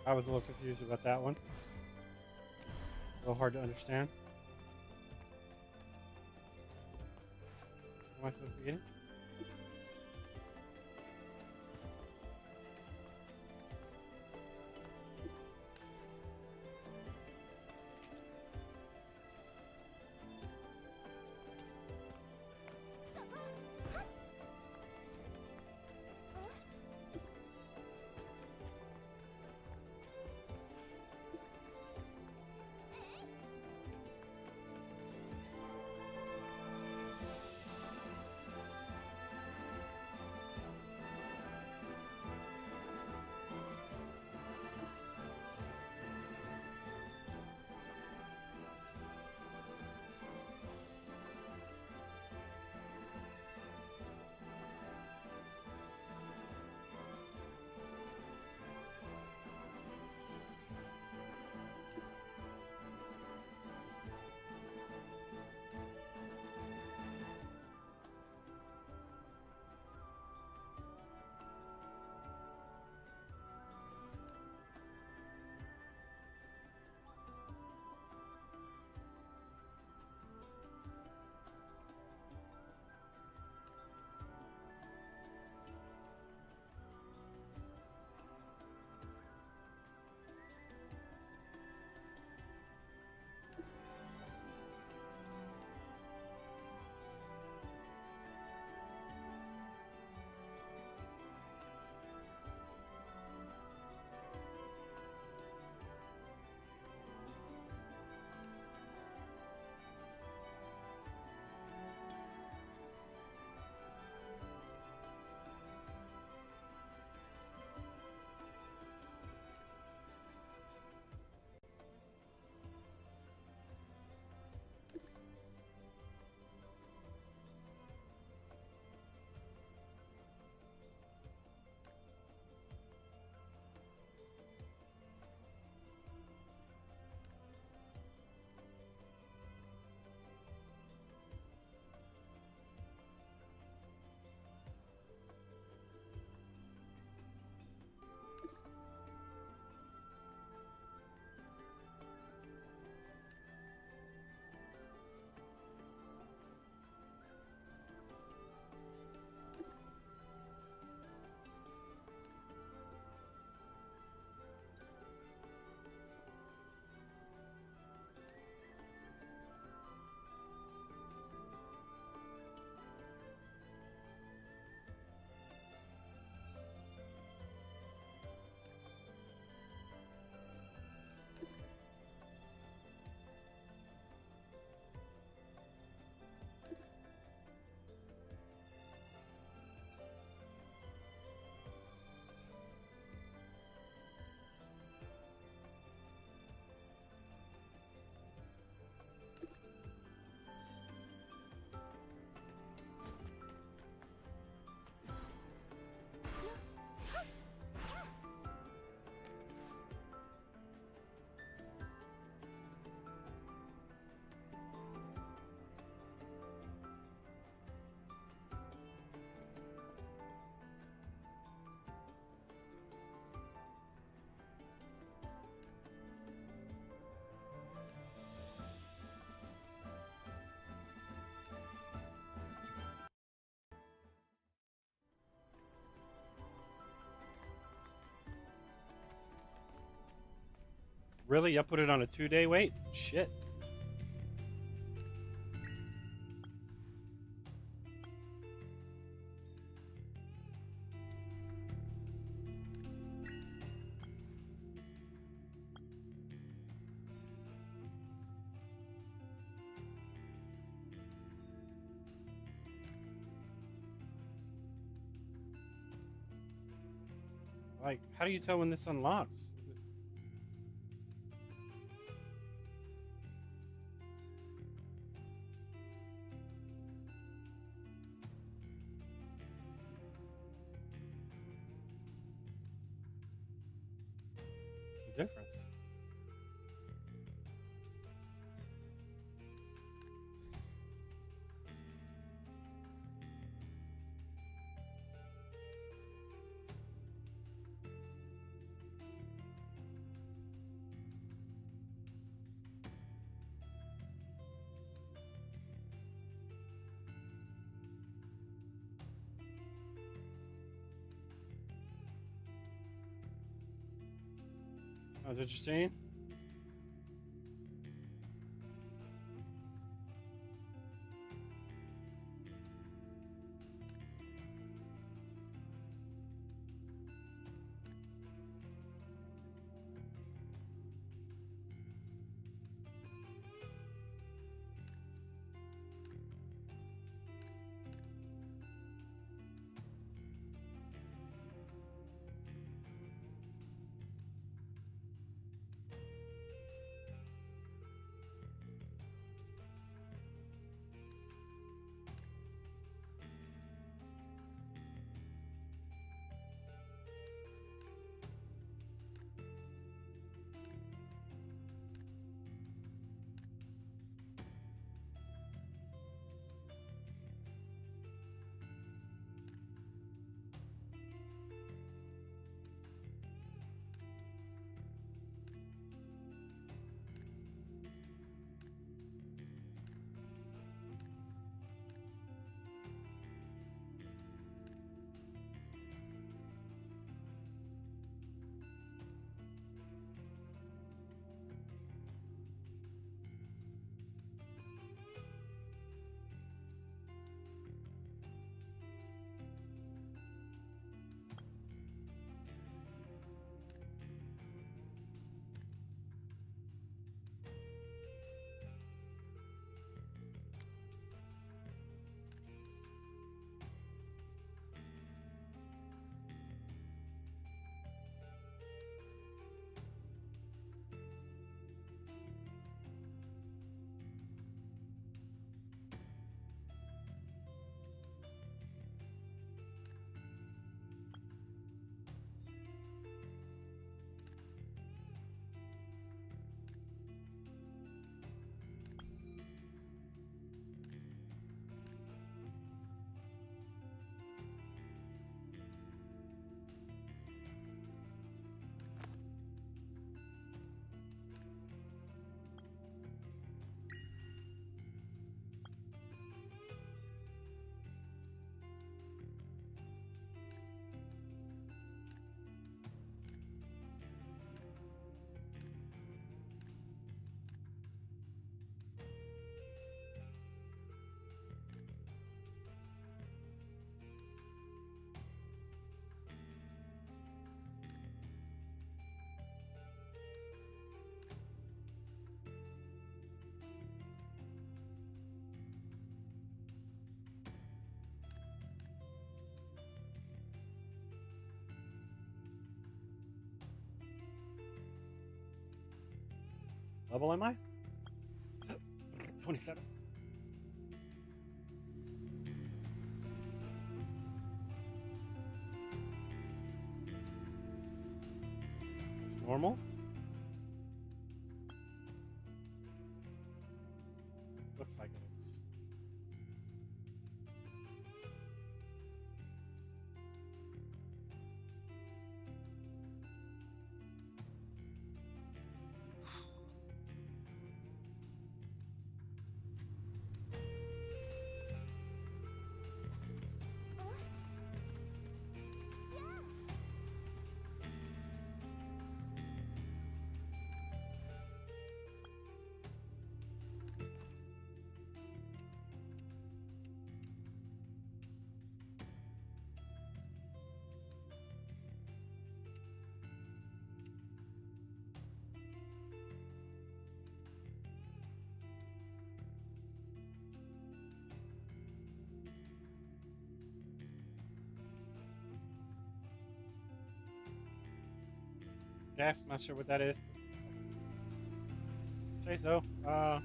I was a little confused about that one. A little hard to understand. What am I supposed to be getting? Really? I put it on a 2-day wait? Shit. Like, how do you tell when this unlocks? Is it... What's the difference? That's interesting. Level am I? 27. Is this normal? Looks like it is. Okay, not sure what that is. Say so. Uh,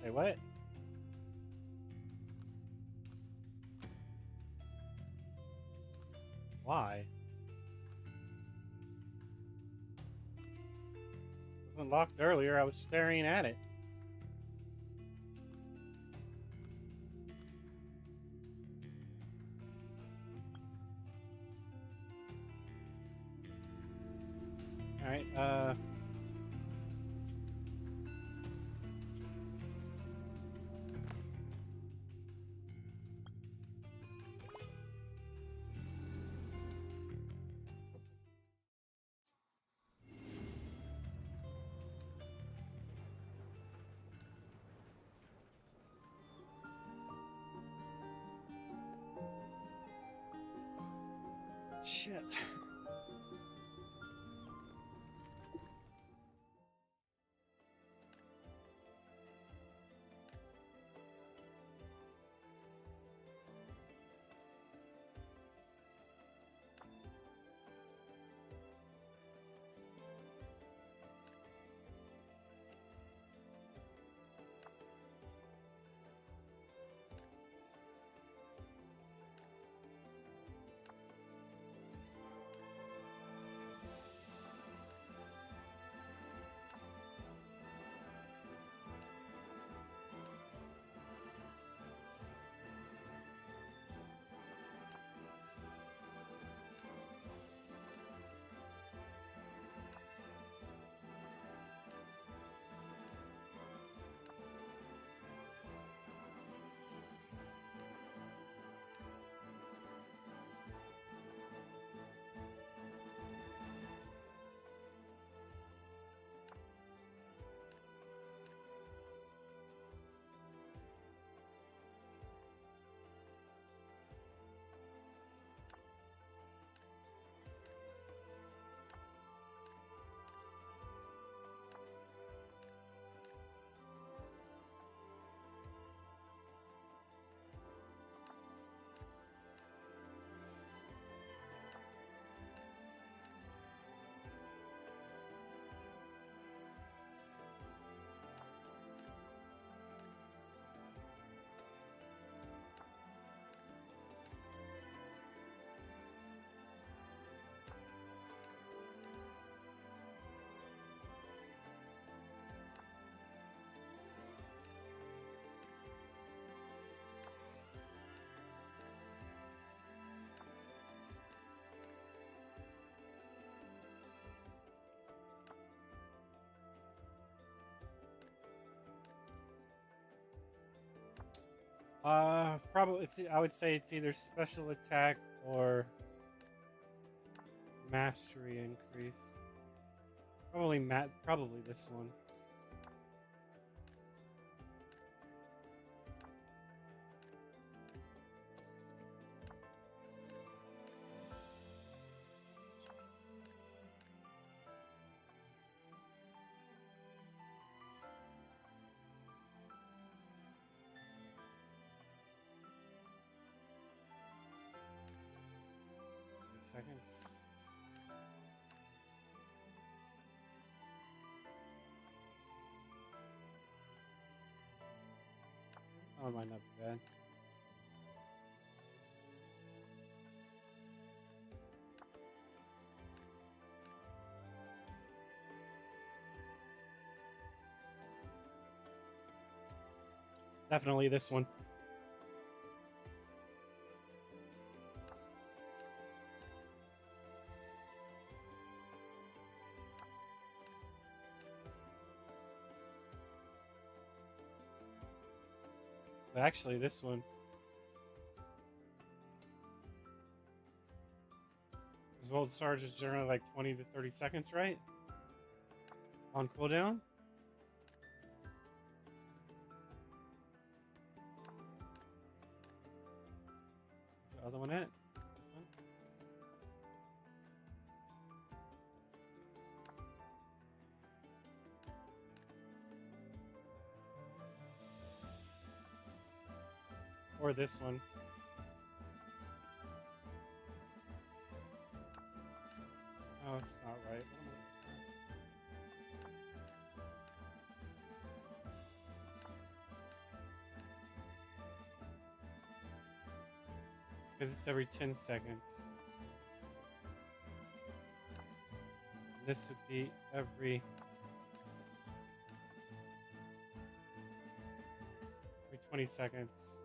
Say what? Why? It wasn't locked earlier. I was staring at it. All right. Shit. Probably I would say it's either special attack or mastery increase. Probably this one. Seconds. Oh, it might not be bad. Definitely this one. But actually, this one. Because Volt Sarge is generally like 20 to 30 seconds, right? On cooldown. Where's the other one at? This one? Or this one. Oh, it's not right. Because it's every 10 seconds. This would be every 20 seconds.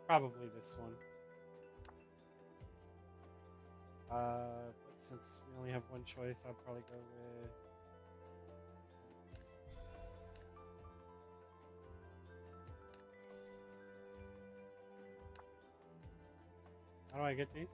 Probably this one. But since we only have one choice, I'll probably go with... How do I get these?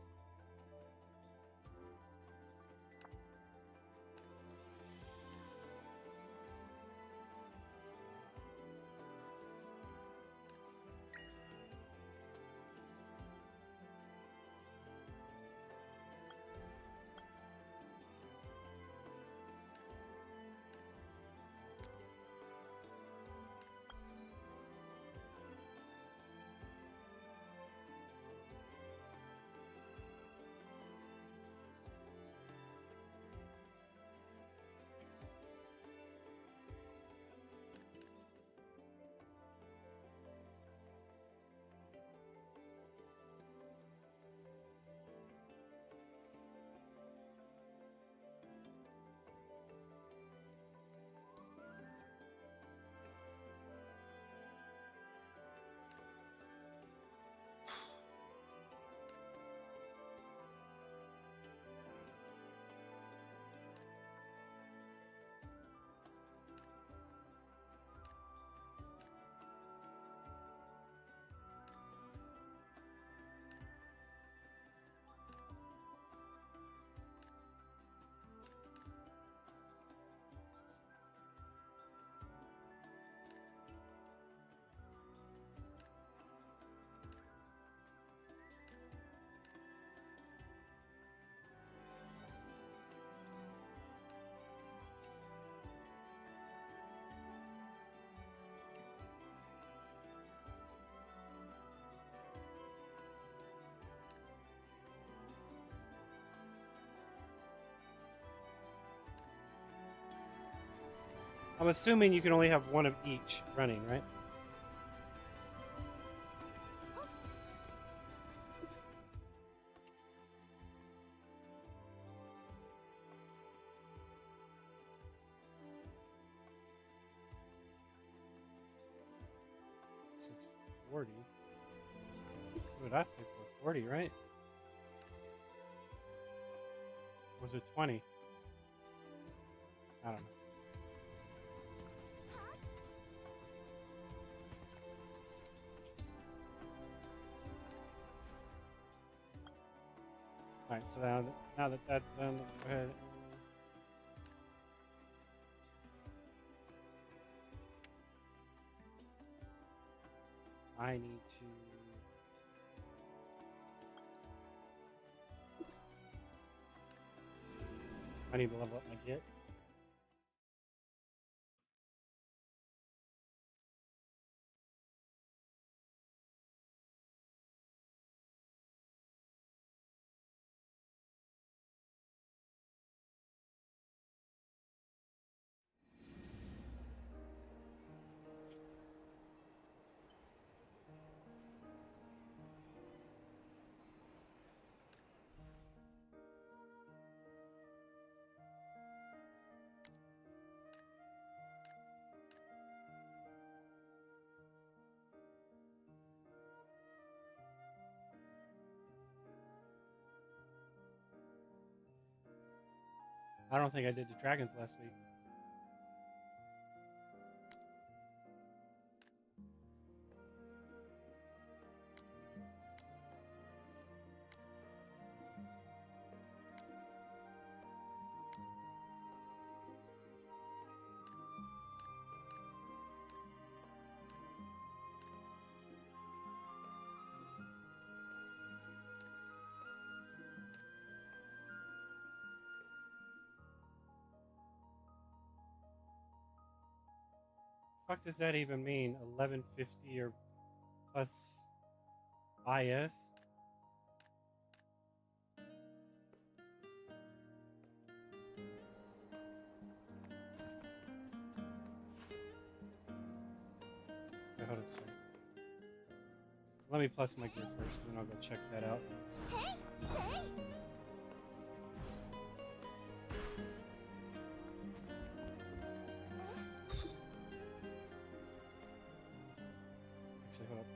I'm assuming you can only have one of each running, right? This is 40. What did I pay for? 40, right? Or was it 20? I don't know. Alright, so now that that's done, let's go ahead. I need to... I need to level up my Git. I don't think I did the dragons last week. fuck does that even mean? 1150 or plus IS? Wait, hold on a second. Let me plus my gear first, and then I'll go check that out. Actually, hold up.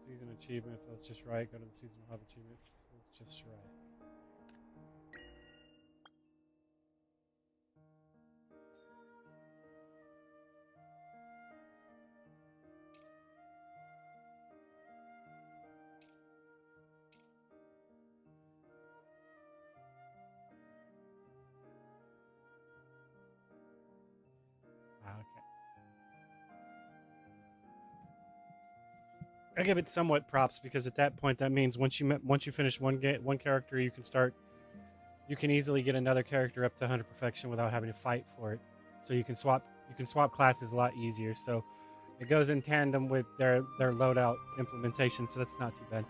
Season achievement feels just right. Go to the seasonal hub achievement. Feels just right. Okay. I give it somewhat props because at that point that means once you finish one character, you can easily get another character up to 100 perfection without having to fight for it. So you can swap classes a lot easier. So it goes in tandem with their loadout implementation. So that's not too bad.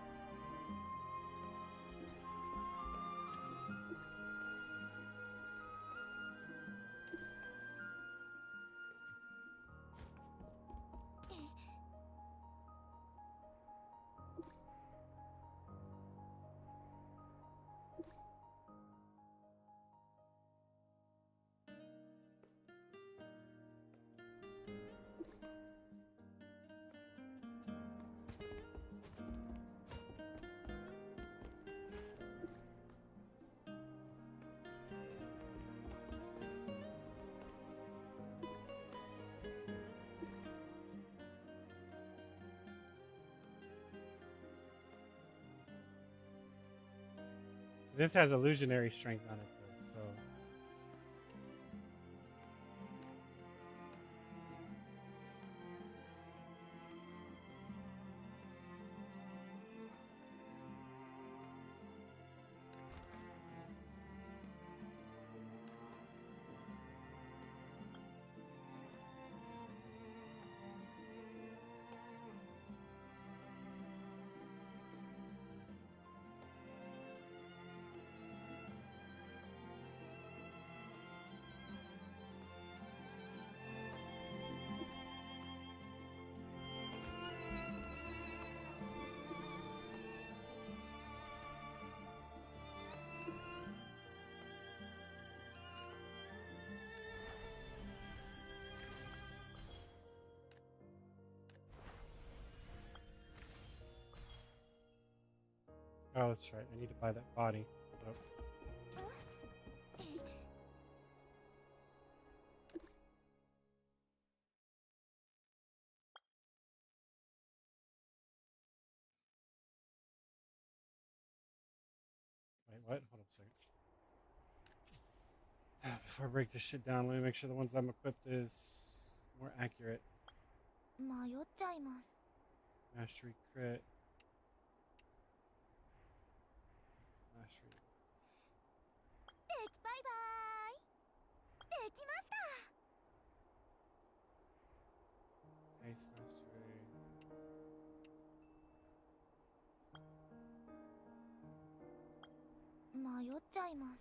This has illusionary strength on it, though, so. Oh, that's right. I need to buy that body. Oh. what? Hold on a second. Before I break this shit down, let me make sure the ones I'm equipped is more accurate. 迷っちゃいます。 Mastery crit. Mastery. バイバイ。できました。 Ace mastery. 迷っちゃいます。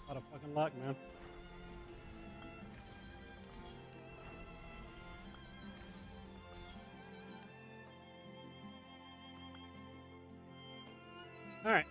A lot of fucking luck, man. All right.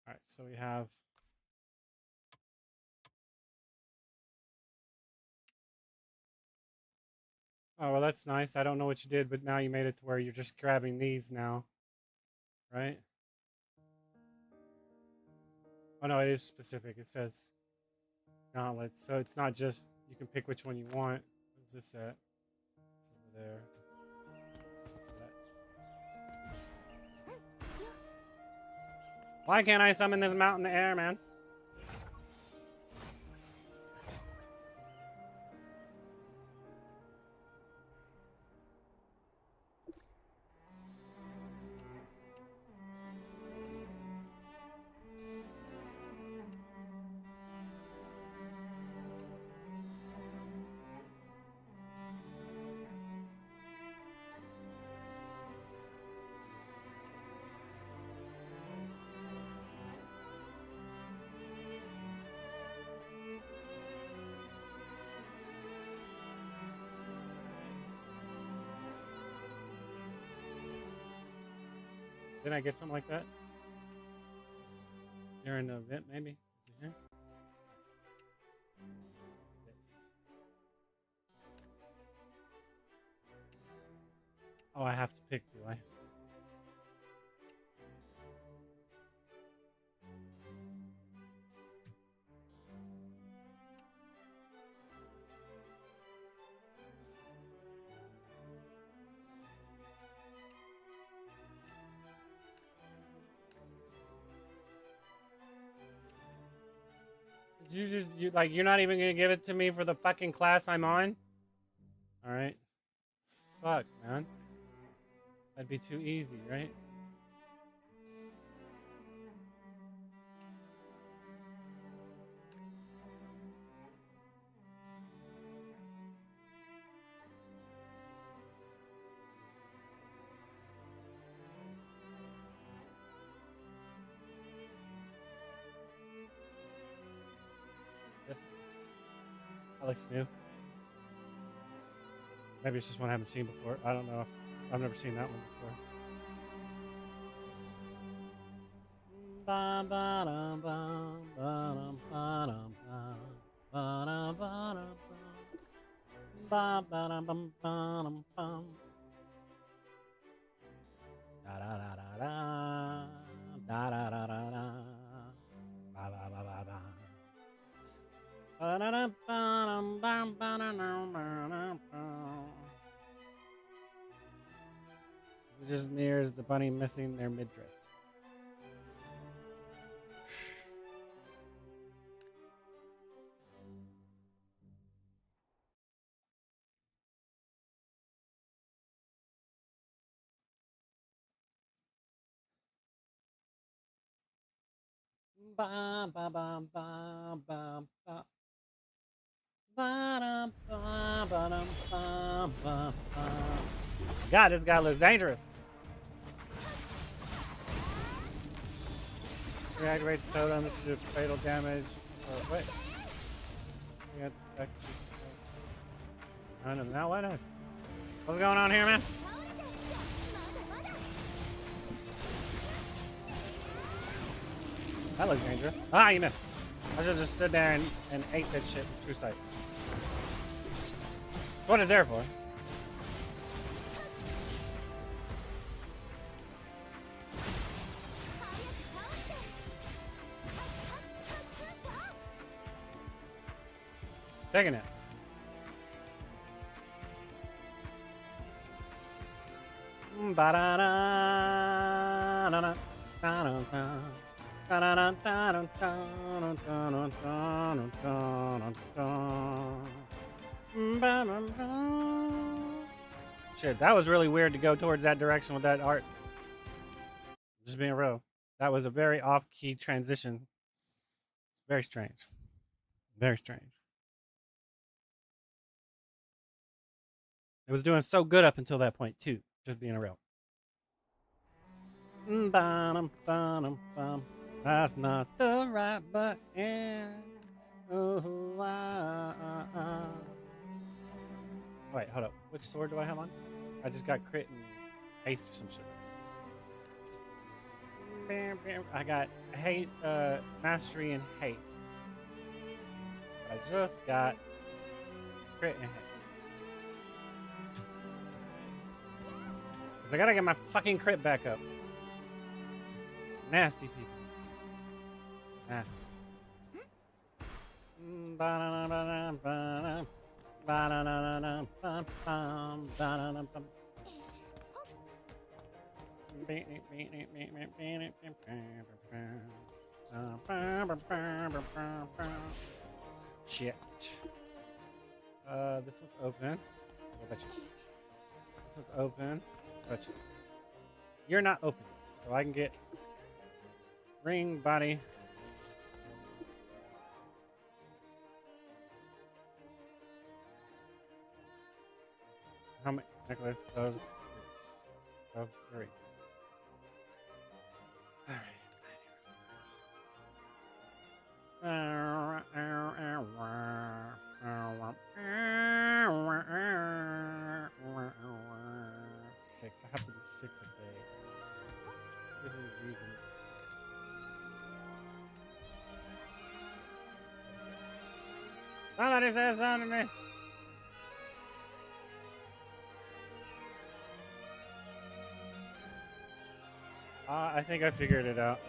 All right, so we have oh, well, that's nice. I don't know what you did, but now you made it to where you're just grabbing these now, right? Oh, no, it is specific. It says gauntlets, so it's not just you can pick which one you want. What's this at? It's over there. Why can't I summon this mount in the air, man? Did I get something like that? During an event, maybe? Is it here? Yes. Oh, I have to pick, do I? You're not even gonna give it to me for the fucking class I'm on? Alright. Fuck, man. That'd be too easy, right? That looks new. Maybe it's just one I haven't seen before. I don't know. I've never seen that one before. It just mirrors the bunny missing their midriff. Ba ba ba ba ba ba. God, this guy looks dangerous. Reactivate the totem to do fatal damage. Oh, wait. I don't know. Now what? What's going on here, man? That looks dangerous. Ah, you missed. I should have just stood there and ate that shit in true sight. That's what it's there for. Taking it. Shit, that was really weird to go towards that direction with that art. Just being real. That was a very off-key transition. Very strange. Very strange. It was doing so good up until that point, too. Just being real. That's not the right button. Wait, hold up. Which sword do I have on? I just got crit and haste or some shit. I got mastery and haste. I just got crit and haste. Cause I gotta get my fucking crit back up. Nasty people. Nasty. Shit. This one's open. I bet you. This one's open. I bet you. You're not open, so I can get ring body. Helmet, necklace, gloves, earrings. Six. I have to do 6 a day. So there's a reason to do 6. Somebody said something to me. I think I figured it out.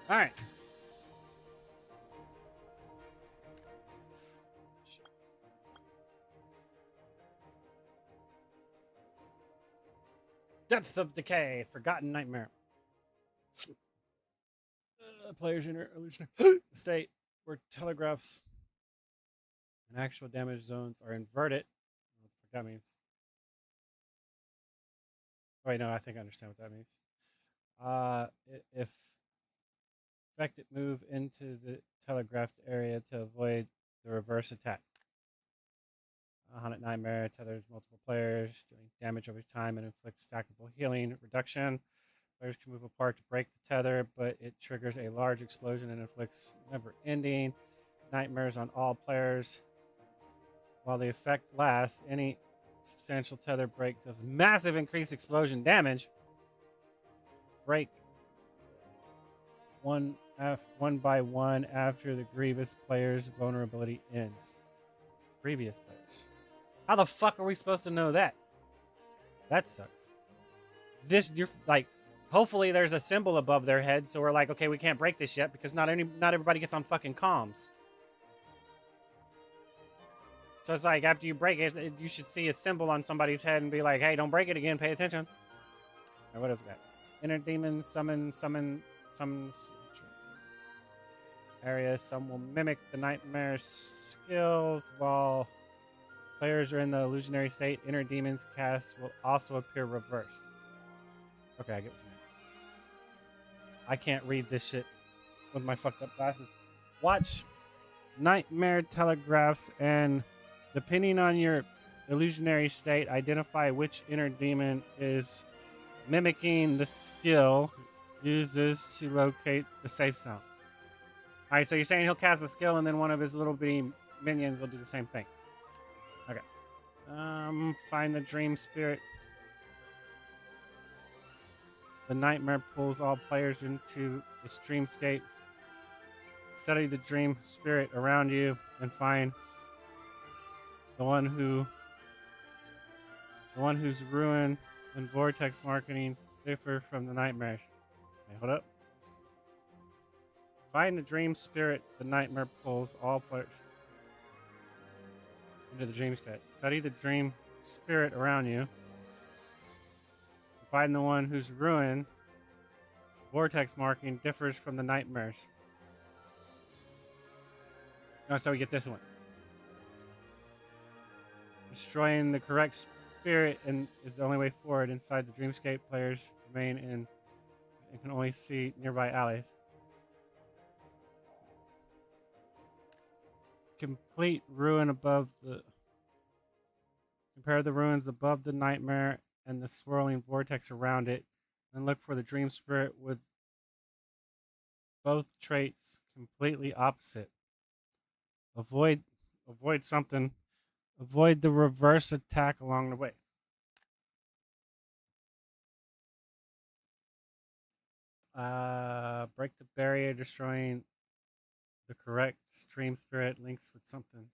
All right. Depth of Decay, Forgotten Nightmare. Players enter illusionary state where telegraphs and actual damage zones are inverted. I don't know what that means. Wait, no, I think I understand what that means. If affected move into the telegraphed area to avoid the reverse attack. Haunted Nightmare tethers multiple players, dealing damage over time and inflicts stackable healing reduction. Players can move apart to break the tether, but it triggers a large explosion and inflicts never-ending nightmares on all players. While the effect lasts, any substantial tether break does massive increased explosion damage. Break one by one after the grievous player's vulnerability ends. Previous players. How the fuck are we supposed to know that? That sucks. You're like, hopefully there's a symbol above their head, so we're like, okay, we can't break this yet because not everybody gets on fucking comms. So it's like after you break it, you should see a symbol on somebody's head and be like, hey, don't break it again, pay attention. Now, what else we got? Inner demons summon areas. Some will mimic the nightmare skills while players are in the illusionary state. Inner demons cast will also appear reversed. Okay, I get what you mean. I can't read this shit with my fucked up glasses. Watch nightmare telegraphs and depending on your illusionary state, identify which inner demon is mimicking the skill uses to locate the safe zone. All right, so you're saying he'll cast a skill and then one of his little bitty minions will do the same thing. Okay. Find the dream spirit. The nightmare pulls all players into its dreamscape. Study the dream spirit around you and find the one whose ruin and vortex marketing differ from the nightmares. Okay, hold up. Find the dream spirit. The nightmare pulls all players into the dreamscape. Study the dream spirit around you. Find the one whose ruin vortex marking differs from the nightmares. Oh, so we get this one. Destroying the correct spirit is the only way forward. Inside the dreamscape, players remain in and can only see nearby alleys. Complete ruin above the. Compare the ruins above the nightmare and the swirling vortex around it, and look for the dream spirit with both traits completely opposite. Avoid something. Avoid the reverse attack along the way. Break the barrier, destroying the correct dream spirit links with something.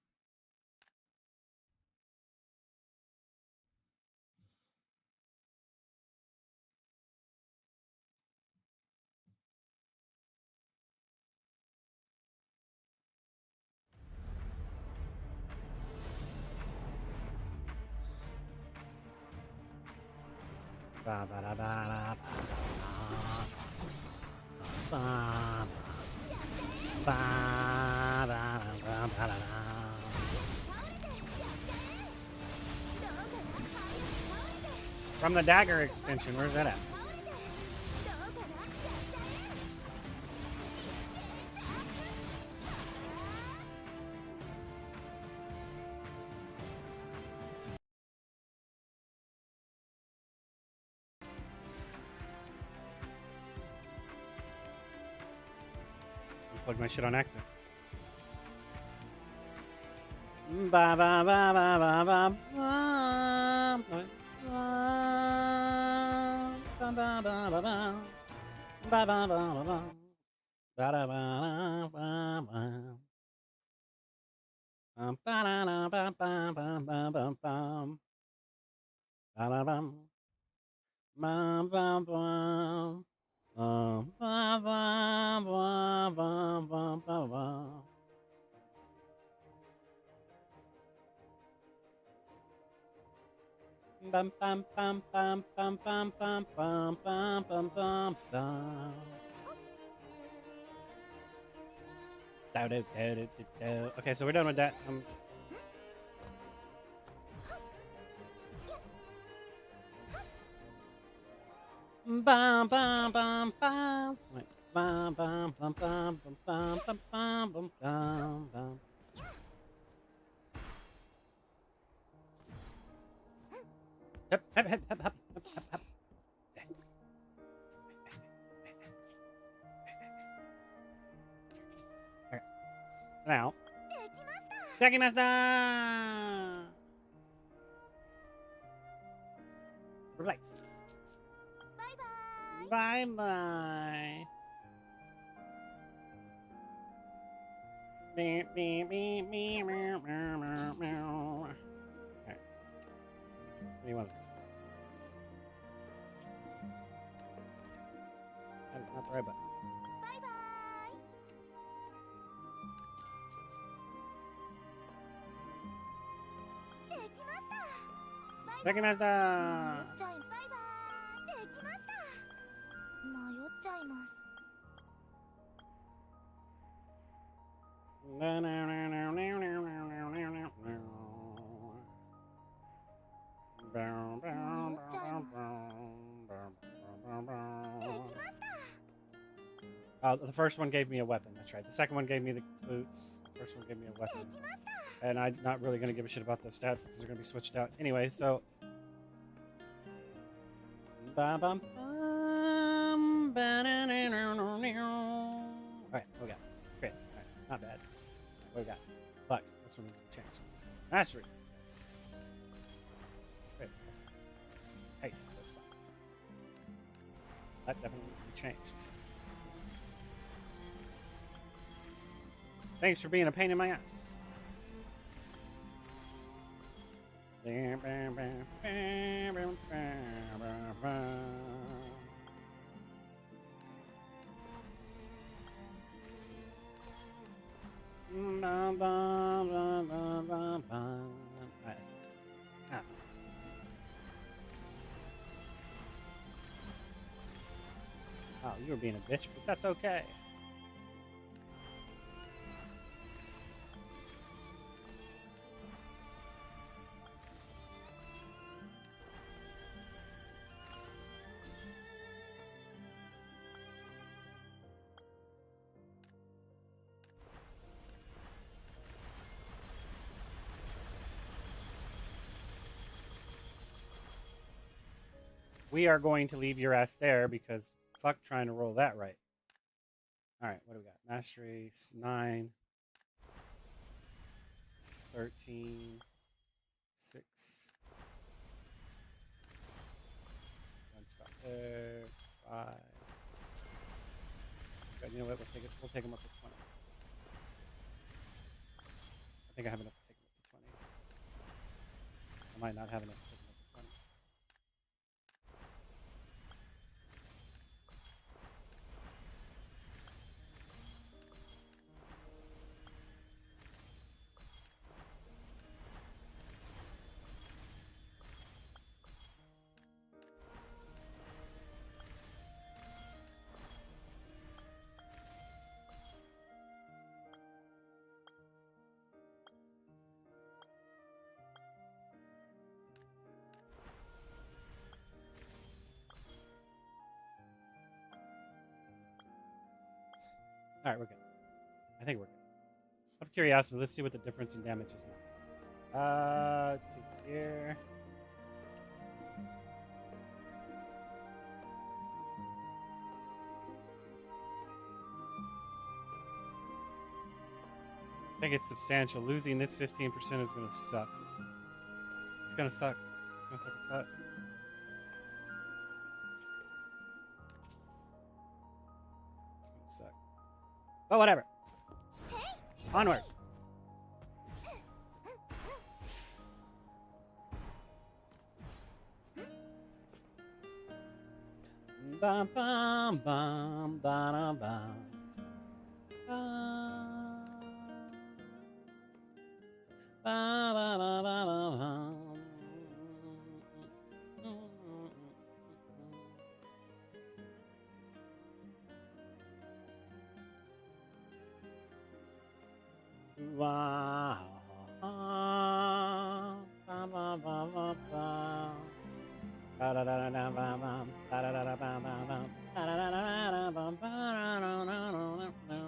From the dagger extension, where's that at? Plug my shit on accident. Ba ba ba ba ba ba ba ba ba ba ba ba ba ba ba ba. Ba-da-ba-da-ba-ba. Ba-da-da-ba-ba-ba-ba-ba-bum. Ba-da-bum. Ba-ba-bum. Ba-ba-ba-ba-ba-ba-ba. Bum bum bum bum bum bum bum bum bum bum bum bum. Okay, so we're done with that. Bum bum bum bum. Wait. Bum bum bum bum bum bum bum bum bum bum bum. Hep hep hep hep hep hep hep. Okay. Now. Dekimashita! Replace. Bye bye. Beep beep beep beep meow meow meow meow. Alright. What do you want? That is not the right button. Dekimashita! ちゃいバイバーイできました迷っちゃいます The first one gave me a weapon, that's right. The second one gave me the boots. The first one gave me a weapon. And I'm not really going to give a shit about those stats because they're going to be switched out anyway, so... Alright, what we got? Great. Alright, not bad. What we got? Luck. This one needs to be changed. Mastery. Great. Haste. That's fine. That definitely needs to be changed. Thanks for being a pain in my ass. Oh, you were being a bitch, but that's okay. We are going to leave your ass there because fuck trying to roll that right. Alright, what do we got? Mastery 9. 13. 6. One stop there. 5. Okay, you know what? We'll take him up to 20. I think I have enough to take him up to 20. I might not have enough to take him up to 20. Alright, we're good. I think we're good. Out of curiosity, let's see what the difference in damage is now. Let's see here. I think it's substantial. Losing this 15% is going to suck. It's going to suck. It's going to fucking suck. It's going to suck. But whatever. Onward. Bum bum bum ba bum. Ba ba ba ba ba bum. Wow. Ba ba ba ba ba. Ba da da da da ba bum. Ba da da da ba ba bum. Ba da da da da bum. Ba da da da da da.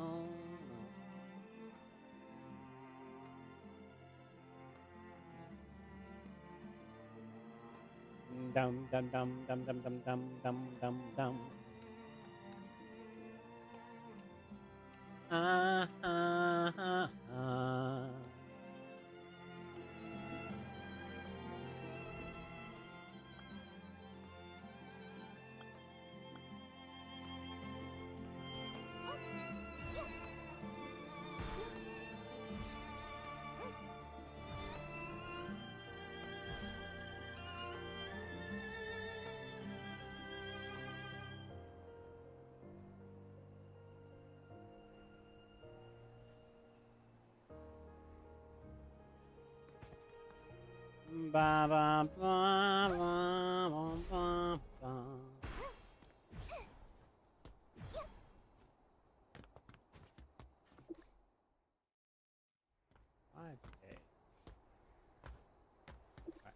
Dum dum dum dum dum dum dum dum dum dum. Ah ah ah ah. Ba ba ba ba ba ba ba. 5 days. Okay.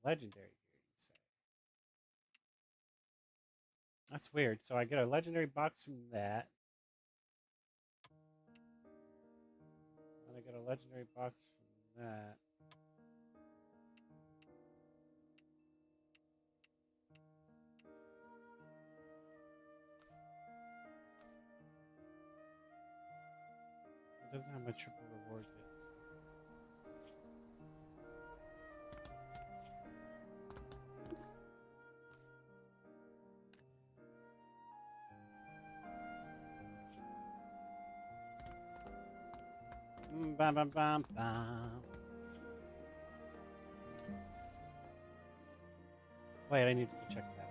Legendary gear, you say? That's weird. So I get a legendary box from that. And I get a legendary box from that. It doesn't have my triple reward yet. Bam bam bam bam. Wait, I need to check that out.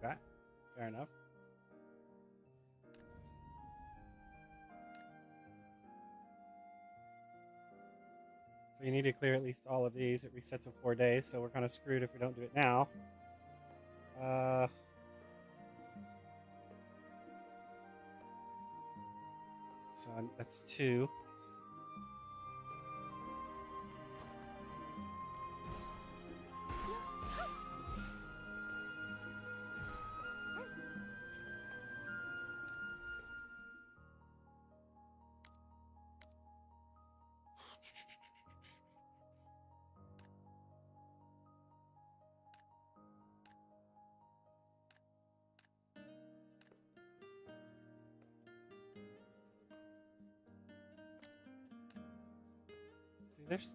Okay, fair enough. So you need to clear at least all of these. It resets in 4 days, so we're kind of screwed if we don't do it now. So that's 2.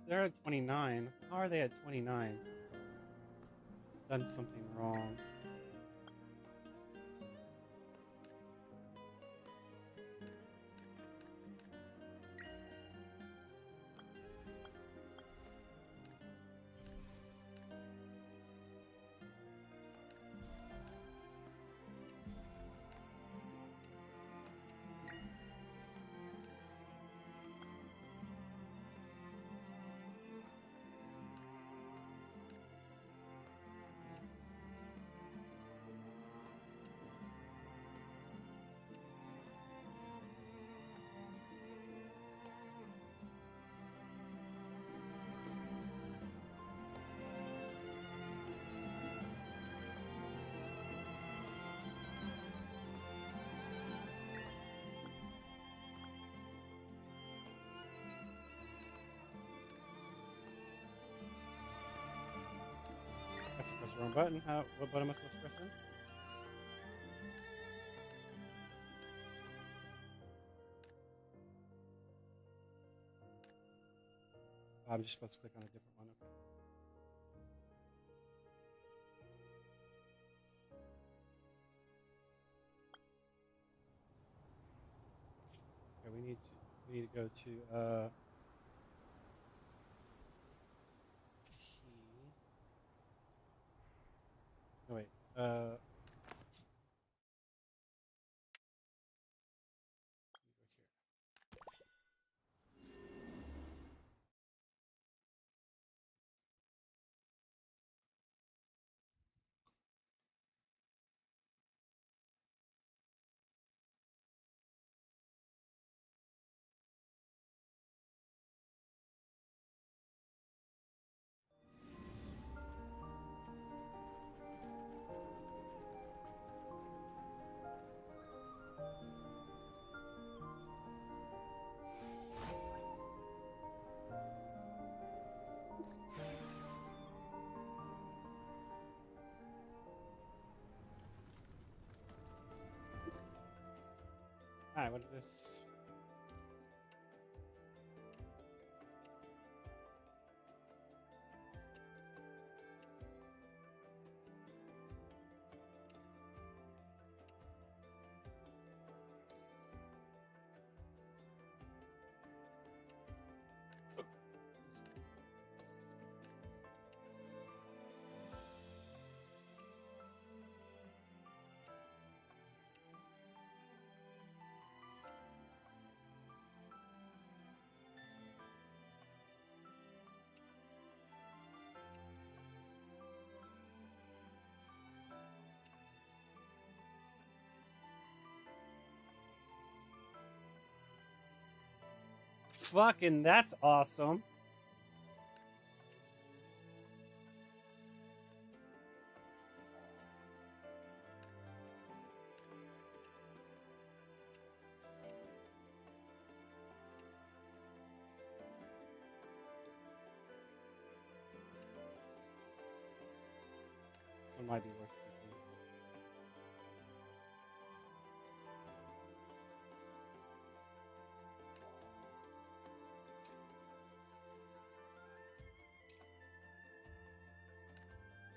They're at 29. How are they at 29? Done something wrong. Wrong button. What button am I supposed to press in? I'm just supposed to click on a different one. Okay. Okay, we need to go to key. No wait. Alright, what is this? Fucking, that's awesome. This one might be worth keeping.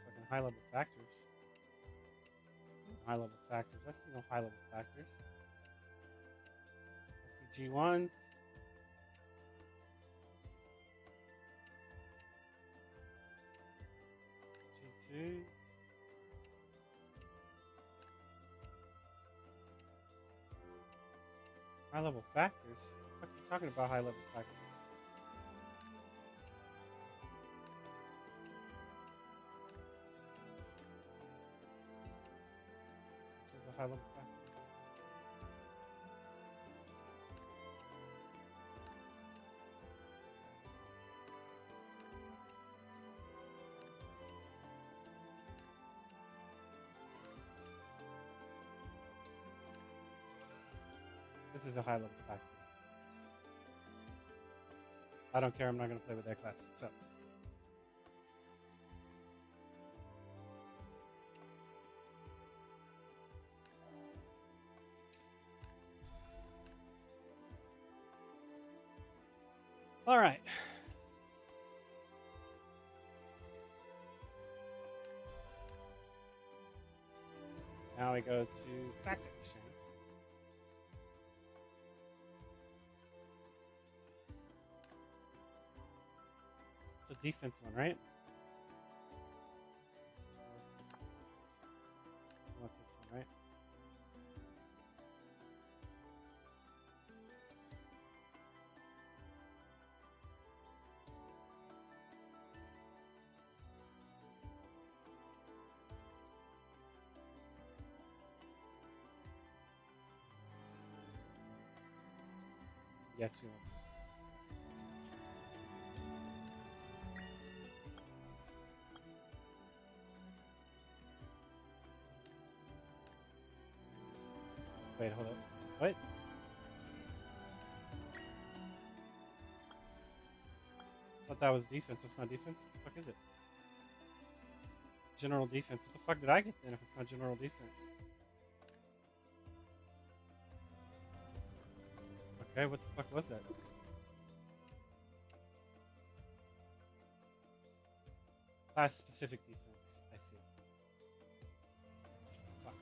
Fucking high level factors. High level factors. I see no high level factors. I see G1s. G2s. High level factors? What the fuck are you talking about high level factors? Which is a high level factor? This is a high level factor. I don't care, I'm not going to play with that class, so. All right. Now we go to fact exchange. It's a defense one, right? I want this one, right? Yes, we want this one. Wait, hold up. What? I thought that was defense. That's not defense. What the fuck is it? General defense. What the fuck did I get then if it's not general defense? Okay, what the fuck was that? Class specific defense. I see. Fuck.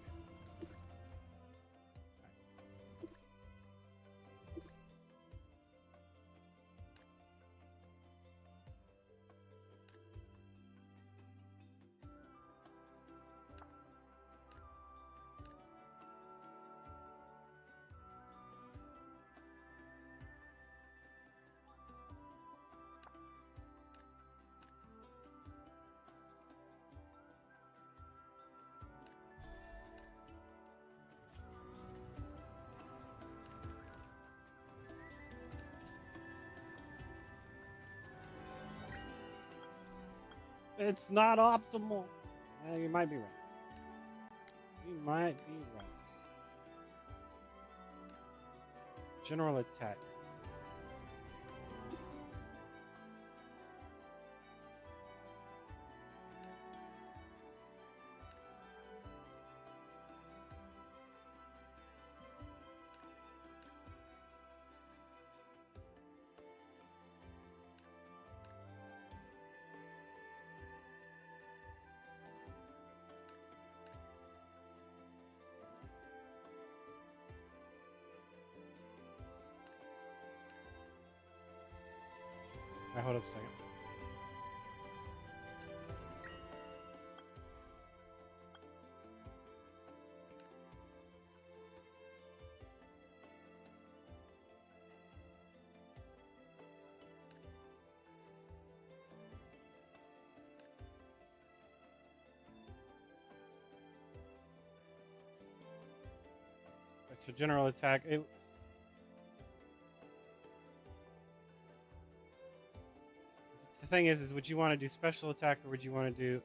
It's not optimal. You might be right. You might be right. General attack. Alright, hold up a second. It's a general attack. The thing is would you want to do special attack or would you want to do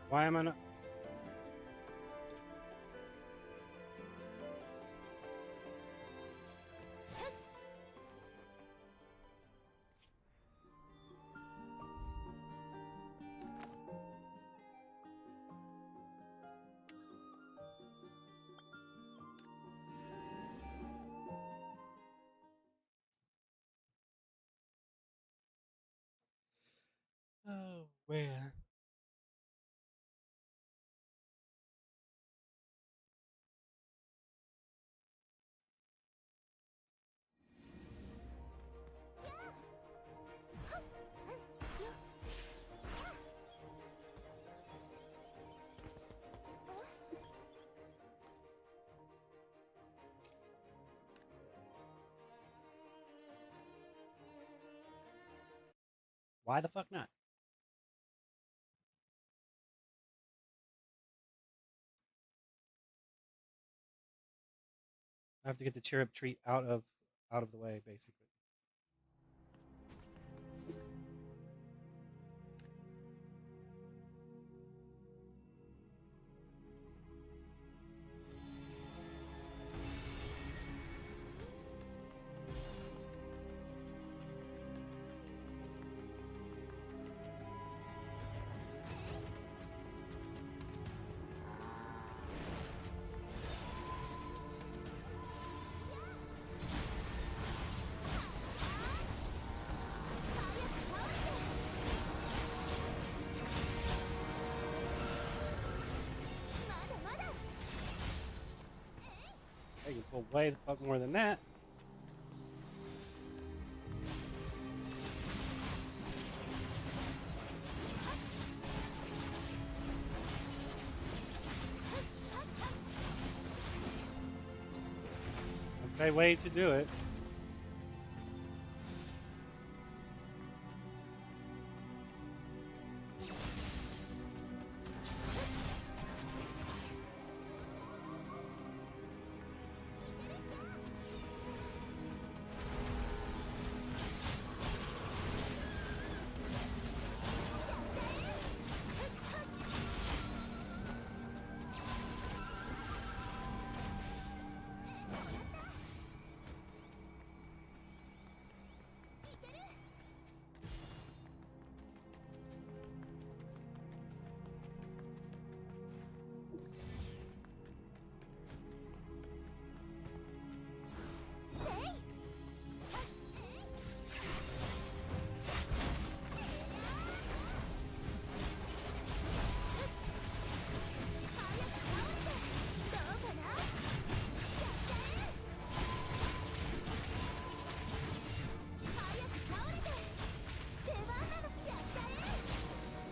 why am I not Where? Why the fuck not? I have to get the chirrup tree out of the way, basically. I can pull way the fuck more than that. Okay, way to do it.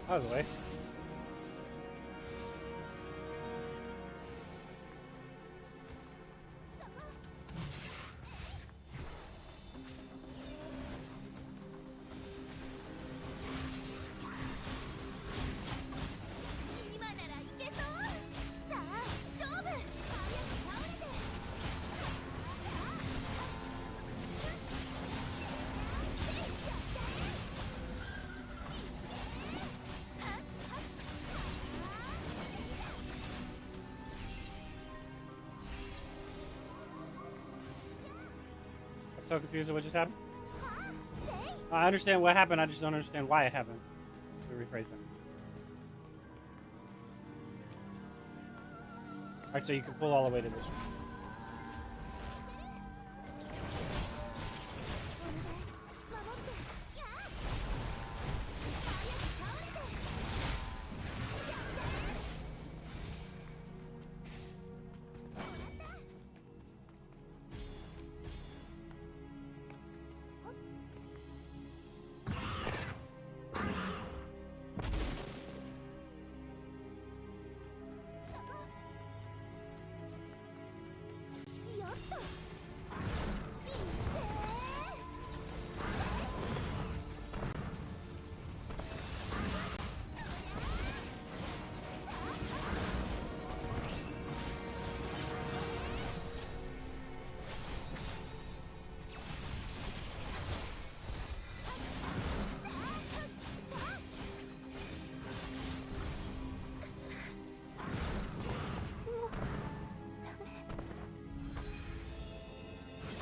That was a waste. I'm so confused at what just happened. I understand what happened, I just don't understand why it happened. Let me rephrase that. Alright, so you can pull all the way to this one.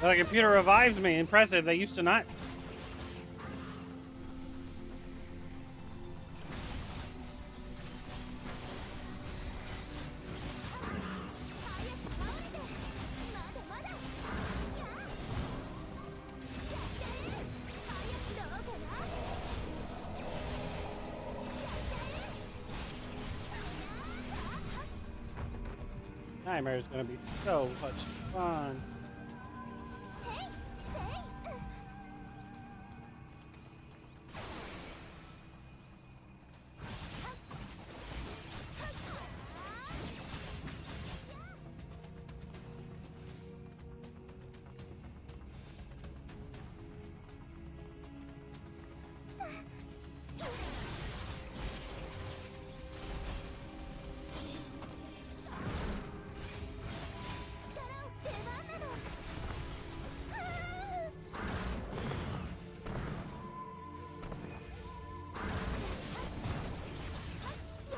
The computer revives me. Impressive. They used to not. Nightmare is gonna be so much fun.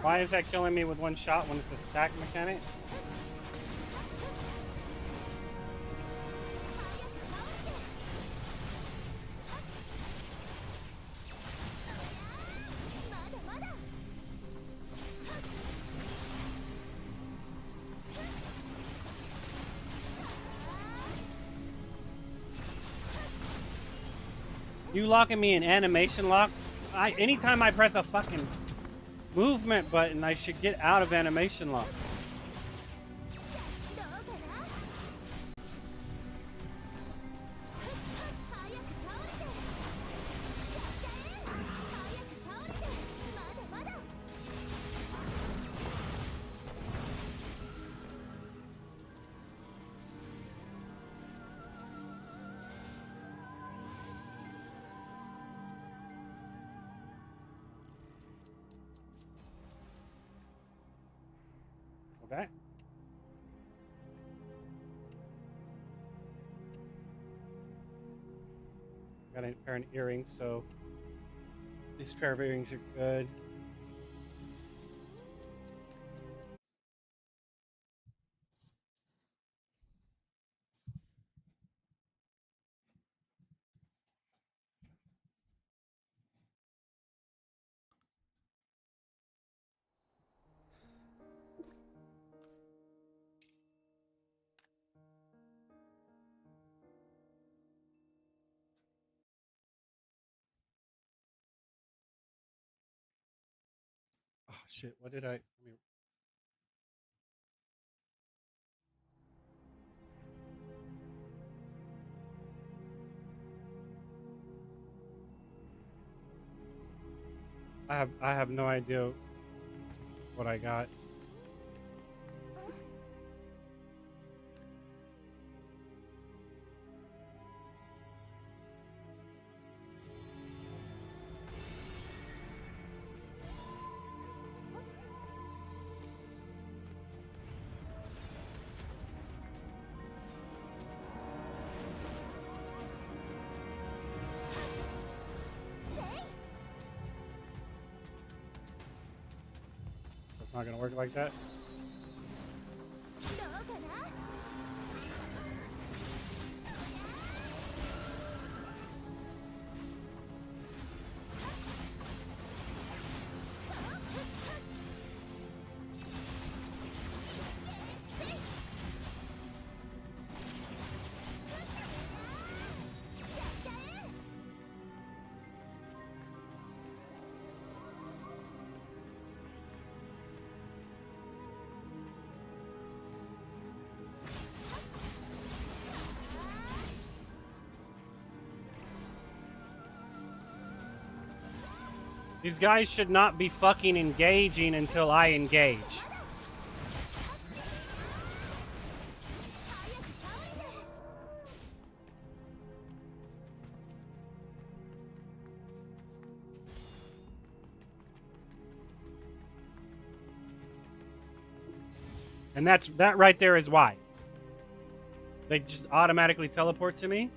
Why is that killing me with one shot when it's a stack mechanic? You locking me in animation lock? Anytime I press a fucking movement button, I should get out of animation lock. Okay. Got a pair of earrings, so these pair of earrings are good. Oh shit! What did I? I have no idea what I got. Not gonna work like that. These guys should not be fucking engaging until I engage. And that right there is why. They just automatically teleport to me.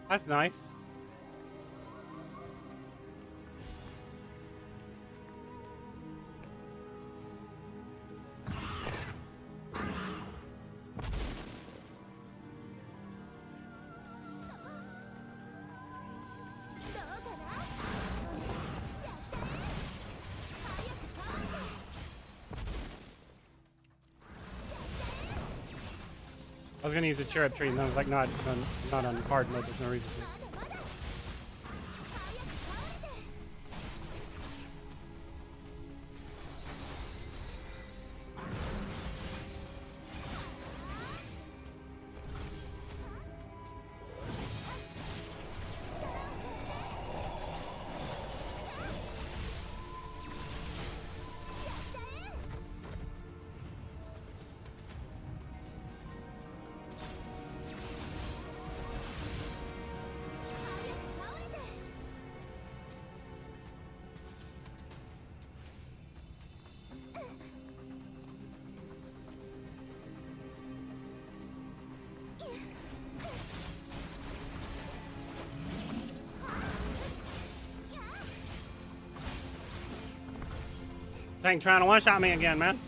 That's nice. I was gonna use the chirrup tree, and I was like, not on hard mode. There's no reason to. Tank trying to one-shot me again, man.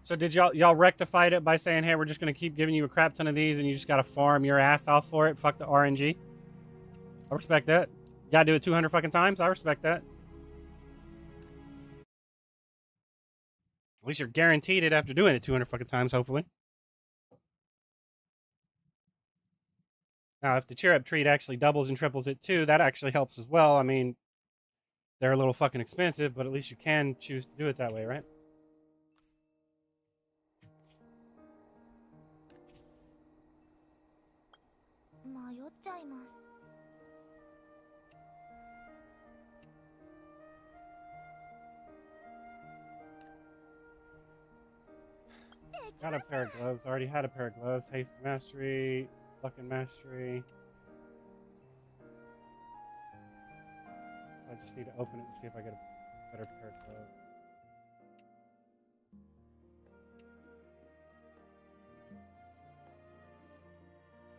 So did y'all rectified it by saying, hey, we're just gonna keep giving you a crap ton of these and you just gotta farm your ass off for it? Fuck the RNG. I respect that. You gotta do it 200 fucking times? I respect that. At least you're guaranteed it after doing it 200 fucking times, hopefully. Now, if the cheer up treat actually doubles and triples it too, that actually helps as well. I mean, they're a little fucking expensive, but at least you can choose to do it that way, right? Got a pair of gloves. Already had a pair of gloves. Haste mastery, fucking mastery. So I just need to open it and see if I get a better pair of gloves.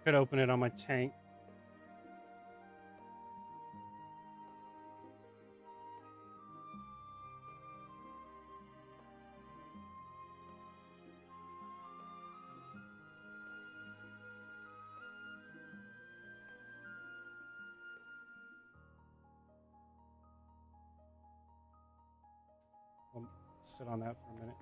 Could open it on my tank. I'll sit on that for a minute.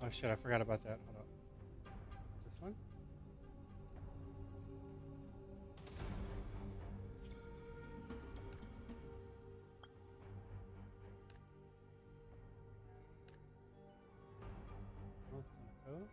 Oh shit, I forgot about that. Hold on. This one? Oh, Seneca.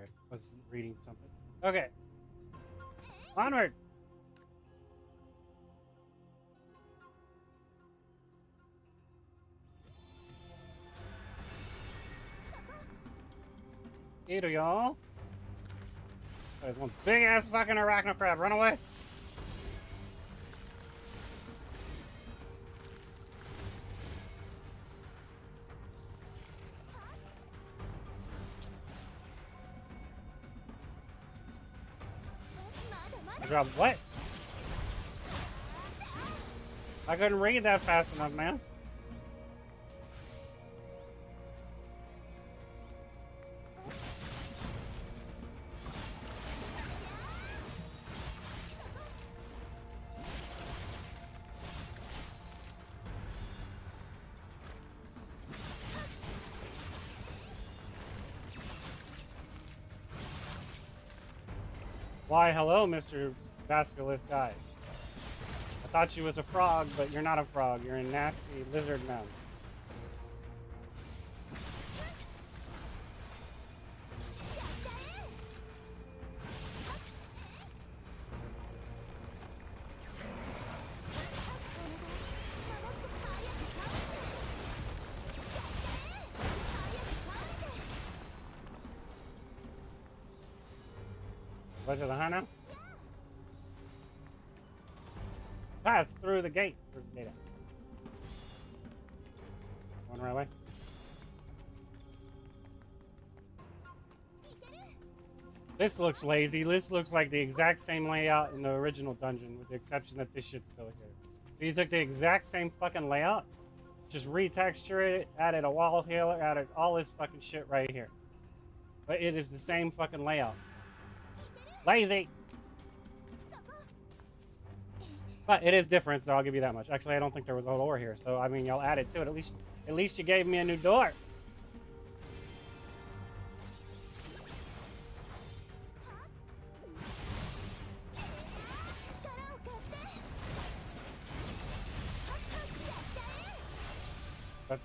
Sorry, I was reading something. Okay. Onward! Eat y'all. There's one big ass fucking arachno crab. Run away. Drop what? I couldn't read that fast enough, man. Why, hello, Mr. Basilisk guy. I thought you was a frog, but you're not a frog. You're a nasty lizard man. Go to the Hana. Pass through the gate. Where's the gate at? Going the right way. This looks lazy. This looks like the exact same layout in the original dungeon, with the exception that this shit's built here. So you took the exact same fucking layout, just retextured it, added a wall here, added all this fucking shit right here. But it is the same fucking layout. Lazy! But it is different, so I'll give you that much. Actually, I don't think there was a door here, so I mean, y'all added to it. At least you gave me a new door.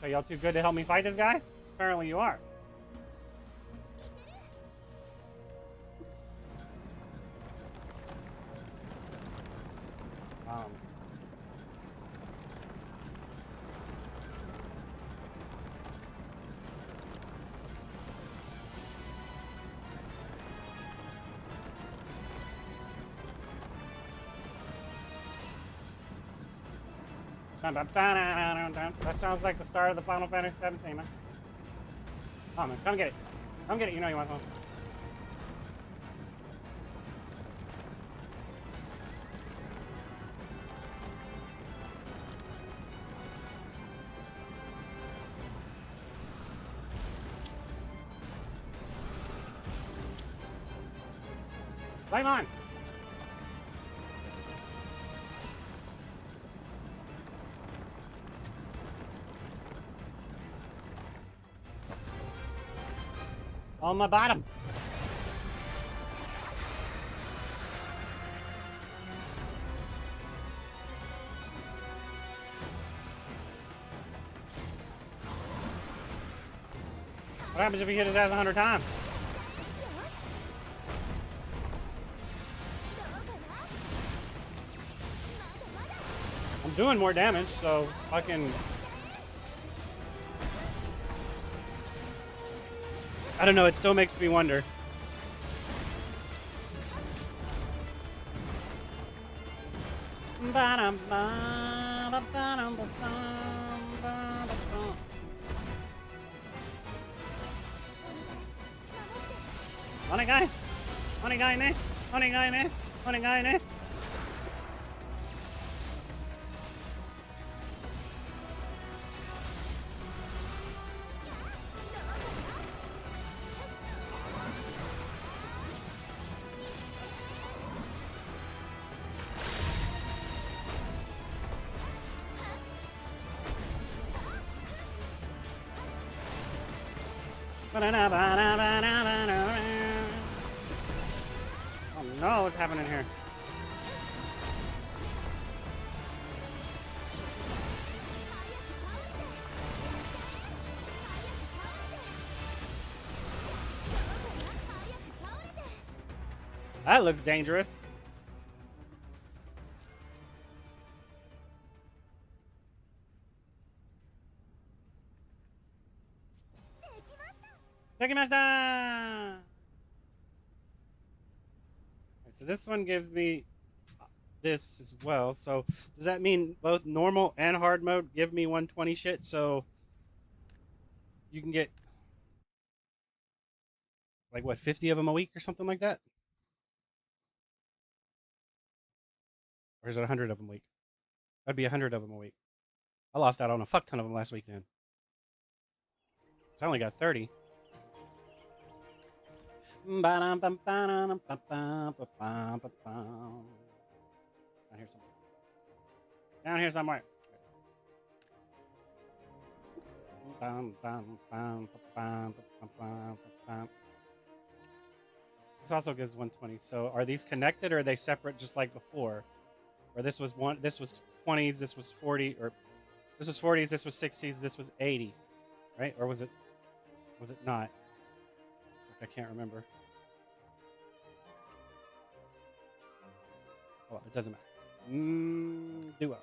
So y'all too good to help me fight this guy? Apparently you are. That sounds like the start of the Final Fantasy 17, man. Oh man, come get it. Come get it, you know you want some. Flame on! On my bottom. What happens if he hit his ass 100 times? I'm doing more damage, so fucking... I don't know, it still makes me wonder. On a guy! On a guy in there! On a guy in there! On a guy in there! Oh no, what's happening here? That looks dangerous. Dekimashita! Alright, so this one gives me this as well. So does that mean both normal and hard mode give me 120 shit? So you can get like what, 50 of them a week or something like that? Or is it 100 of them a week? That'd be 100 of them a week. I lost out on a fuck ton of them last week then. So I only got 30. Down here somewhere. Down here somewhere. This also gives 120. So are these connected or are they separate just like before? Or this was 20s, this was 40, or this was 40s, this was 60s, this was 80, right? Or was it not? I can't remember. Oh, it doesn't matter. Duo.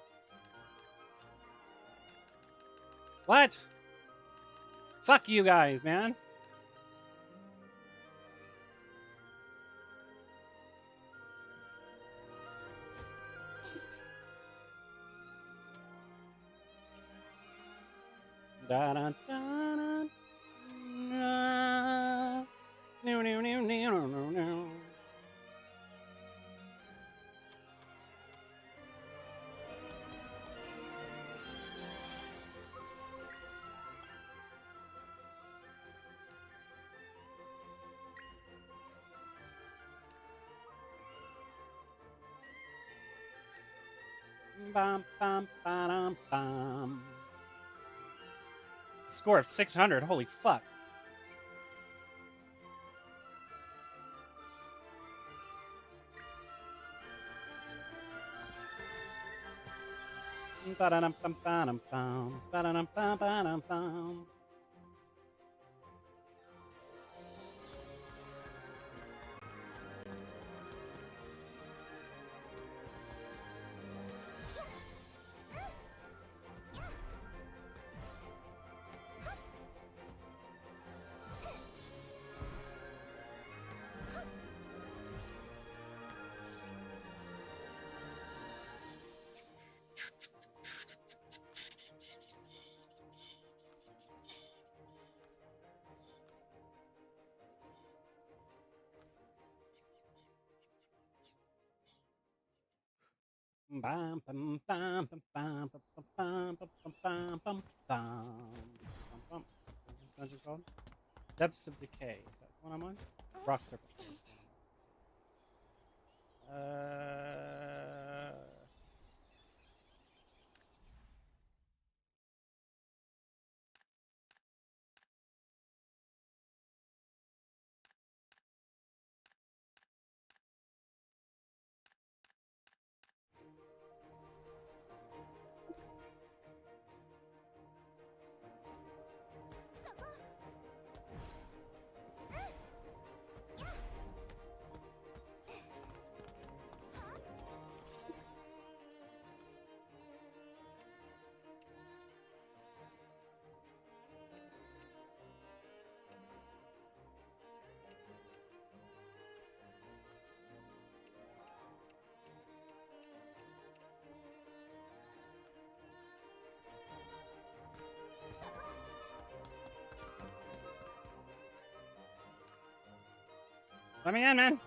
What? Fuck you guys, man. Da da da da. No, no, no, no, no, no. Bum, bum, ba-dum, bum. Score of 600. Holy fuck. Ba-da-dum, bum, ba-dum, bum. Ba-da-dum, bum, ba-dum, bum. Bum, bum, bum, bum, bum, bum, bum, bum, bum, bum, bum. What's this dungeon called? Depths of Decay. Is that the one I'm on? Rock Circle. Let me in, man.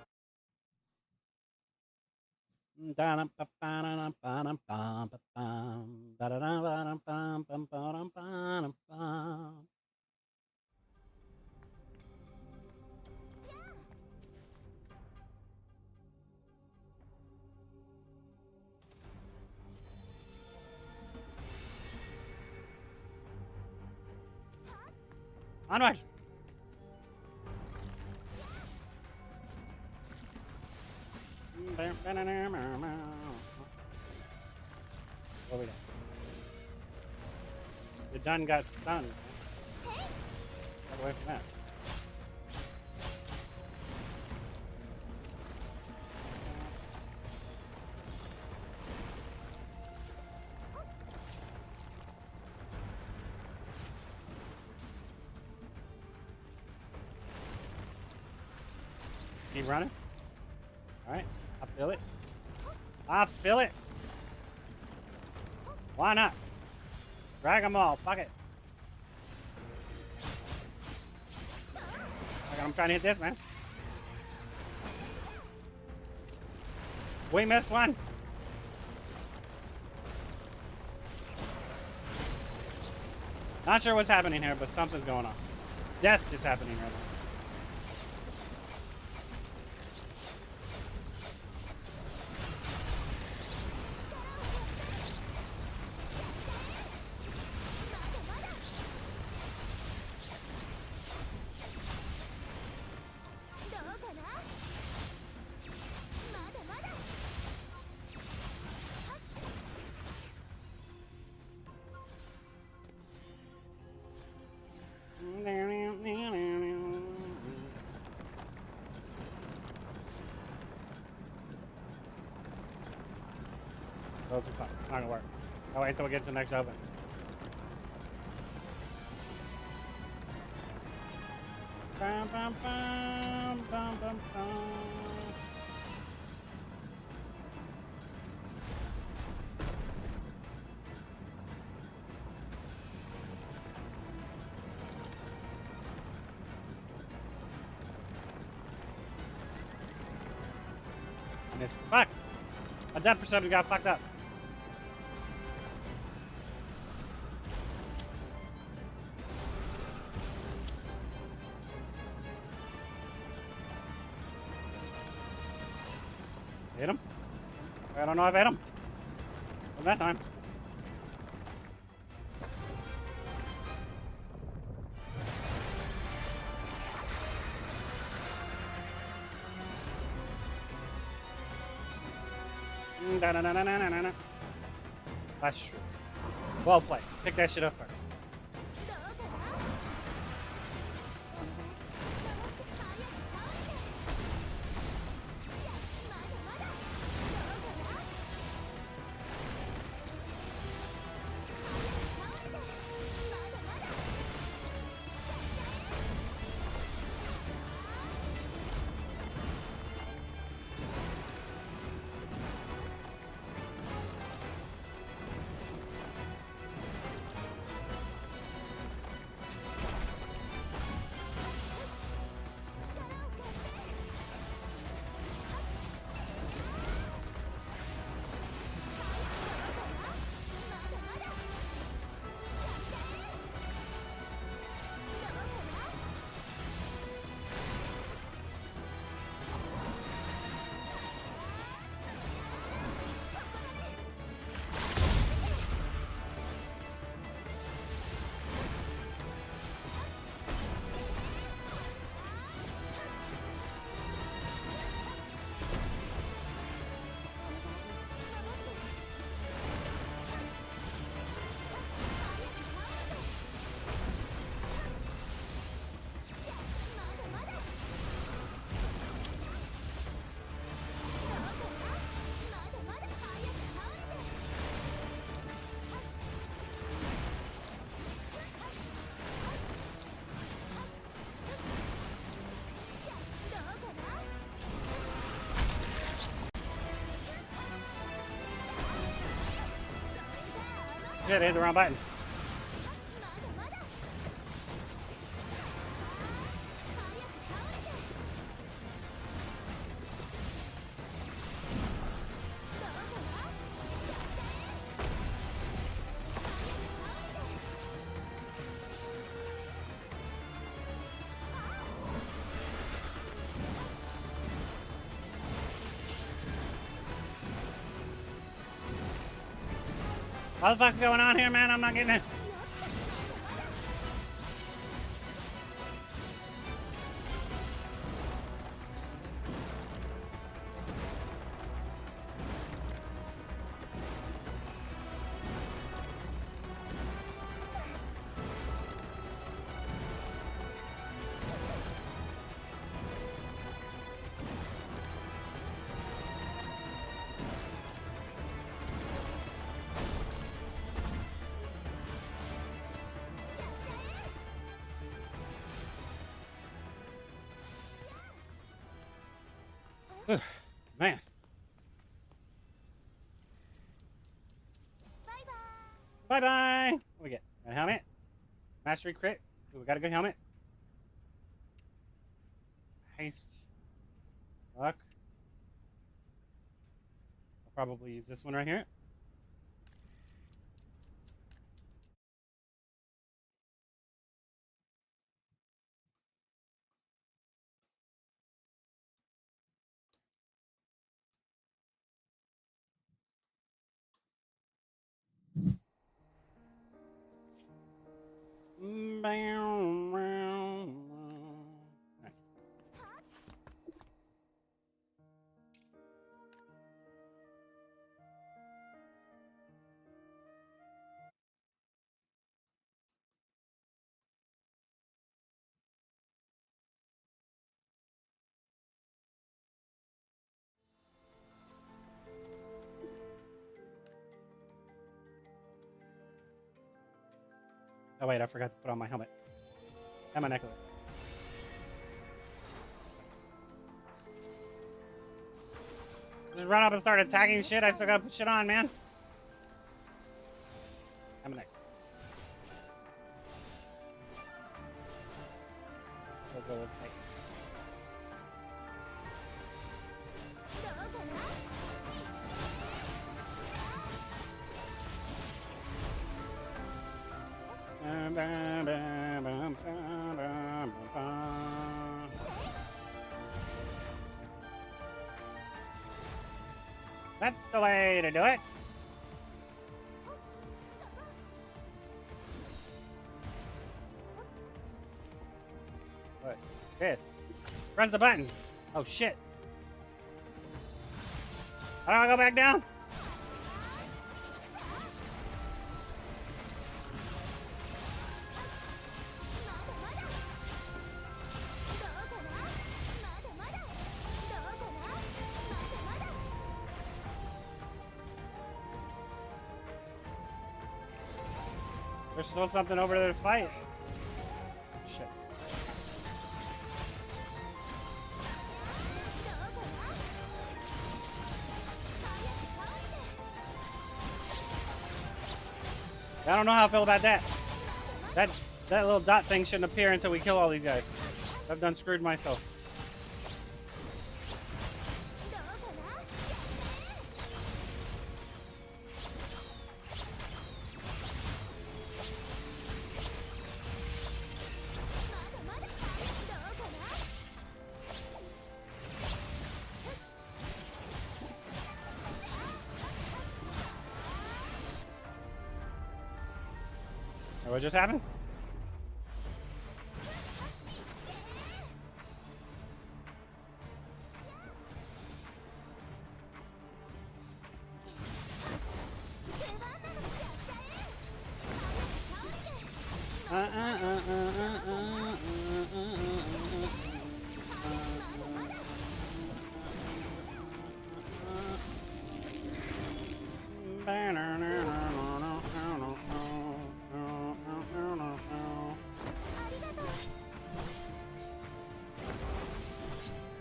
Onward. What we got? The done got stunned. Get away from that. Keep running. All right. I feel it. I feel it. Why not? Drag them all. Fuck it. I'm trying to hit this, man. We missed one. Not sure what's happening here, but something's going on. Death is happening right now. Go too fast. It's not gonna work. I'll wait until we get to the next oven. Bum, bum, bum, bum, bum, bum. Missed. Fuck! My depth perception got fucked up. Hit him? I don't know if I hit him. From that time. Da-na-na-na-na-na-na. That's true. Well played. Pick that shit up first. Shit, I hit the wrong button. What the fuck's going on here, man? I'm not getting it. Man. Bye bye. What do we get? A helmet? Mastery crit. Ooh, we got a good helmet. Haste. Luck. I'll probably use this one right here. Oh wait, I forgot to put on my helmet and my necklace. Just run up and start attacking shit. I still gotta put shit on, man. And my necklace. We'll go with face. That's the way to do it. What? This. Press the button. Oh shit. How do I go back down? There's still something over there to fight. Shit. I don't know how I feel about that. That little dot thing shouldn't appear until we kill all these guys. I've done screwed myself. What just happened?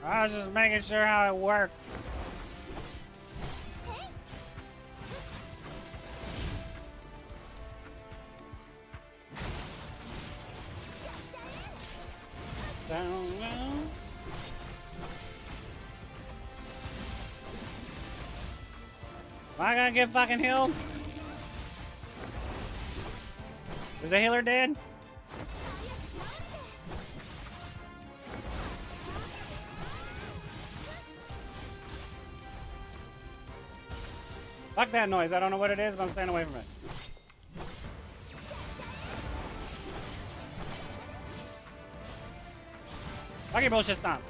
I was just making sure how it worked. Am I gonna get fucking healed? Is the healer dead? Fuck that noise. I don't know what it is, but I'm staying away from it. Fuck your bullshit stomp.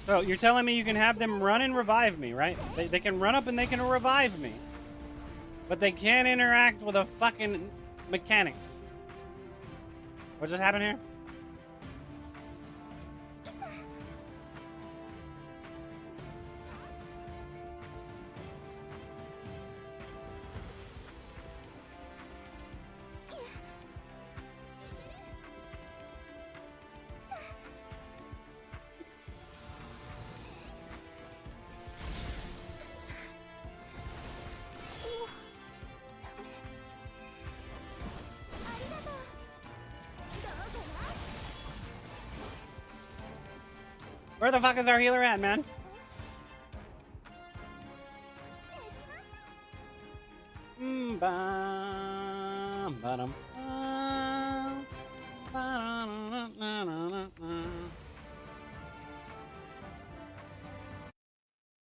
So you're telling me you can have them run and revive me, right? They can run up and they can revive me. But they can't interact with a fucking mechanic. What just happened here? Where the fuck is our healer at, man?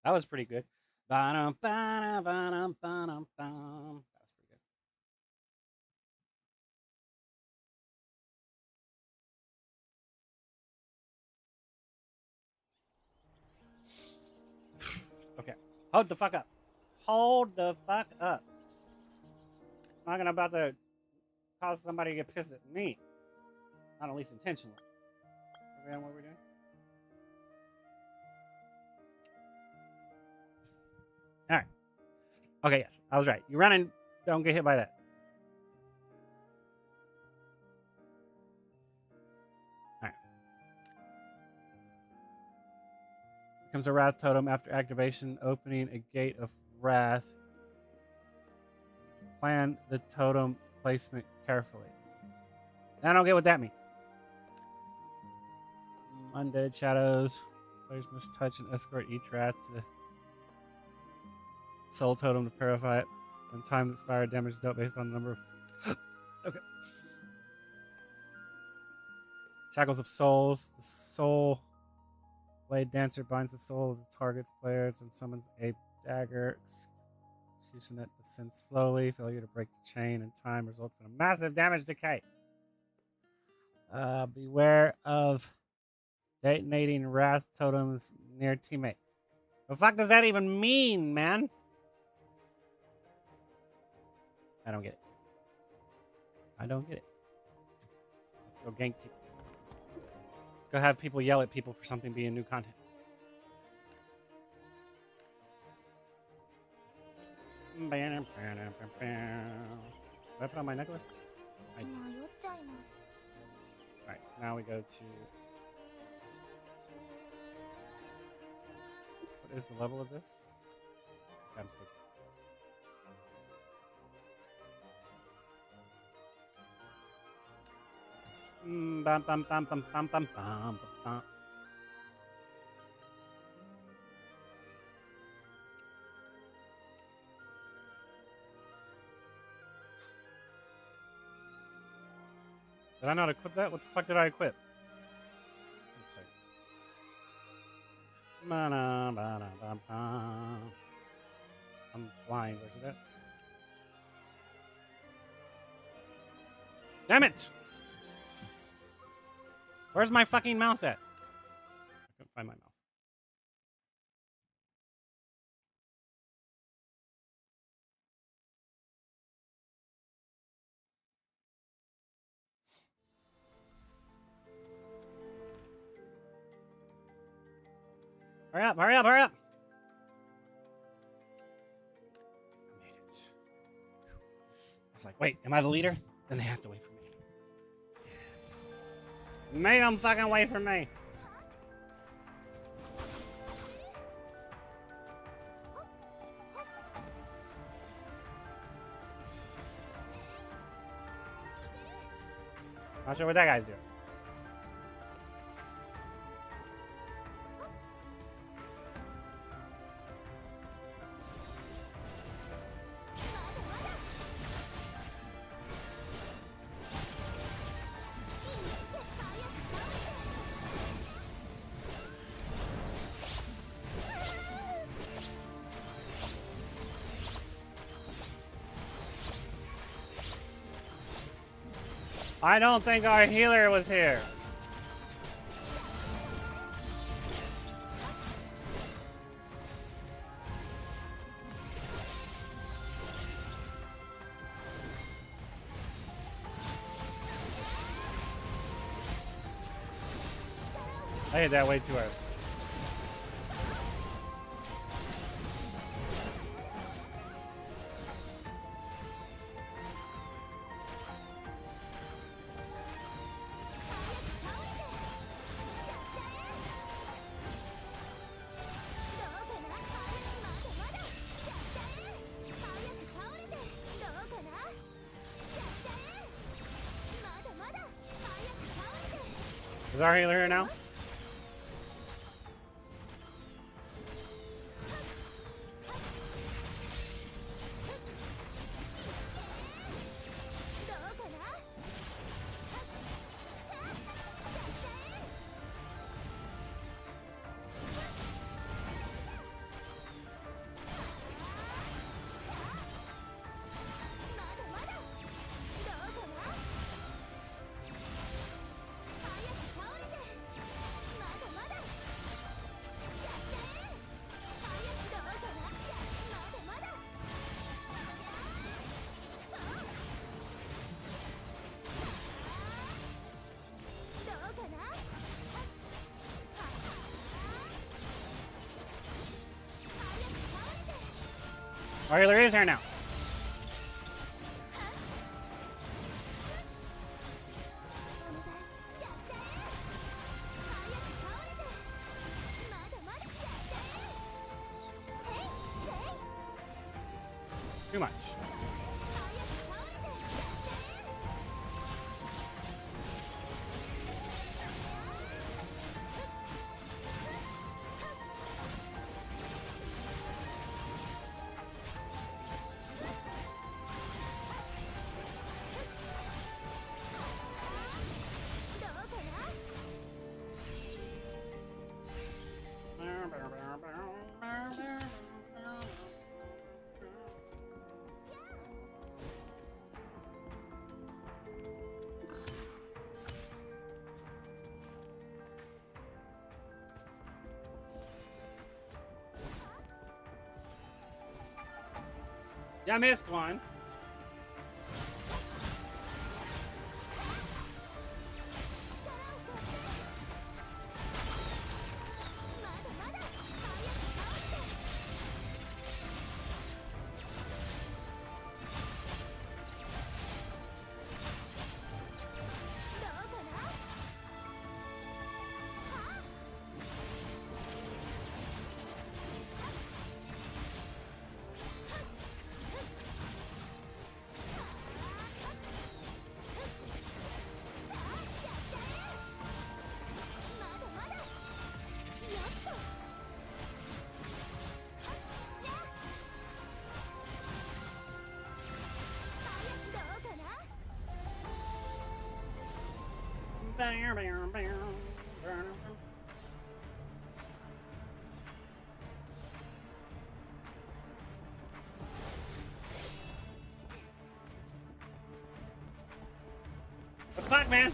That was pretty good. That was pretty good. Okay. Hold the fuck up. Hold the fuck up. I'm not about to cause somebody to get pissed at me. Not at least intentionally. Okay, what we're doing? Alright. Okay, yes. I was right. You run and don't get hit by that. Alright. Becomes a Wrath Totem after activation, opening a gate of Wrath. Plan the totem placement carefully. I don't get what that means. Undead shadows. Players must touch and escort each rat to the soul totem to purify it. When time expired, damage is dealt based on the number of... Okay. Shackles of Souls. The Soul Blade Dancer binds the soul of the target's players and summons a dagger. Execution that descends slowly. Failure to break the chain in time results in a massive damage decay. Beware of detonating Wrath Totems near teammates. The fuck does that even mean, man? I don't get it. I don't get it. Let's go gank people. Let's go have people yell at people for something being new content. Did I put on my necklace? I did. Alright, so now we go to... What is the level of this? I'm still... Bum, bum, bum, bum, bum, bum, bum, bum. Did I not equip that? What the fuck did I equip? Let's see. I'm blind. Where's it at? Damn it! Where's my fucking mouse at? I couldn't find my mouse. Hurry up, hurry up, hurry up! I made it. I was like, wait, am I the leader? Then they have to wait for me. Yes. Make them fucking wait for me. Not sure what that guy's doing. I don't think our healer was here. I hit that way too early. Is our healer here now? Our healer is here now. Too much. Yeah, I missed one. What the fuck, man?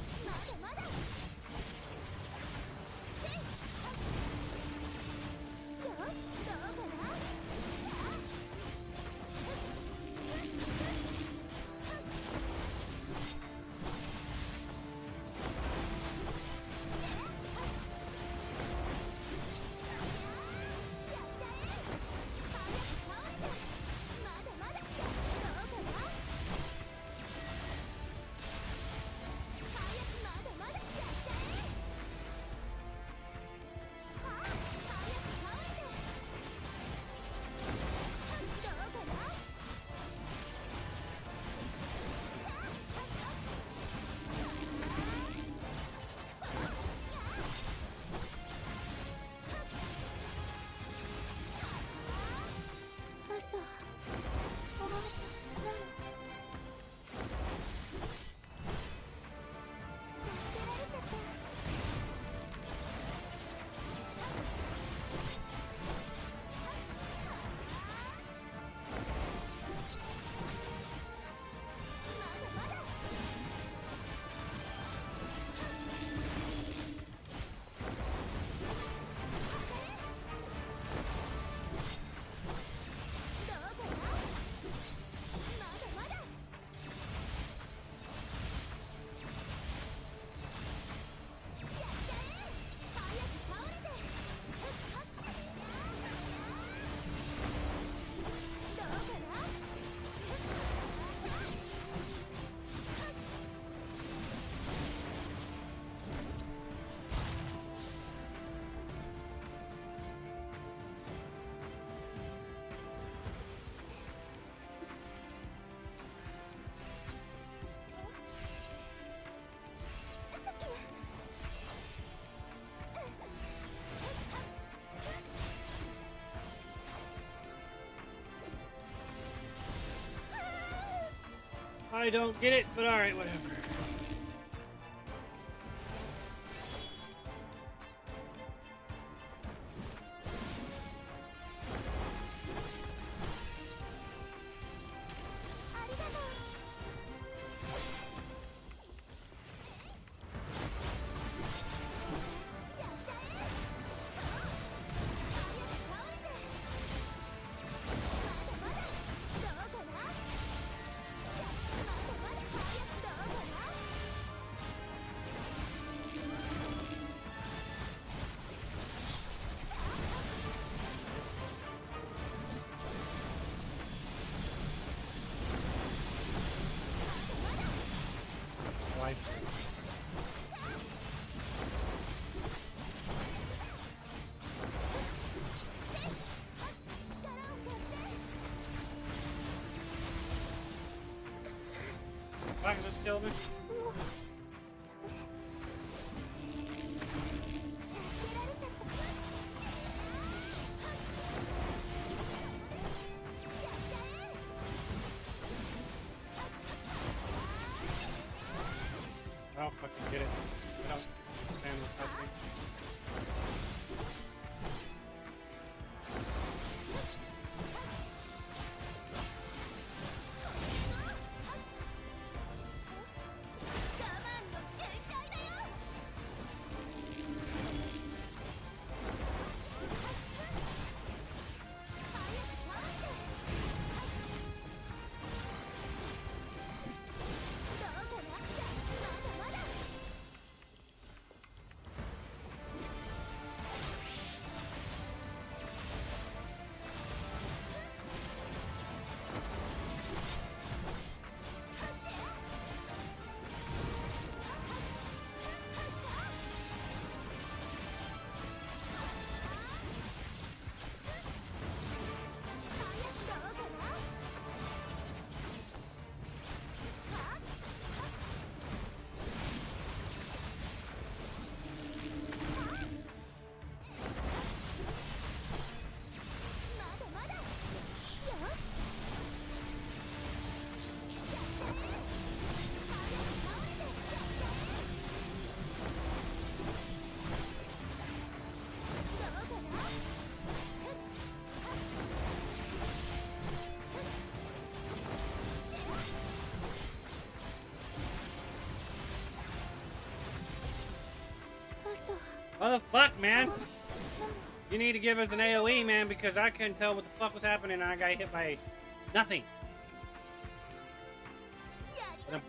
I don't get it, but alright, whatever. I can just kill me. I don't fucking get it. I don't understand what's happening. What the fuck, man? You need to give us an AoE, man, because I couldn't tell what the fuck was happening and I got hit by nothing.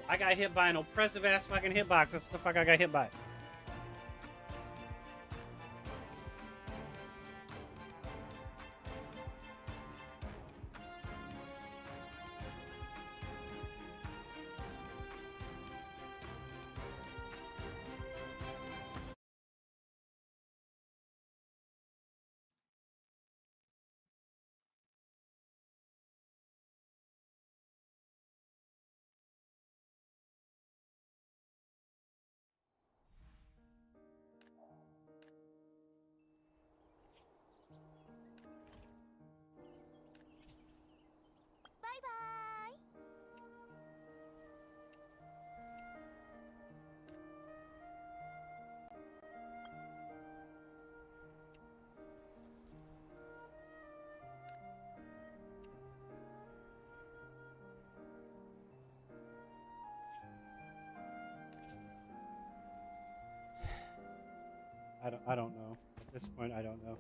I got hit by an oppressive ass fucking hitbox. That's what the fuck I got hit by. I don't know. At this point, I don't know.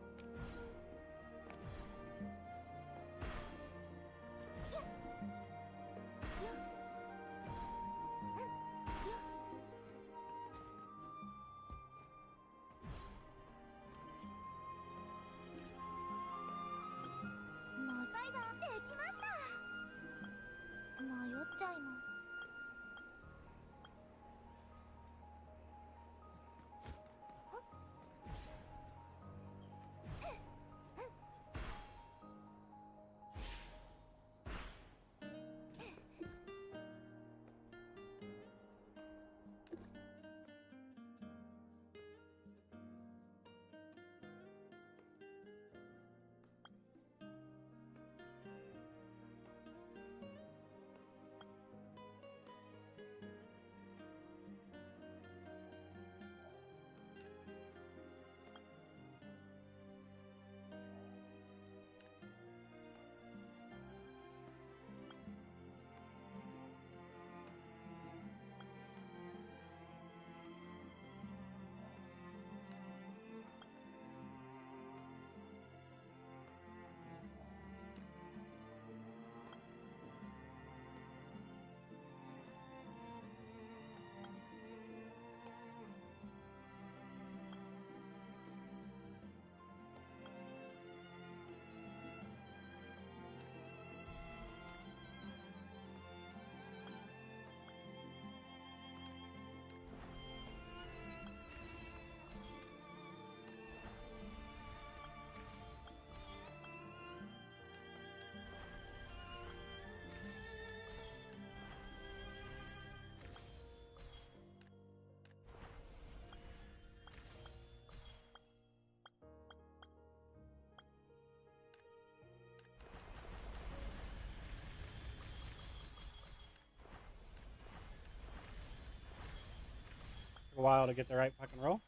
a while to get the right fucking roll.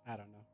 I don't know.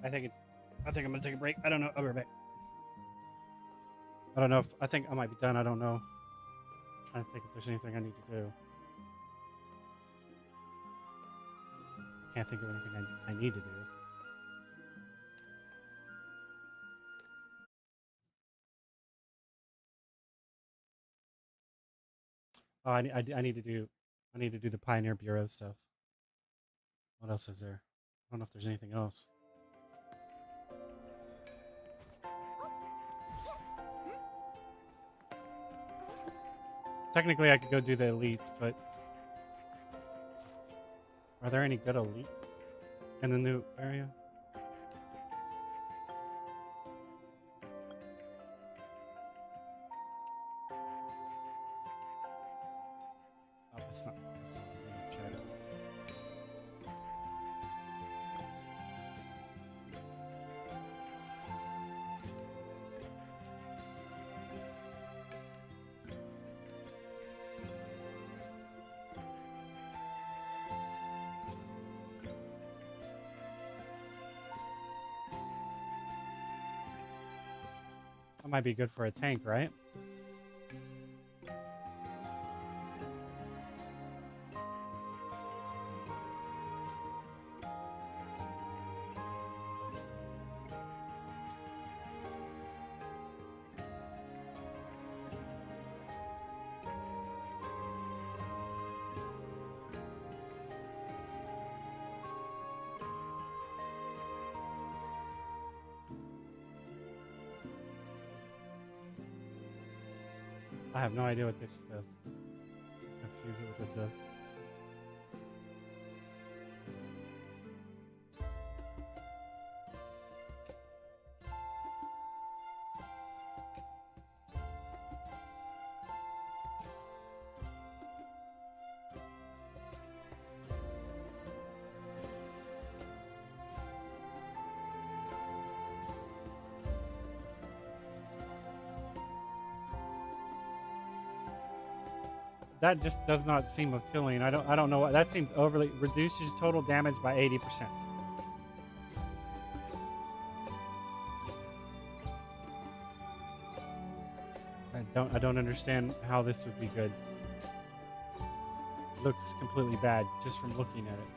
I think I'm gonna take a break. I don't know. I'll be right back. I don't know if I think I might be done. I don't know. I'm trying to think if there's anything I need to do. Can't think of anything I need to do. Oh, I need to do the Pioneer Bureau stuff. What else is there? I don't know if there's anything else. Technically, I could go do the elites, but Are there any good elites in the new area? Oh, that's not. That's not let me check. That might be good for a tank, right? I have no idea what this does. Confused with what this does. That just does not seem appealing. I don't know what that seems overly reduces total damage by 80%. I don't understand how this would be good. Looks completely bad just from looking at it.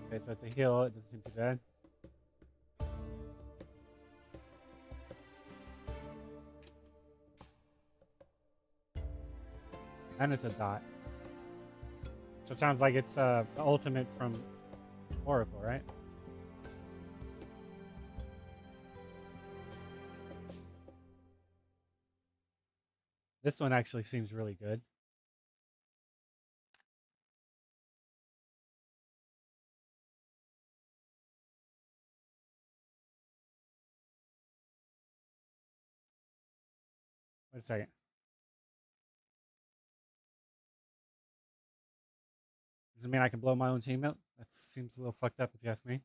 Okay, so it's a heal. It doesn't seem too bad. And it's a dot. So it sounds like it's the ultimate from Oracle, right? This one actually seems really good. Wait a second. Does it mean I can blow my own team up? That seems a little fucked up if you ask me.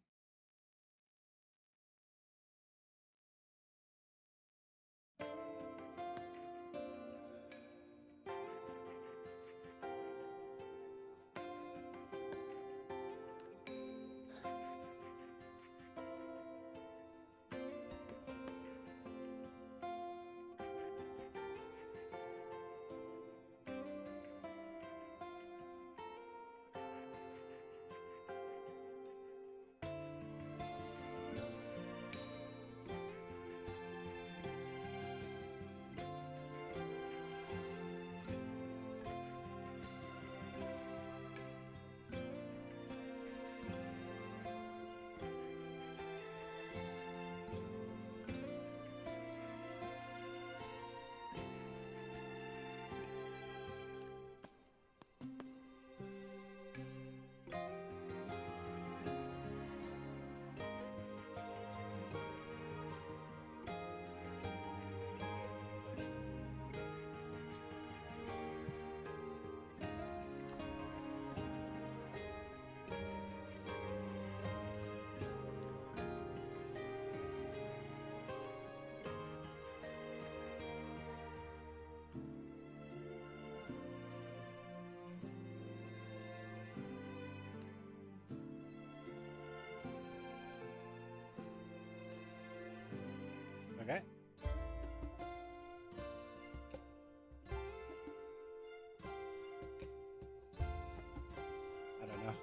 Okay. I don't know.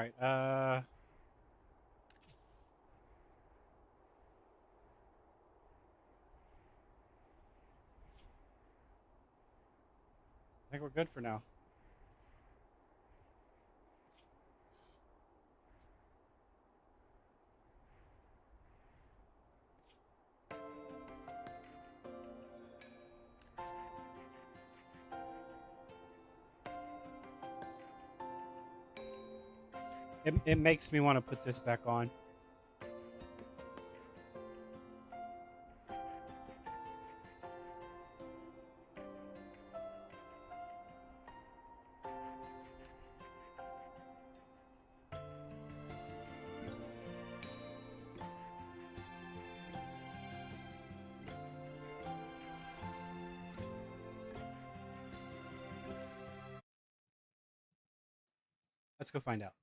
right. I think we're good for now. It makes me want to put this back on. Let's go find out.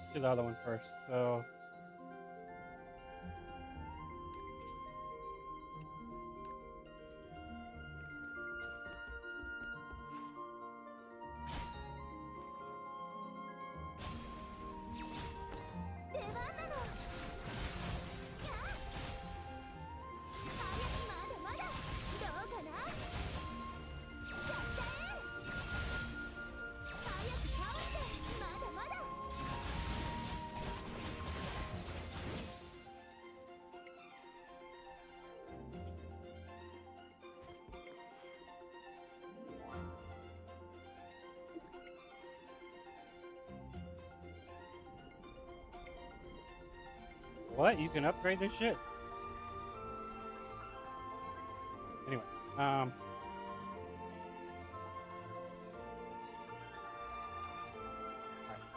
Let's do the other one first. So what? You can upgrade this shit? Anyway, alright,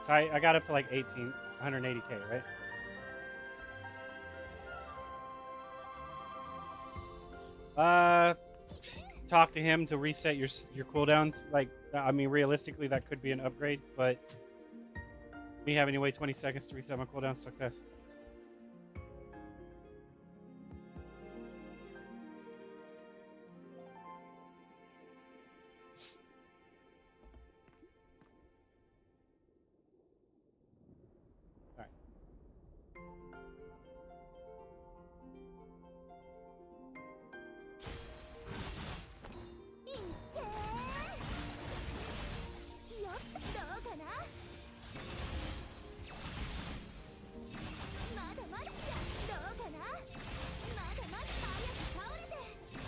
so I got up to like 180k, right? Talk to him to reset your cooldowns. Like, I mean, realistically, that could be an upgrade, but me having to wait 20 seconds to reset my cooldown, success.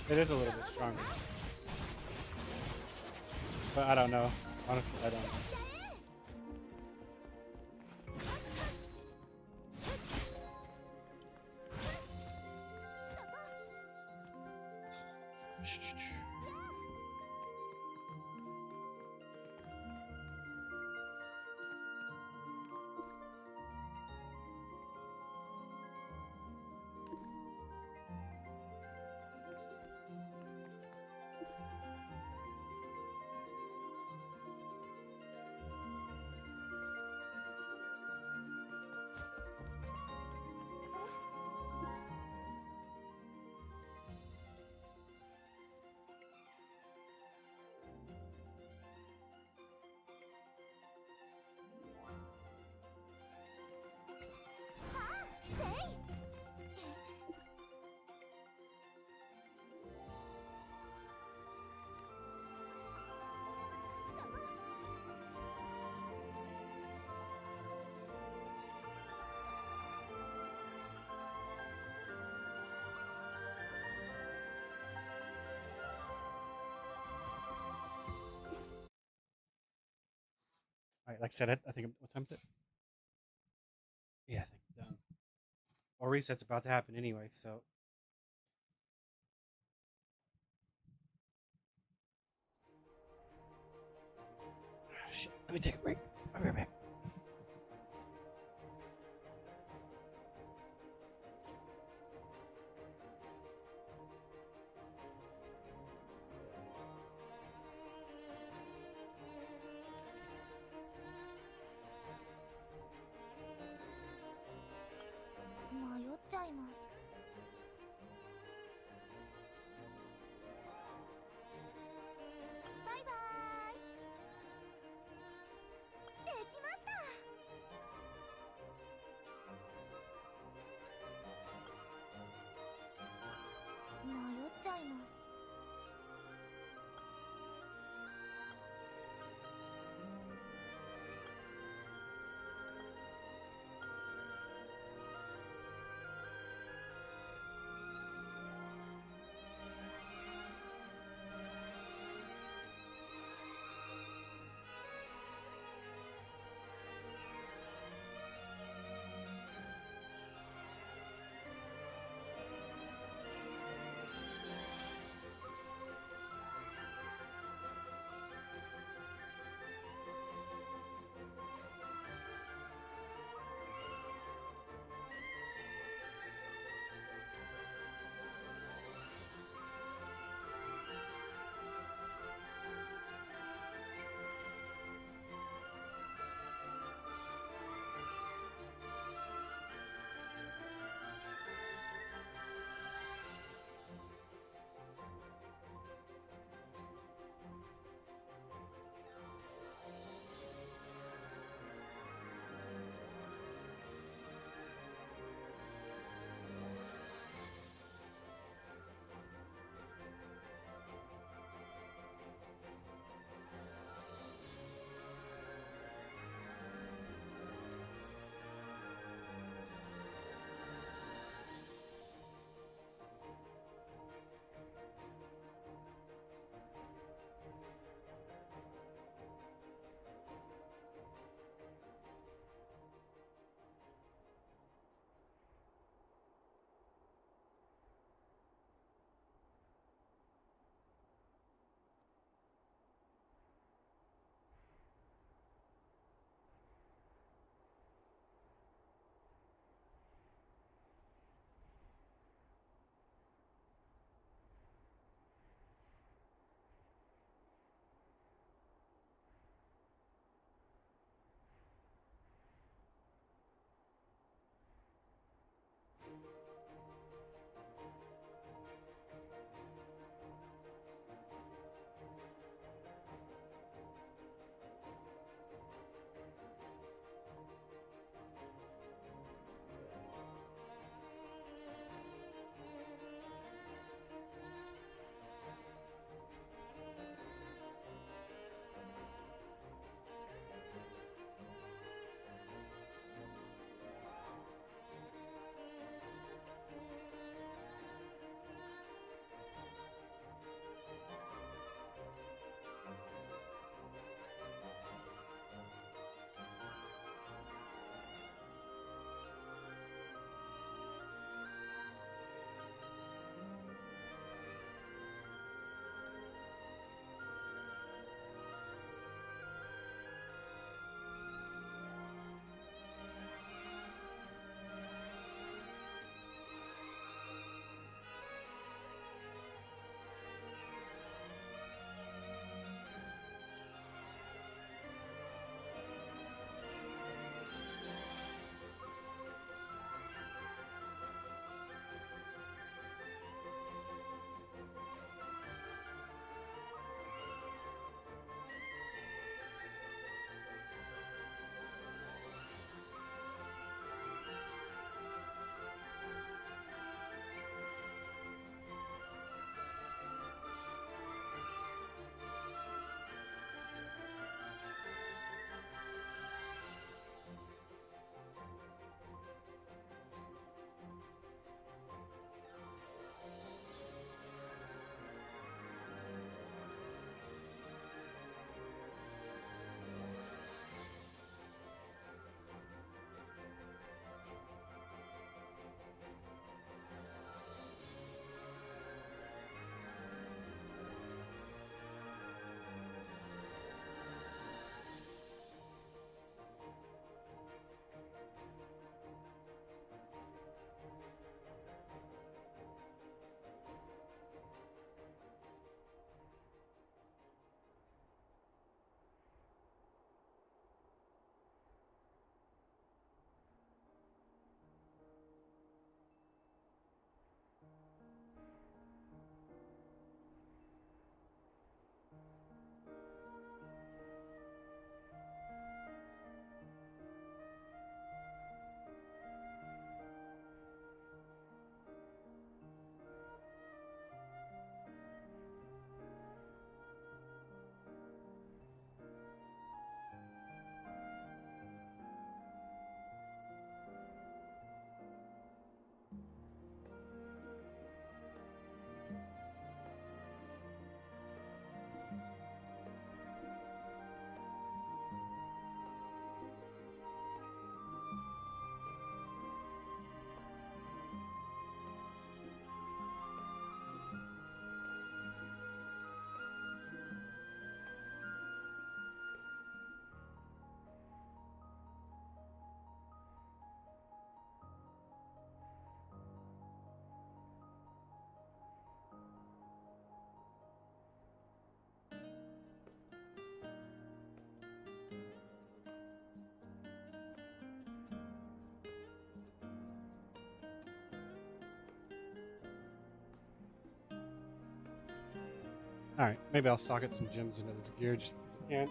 It is a little bit stronger. But I don't know. Honestly, I don't know. All right, like I said, I think, what time is it? Yeah, I think I'm done. Or reset's about to happen anyway, so Let me take a break. I'll be right back. All right, maybe I'll socket some gems into this gear just because I can.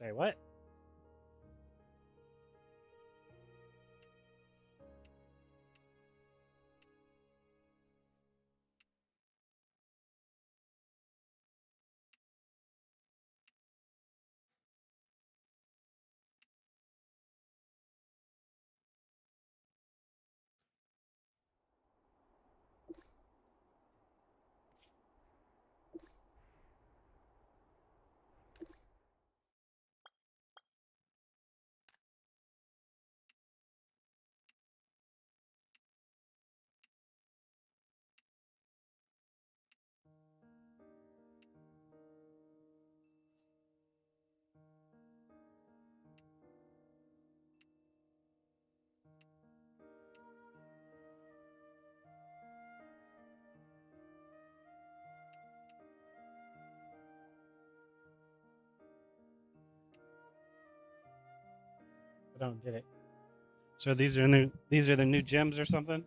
Say what? I don't get it. So these are the new gems or something?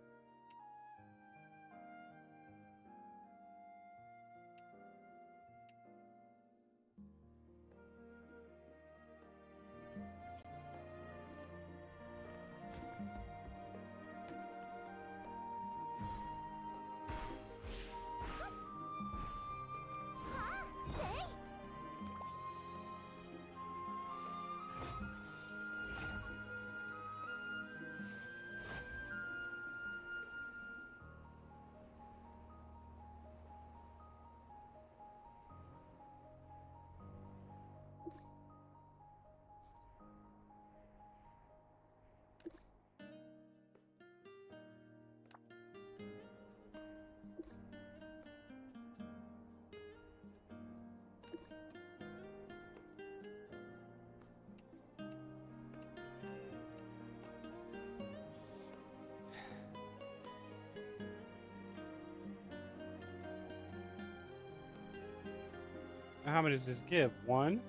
How many does this give? One?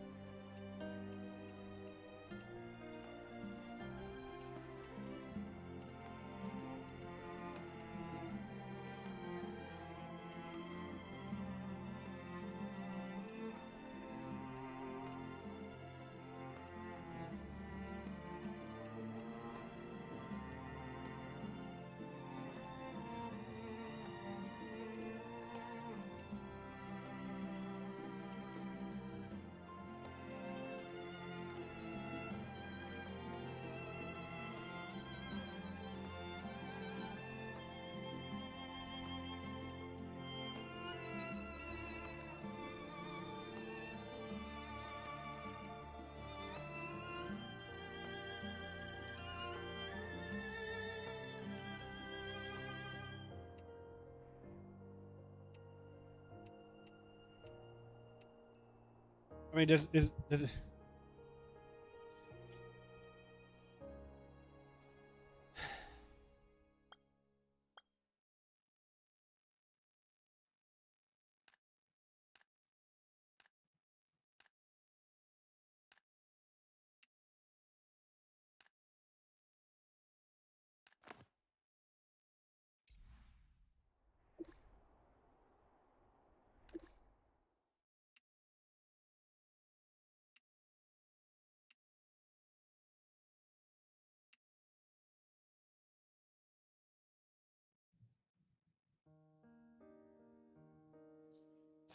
I mean, does it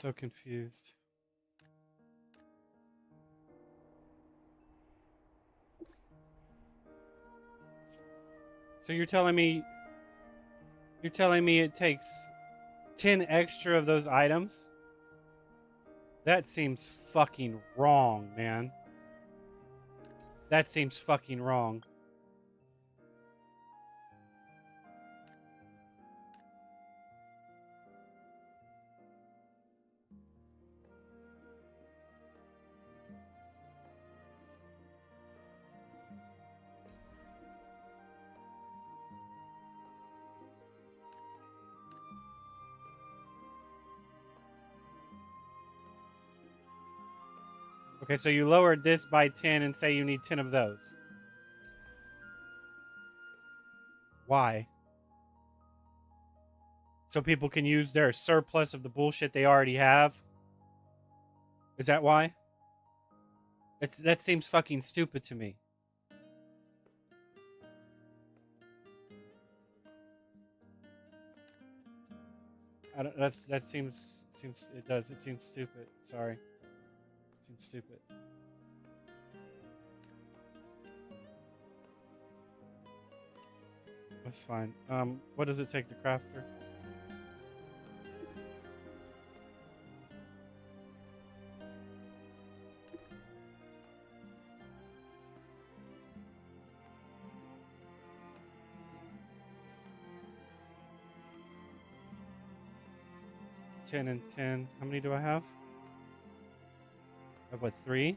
So confused. So you're telling me it takes 10 extra of those items? That seems fucking wrong, man. That seems fucking wrong. Okay, so you lowered this by 10 and say you need 10 of those. Why? So people can use their surplus of the bullshit they already have? Is that why? That seems fucking stupid to me. I don't, that seems it seems stupid. Sorry. Seems stupid. That's fine. What does it take to craft her? Ten and 10. How many do I have? I have what, 3?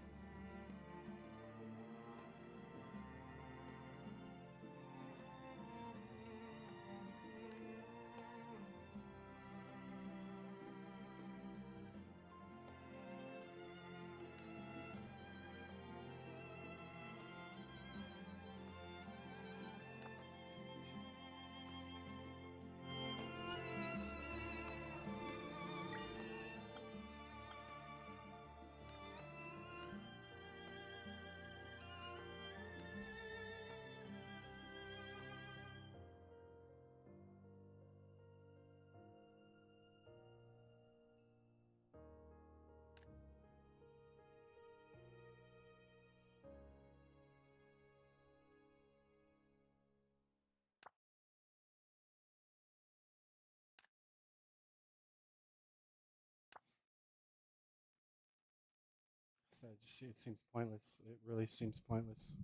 So it seems pointless. It really seems pointless.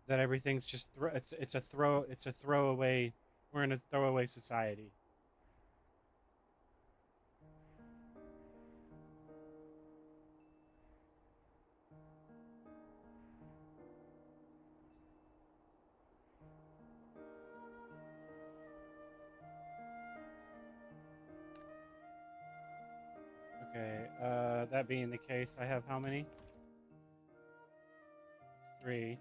That everything's just it's a throwaway. We're in a throwaway society. Okay, that being the case, I have how many? 3.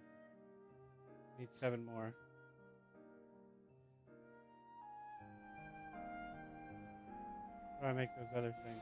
Need 7 more. How do I make those other things?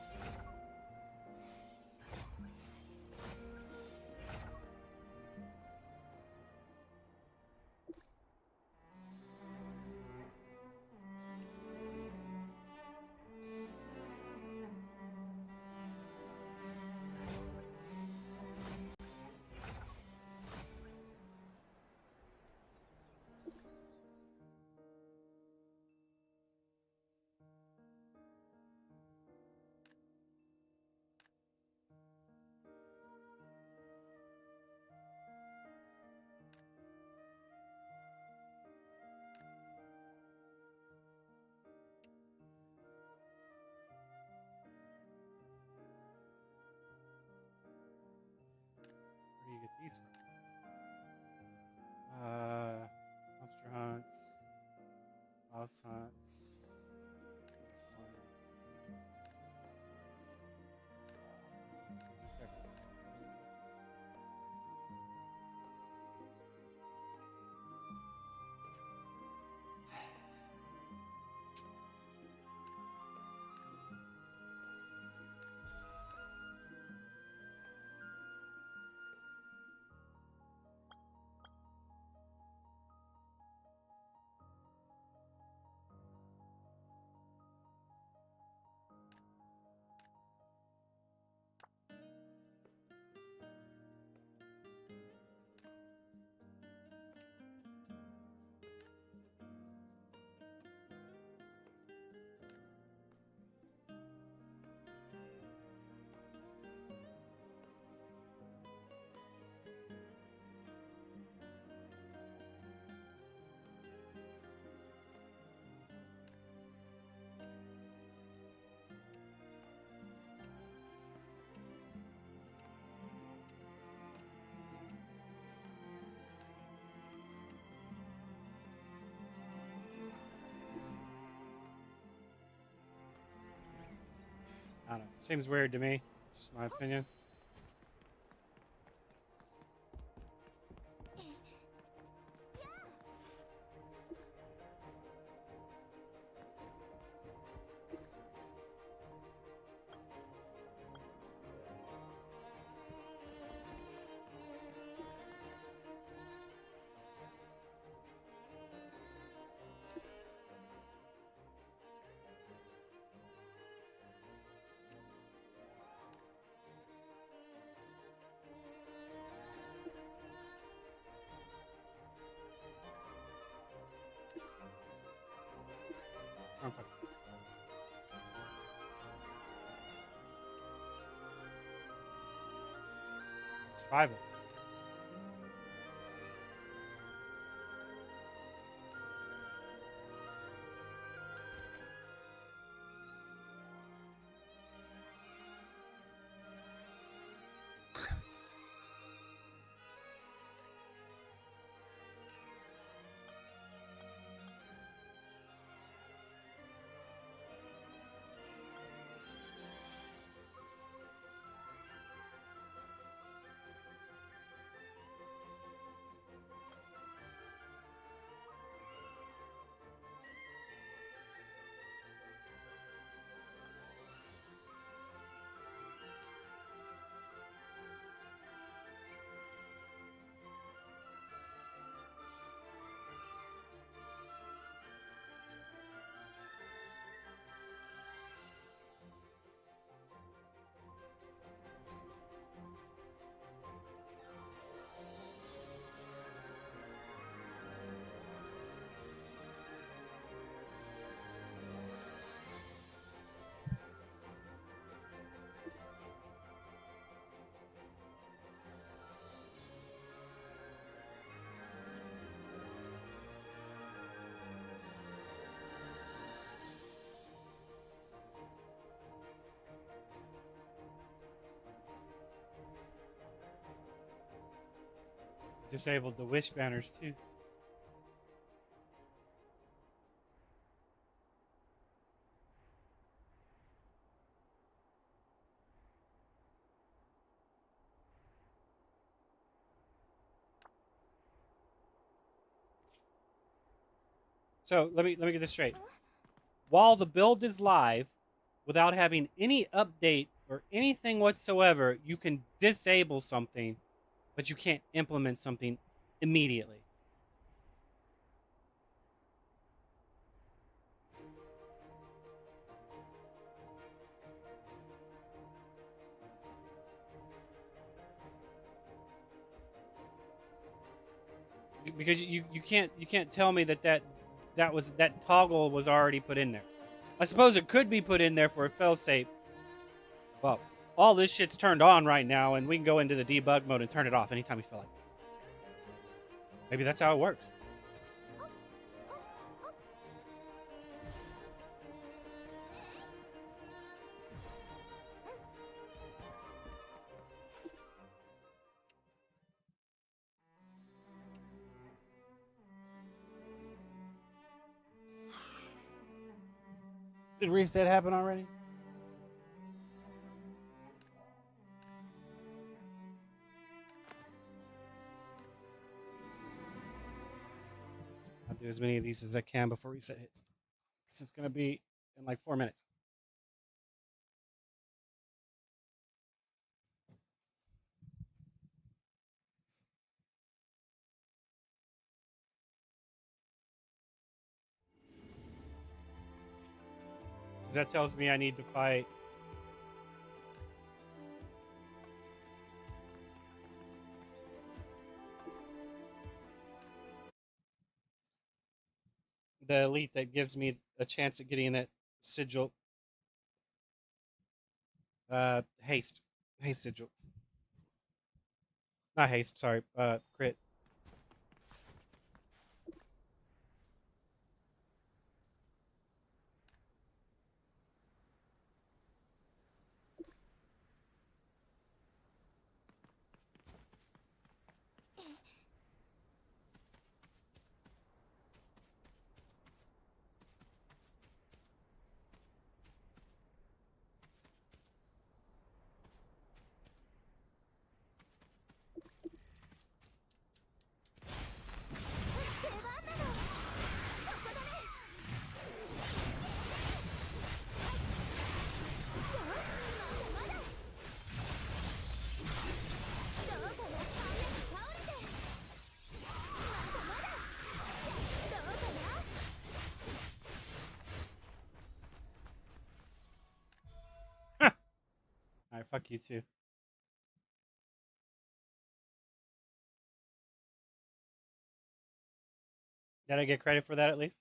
Where do you get these from? Monster hunts, house hunts. These are technical. don't know. Seems weird to me. Just my opinion. Okay. It's 5 of us. Disabled the wish banners too. So let me get this straight. While the build is live, without having any update or anything whatsoever, you can disable something, but you can't implement something immediately. Because you can't tell me that toggle was already put in there. I suppose it could be put in there for a failsafe. Well, all this shit's turned on right now, and we can go into the debug mode and turn it off anytime we feel like. Maybe that's how it works. Did reset happen already? I'll do as many of these as I can before reset hits. Because it's going to be in like 4 minutes. That tells me I need to fight the elite that gives me a chance at getting that sigil. Haste sigil. Not haste, sorry. Crit. fuck you too. Did I get credit for that at least?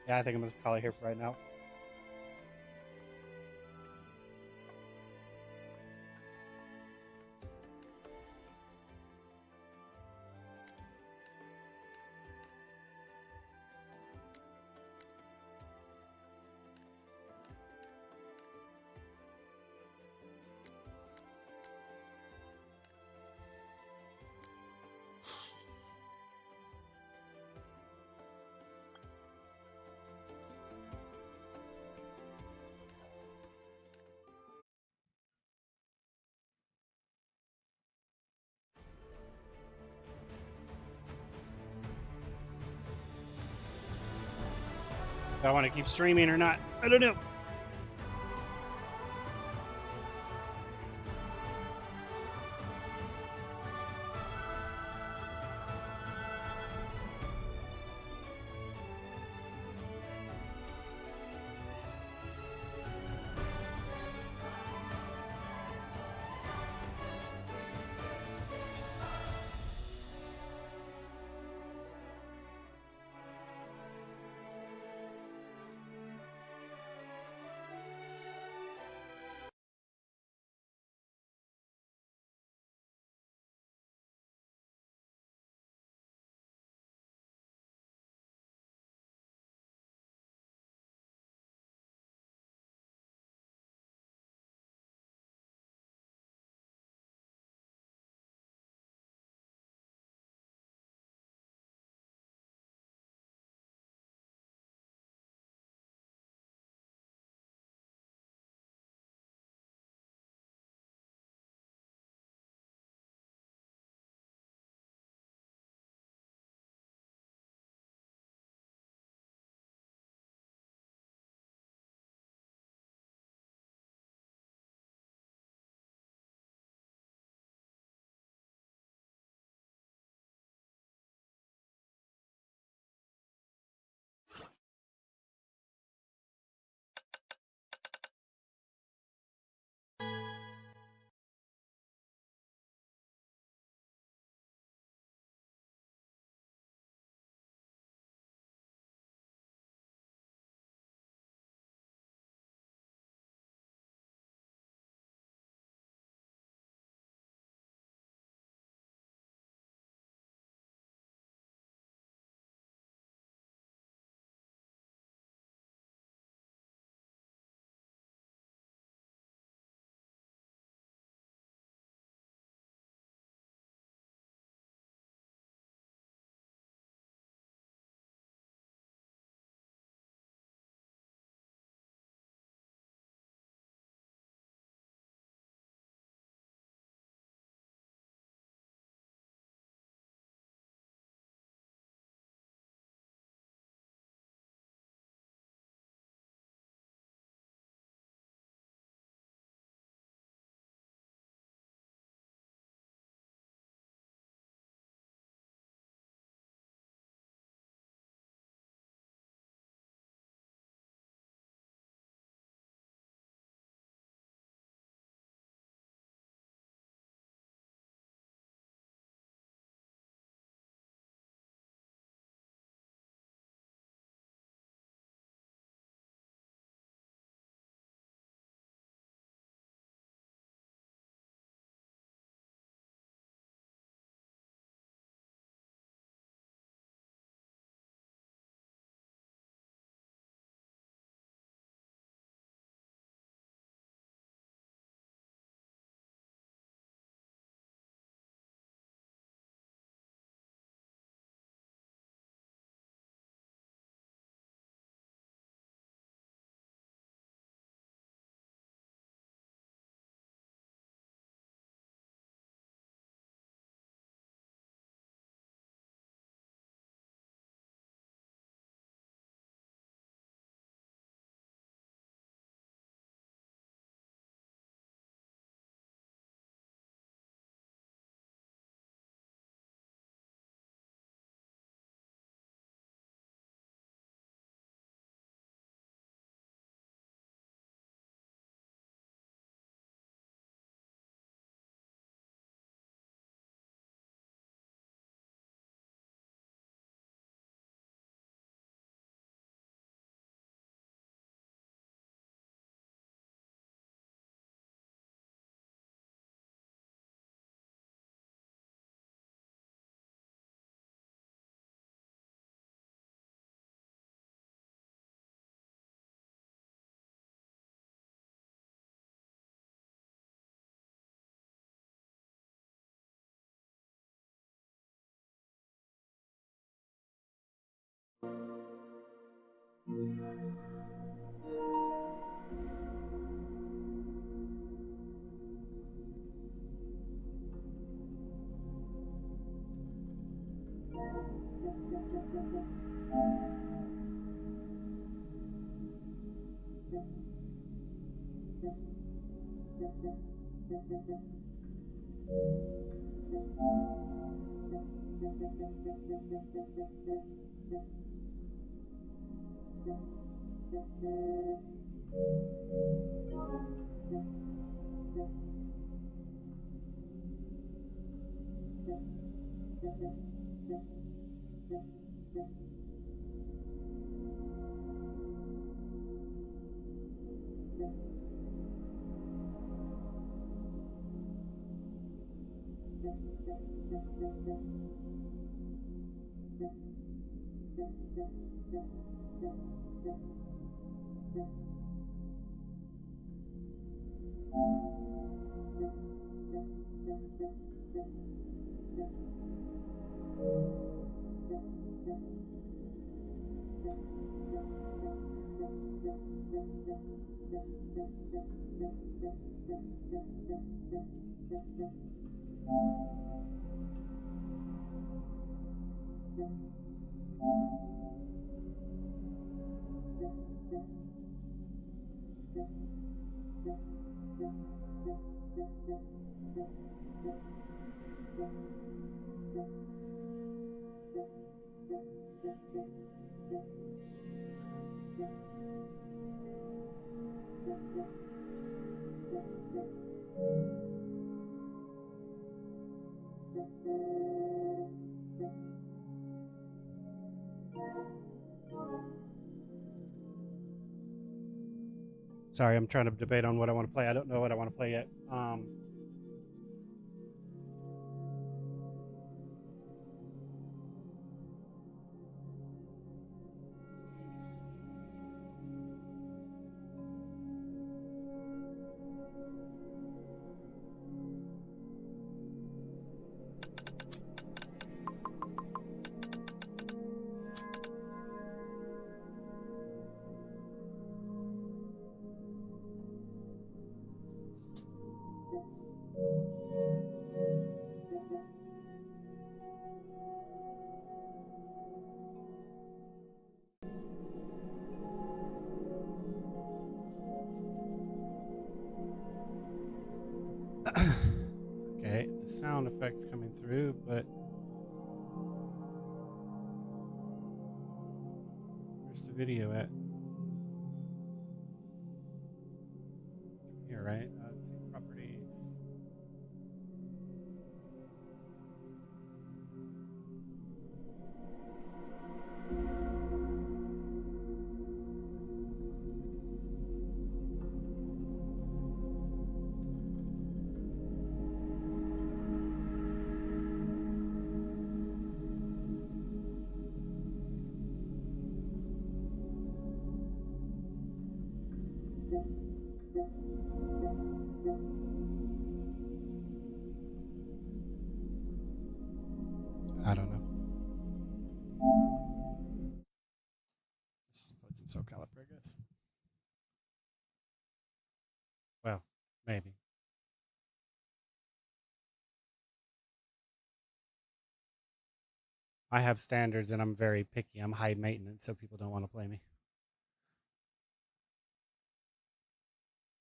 Yeah, I think I'm gonna call it here for right now. Do I want to keep streaming or not? I don't know. Sorry, I'm trying to debate on what I want to play. I don't know what I want to play yet. Okay, the sound effects coming through, but where's the video at? Here, right? Let's see, properties. I don't know. Just play some Soul Calibur, I guess. Well, maybe. I have standards and I'm very picky. I'm high maintenance, so people don't want to play me.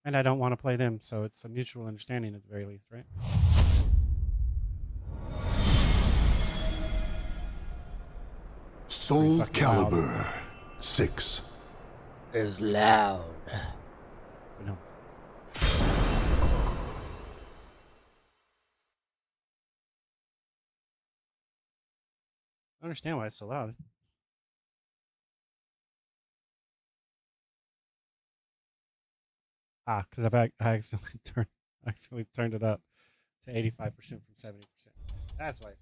And I don't want to play them, so it's a mutual understanding at the very least, right? Soul Pretty fucking loud. Calibur 6. Is loud. But no. I understand why it's so loud. Because I accidentally turned it up to 85% from 70%. That's why it's.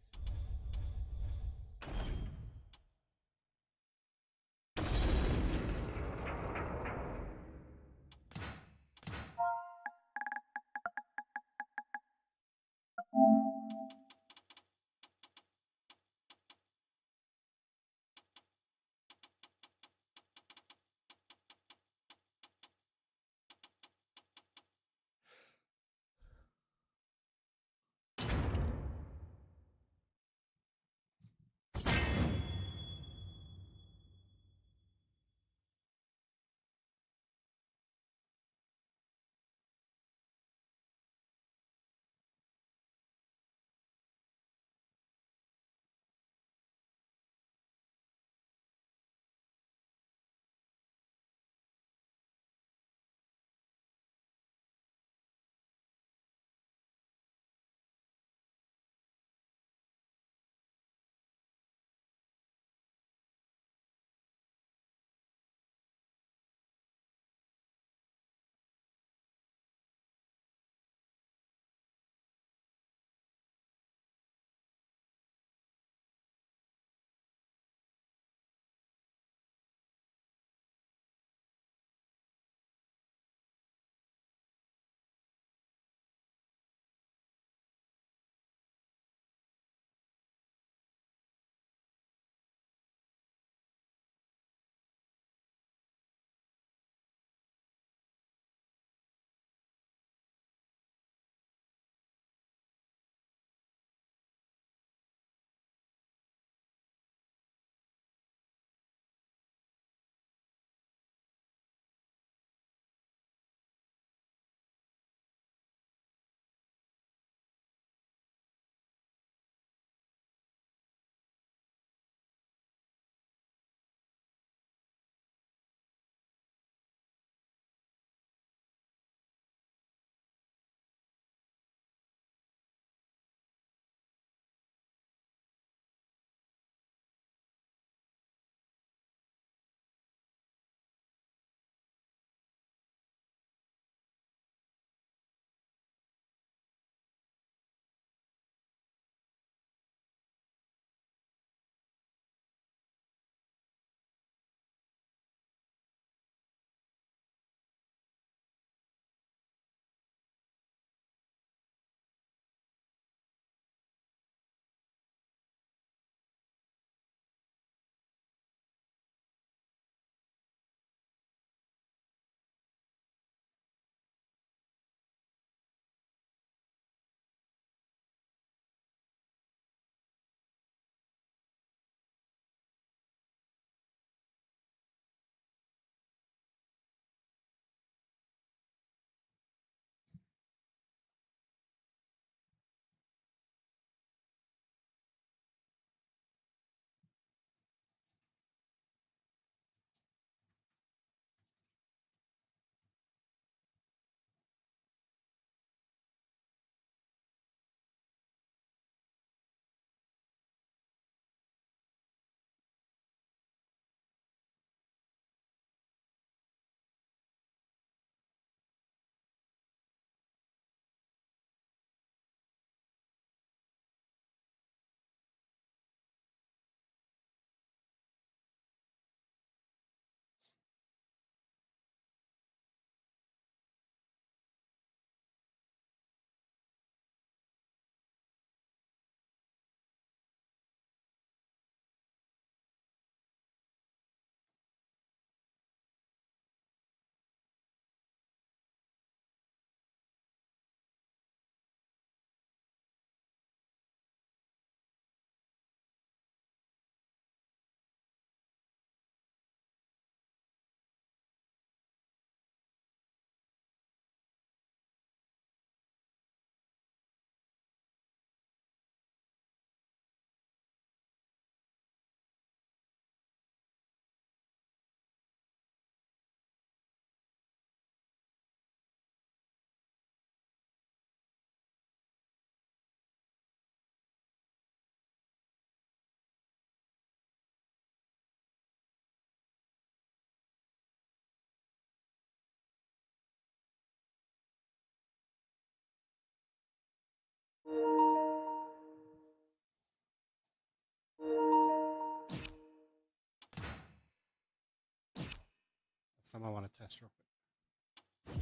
some I want to test real quick.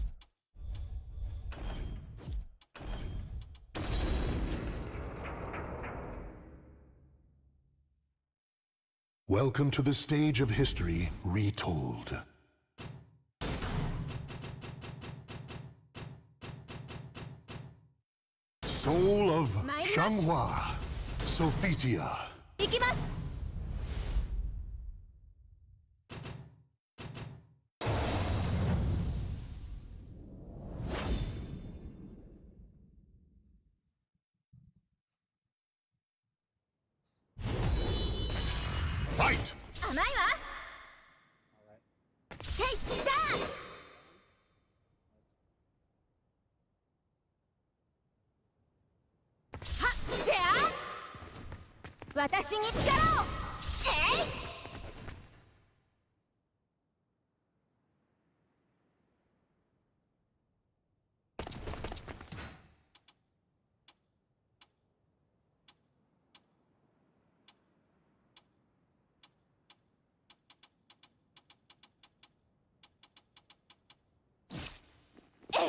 Welcome to the stage of history retold. Soul of Xianghua, Sophitia. 行きます。 Fight! 甘いわ。テイクダウン。はっ、であ。私に力を。えい。 All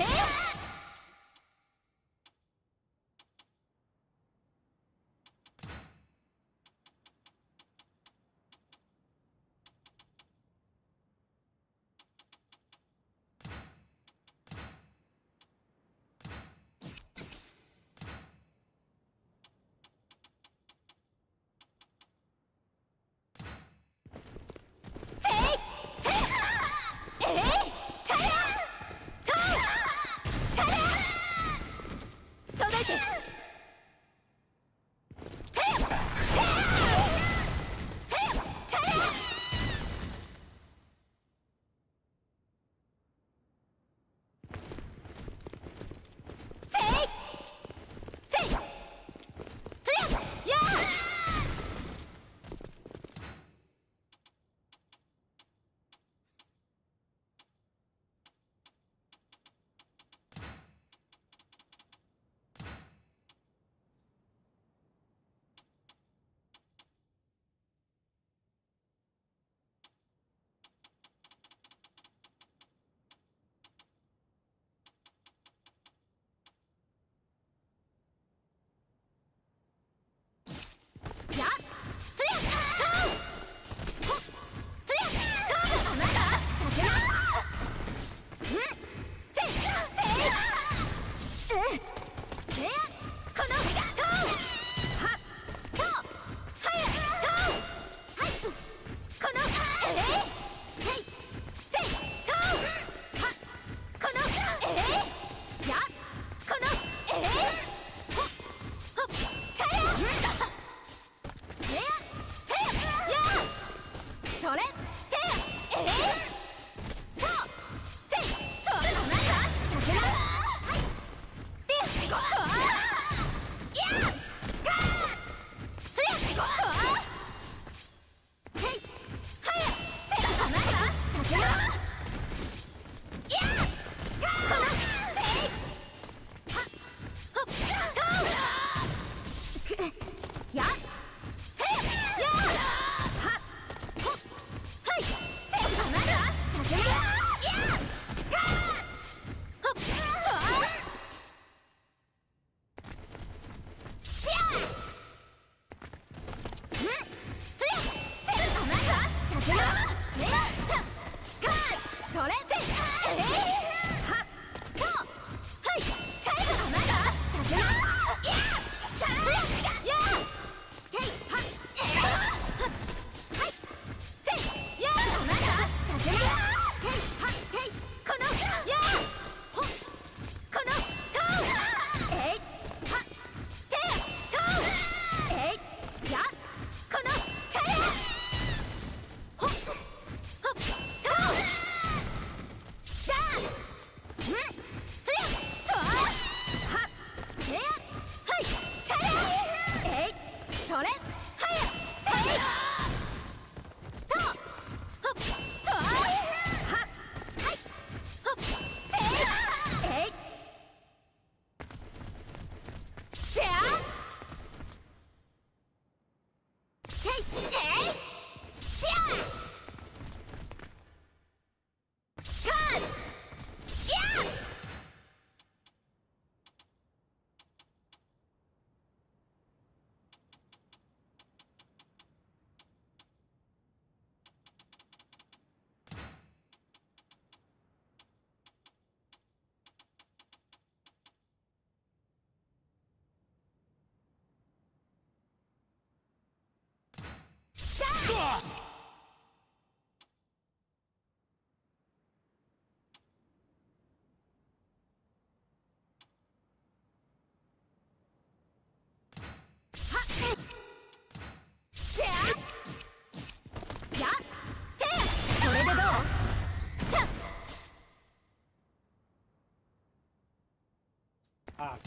Ah,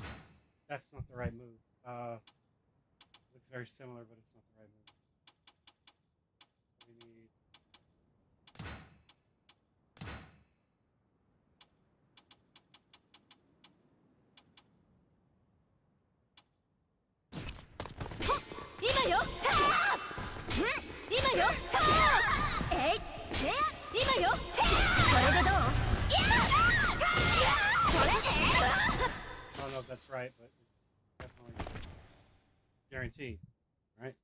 that's not the right move. Looks very similar, but it's not the right move. We need. I don't know if that's right, but it's definitely guaranteed, right?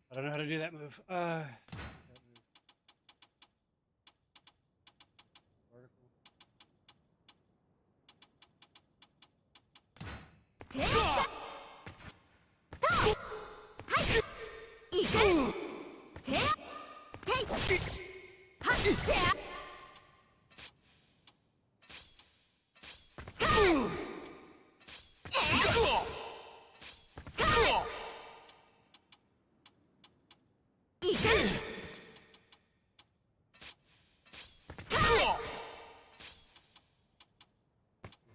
I don't know how to do that move.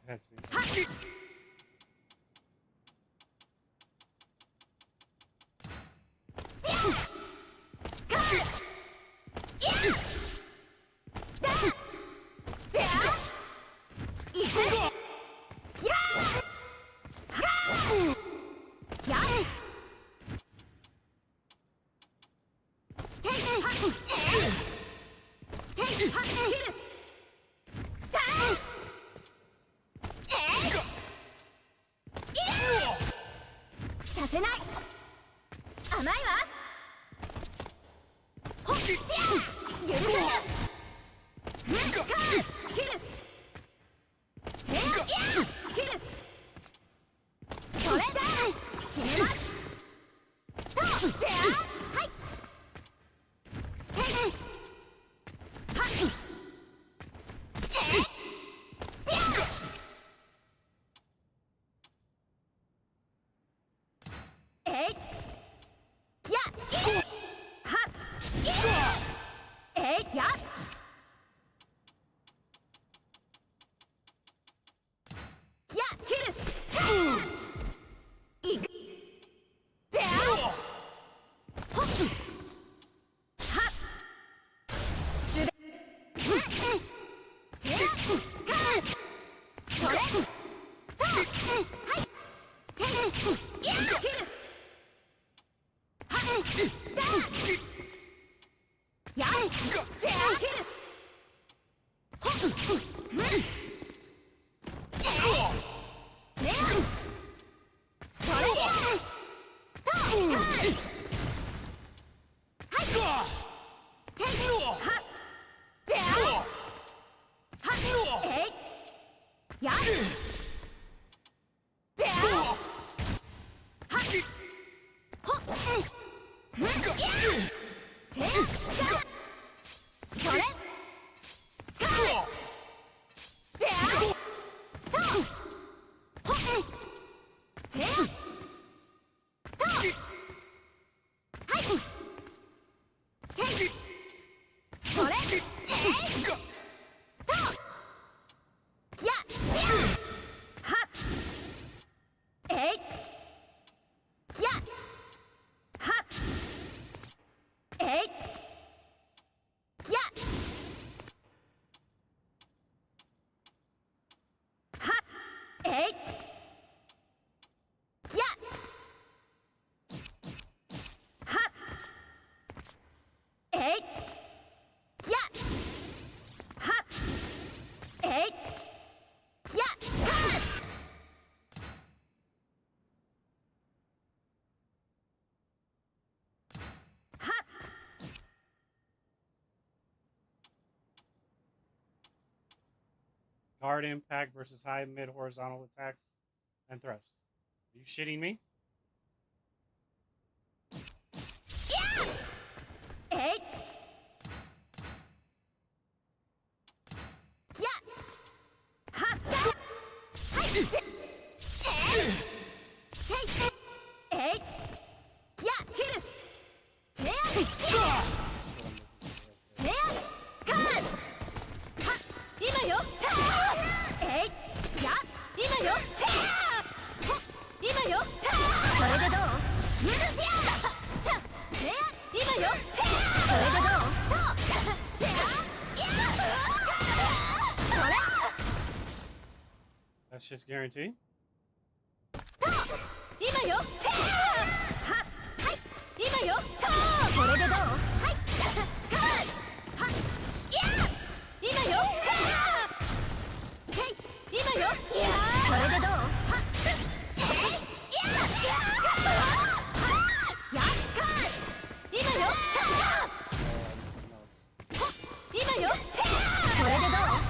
Has to be. Guard impact versus high mid horizontal attacks and thrusts. Are you shitting me? Hey! Yeah! Ha! Hey! Hey! Hey! Yeah! Kill! Tear! Tear! Cut! Ha! 今よ！えい！や！今よ！ほ！今よ！これでどう？今よ！これでどう？それ！ That's just guaranteed. 今よ！は！はい！今よ！これでどう？はい！は！や！今よ！今よ！これでどう？は！今よ！今よ！これでどう？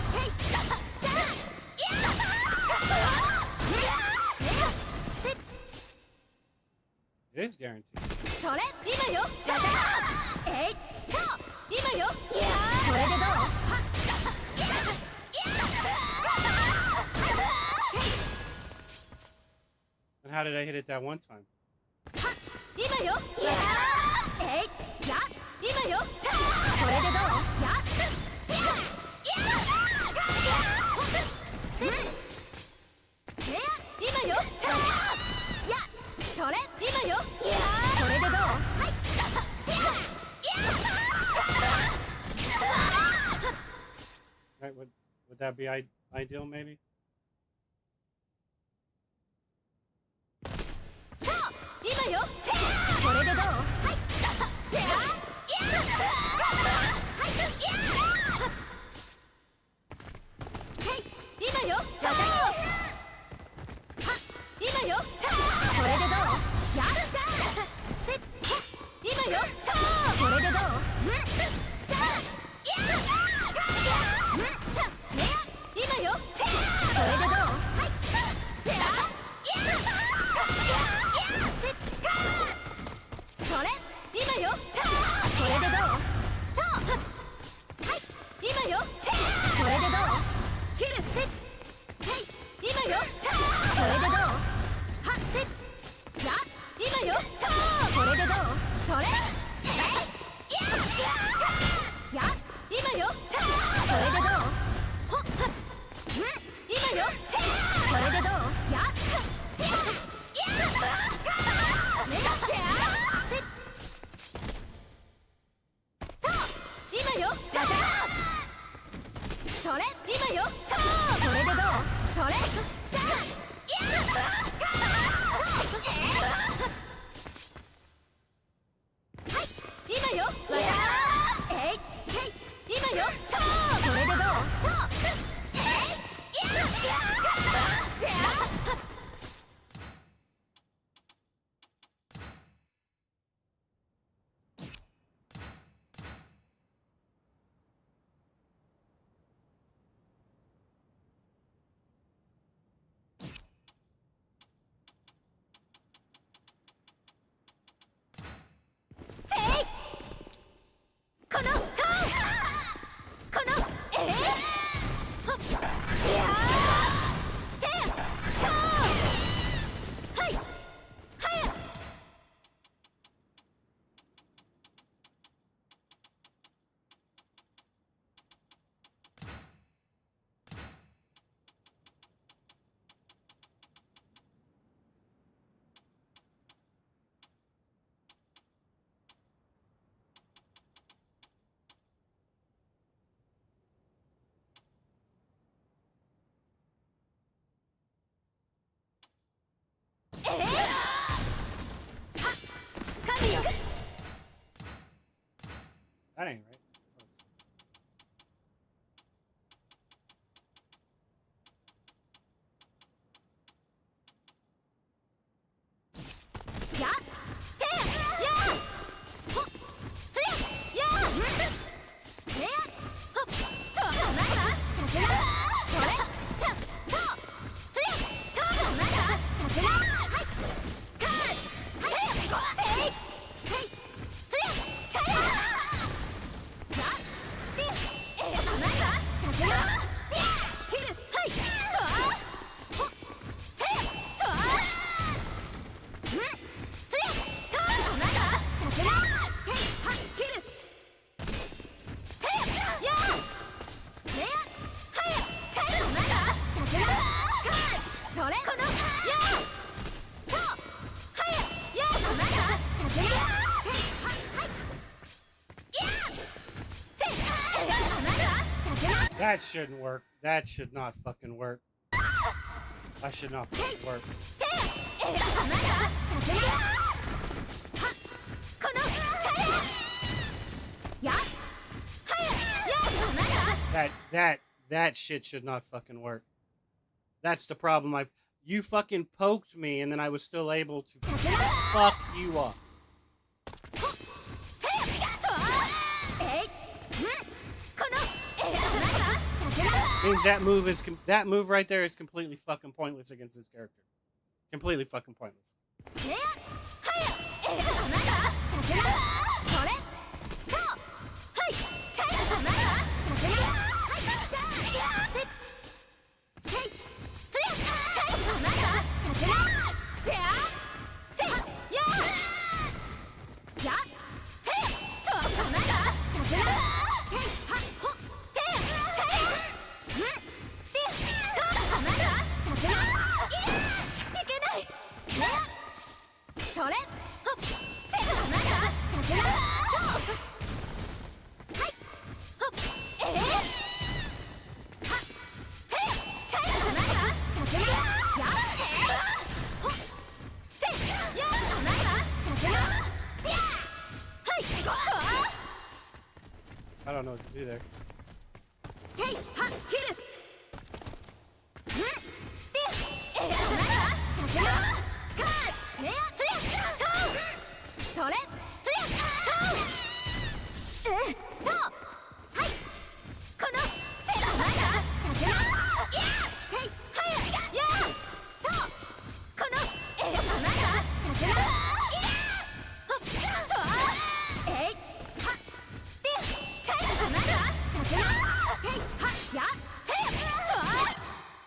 It is guaranteed. それ今よ！えい！今よ！これでどう？は！ And how did I hit it that one time? 今よ！えい！や！今よ！これでどう？や！今よ！や！それ今よ！これでどう？はい！ Right? Would that be ideal, maybe? 今よ！これでどう？はい！今よ！今よ！これでどう？やるか！今よ！これでどう？今よ！これでどう？はい！ それ今よ！これでどう？はい！今よ！これでどう？切る！今よ！これでどう？はっ！や！今よ！これでどう？それ！や！今よ！これでどう？ほっ！今よ！これでどう？や！今よ！それ今よ！これでどう？それ！はい！今よ！えい！今よ！これでどう？このThat ain't right. That shouldn't work. That should not fucking work. That should not fucking work. That shit should not fucking work. That's the problem. You fucking poked me and then I was still able to fuck you up. Means that move right there is completely fucking pointless against this character. Completely fucking pointless. I don't know what to do there.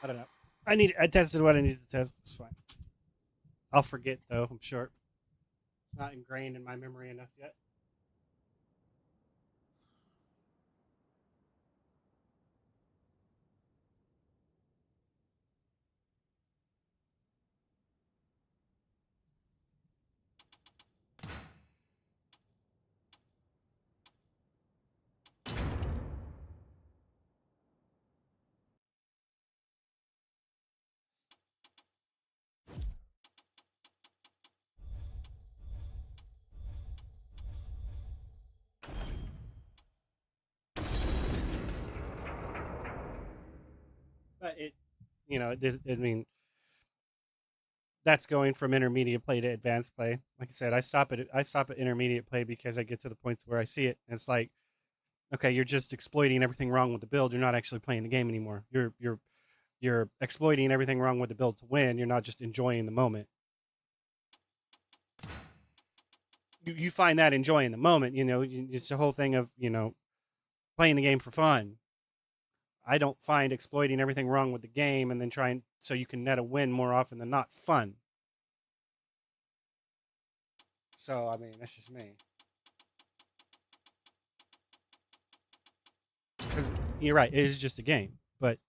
I don't know. I tested what I needed to test. It's fine. I'll forget though, I'm sure. It's not ingrained in my memory enough yet. But I mean, that's going from intermediate play to advanced play. Like I said, I stop at intermediate play because I get to the point where I see it. And it's like, okay, you're just exploiting everything wrong with the build. You're not actually playing the game anymore. You're exploiting everything wrong with the build to win. You're not just enjoying the moment. You find that enjoying the moment. It's the whole thing of playing the game for fun. I don't find exploiting everything wrong with the game and then trying so you can net a win more often than not fun. So, I mean, that's just me. Because you're right, it is just a game. But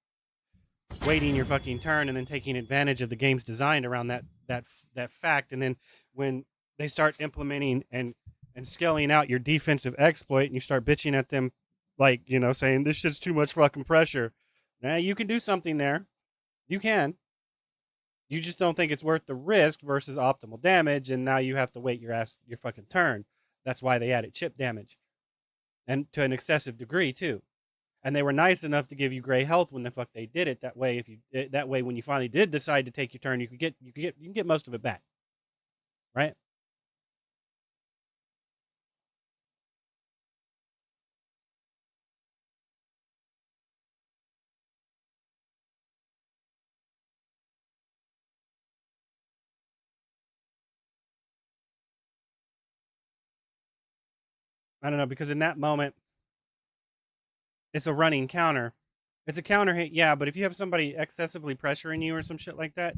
waiting your fucking turn and then taking advantage of the game's designed around that fact, and then when they start implementing and scaling out your defensive exploit and you start bitching at them like, saying this shit's too much fucking pressure. Now you can do something there. You can. You just don't think it's worth the risk versus optimal damage, and now you have to wait your fucking turn. That's why they added chip damage. And to an excessive degree too. And they were nice enough to give you gray health when the fuck they did it. That way when you finally did decide to take your turn, you can get most of it back. Right? I don't know, because in that moment, it's a running counter. It's a counter hit, yeah, but if you have somebody excessively pressuring you or some shit like that,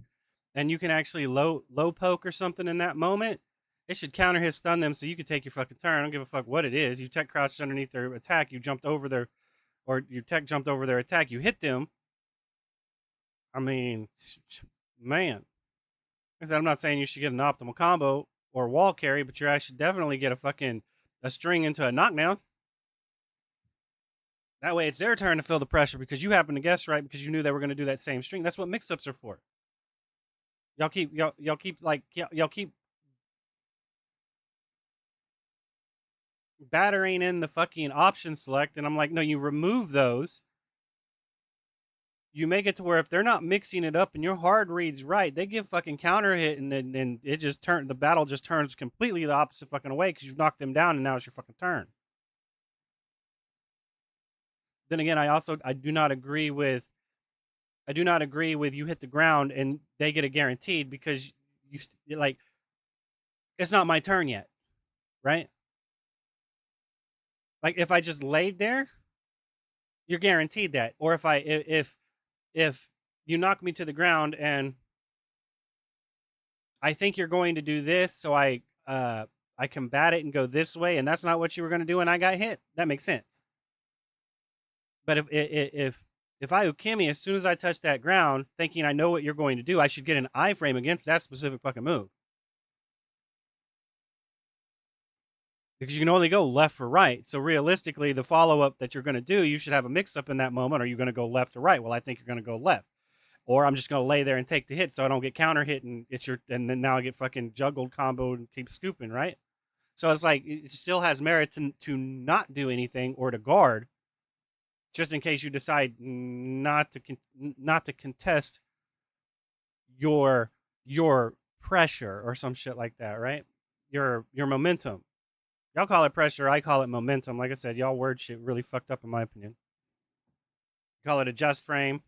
and you can actually low poke or something in that moment, it should counter hit stun them so you can take your fucking turn. I don't give a fuck what it is. You tech crouched underneath their attack, you jumped over their, or your tech jumped over their attack, you hit them. I mean, man. I said, I'm not saying you should get an optimal combo or wall carry, but you should definitely get a string into a knockdown. That way it's their turn to feel the pressure because you happen to guess right because you knew they were going to do that same string. That's what mix-ups are for. Y'all keep battering in the fucking option select, and I'm like, no, you remove those. You make it to where if they're not mixing it up and your hard reads right, they give fucking counter hit, and then it just the battle just turns completely the opposite fucking way because you've knocked them down, and now it's your fucking turn. Then again, I do not agree with you hit the ground and they get a guaranteed because like it's not my turn yet, right? Like if I just laid there, you're guaranteed that. Or if you knock me to the ground and I think you're going to do this, so I combat it and go this way, and that's not what you were going to do, and I got hit. That makes sense. But if I Ukemi, as soon as I touch that ground, thinking I know what you're going to do, I should get an iframe against that specific fucking move. Because you can only go left or right. So realistically, the follow-up that you're going to do, you should have a mix-up in that moment. Or you're going to go left or right? Well, I think you're going to go left. Or I'm just going to lay there and take the hit so I don't get counter hit and then now I get fucking juggled, comboed, and keep scooping, right? So it's like it still has merit to not do anything or to guard, just in case you decide not to contest your pressure or some shit like that, right? Your momentum. Y'all call it pressure, I call it momentum. Like I said, y'all word shit really fucked up in my opinion. You call it a just frame.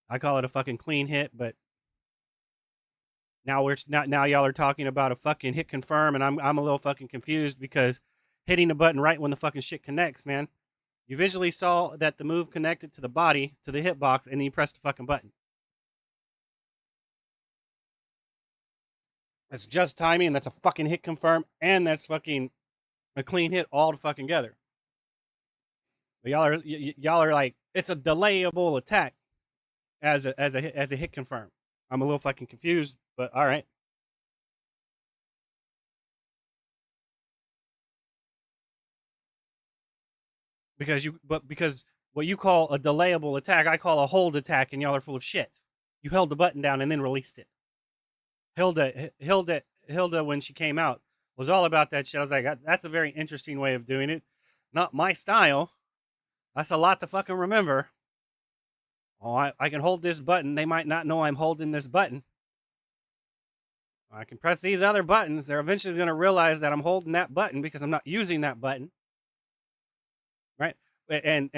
I call it a fucking clean hit, but now y'all are talking about a fucking hit confirm, and I'm a little fucking confused because hitting the button right when the fucking shit connects, man. You visually saw that the move connected to the body, to the hitbox, and then you pressed the fucking button. That's just timing, and that's a fucking hit confirm, and that's fucking a clean hit all together. But y'all are like, it's a delayable attack as a hit confirm. I'm a little fucking confused, but all right. Because what you call a delayable attack, I call a hold attack, and y'all are full of shit. You held the button down and then released it. Hilda, when she came out, was all about that shit. I was like, that's a very interesting way of doing it. Not my style. That's a lot to fucking remember. Oh, I can hold this button. They might not know I'm holding this button. I can press these other buttons. They're eventually going to realize that I'm holding that button because I'm not using that button. Right? And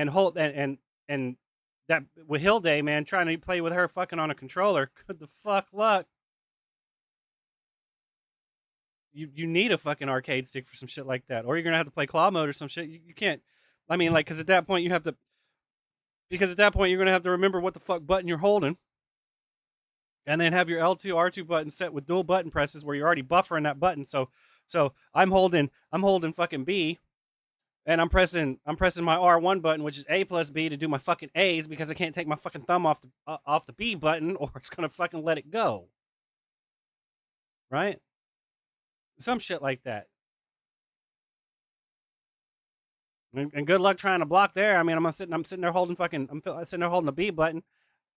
that with Hilde, man, trying to play with her fucking on a controller. Good the fuck luck. You need a fucking arcade stick for some shit like that. Or you're going to have to play claw mode or some shit. You can't. I mean, like, because at that point, you're going to have to remember what the fuck button you're holding. And then have your L2, R2 button set with dual button presses where you're already buffering that button. So I'm holding fucking B. And I'm pressing my R1 button, which is A plus B, to do my fucking A's because I can't take my fucking thumb off the B button or it's going to fucking let it go. Right? Some shit like that. And good luck trying to block there. I mean, I'm sitting there holding the B button,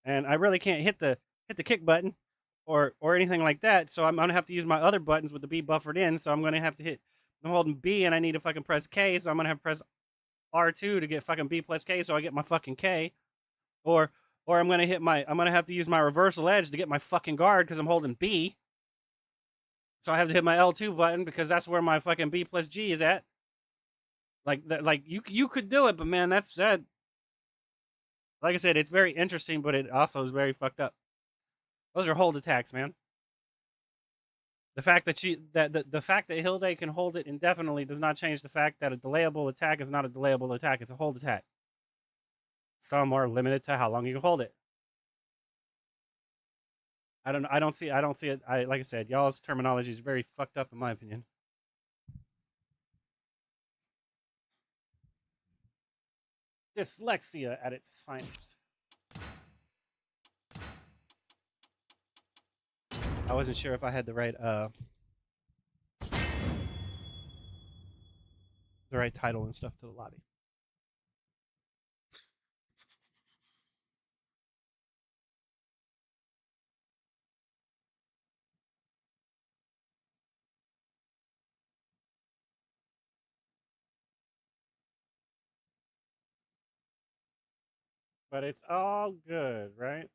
and I really can't hit the kick button or anything like that. So I'm gonna have to use my other buttons with the B buffered in. So I'm gonna have to hit. I'm holding B, and I need to fucking press K. So I'm gonna have to press R2 to get fucking B plus K, so I get my fucking K. Or I'm gonna have to use my reversal edge to get my fucking guard because I'm holding B. So I have to hit my L2 button because that's where my fucking B plus G is at. Like you could do it, but man, that's that. Like I said, it's very interesting, but it also is very fucked up. Those are hold attacks, man. The fact that the fact that Hilde can hold it indefinitely does not change the fact that a delayable attack is not a delayable attack. It's a hold attack. Some are limited to how long you can hold it. I don't see it. Like I said, y'all's terminology is very fucked up in my opinion. Dyslexia at its finest. I wasn't sure if I had the right title and stuff to the lobby. But it's all good, right?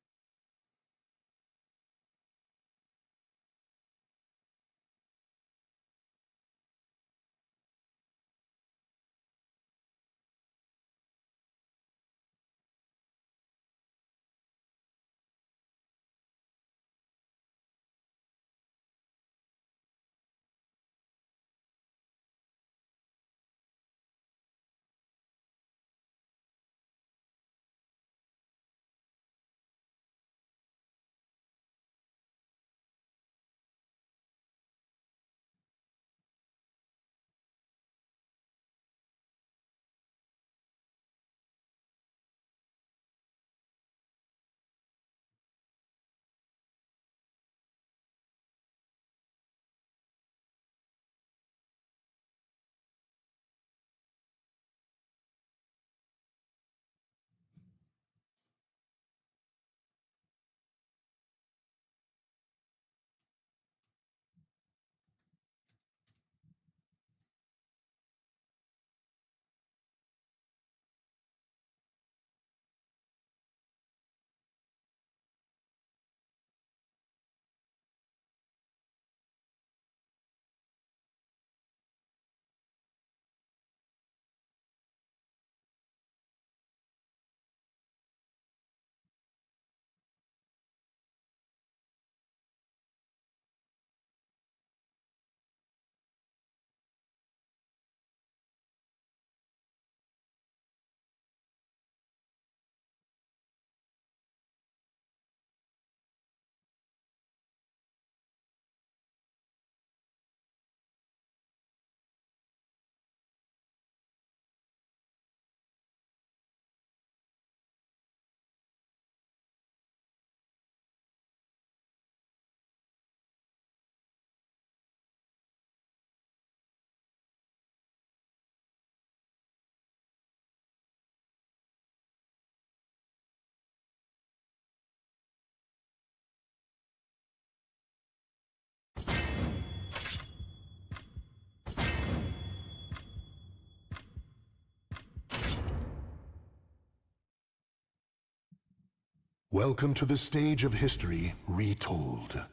Welcome to the stage of history retold.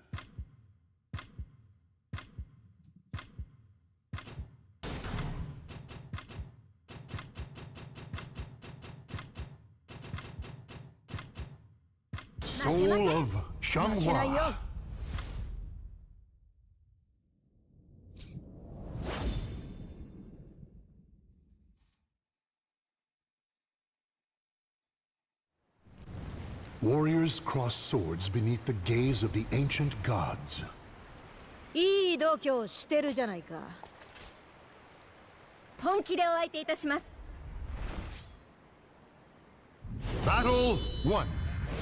Soul of Xianghua. Warriors cross swords beneath the gaze of the ancient gods. いい度胸してるじゃないか。本気でお相手いたします。 Battle 1.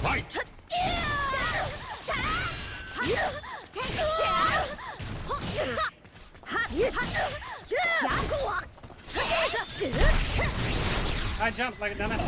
Fight! I jumped like a dumbass.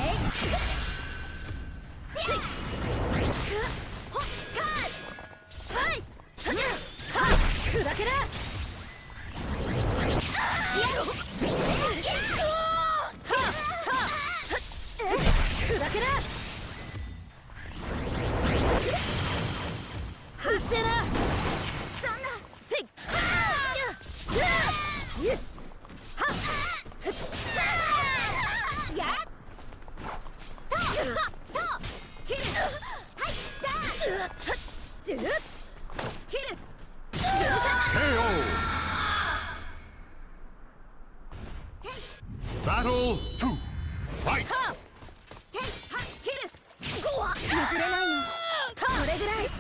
Battle 2. Fight! 譲れないの。それぐらい。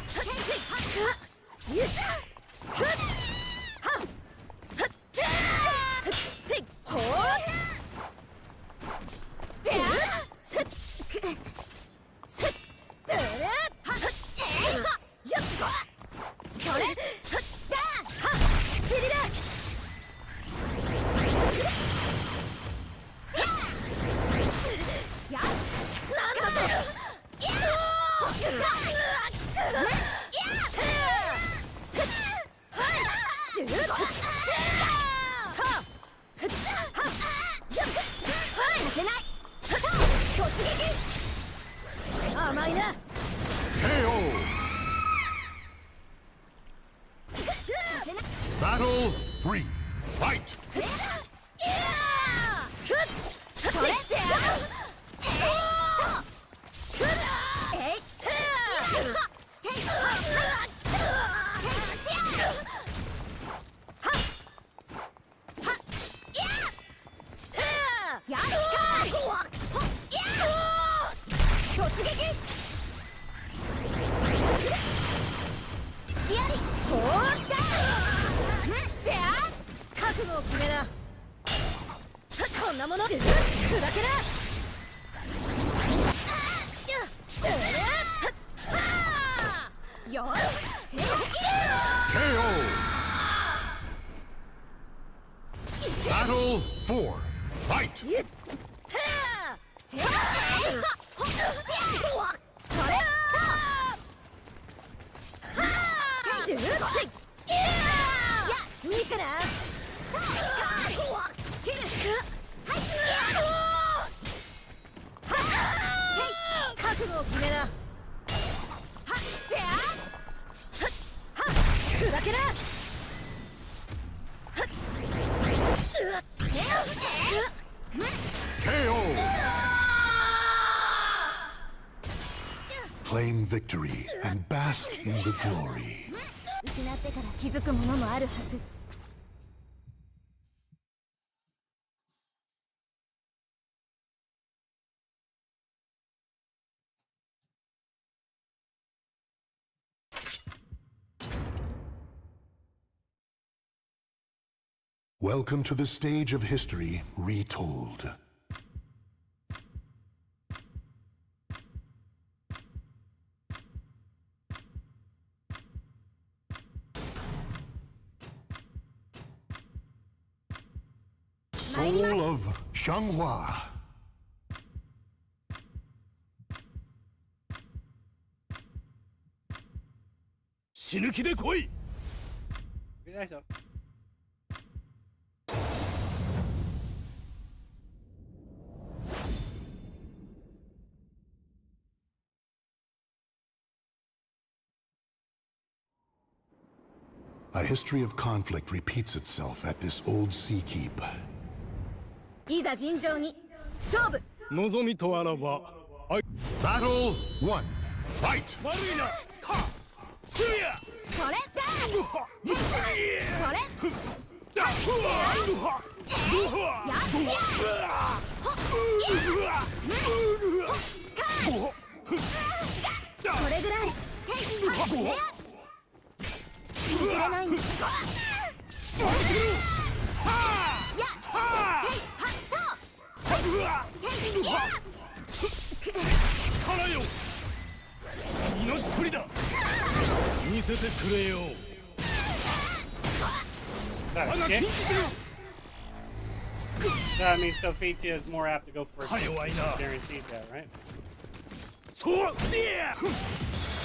甘いな。 KO. Battle 3. Fight. それって突撃隙あり放ったって覚悟を決めなこんなもの砕けなよし KO. Battle 4. Fight. それ見てな覚悟を決めな砕けな KO. Claim victory and bask in the glory. 失ってから気づくものもあるはず Welcome to the stage of history retold. Soul of Xianghua. 死ぬ気で来い A history of conflict repeats itself at this old sea keep. いざ尋常に勝負 望みとあらば Battle 1. Fight. 悪いなかそりゃそれだそれこれぐらい譲れないんですか力よ命取りだ見せてくれよ So that means Sophitia is more apt to go for guaranteed that, right?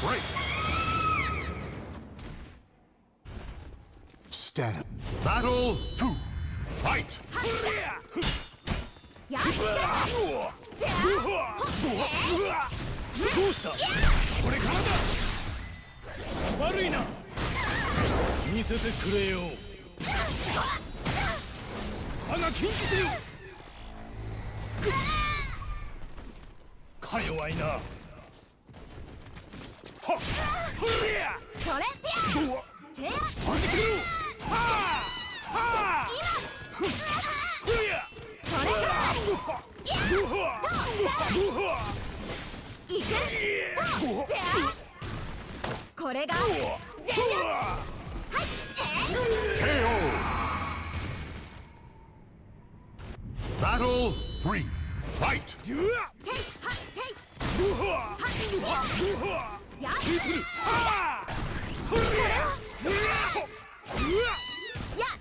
Break. Stand. Battle 2. Fight. どうしたこれからだ悪いな見せてくれよ我が禁じ手よか弱いなはっそれやそれってどうてやはじけろはあはあそれやそれだいくこれが全力はい KO. Battle 3. Fight. ていはていやっやっ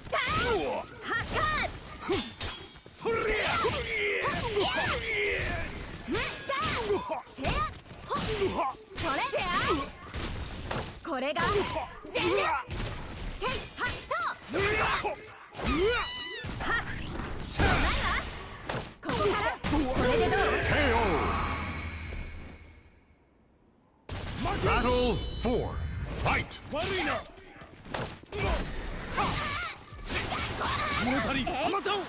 たはかそれやそれでこれが全力ていはっとはっここからこれでどう KO. Battle 4. Fight! 悪いな物足り甘さをど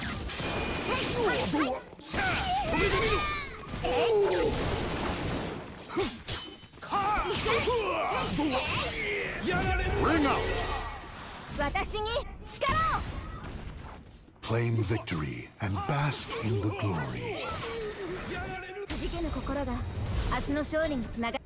うシャー止めてみろやられる Ring out! 私に力を Claim victory and bask in the glory. くじけぬ心が明日の勝利につながる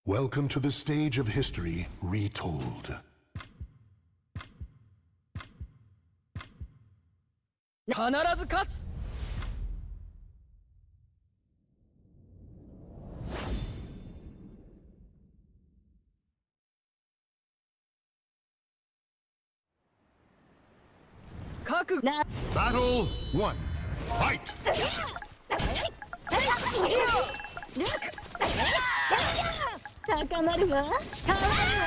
Welcome to the stage of history retold. 必ず勝つ。覚悟な。 Battle 1. Fight! 高まるわ。変わるわ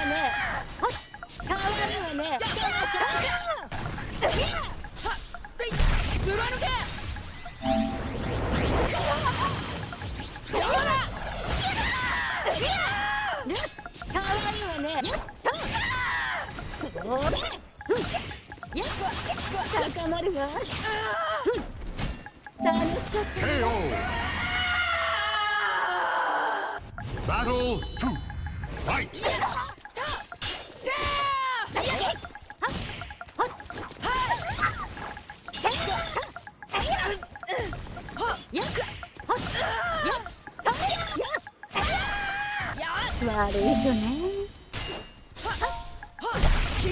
ね。変わるわね。貫け。変わるわね。高まるわ。楽しかった。 KO! Battle 2. Fight! 悪いよね。刻め。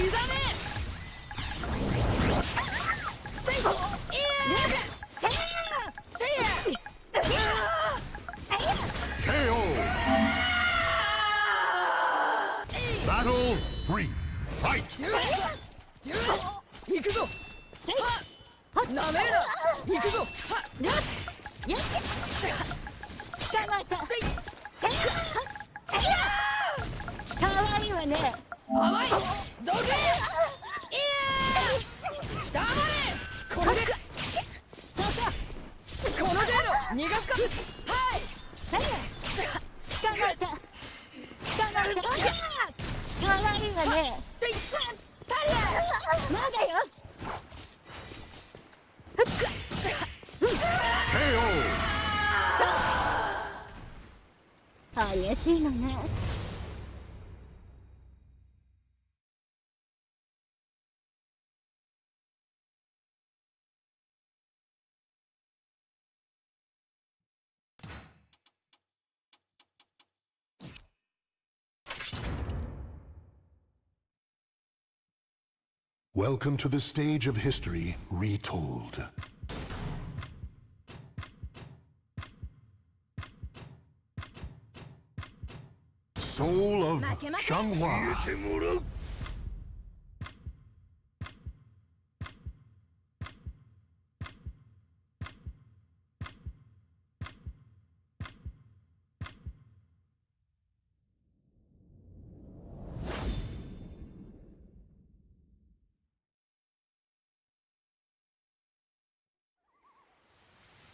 KO! Battle 3. Fight! 行くぞ。なめるな。行くぞ。捕まった。かわいいわね。甘い。どけ。黙れ。これで。この程度逃がすか。はい。捕まった。かわいいわね。まだよ。 KO! 激しいのね。 Welcome to the stage of history retold. Soul of Changhua.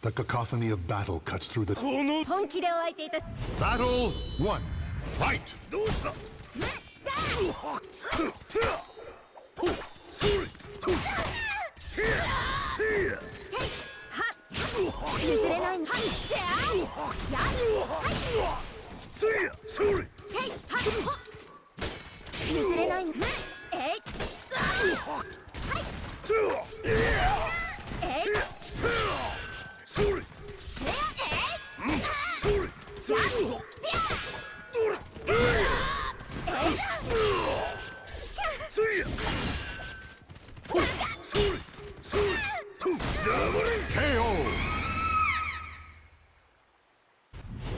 The cacophony of battle cuts through the... 本気でお相手いた Battle 1. Fight! 譲れないの譲れないのKO!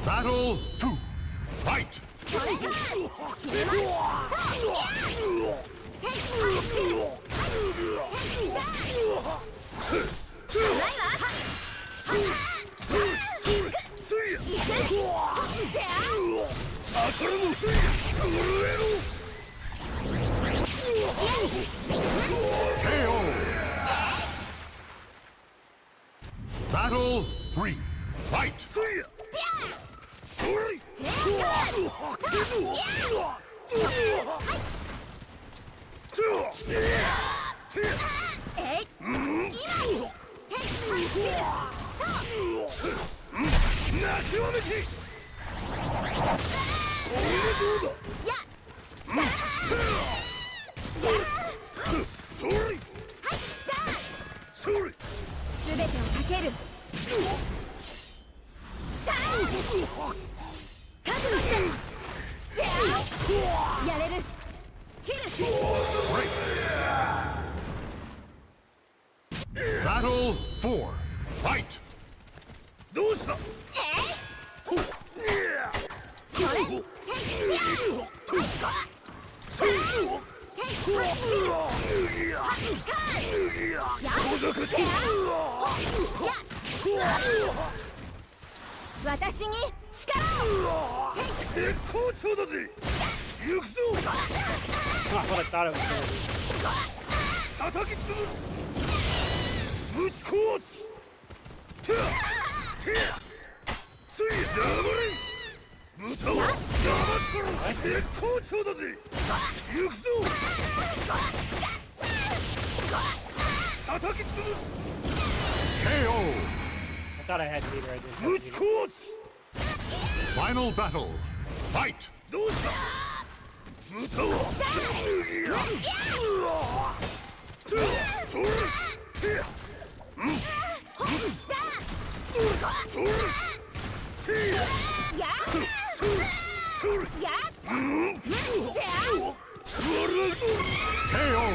Battle 2. Fight! こ Battle 3. Fight!全てをかける。覚悟してやれる。切る。 Battle 4. Fight! どうした？私に力を。絶好調だぜ。行くぞ。 It's not what I thought it was going to be. 叩き潰す。ぶち壊す。てやてや。つい黙れ。豚は黙ったら絶好調だぜ。行くぞ。叩き潰す。 KO! I thought I had meter. I didn't. ぶち壊す。 Final battle. Fight! どうした？豚はそれてやそれてやそれ KO!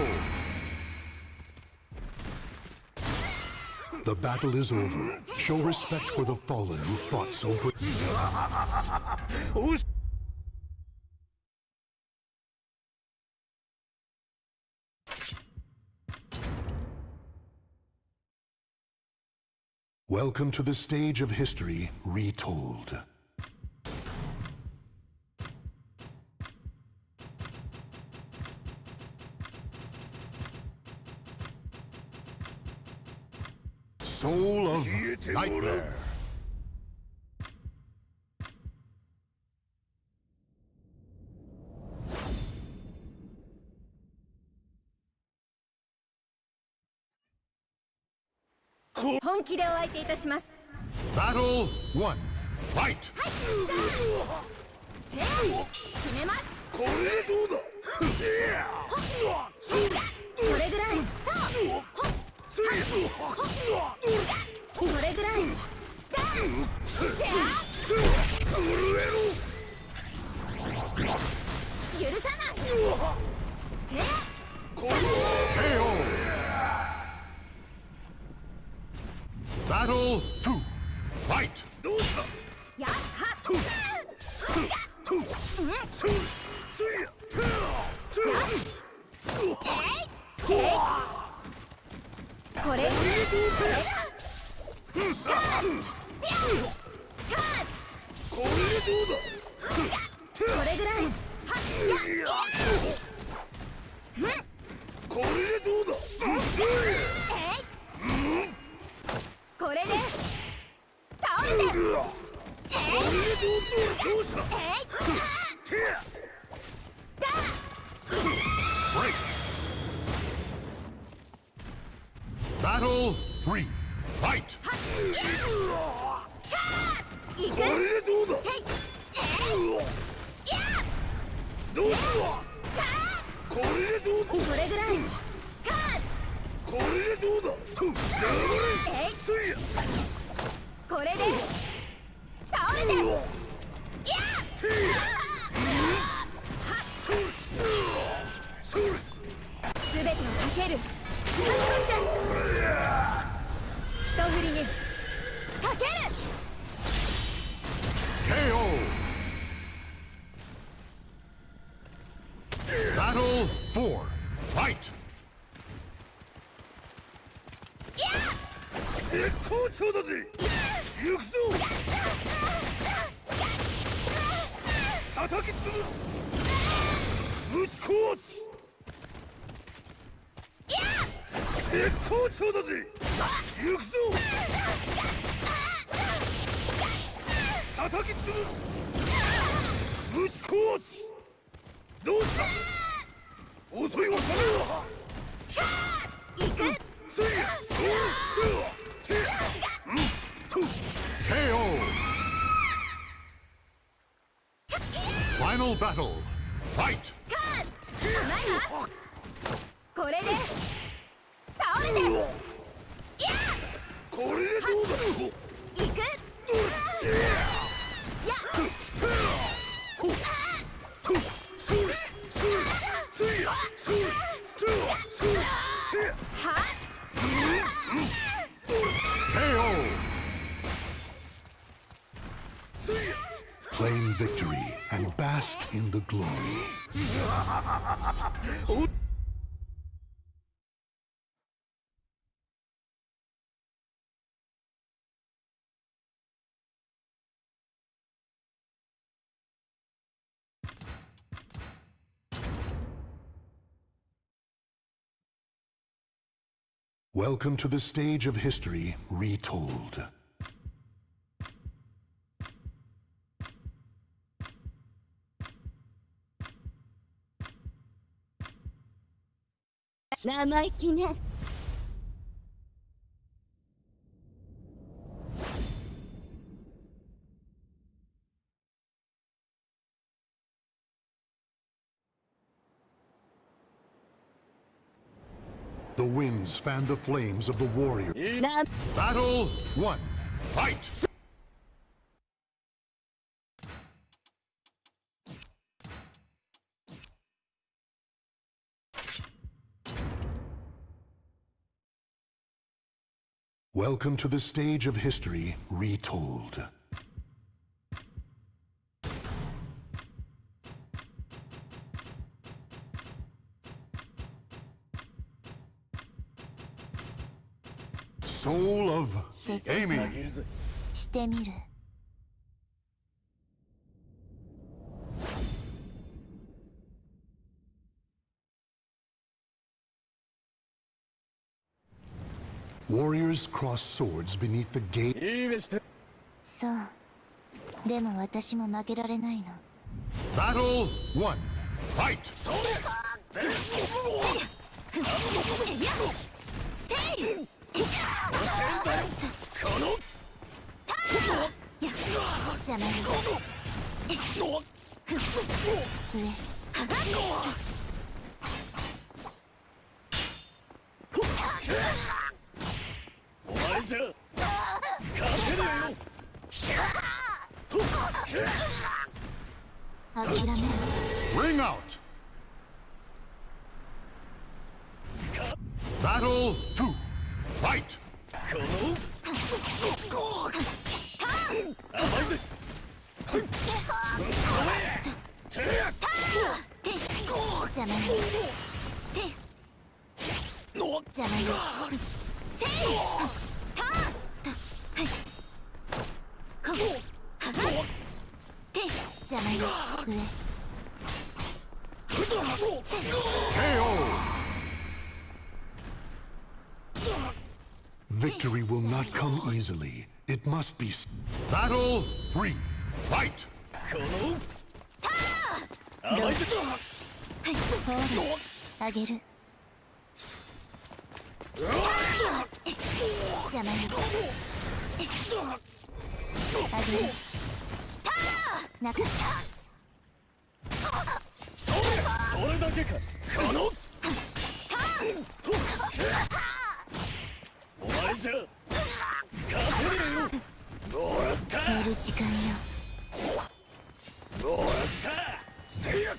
The battle is over. Show respect for the fallen who fought so good. Welcome to the stage of history retold. Soul of Nightmare. Battle 本気でお相手いたします。 Battle 1. Fight! 決めます。これどうだ。これぐらい。これぐらい。許さない。KO! Battle 2. Fight! どうした。やっはこれこれどうだ。これぐらい。これどうだ。これで倒れて。これどうした。 Break! Battle 3. Fight! 行く。これどうだ。どうした。これどうだ。これぐらい。これどうだ。これで倒れて。すべてをかける。覚悟して一振りにかける。 KO! Battle 4. Fight! 絶好調だぜ。行くぞ。叩叩き潰すぶち壊す絶好調だぜ行くぞ叩き潰すぶち壊すどうした遅いわ行く KO! Final battle. Fight! これで倒れてこれでどうだ行くClaim victory and bask in the glory. Welcome to the stage of history retold. The winds fan the flames of the warrior. Battle 1. Fight! Welcome to the stage of history retold. Soul of Amy. してみる Warriors cross swords beneath the gate. そうでも私も負けられないの Battle 1. Fight! 邪魔よお前じゃ勝てねえよ諦める Ring out! Battle 2. Fight! 邪魔よ邪魔よせい邪魔よKO! Victory will not come easily. It must be. Battle 3. Fight! ほらあげる邪魔よあげるなかそれだけかこのお前じゃ勝てねえよもらった寝る時間よもらったせいや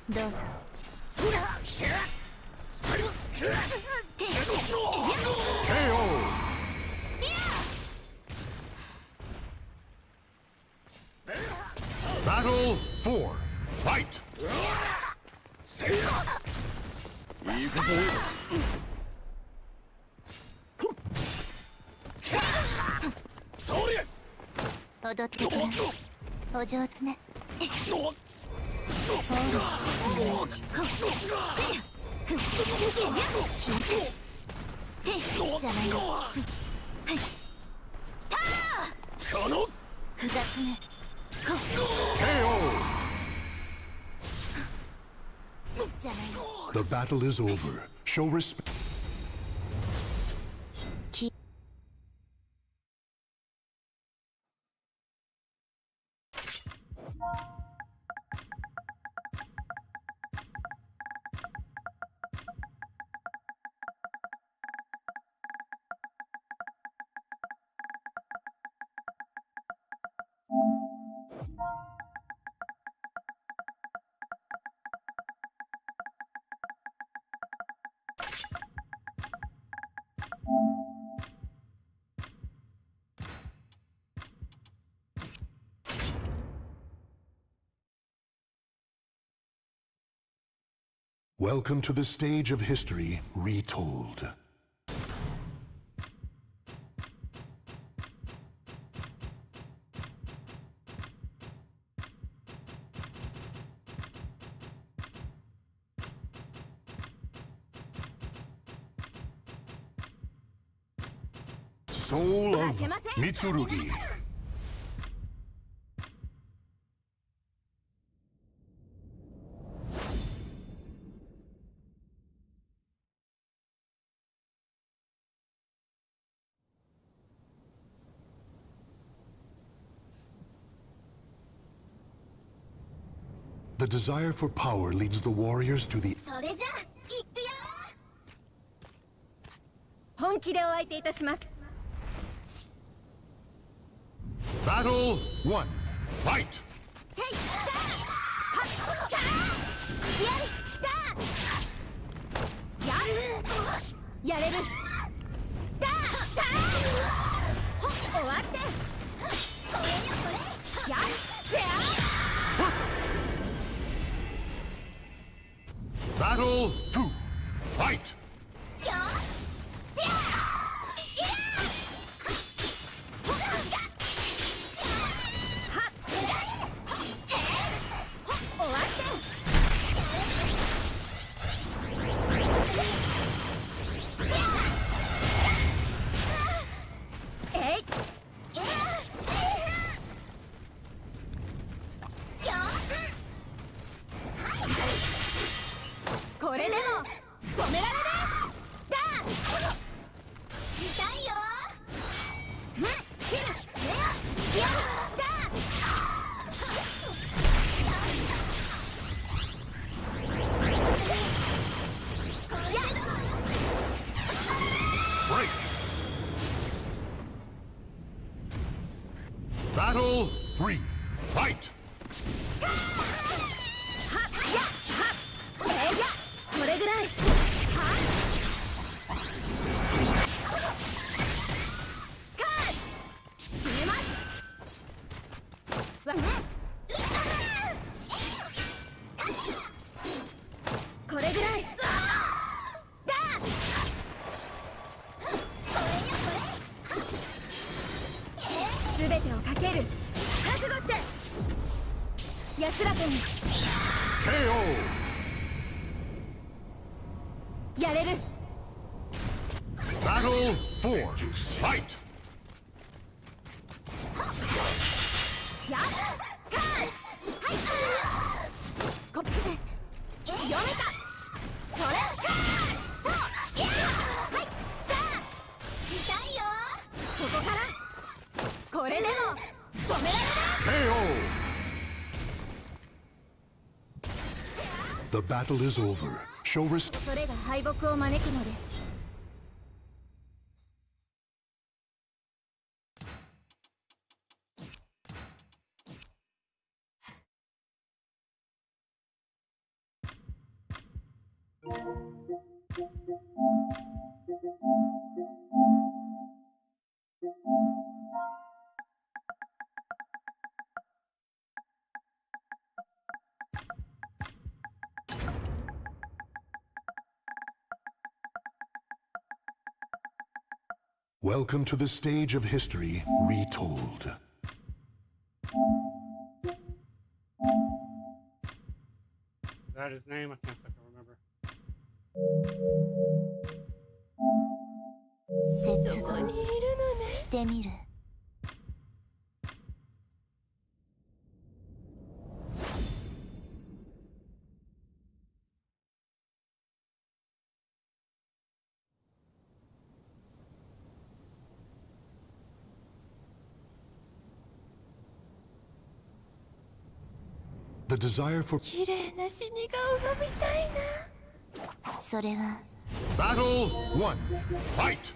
どうぞ KO! Battle 4. Fight! 行くぞ。それ。踊ってくれる。お上手ね。じゃないよ。この雑ね。じゃないよ。 The battle is over. Show respect. 'Welcome to the stage of history retold. Soul of Mitsurugi. The desire for power leads the warriors to the それじゃあ行くよ。本気でお相手いたします。 Battle 1. Fight! ていだはっだやりだやれるだほっ終わってこれよこれやってや Battle 2. Fight! よしてやいやほっがはっほっ終わってえいこれでも止められるだ痛いよレアだ Break! Battle 3. Fight! これぐらい決めますわねこれぐらいだすべてをかける覚悟して安らかに KO! やれる Battle 4. Fight! やっカーはいコップ読めたそれカーといやはいだ痛いよここからこれでも止められる KO! The battle is over. Show respect. それが敗北を招くのです Battle Welcome to the stage of history retold. Is that his name? I can't fucking remember. 絶望してみる。The desire for 綺麗な死に顔が見たいな。それは Battle 1. Fight!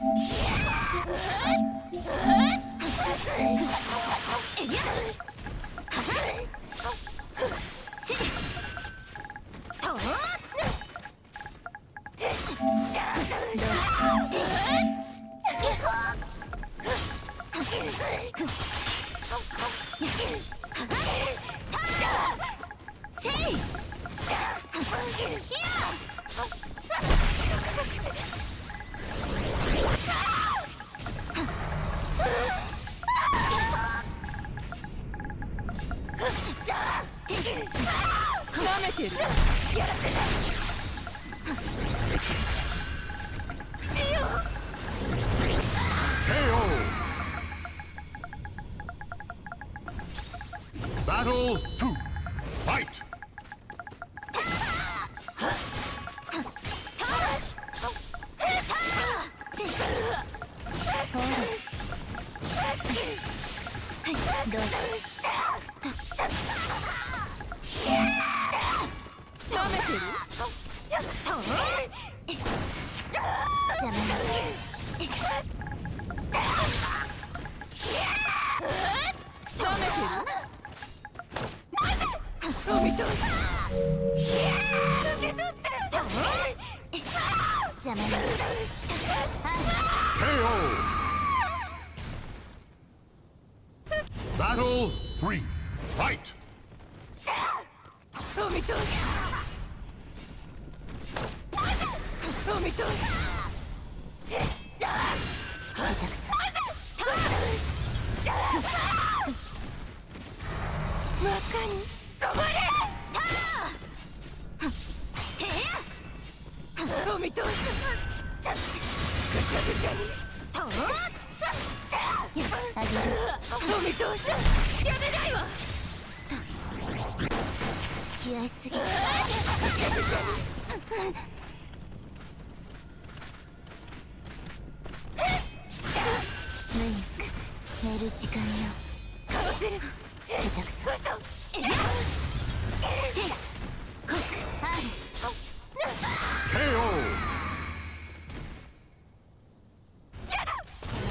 Battle 2. Fight! KO! Battle 3. Fight!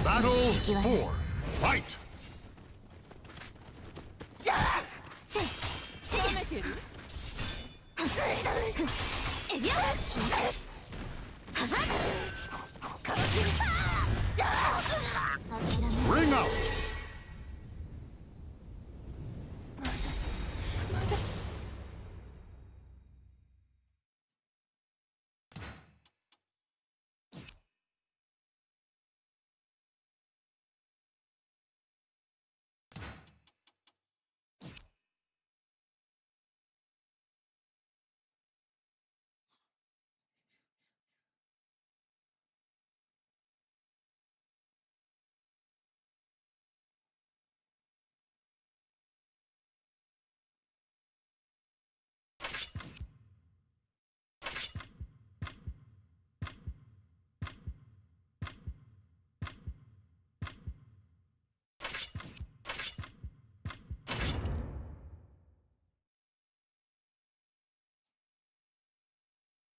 Battle 4. Fight! Ring out!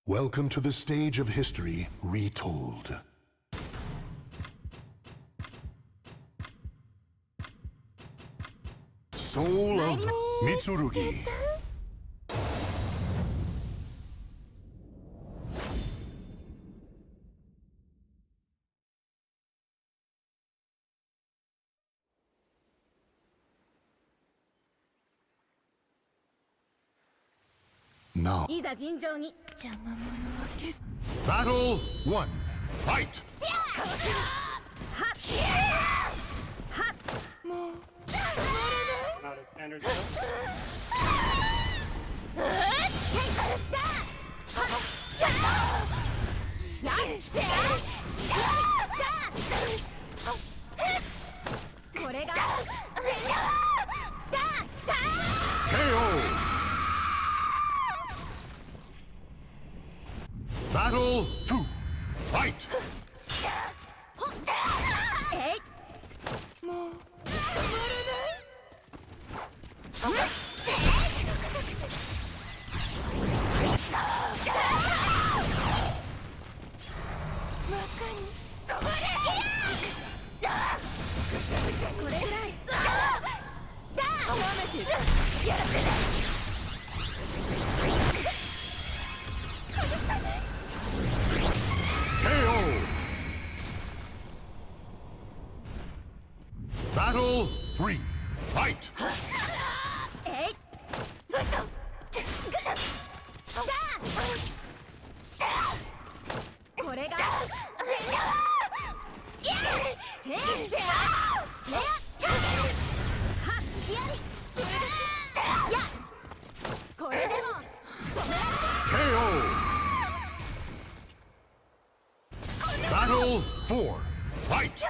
Welcome to the stage of history retold. Soul of Mitsurugi. Now, いざ尋常に邪魔者は消す Battle 1. Fight! はっ Not a standard skill. KO! Battle 2. Fight! KO! Battle 3. Fight! KO! Battle 4. Fight!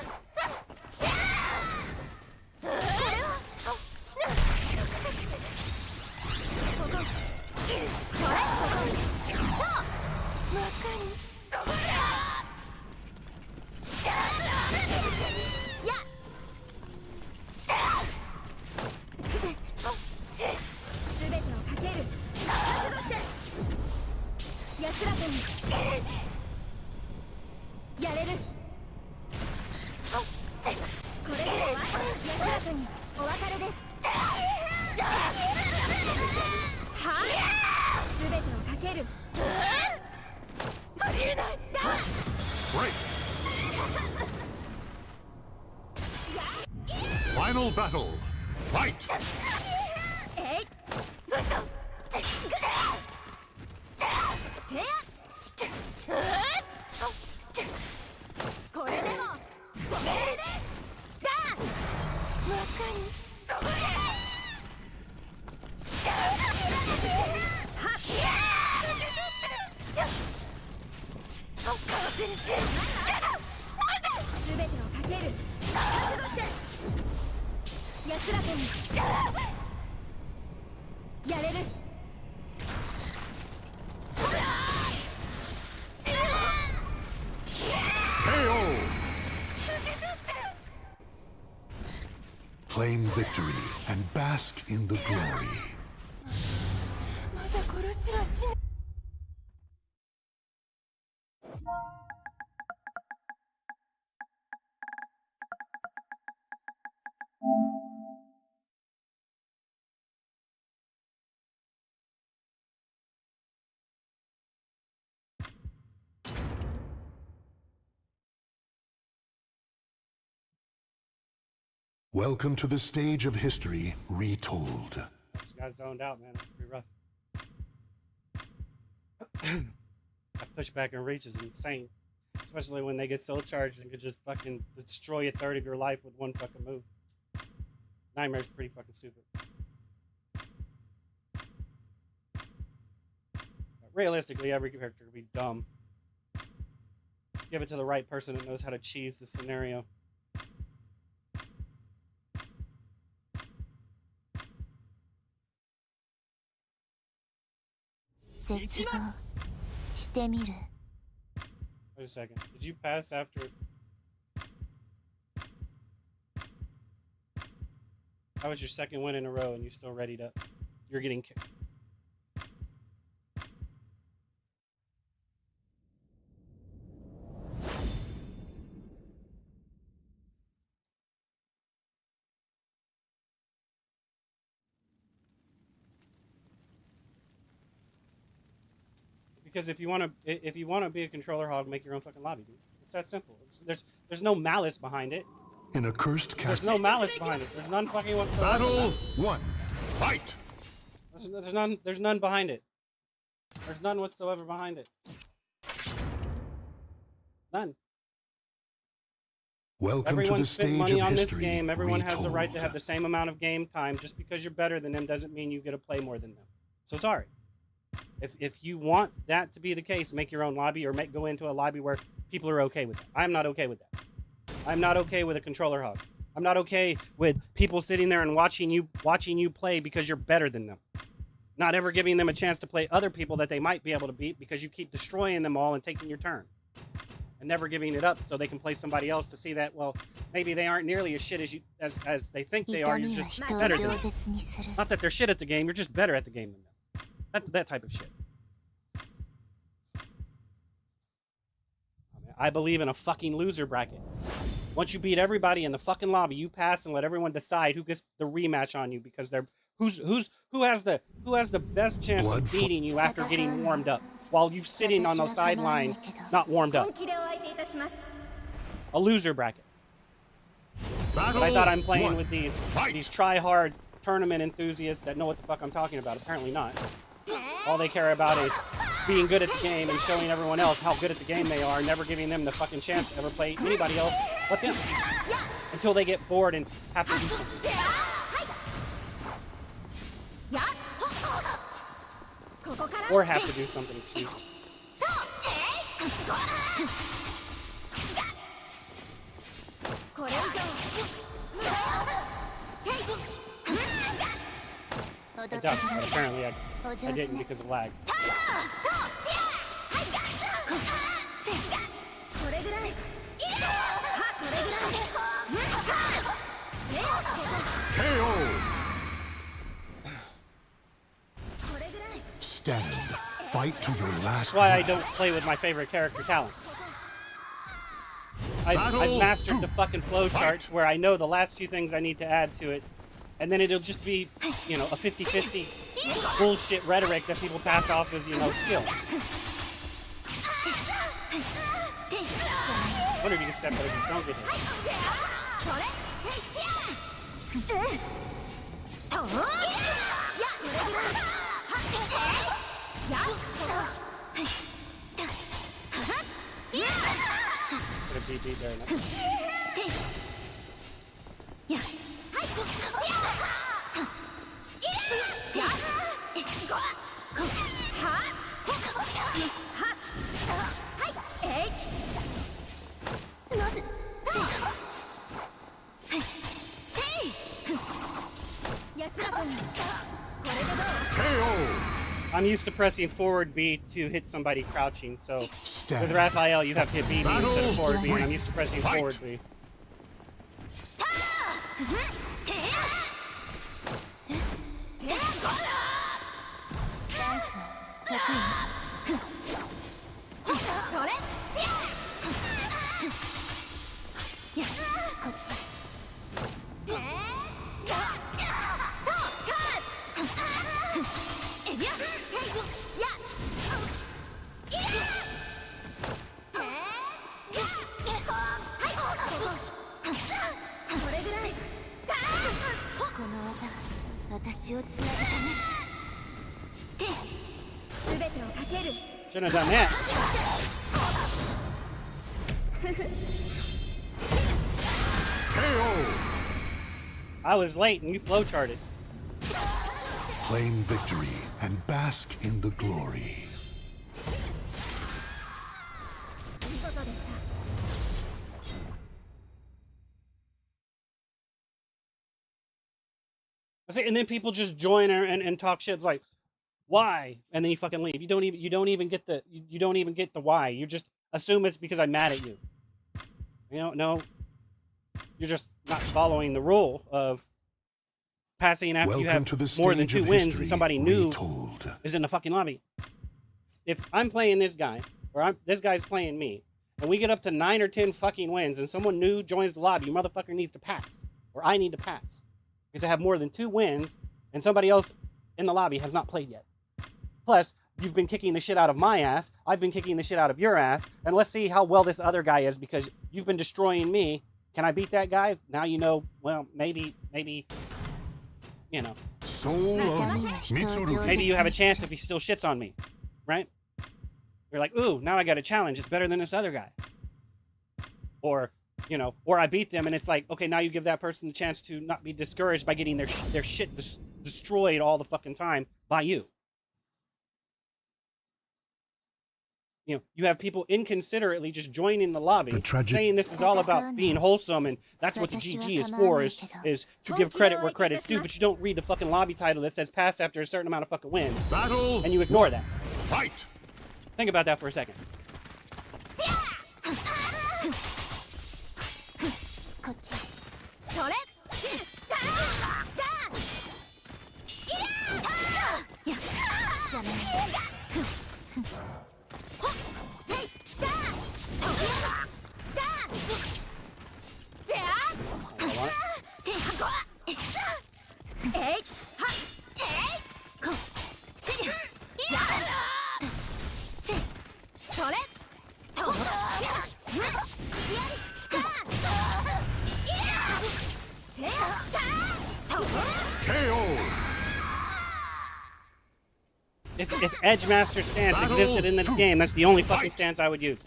Break! Final battle! Fight! KO! Claim victory and bask in the glory. Welcome to the stage of history retold. Just got zoned out, man. It's pretty rough. That pushback and reach is insane. Especially when they get soul charged and could just fucking destroy a third of your life with one fucking move. Nightmare's pretty fucking stupid. But realistically, every character would be dumb. Give it to the right person that knows how to cheese the scenario. Wait a second. Did you pass after? That was your second win in a row, and you're still ready to. You're getting kicked. Because if you want to be a controller hog, make your own fucking lobby, dude. It's that simple. There's no malice behind it. In a cursed There's castle. no malice behind it. There's none fucking whatsoever. Battle 1. Fight! There's none behind it. There's none whatsoever behind it. None. Welcome to Everyone the spent stage money of on this history. game. Everyone has the right to retold. have the same amount of game time. Just because you're better than them doesn't mean you get to play more than them. So sorry. If you want that to be the case, make your own lobby or go into a lobby where people are okay with it. I'm not okay with that. I'm not okay with a controller hog. I'm not okay with people sitting there and watching you play because you're better than them. Not ever giving them a chance to play other people that they might be able to beat because you keep destroying them all and taking your turn. And never giving it up so they can play somebody else to see that, well, maybe they aren't nearly as shit as they think they are. You're just better than them. Not that they're shit at the game, you're just better at the game than them. That type of shit. I believe in a fucking loser bracket. Once you beat everybody in the fucking lobby, you pass and let everyone decide who gets the rematch on you because they're who has the best chance of beating you after getting warmed up while you're sitting on the sideline not warmed up. A loser bracket. But I thought I'm playing with these try-hard tournament enthusiasts that know what the fuck I'm talking about. Apparently not. All they care about is being good at the game and showing everyone else how good at the game they are, never giving them the fucking chance to ever play anybody else but them. Until they get bored and have to do something. Or have to do something, excuse me. I ducked, but apparently I didn't because of lag. KO! Stand. Fight to your last That's why I breath. don't play with my favorite character, Talon. I've mastered the fucking flowchart where I know the last few things I need to add to it, and then it'll just be, you know, a 50-50 bullshit rhetoric that people pass off as, you know, skill. I wonder if you can step better if you don't get Should have beat there enough. I'm used to pressing forward B to hit somebody crouching, so with Raphael you have to hit B instead of forward B, and I'm used to pressing forward B. Shouldn't have done that. I was late and you flowcharted. Claim victory and bask in the glory. And then people just join and talk shit. It's like, why? And then you fucking leave. You don't even get the why. You just assume it's because I'm mad at you. You know, no. You're just not following the rule of passing after you have more than 2 wins and somebody new is in the fucking lobby. If I'm playing this guy, or this guy's playing me, and we get up to 9 or 10 fucking wins and someone new joins the lobby, you motherfucker needs to pass. Or I need to pass. Because I have more than 2 wins and somebody else in the lobby has not played yet. Plus, you've been kicking the shit out of my ass, I've been kicking the shit out of your ass, and let's see how well this other guy is because you've been destroying me. Can I beat that guy? Now you know, well, maybe, you know. Soul of Mitsuru. Maybe you have a chance if he still shits on me, right? You're like, ooh, now I got a challenge. It's better than this other guy. Or you know, or I beat them, and it's like, okay, now you give that person the chance to not be discouraged by getting their shit destroyed all the fucking time by you. You know, you have people inconsiderately just joining the lobby, saying this is all about being wholesome, and that's what the GG is for, is to give credit where credit's due, but you don't read the fucking lobby title that says pass after a certain amount of fucking wins, and you ignore that. Fight! Think about that for a second. If Edgemaster stance existed in this game, that's the only fucking stance I would use.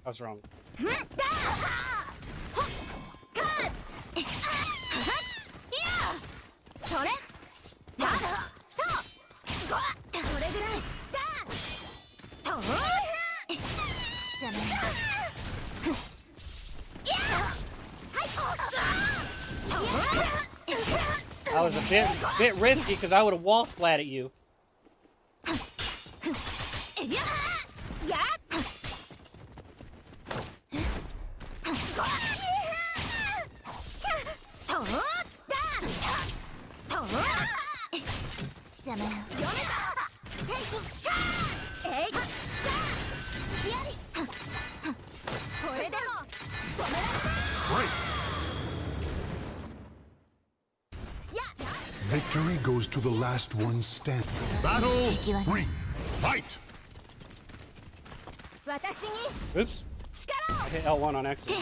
I was wrong. I was a bit risky because I would have wall splat at you. Victory goes to the last one standing. Battle 3. Fight! Oops. I hit L1 on accident.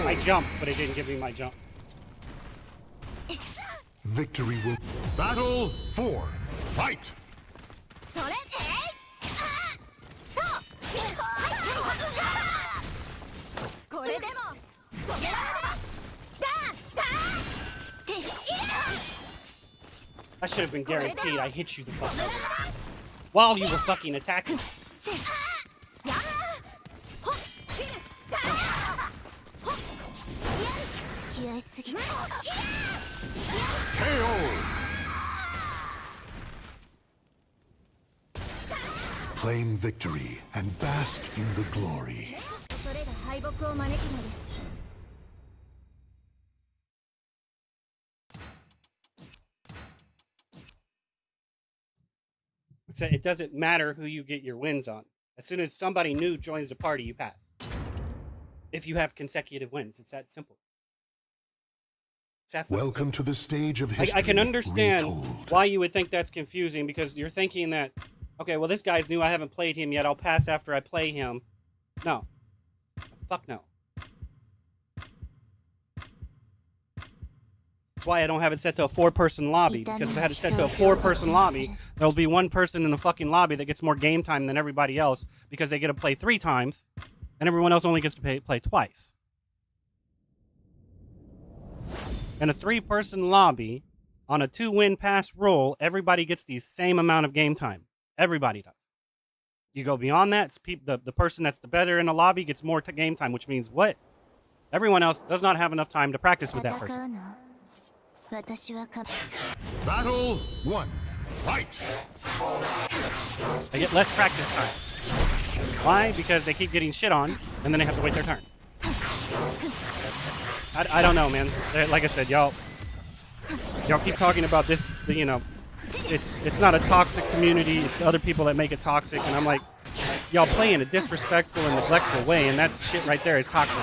I jumped, but it didn't give me my jump. Victory will... Battle 4. Fight! I should have been guaranteed I hit you the fuck up while you were fucking attacking. Claim victory and bask in the glory. It doesn't matter who you get your wins on. As soon as somebody new joins the party, you pass. If you have consecutive wins, it's that simple. Welcome to the stage of history. I can understand retold. why you would think that's confusing, because you're thinking that, okay, well, this guy's new, I haven't played him yet, I'll pass after I play him. No. Fuck no. That's why I don't have it set to a 4-person lobby, because if I had it set to a 4-person lobby, there'll be one person in the fucking lobby that gets more game time than everybody else, because they get to play 3 times, and everyone else only gets to play twice. In a 3-person lobby, on a 2-win pass roll, everybody gets the same amount of game time. Everybody does. You go beyond that, it's the person that's the better in the lobby gets more game time, which means what? Everyone else does not have enough time to practice with that person. Battle 1. Fight! They get less practice time. Why? Because they keep getting shit on. and then they have to wait their turn. I don't know, man. Like I said, y'all keep talking about this. You know, it's not a toxic community. It's other people that make it toxic, and I'm like, y'all play in a disrespectful and neglectful way, and that shit right there is toxic.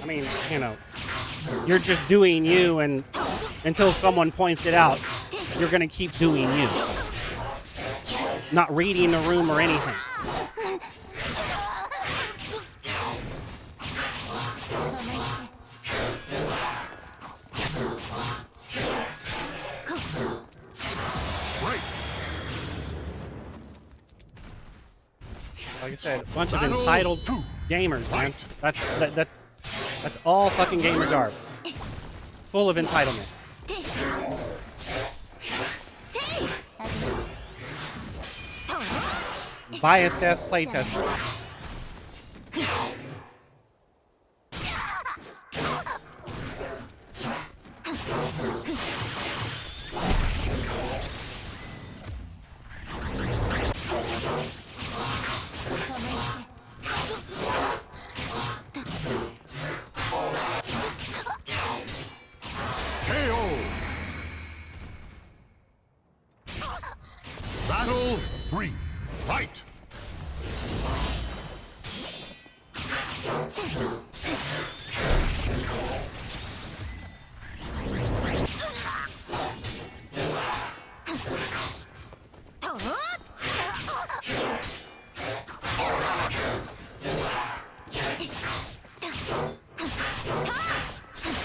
I mean, you know, you're just doing you, and until someone points it out, you're gonna keep doing you. Not reading the room or anything. Like I said, a bunch of entitled gamers, man. That's all fucking gamers are. Full of entitlement. Biased ass playtester. Battle 3. Fight!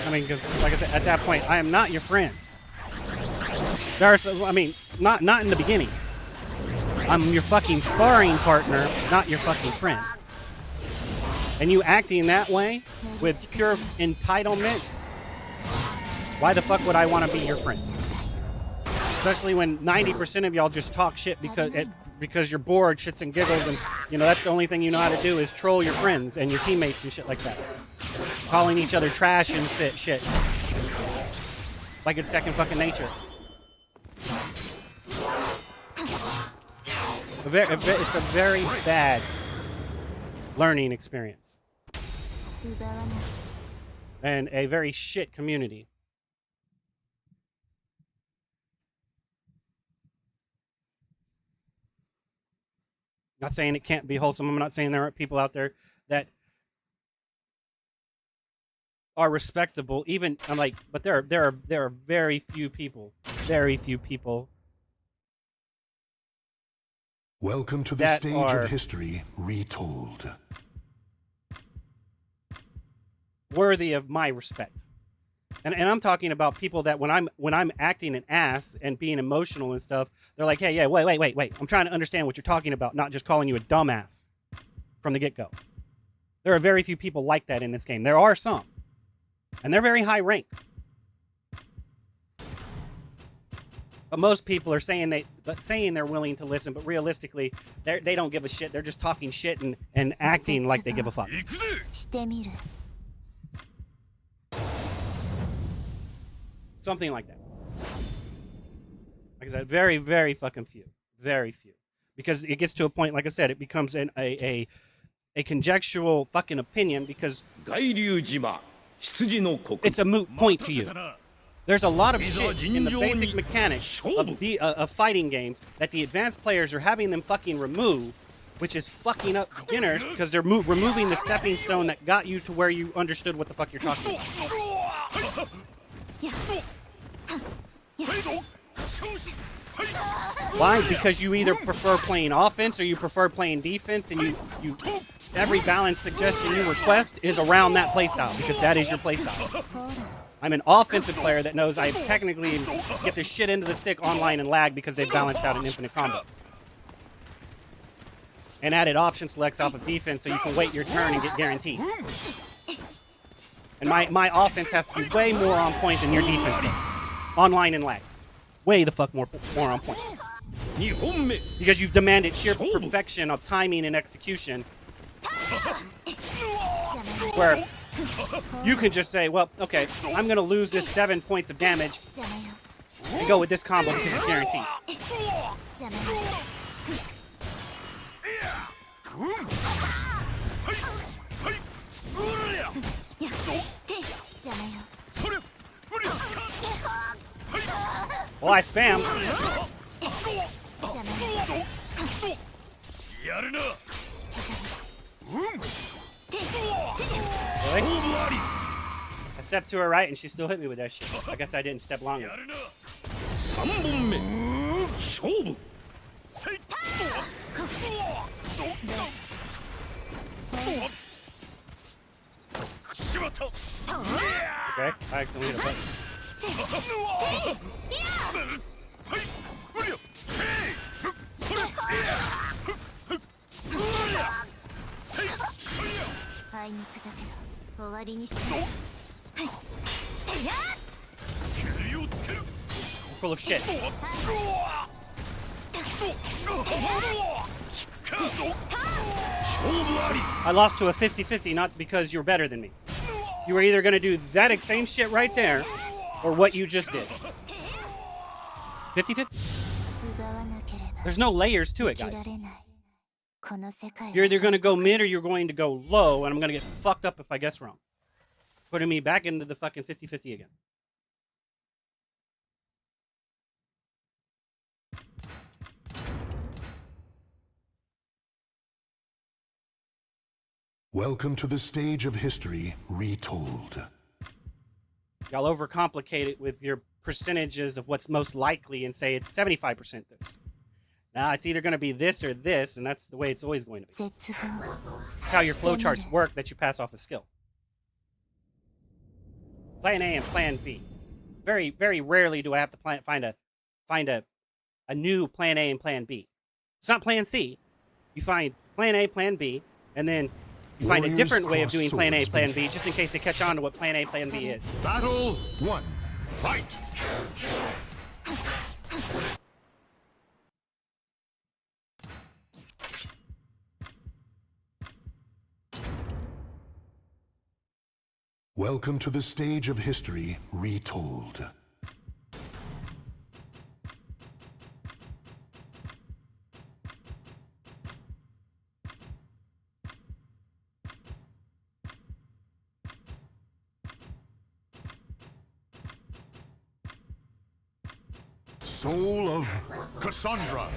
I mean, because like I said, at that point, I am not your friend. There's, I mean, not in the beginning. I'm your fucking sparring partner, not your fucking friend. And you acting that way with pure entitlement, why the fuck would I want to be your friend? Especially when 90% of y'all just talk shit because you're bored, shits and giggles, and you know that's the only thing you know how to do is troll your friends and your teammates and shit like that. Calling each other trash and shit. Like it's second fucking nature. It's a very bad learning experience. And a very shit community. Not saying it can't be wholesome. I'm not saying there aren't people out there that are respectable. Even I'm like, but there are very few people. Welcome to the stage of history retold. Worthy of my respect. And I'm talking about people that when I'm acting an ass and being emotional and stuff, they're like, hey, yeah, wait. I'm trying to understand what you're talking about, not just calling you a dumbass from the get-go. There are very few people like that in this game. There are some. And they're very high rank. But most people are saying they're willing to listen, but realistically, they don't give a shit. They're just talking shit and acting like they give a fuck. Something like that. Like I said, very, very fucking few. Very few. Because it gets to a point, like I said, it becomes a conjectural fucking opinion because it's a moot point to you. There's a lot of shit in the basic mechanics of fighting games that the advanced players are having them fucking remove, which is fucking up beginners because they're removing the stepping stone that got you to where you understood what the fuck you're talking about. Why? Because you either prefer playing offense or you prefer playing defense, and you every balance suggestion you request is around that playstyle because that is your playstyle. I'm an offensive player that knows I technically get the shit into the stick online and lag because they've balanced out an infinite combo. And added option selects off of defense so you can wait your turn and get guarantees. And my offense has to be way more on point than your defense does. Online and lag. Way the fuck more on point. Because you've demanded sheer perfection of timing and execution. Where you can just say, well, okay, I'm going to lose this 7 points of damage and go with this combo because it's guaranteed. 邪魔よやって邪魔よ Well, I spam. 邪魔よやるな Really? I stepped to her right and she still hit me with that shit. I guess I didn't step long enough. 3本目勝負せい Okay, I accidentally hit a button. You're full of shit. I lost to a 50-50 not because you're better than me. You were either going to do that same shit right there or what you just did. 50-50. There's no layers to it, guys. You're either going to go mid or you're going to go low, and I'm going to get fucked up if I guess wrong. Putting me back into the fucking 50-50 again. Welcome to the stage of history retold. Y'all overcomplicate it with your percentages of what's most likely and say it's 75% this. Now it's either going to be this or this, and that's the way it's always going to be. That's how your flowcharts work that you pass off a skill. Plan A and Plan B. Very, very rarely do I have to find a new Plan A and Plan B. It's not Plan C. You find Plan A, Plan B, and then you find a different way of doing Plan A, Plan B, just in case they catch on to what Plan A, Plan B is. Battle 1. Fight! Welcome to the stage of history retold. Soul of Cassandra.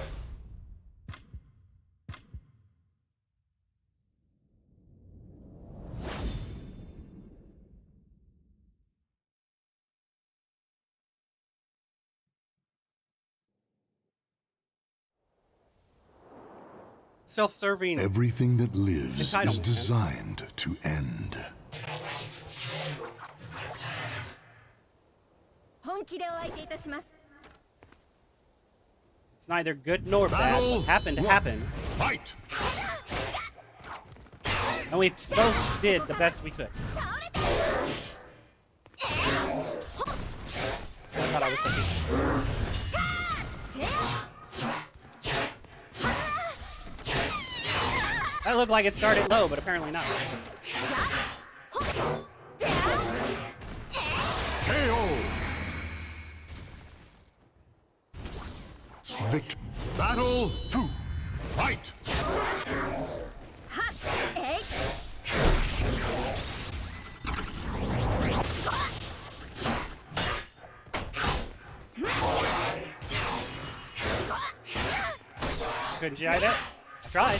Self-serving. Everything that lives is Entitlement, designed to end. 本気でお相手いたします It's neither good nor bad. What happened to happen. Fight! And we both did the best we could. I thought I was so That looked like it started low, but apparently not. KO! Victor. Battle 2. Fight! Couldn't GI that? I tried.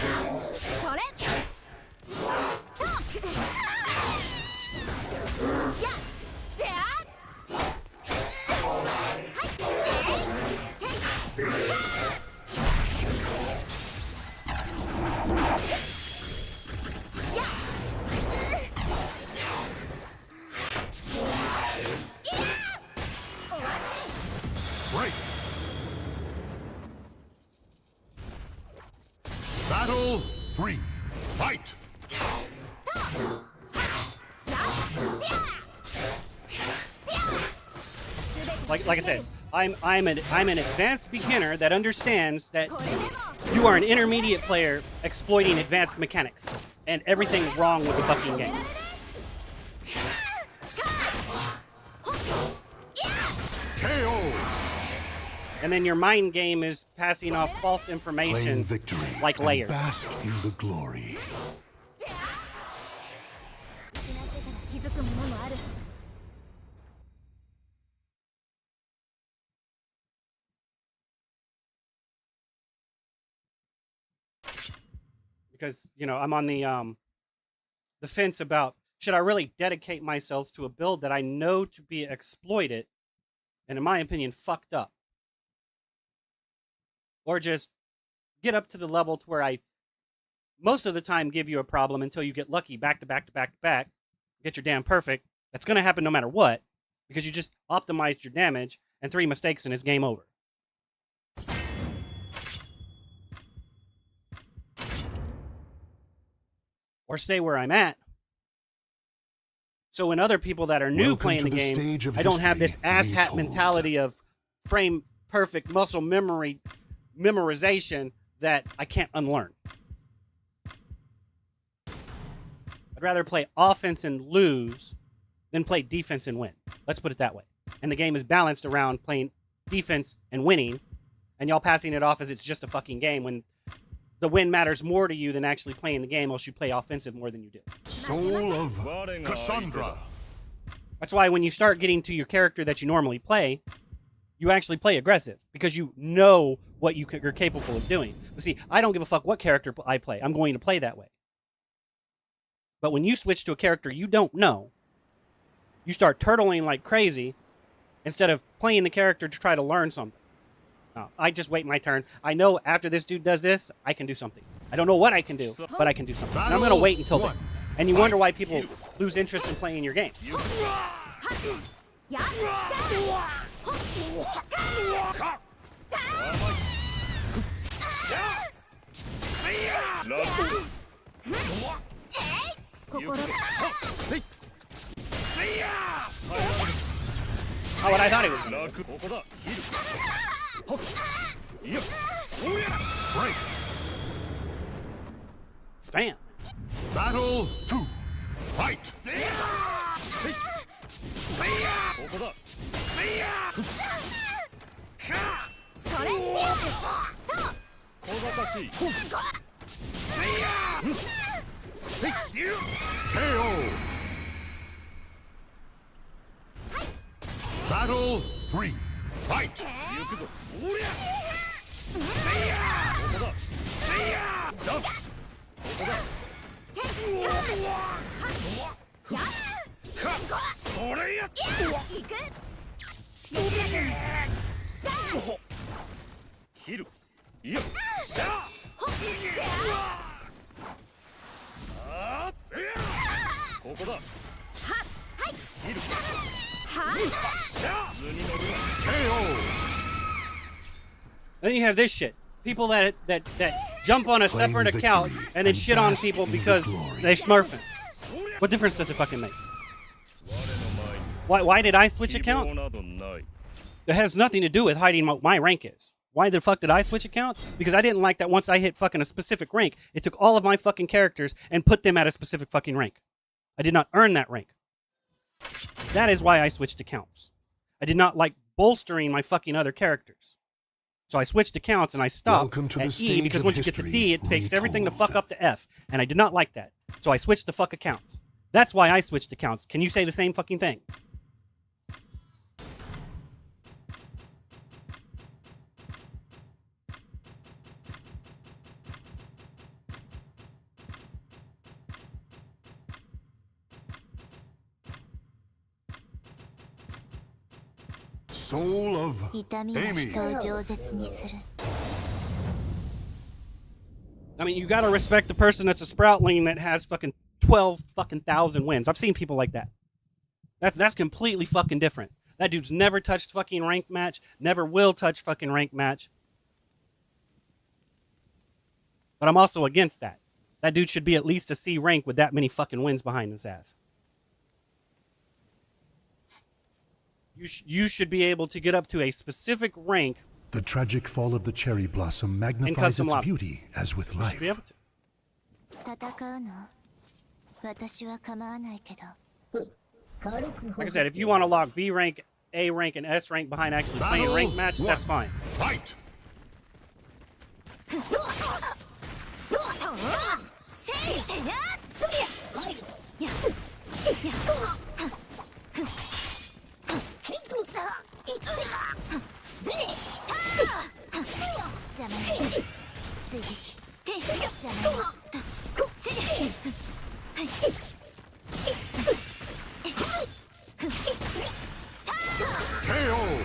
Break! Battle 3. Fight! Like I said, I'm an advanced beginner that understands that you are an intermediate player exploiting advanced mechanics and everything wrong with the fucking game. KO! and then your mind game is passing off false Claim information victory like and layers. bask in the glory. 気づくものもある。 Because I'm on the fence about should I really dedicate myself to a build that I know to be exploited and in my opinion fucked up, or just get up to the level to where I most of the time give you a problem until you get lucky back to back to back to back, get your damn perfect. That's going to happen no matter what because you just optimized your damage and 3 mistakes and it's game over. Or stay where I'm at. So when other people that are new Welcome playing to the the game, stage of I don't have this history asshat retold. mentality of frame perfect muscle memory memorization that I can't unlearn. I'd rather play offense and lose than play defense and win. Let's put it that way. And the game is balanced around playing defense and winning, and y'all passing it off as it's just a fucking game when the win matters more to you than actually playing the game, else you play offensive more than you do. Soul of Cassandra. That's why when you start getting to your character that you normally play, you actually play aggressive because you know what you're capable of doing. But see, I don't give a fuck what character I play. I'm going to play that way. But when you switch to a character you don't know, you start turtling like crazy instead of playing the character to try to learn something. I just wait my turn. I know after this dude does this, I can do something. I don't know what I can do, but I can do something. And I'm going to wait until then. And you wonder why people lose interest in playing your game. Oh, what I thought he was going to do. Spam. Battle 2. Fight. KO. Battle 3. Fight. Then you have this shit. People that jump on a Claim separate victory account and then and shit on bask people in the because glory. they're smurfing. What difference does it fucking make? Why did I switch accounts? It has nothing to do with hiding what my rank is. Why the fuck did I switch accounts? Because I didn't like that once I hit fucking a specific rank, it took all of my fucking characters and put them at a specific fucking rank. I did not earn that rank. That is why I switched accounts. I did not like bolstering my fucking other characters. So I switched accounts and I stopped Welcome to the at E stage because of once you get to history D, it takes everything to retold. fuck up to F. And I did not like that. So I switched the fuck accounts. That's why I switched accounts. Can you say the same fucking thing? Soul of 痛みが Amy. 人を饒舌にする I mean, you gotta respect the person that's a sproutling that has fucking 12 fucking thousand wins. I've seen people like that. That's completely fucking different. That dude's never touched fucking rank match, never will touch fucking rank match. But I'm also against that. That dude should be at least a C rank with that many fucking wins behind his ass. You should be able to get up to a specific rank. The tragic fall of the cherry blossom magnifies custom its lobby. beauty as with You should be life. able to. 戦うの私は構わないけど Like I said, if you want to lock V rank A rank and S rank behind actually playing a ranked match, that's fine. Fight! KO!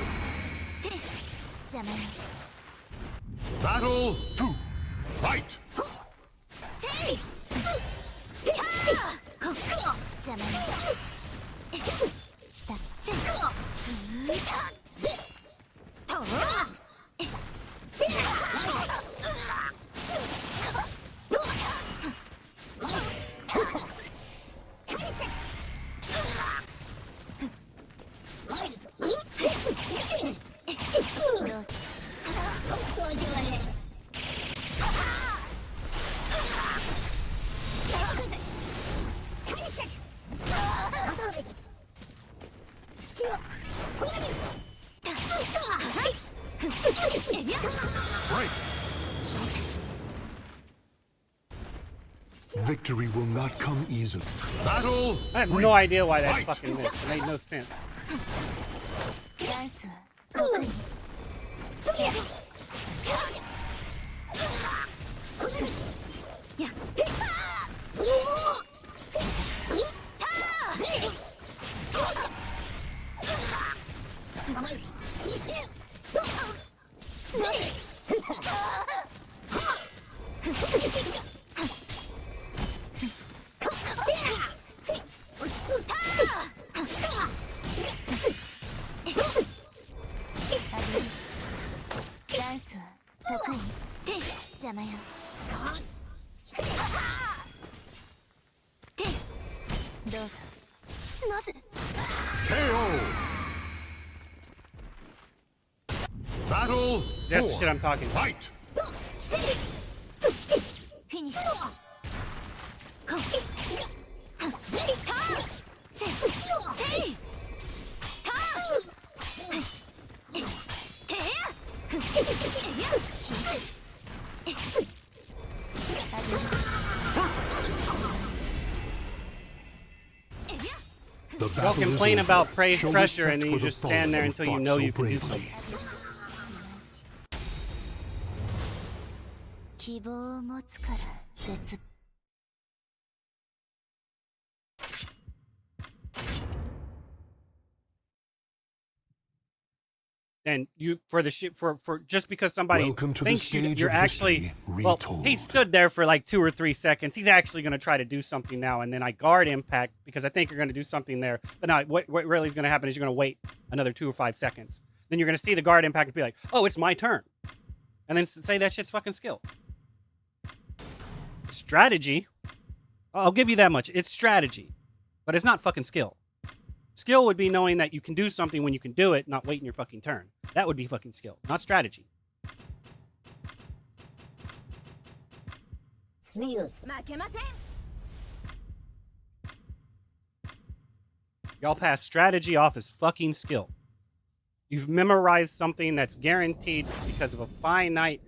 Battle 2. Fight! Right. Victory will not come easily. Battle. I have 3. no idea why that Fight. fucking missed. It made no sense. KO. Battle. That's the 4. shit I'm talking about. Fight. The Y'all battle is complain over. about praise Show pressure respect and then for you the just stand there fallen until who you fought know so you can do bravely. something. 希望を持つから絶 And you for the shit for just because somebody Welcome to the thinks stage you're of actually history well, retold. he stood there for like 2 or 3 seconds. He's actually going to try to do something now, and then I guard impact because I think you're going to do something there. But no, what really is going to happen is you're going to wait another 2 or 5 seconds. Then you're going to see the guard impact and be like, "Oh, it's my turn," and then say that shit's fucking skill. Strategy. I'll give you that much. It's strategy, but it's not fucking skill. Skill would be knowing that you can do something when you can do it, not waiting your fucking turn. That would be fucking skill, not strategy. Y'all pass strategy off as fucking skill. You've memorized something that's guaranteed because of a finite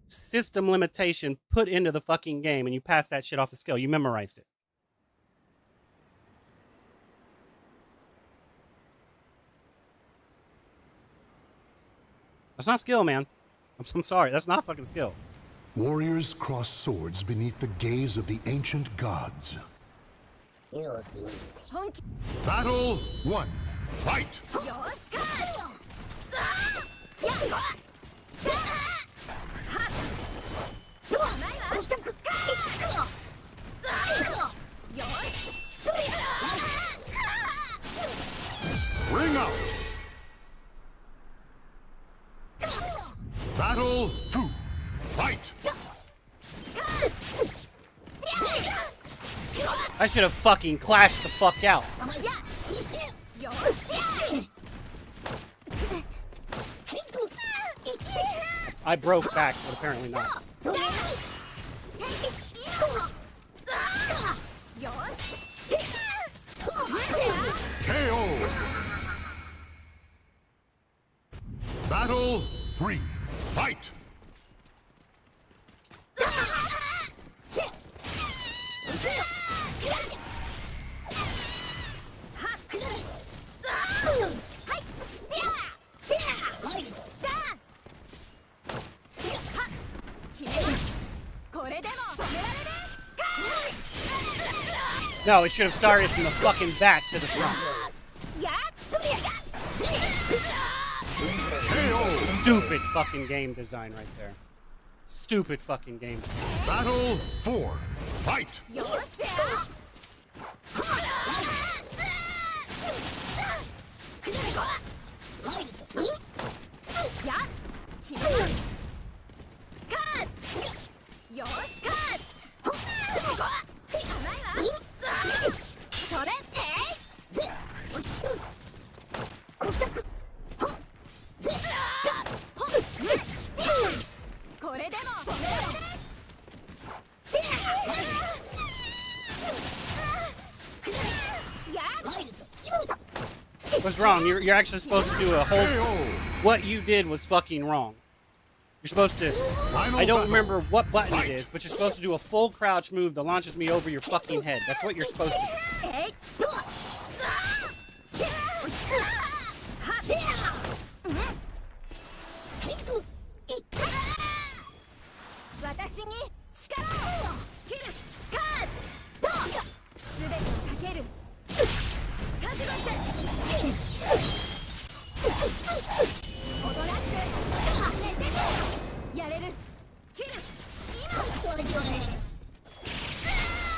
system limitation put into the fucking game, and you pass that shit off as skill. You memorized it. That's not skill, man. I'm sorry. That's not fucking skill. Warriors cross swords beneath the gaze of the ancient gods. Battle 1. Fight! Ring out! Battle 2. Fight! I should have fucking clashed the fuck out. I broke back, but apparently not. KO! 3, fight! No, it should have started from the fucking back to the front. Stupid fucking game design right there. Stupid fucking game. Battle 4, fight! What's wrong? You're actually supposed to do a whole... What you did was fucking wrong. You're supposed to... I don't remember what button it is, but you're supposed to do a full crouch move that launches me over your fucking head. That's what you're supposed to do.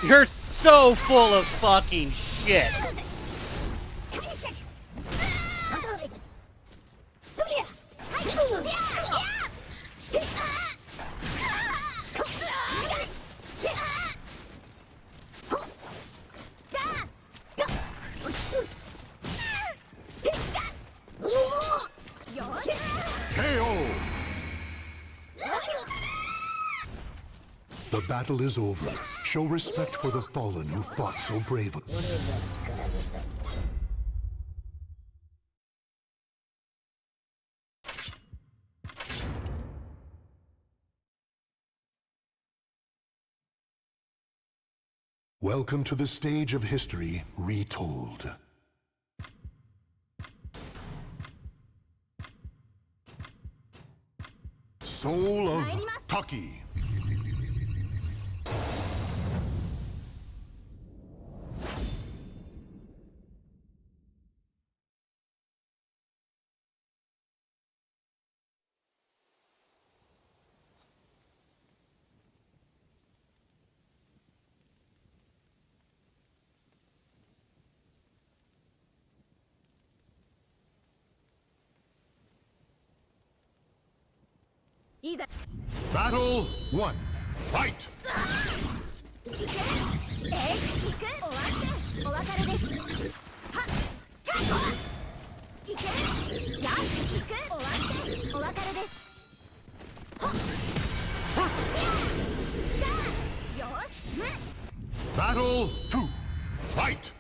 You're so full of fucking shit. The battle is over. Show respect for the fallen who fought so bravely. Welcome to the stage of history retold. Soul of Taki. Battle 1, fight! Battle 2, fight!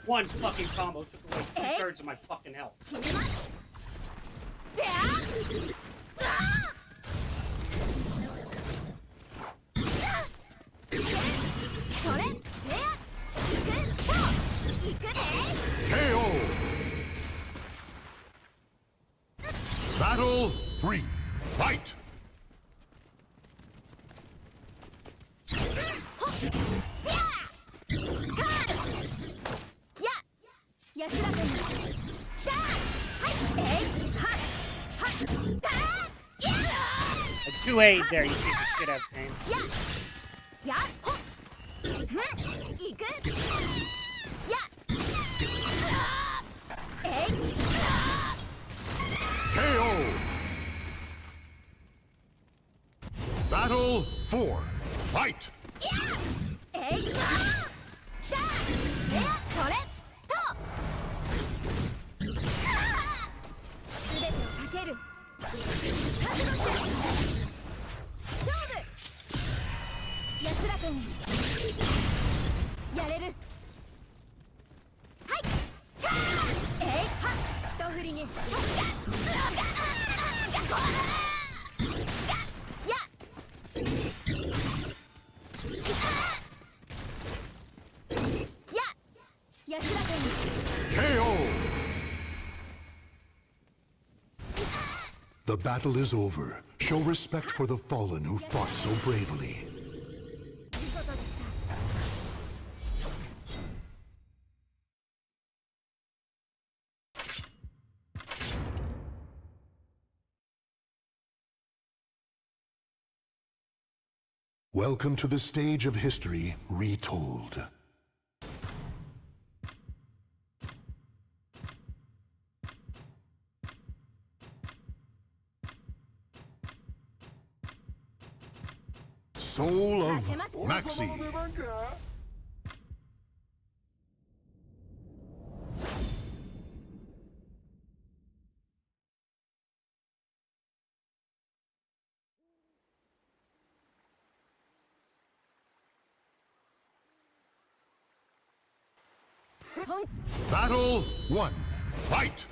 One fucking combo took away 2/3 of my fucking health. KO! Battle 3, fight! A 2-8 there, you piece of shit ass game. KO! Battle 4, fight! KO! The battle is over. Show respect for the fallen who fought so bravely. Welcome to the stage of history retold. Soul of Maxi. Battle 1. Fight!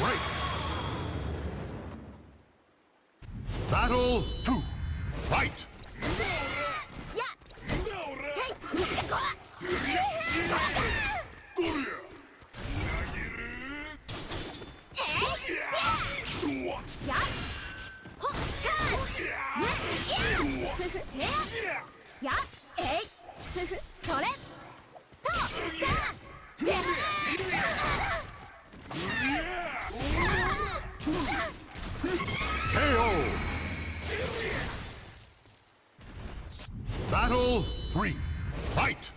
Right. Battle 2. Fight! KO! Battle 3. Fight!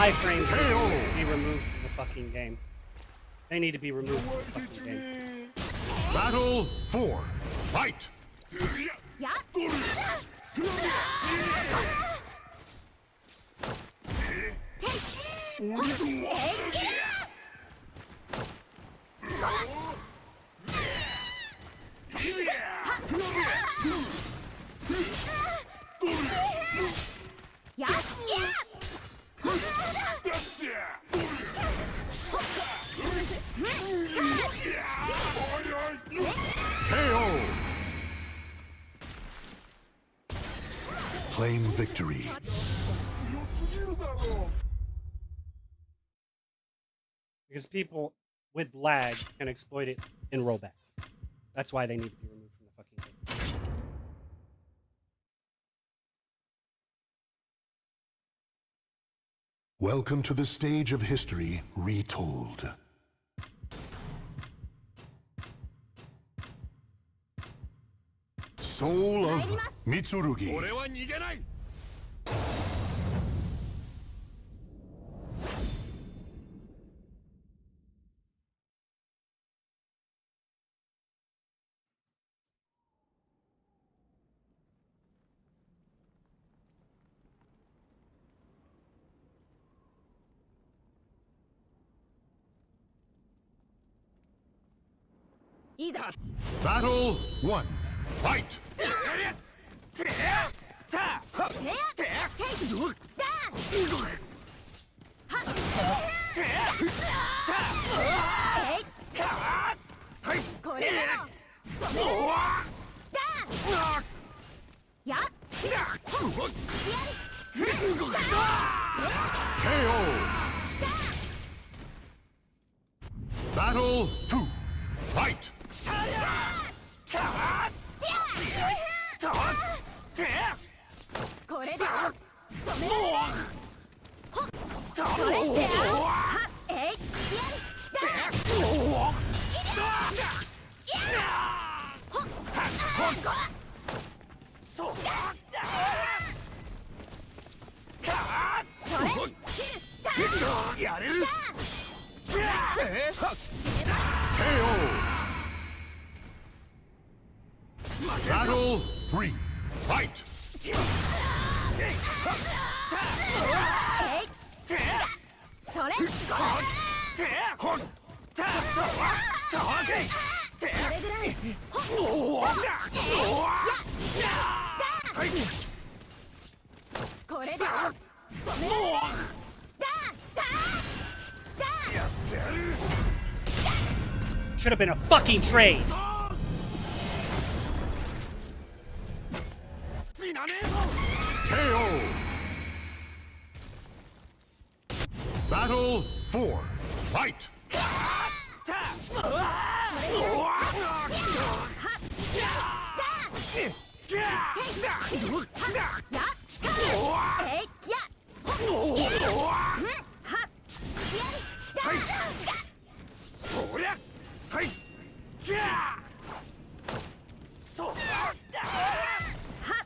Iframes need to be removed from the fucking game. They need to be removed from the fucking game. Battle 4. Fight! KO! Claim victory. Because people with lag can exploit it in rollback. That's why they need to be removed from the fucking game. Welcome to the stage of history retold. Soul of Mitsurugi. Battle 1. Fight! KO! Battle 2. Fight! これで止められる。ほっそれってはっえいやれる。 Battle 3. Fight! それこれぐらいこれで止められる。Should have been a fucking trade. KO! Battle 4. Fight! そりゃはいギャーそうだはっ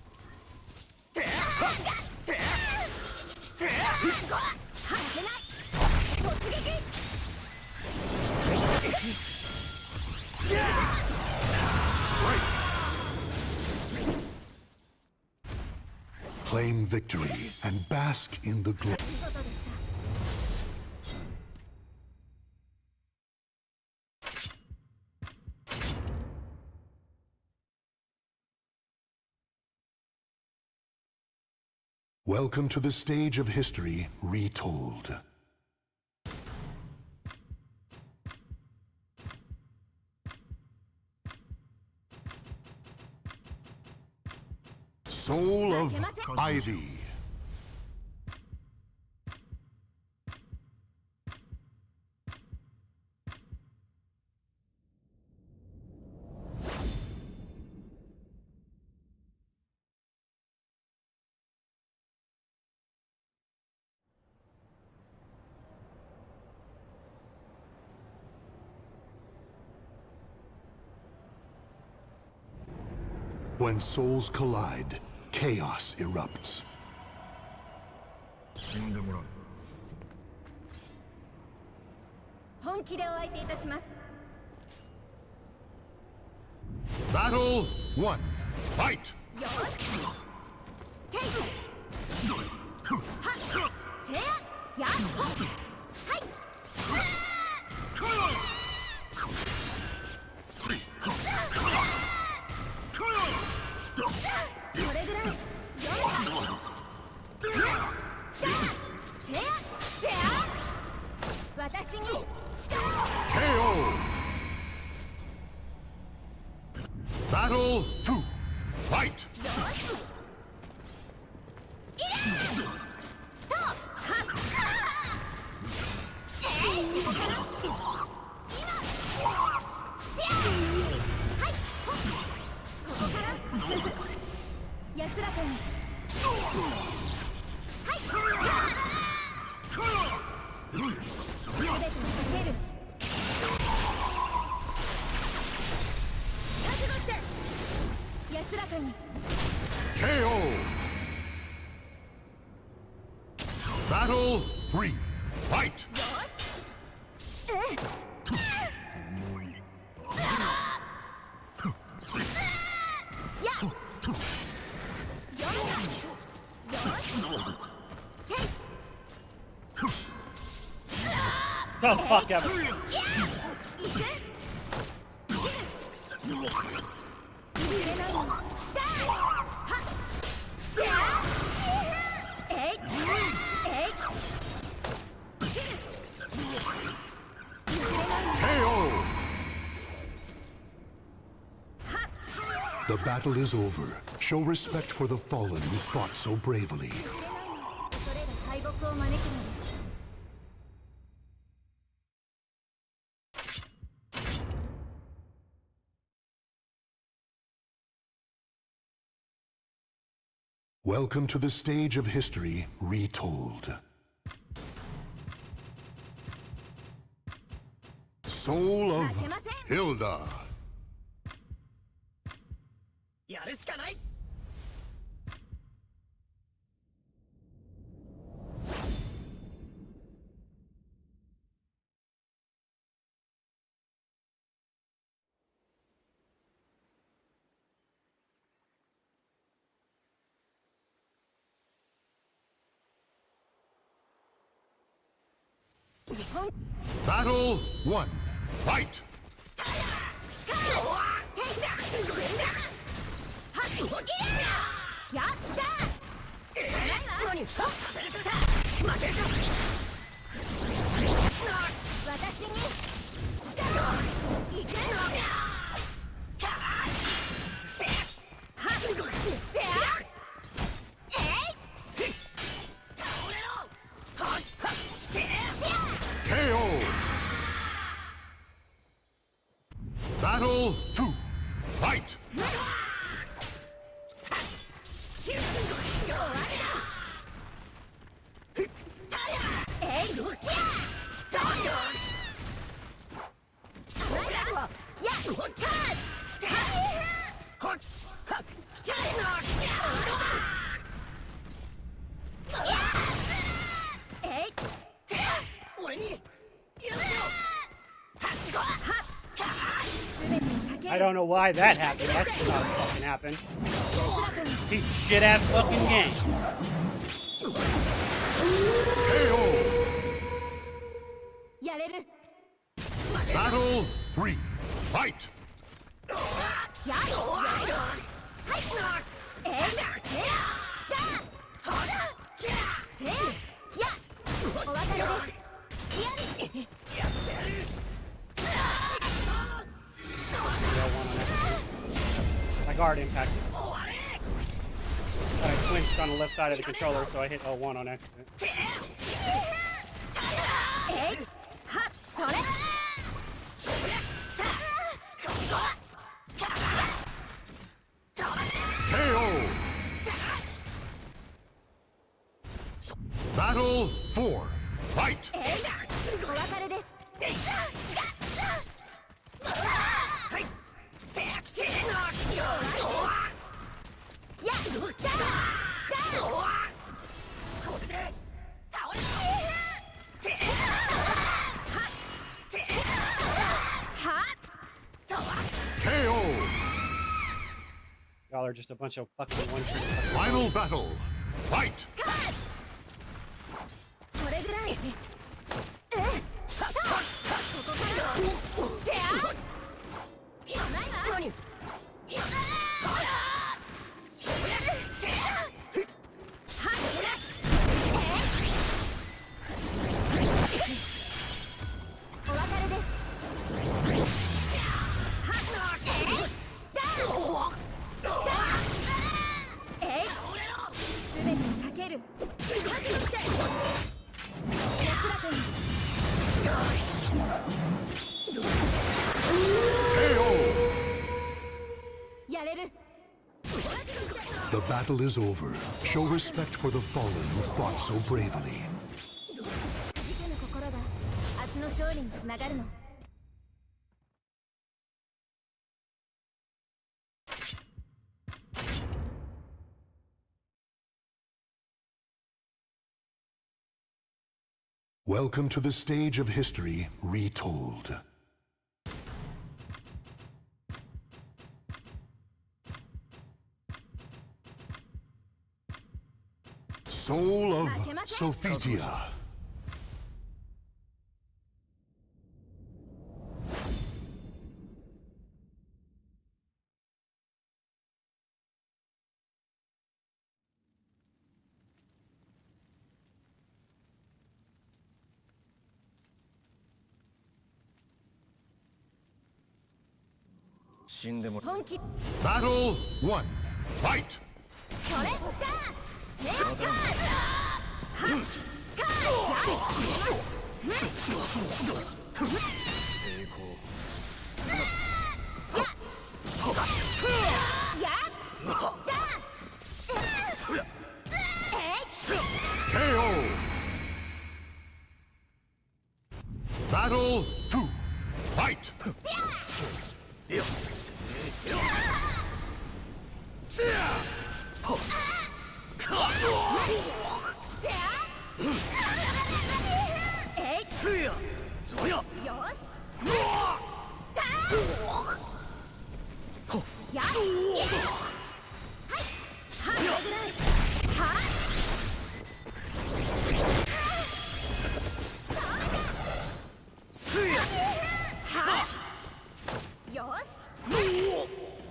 てってって外せない突撃 Claim victory and bask in the glory. Welcome to the stage of history retold. Soul of Ivy. When souls collide, chaos erupts. 死んでもらう。本気でお相手いたします。 Battle 1. Fight! よしテイクはってやっほはいこれぐらい私に力を KO! Battle 2. Fight! 安らかにはい全てにかける覚悟して安らかに KO! Battle 3. Fight! The fuck ever. 'The battle is over. Show respect for the fallen who fought so bravely. 恐れる敗北を招くのです Welcome to the stage of history retold. Soul of Hilda. やるしかない。Battle 1. Fight! やった私に力をいくKO! Battle 2. Fight! 俺に I don't know why that happened. That should not fucking happen. Piece of shit ass fucking game. Battle 3. Fight! お別れです。 My guard impacted. But I flinched on the left side of the controller, so I hit L1 on accident. KO! Battle 4. Fight! お別れです。 KO! Y'all are just a bunch of fucking one-trick. Final battle. Fight! これぐらい。ここから。ないわ。お別れです。すべてにかける。安らかに。 やれる。 The battle is over. Show respect for the fallen who fought so bravely. 事件の心が明日の勝利につながるの。 Welcome to the stage of history retold. Soul of Sophitia. Battle 1. Fight! それだ。手当たはっかやっやった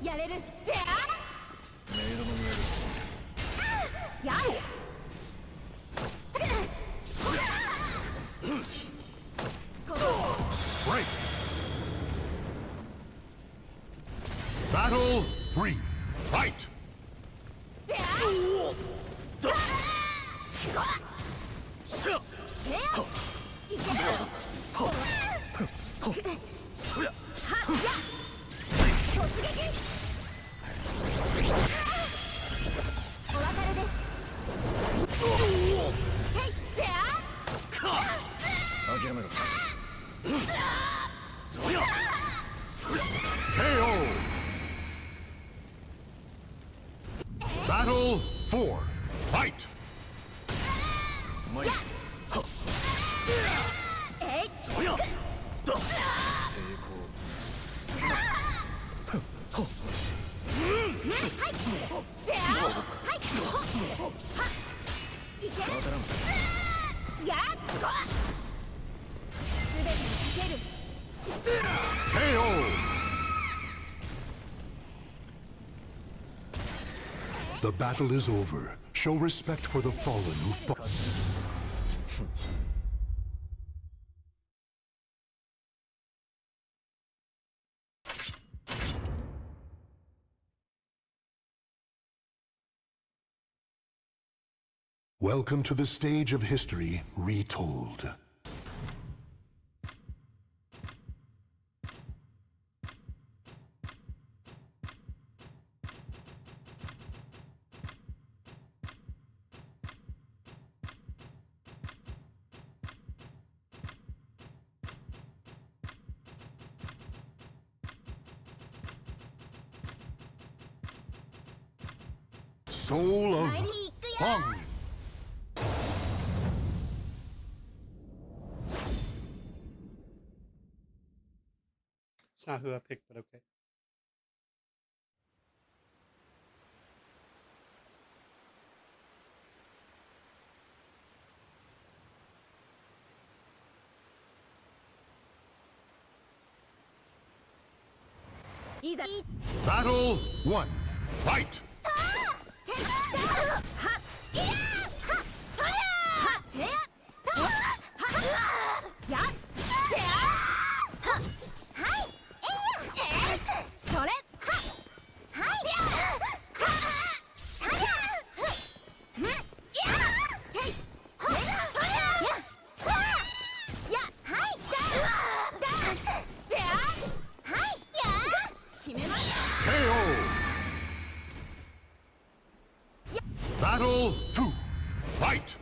やれるってやる Break. Battle 3. Fight. 諦めろ KO. Battle 4. Fight. やっこすべてにかける KO. The battle is over. Show respect for the fallen who fought. Welcome to the stage of history retold. Soul of Hong. It's not who I picked, but okay. Battle 1. Fight. 決めます KO. Battle 2. Fight.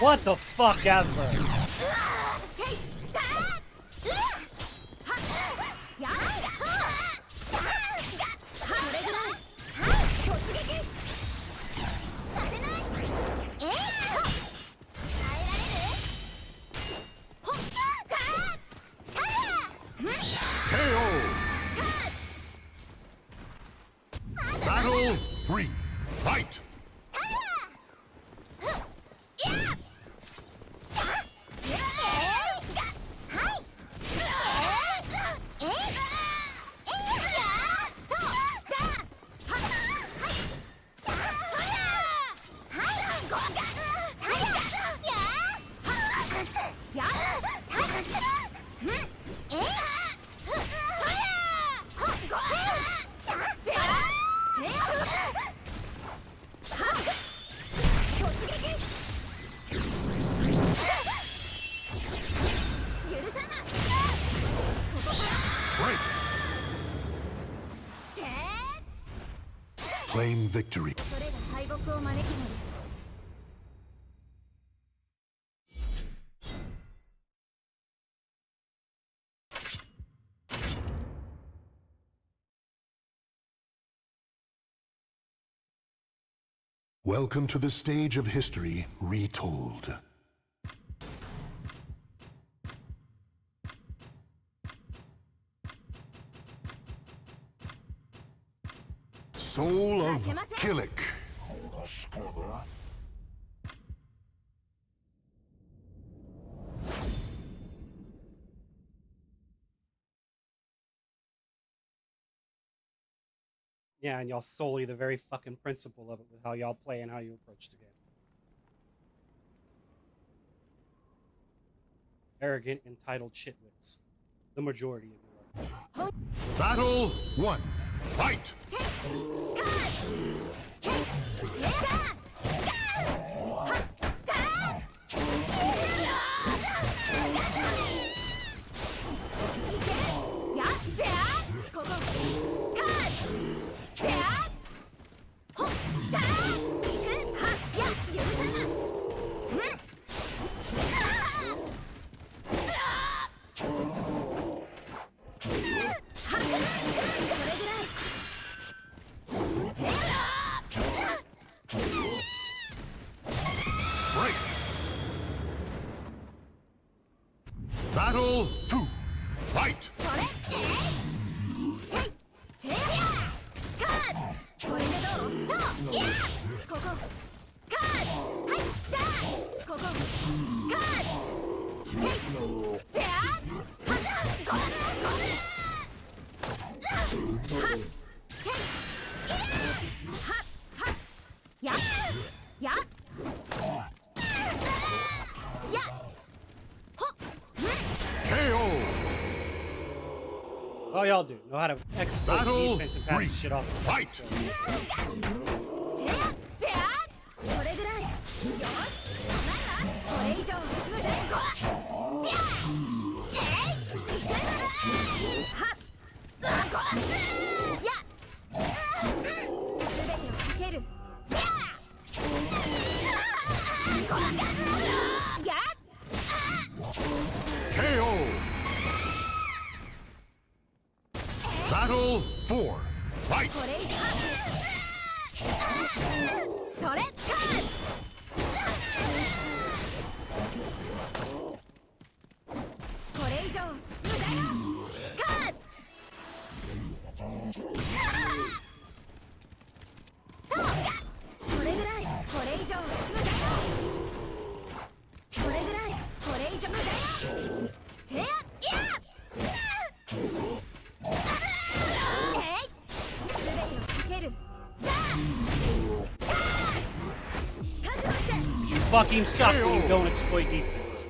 ？What the fuck ever? KO. Battle 3. Fight. 許さない Break. Claim victory. それが敗北を招くのです。 Welcome to the stage of history retold. Soul of Killik. Yeah, and y'all sully the very fucking principle of it with how y'all play and how you approach the game. Arrogant, entitled shitwits. The majority of you are. Battle 1. Fight! Break! Battle 2. Fight! これでどう？と、いや、ここ、カッツ、はい、だ、ここ、カッツ、てい、であ、はず、これ、は、てい、いや、は、や、や、や、ほ、KO! All y'all do know how to exploit Battle defense and pass three. the shit off the Fight. skill. てや、であ、これぐらい。よし、お前ら、これ以上、無駄にこわ。であ、えい、いけるはっ、あ、こわ。や、すべてをかける。であ、こわか。や、KO! Battle 4. Fight! これ以上、それ、か。これ以上、無駄よ。カッツ。と、これぐらい、これ以上、無駄よ。これぐらい、これ以上、無駄よ。てや、いや。えい、すべてをかける。だ。覚悟して。 You fucking suck when you don't exploit defense.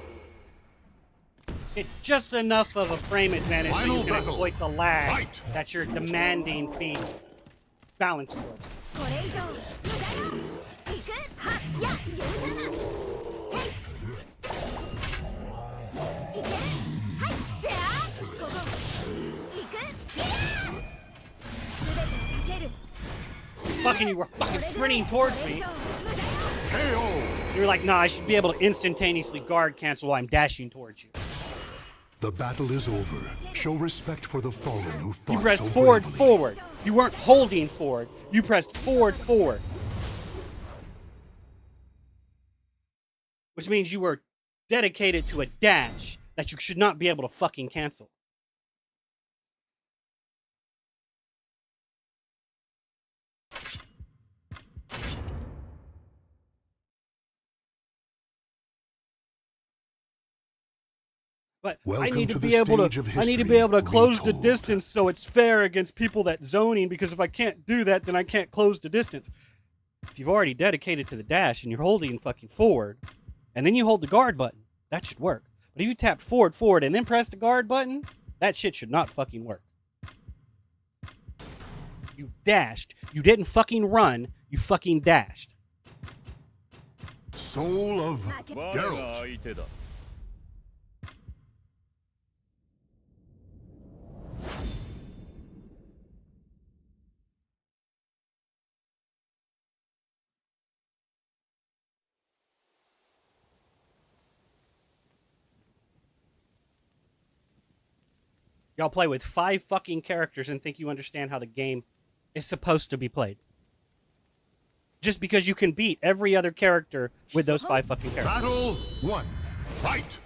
Get just enough of a frame advantage so Final you can battle. exploit the lag Fight. that you're demanding be balanced towards. これ以上、無駄よ。行く、は、や、許さない。てい。行け。はい、であ、ここ。行く、いや。すべてをかける。 Fucking, you were fucking sprinting towards これ以 me. 上、無駄よ。 KO! You're like, nah, I should be able to instantaneously guard cancel while I'm dashing towards you. The battle is over. Show respect for the fallen who You fought pressed so forward, bravely. forward. You weren't holding forward. You pressed forward, forward. Which means you were dedicated to a dash that you should not be able to fucking cancel. But I Welcome need to to the be able stage to of I need to be history able to close the retold. distance so it's fair against people that zoning, because if I can't do that, then I can't close the distance. If you've already dedicated to the dash and you're holding fucking forward, and then you hold the guard button, that should work. But if you tapped forward, forward, and then press the guard button, that shit should not fucking work. You dashed. You didn't fucking run. You fucking dashed. Soul of 負け。 Geralt. 相手だ。Y'all play with 5 fucking characters and think you understand how the game is supposed to be played. Just because you can beat every other character with those 5 fucking characters. Battle 1. Fight!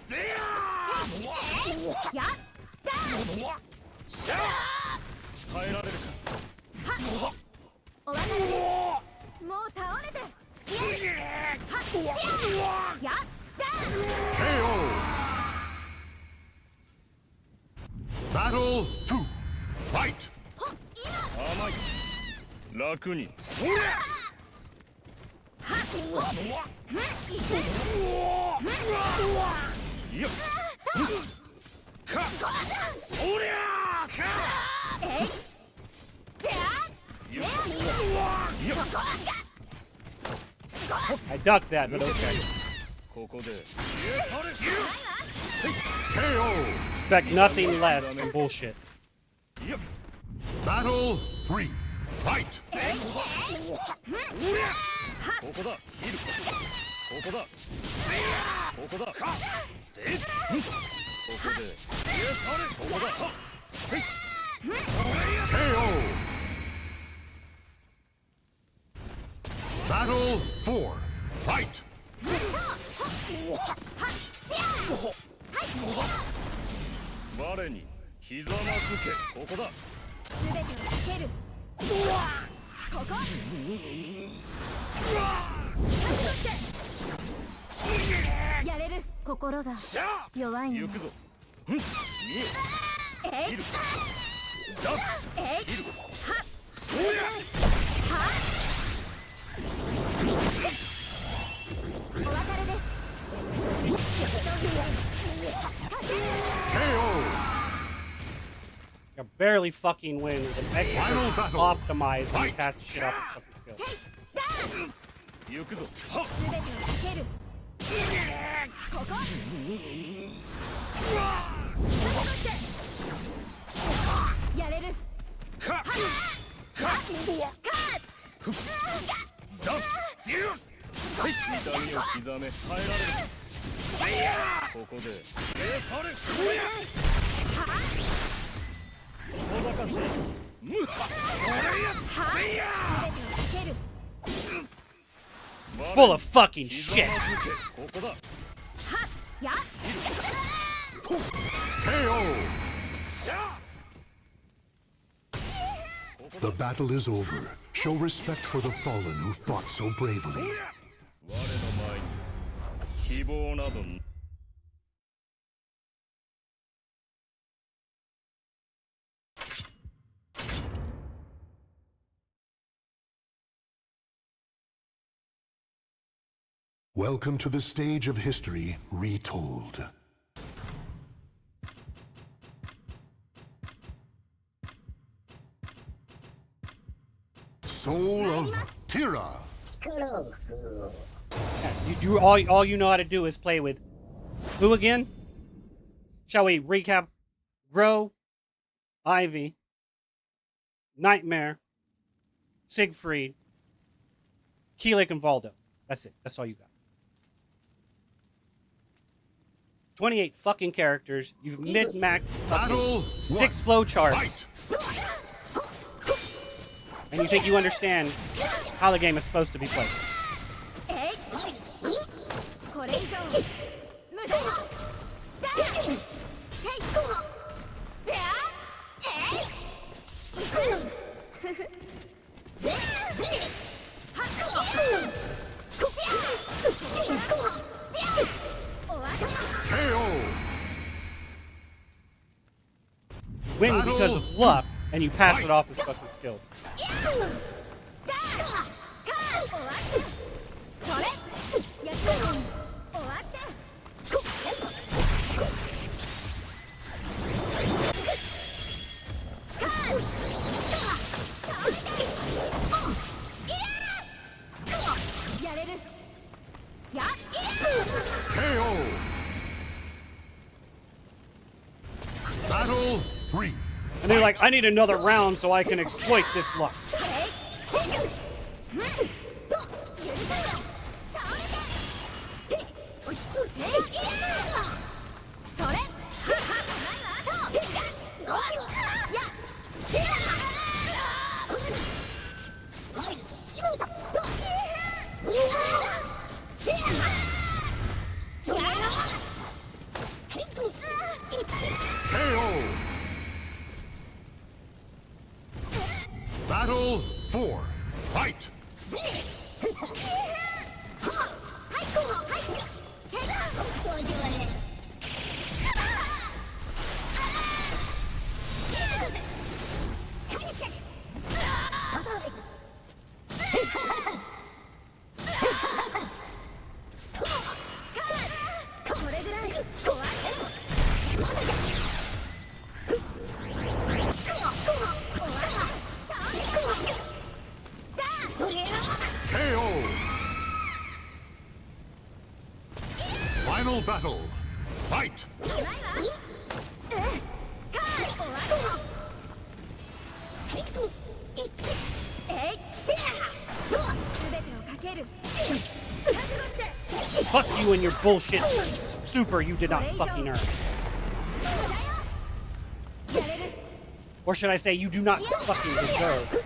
耐えられるか。お別れです。もう倒れてスキルやった KO! Battle 2. Fight! 甘い。楽に。いや。か。おりゃーか。えいてあ I ducked that, but okay. ここで。KO! Expect nothing less from bullshit. Battle 3. Fight! ここだ。ヒル。ここだ。ここだ。ここで。ここだ。KO! Battle 4. Fight! 我にひざまずけ。ここだ。すべてをつけるここやれる心が弱いの行くぞ。えいだ。えいお別れです You barely fucking win with an Final expert battle. optimized when you pass the shit off his fucking skills. 行くぞ。すべてをつけるここやれるか。だ。はい。痛みを刻め。耐えられる。ここで。小賢しい。Full of fucking shit. ここだ。や KO! The battle is over. Show respect for the fallen who fought so bravely. 我の前に希望など。Welcome to the stage of history retold. Soul of Tira. All you know how to do is play with who again? Shall we recap? Gro, Ivy, Nightmare, Siegfried, Keelik, and Valdo. That's it. That's all you got. 28 fucking characters. You've mid-maxed Battle 6 flowcharts. And you think you understand how the game is supposed to be played. これ以上無駄よだテイであWin because of luck, and you pass it off as fucking skill. それやった終わってやれるや KO! Battle 3. And they're like, I need another round so I can exploit this luck. Battle 4. Fight! KO! Final battle. Fight! 全てをかける覚悟して Fuck you and your bullshit super you did not fucking earn. やれる Or should I say you do not fucking deserve.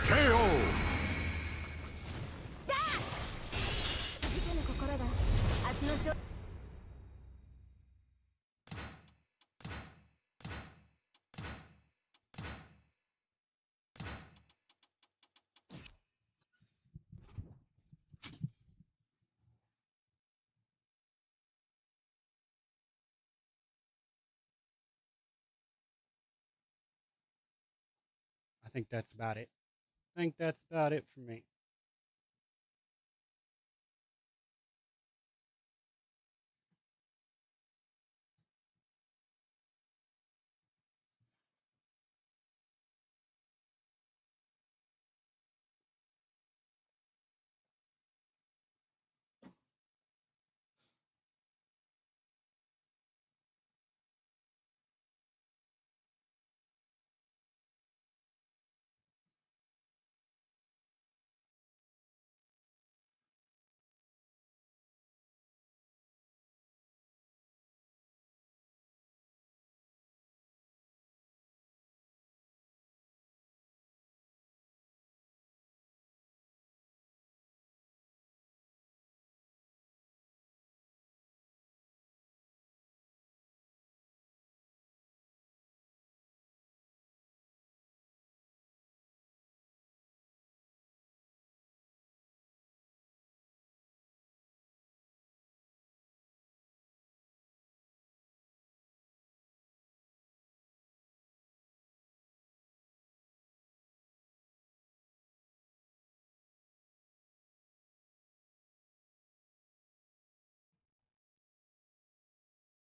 KO! の心が明日の勝 I think that's about it. I think that's about it for me.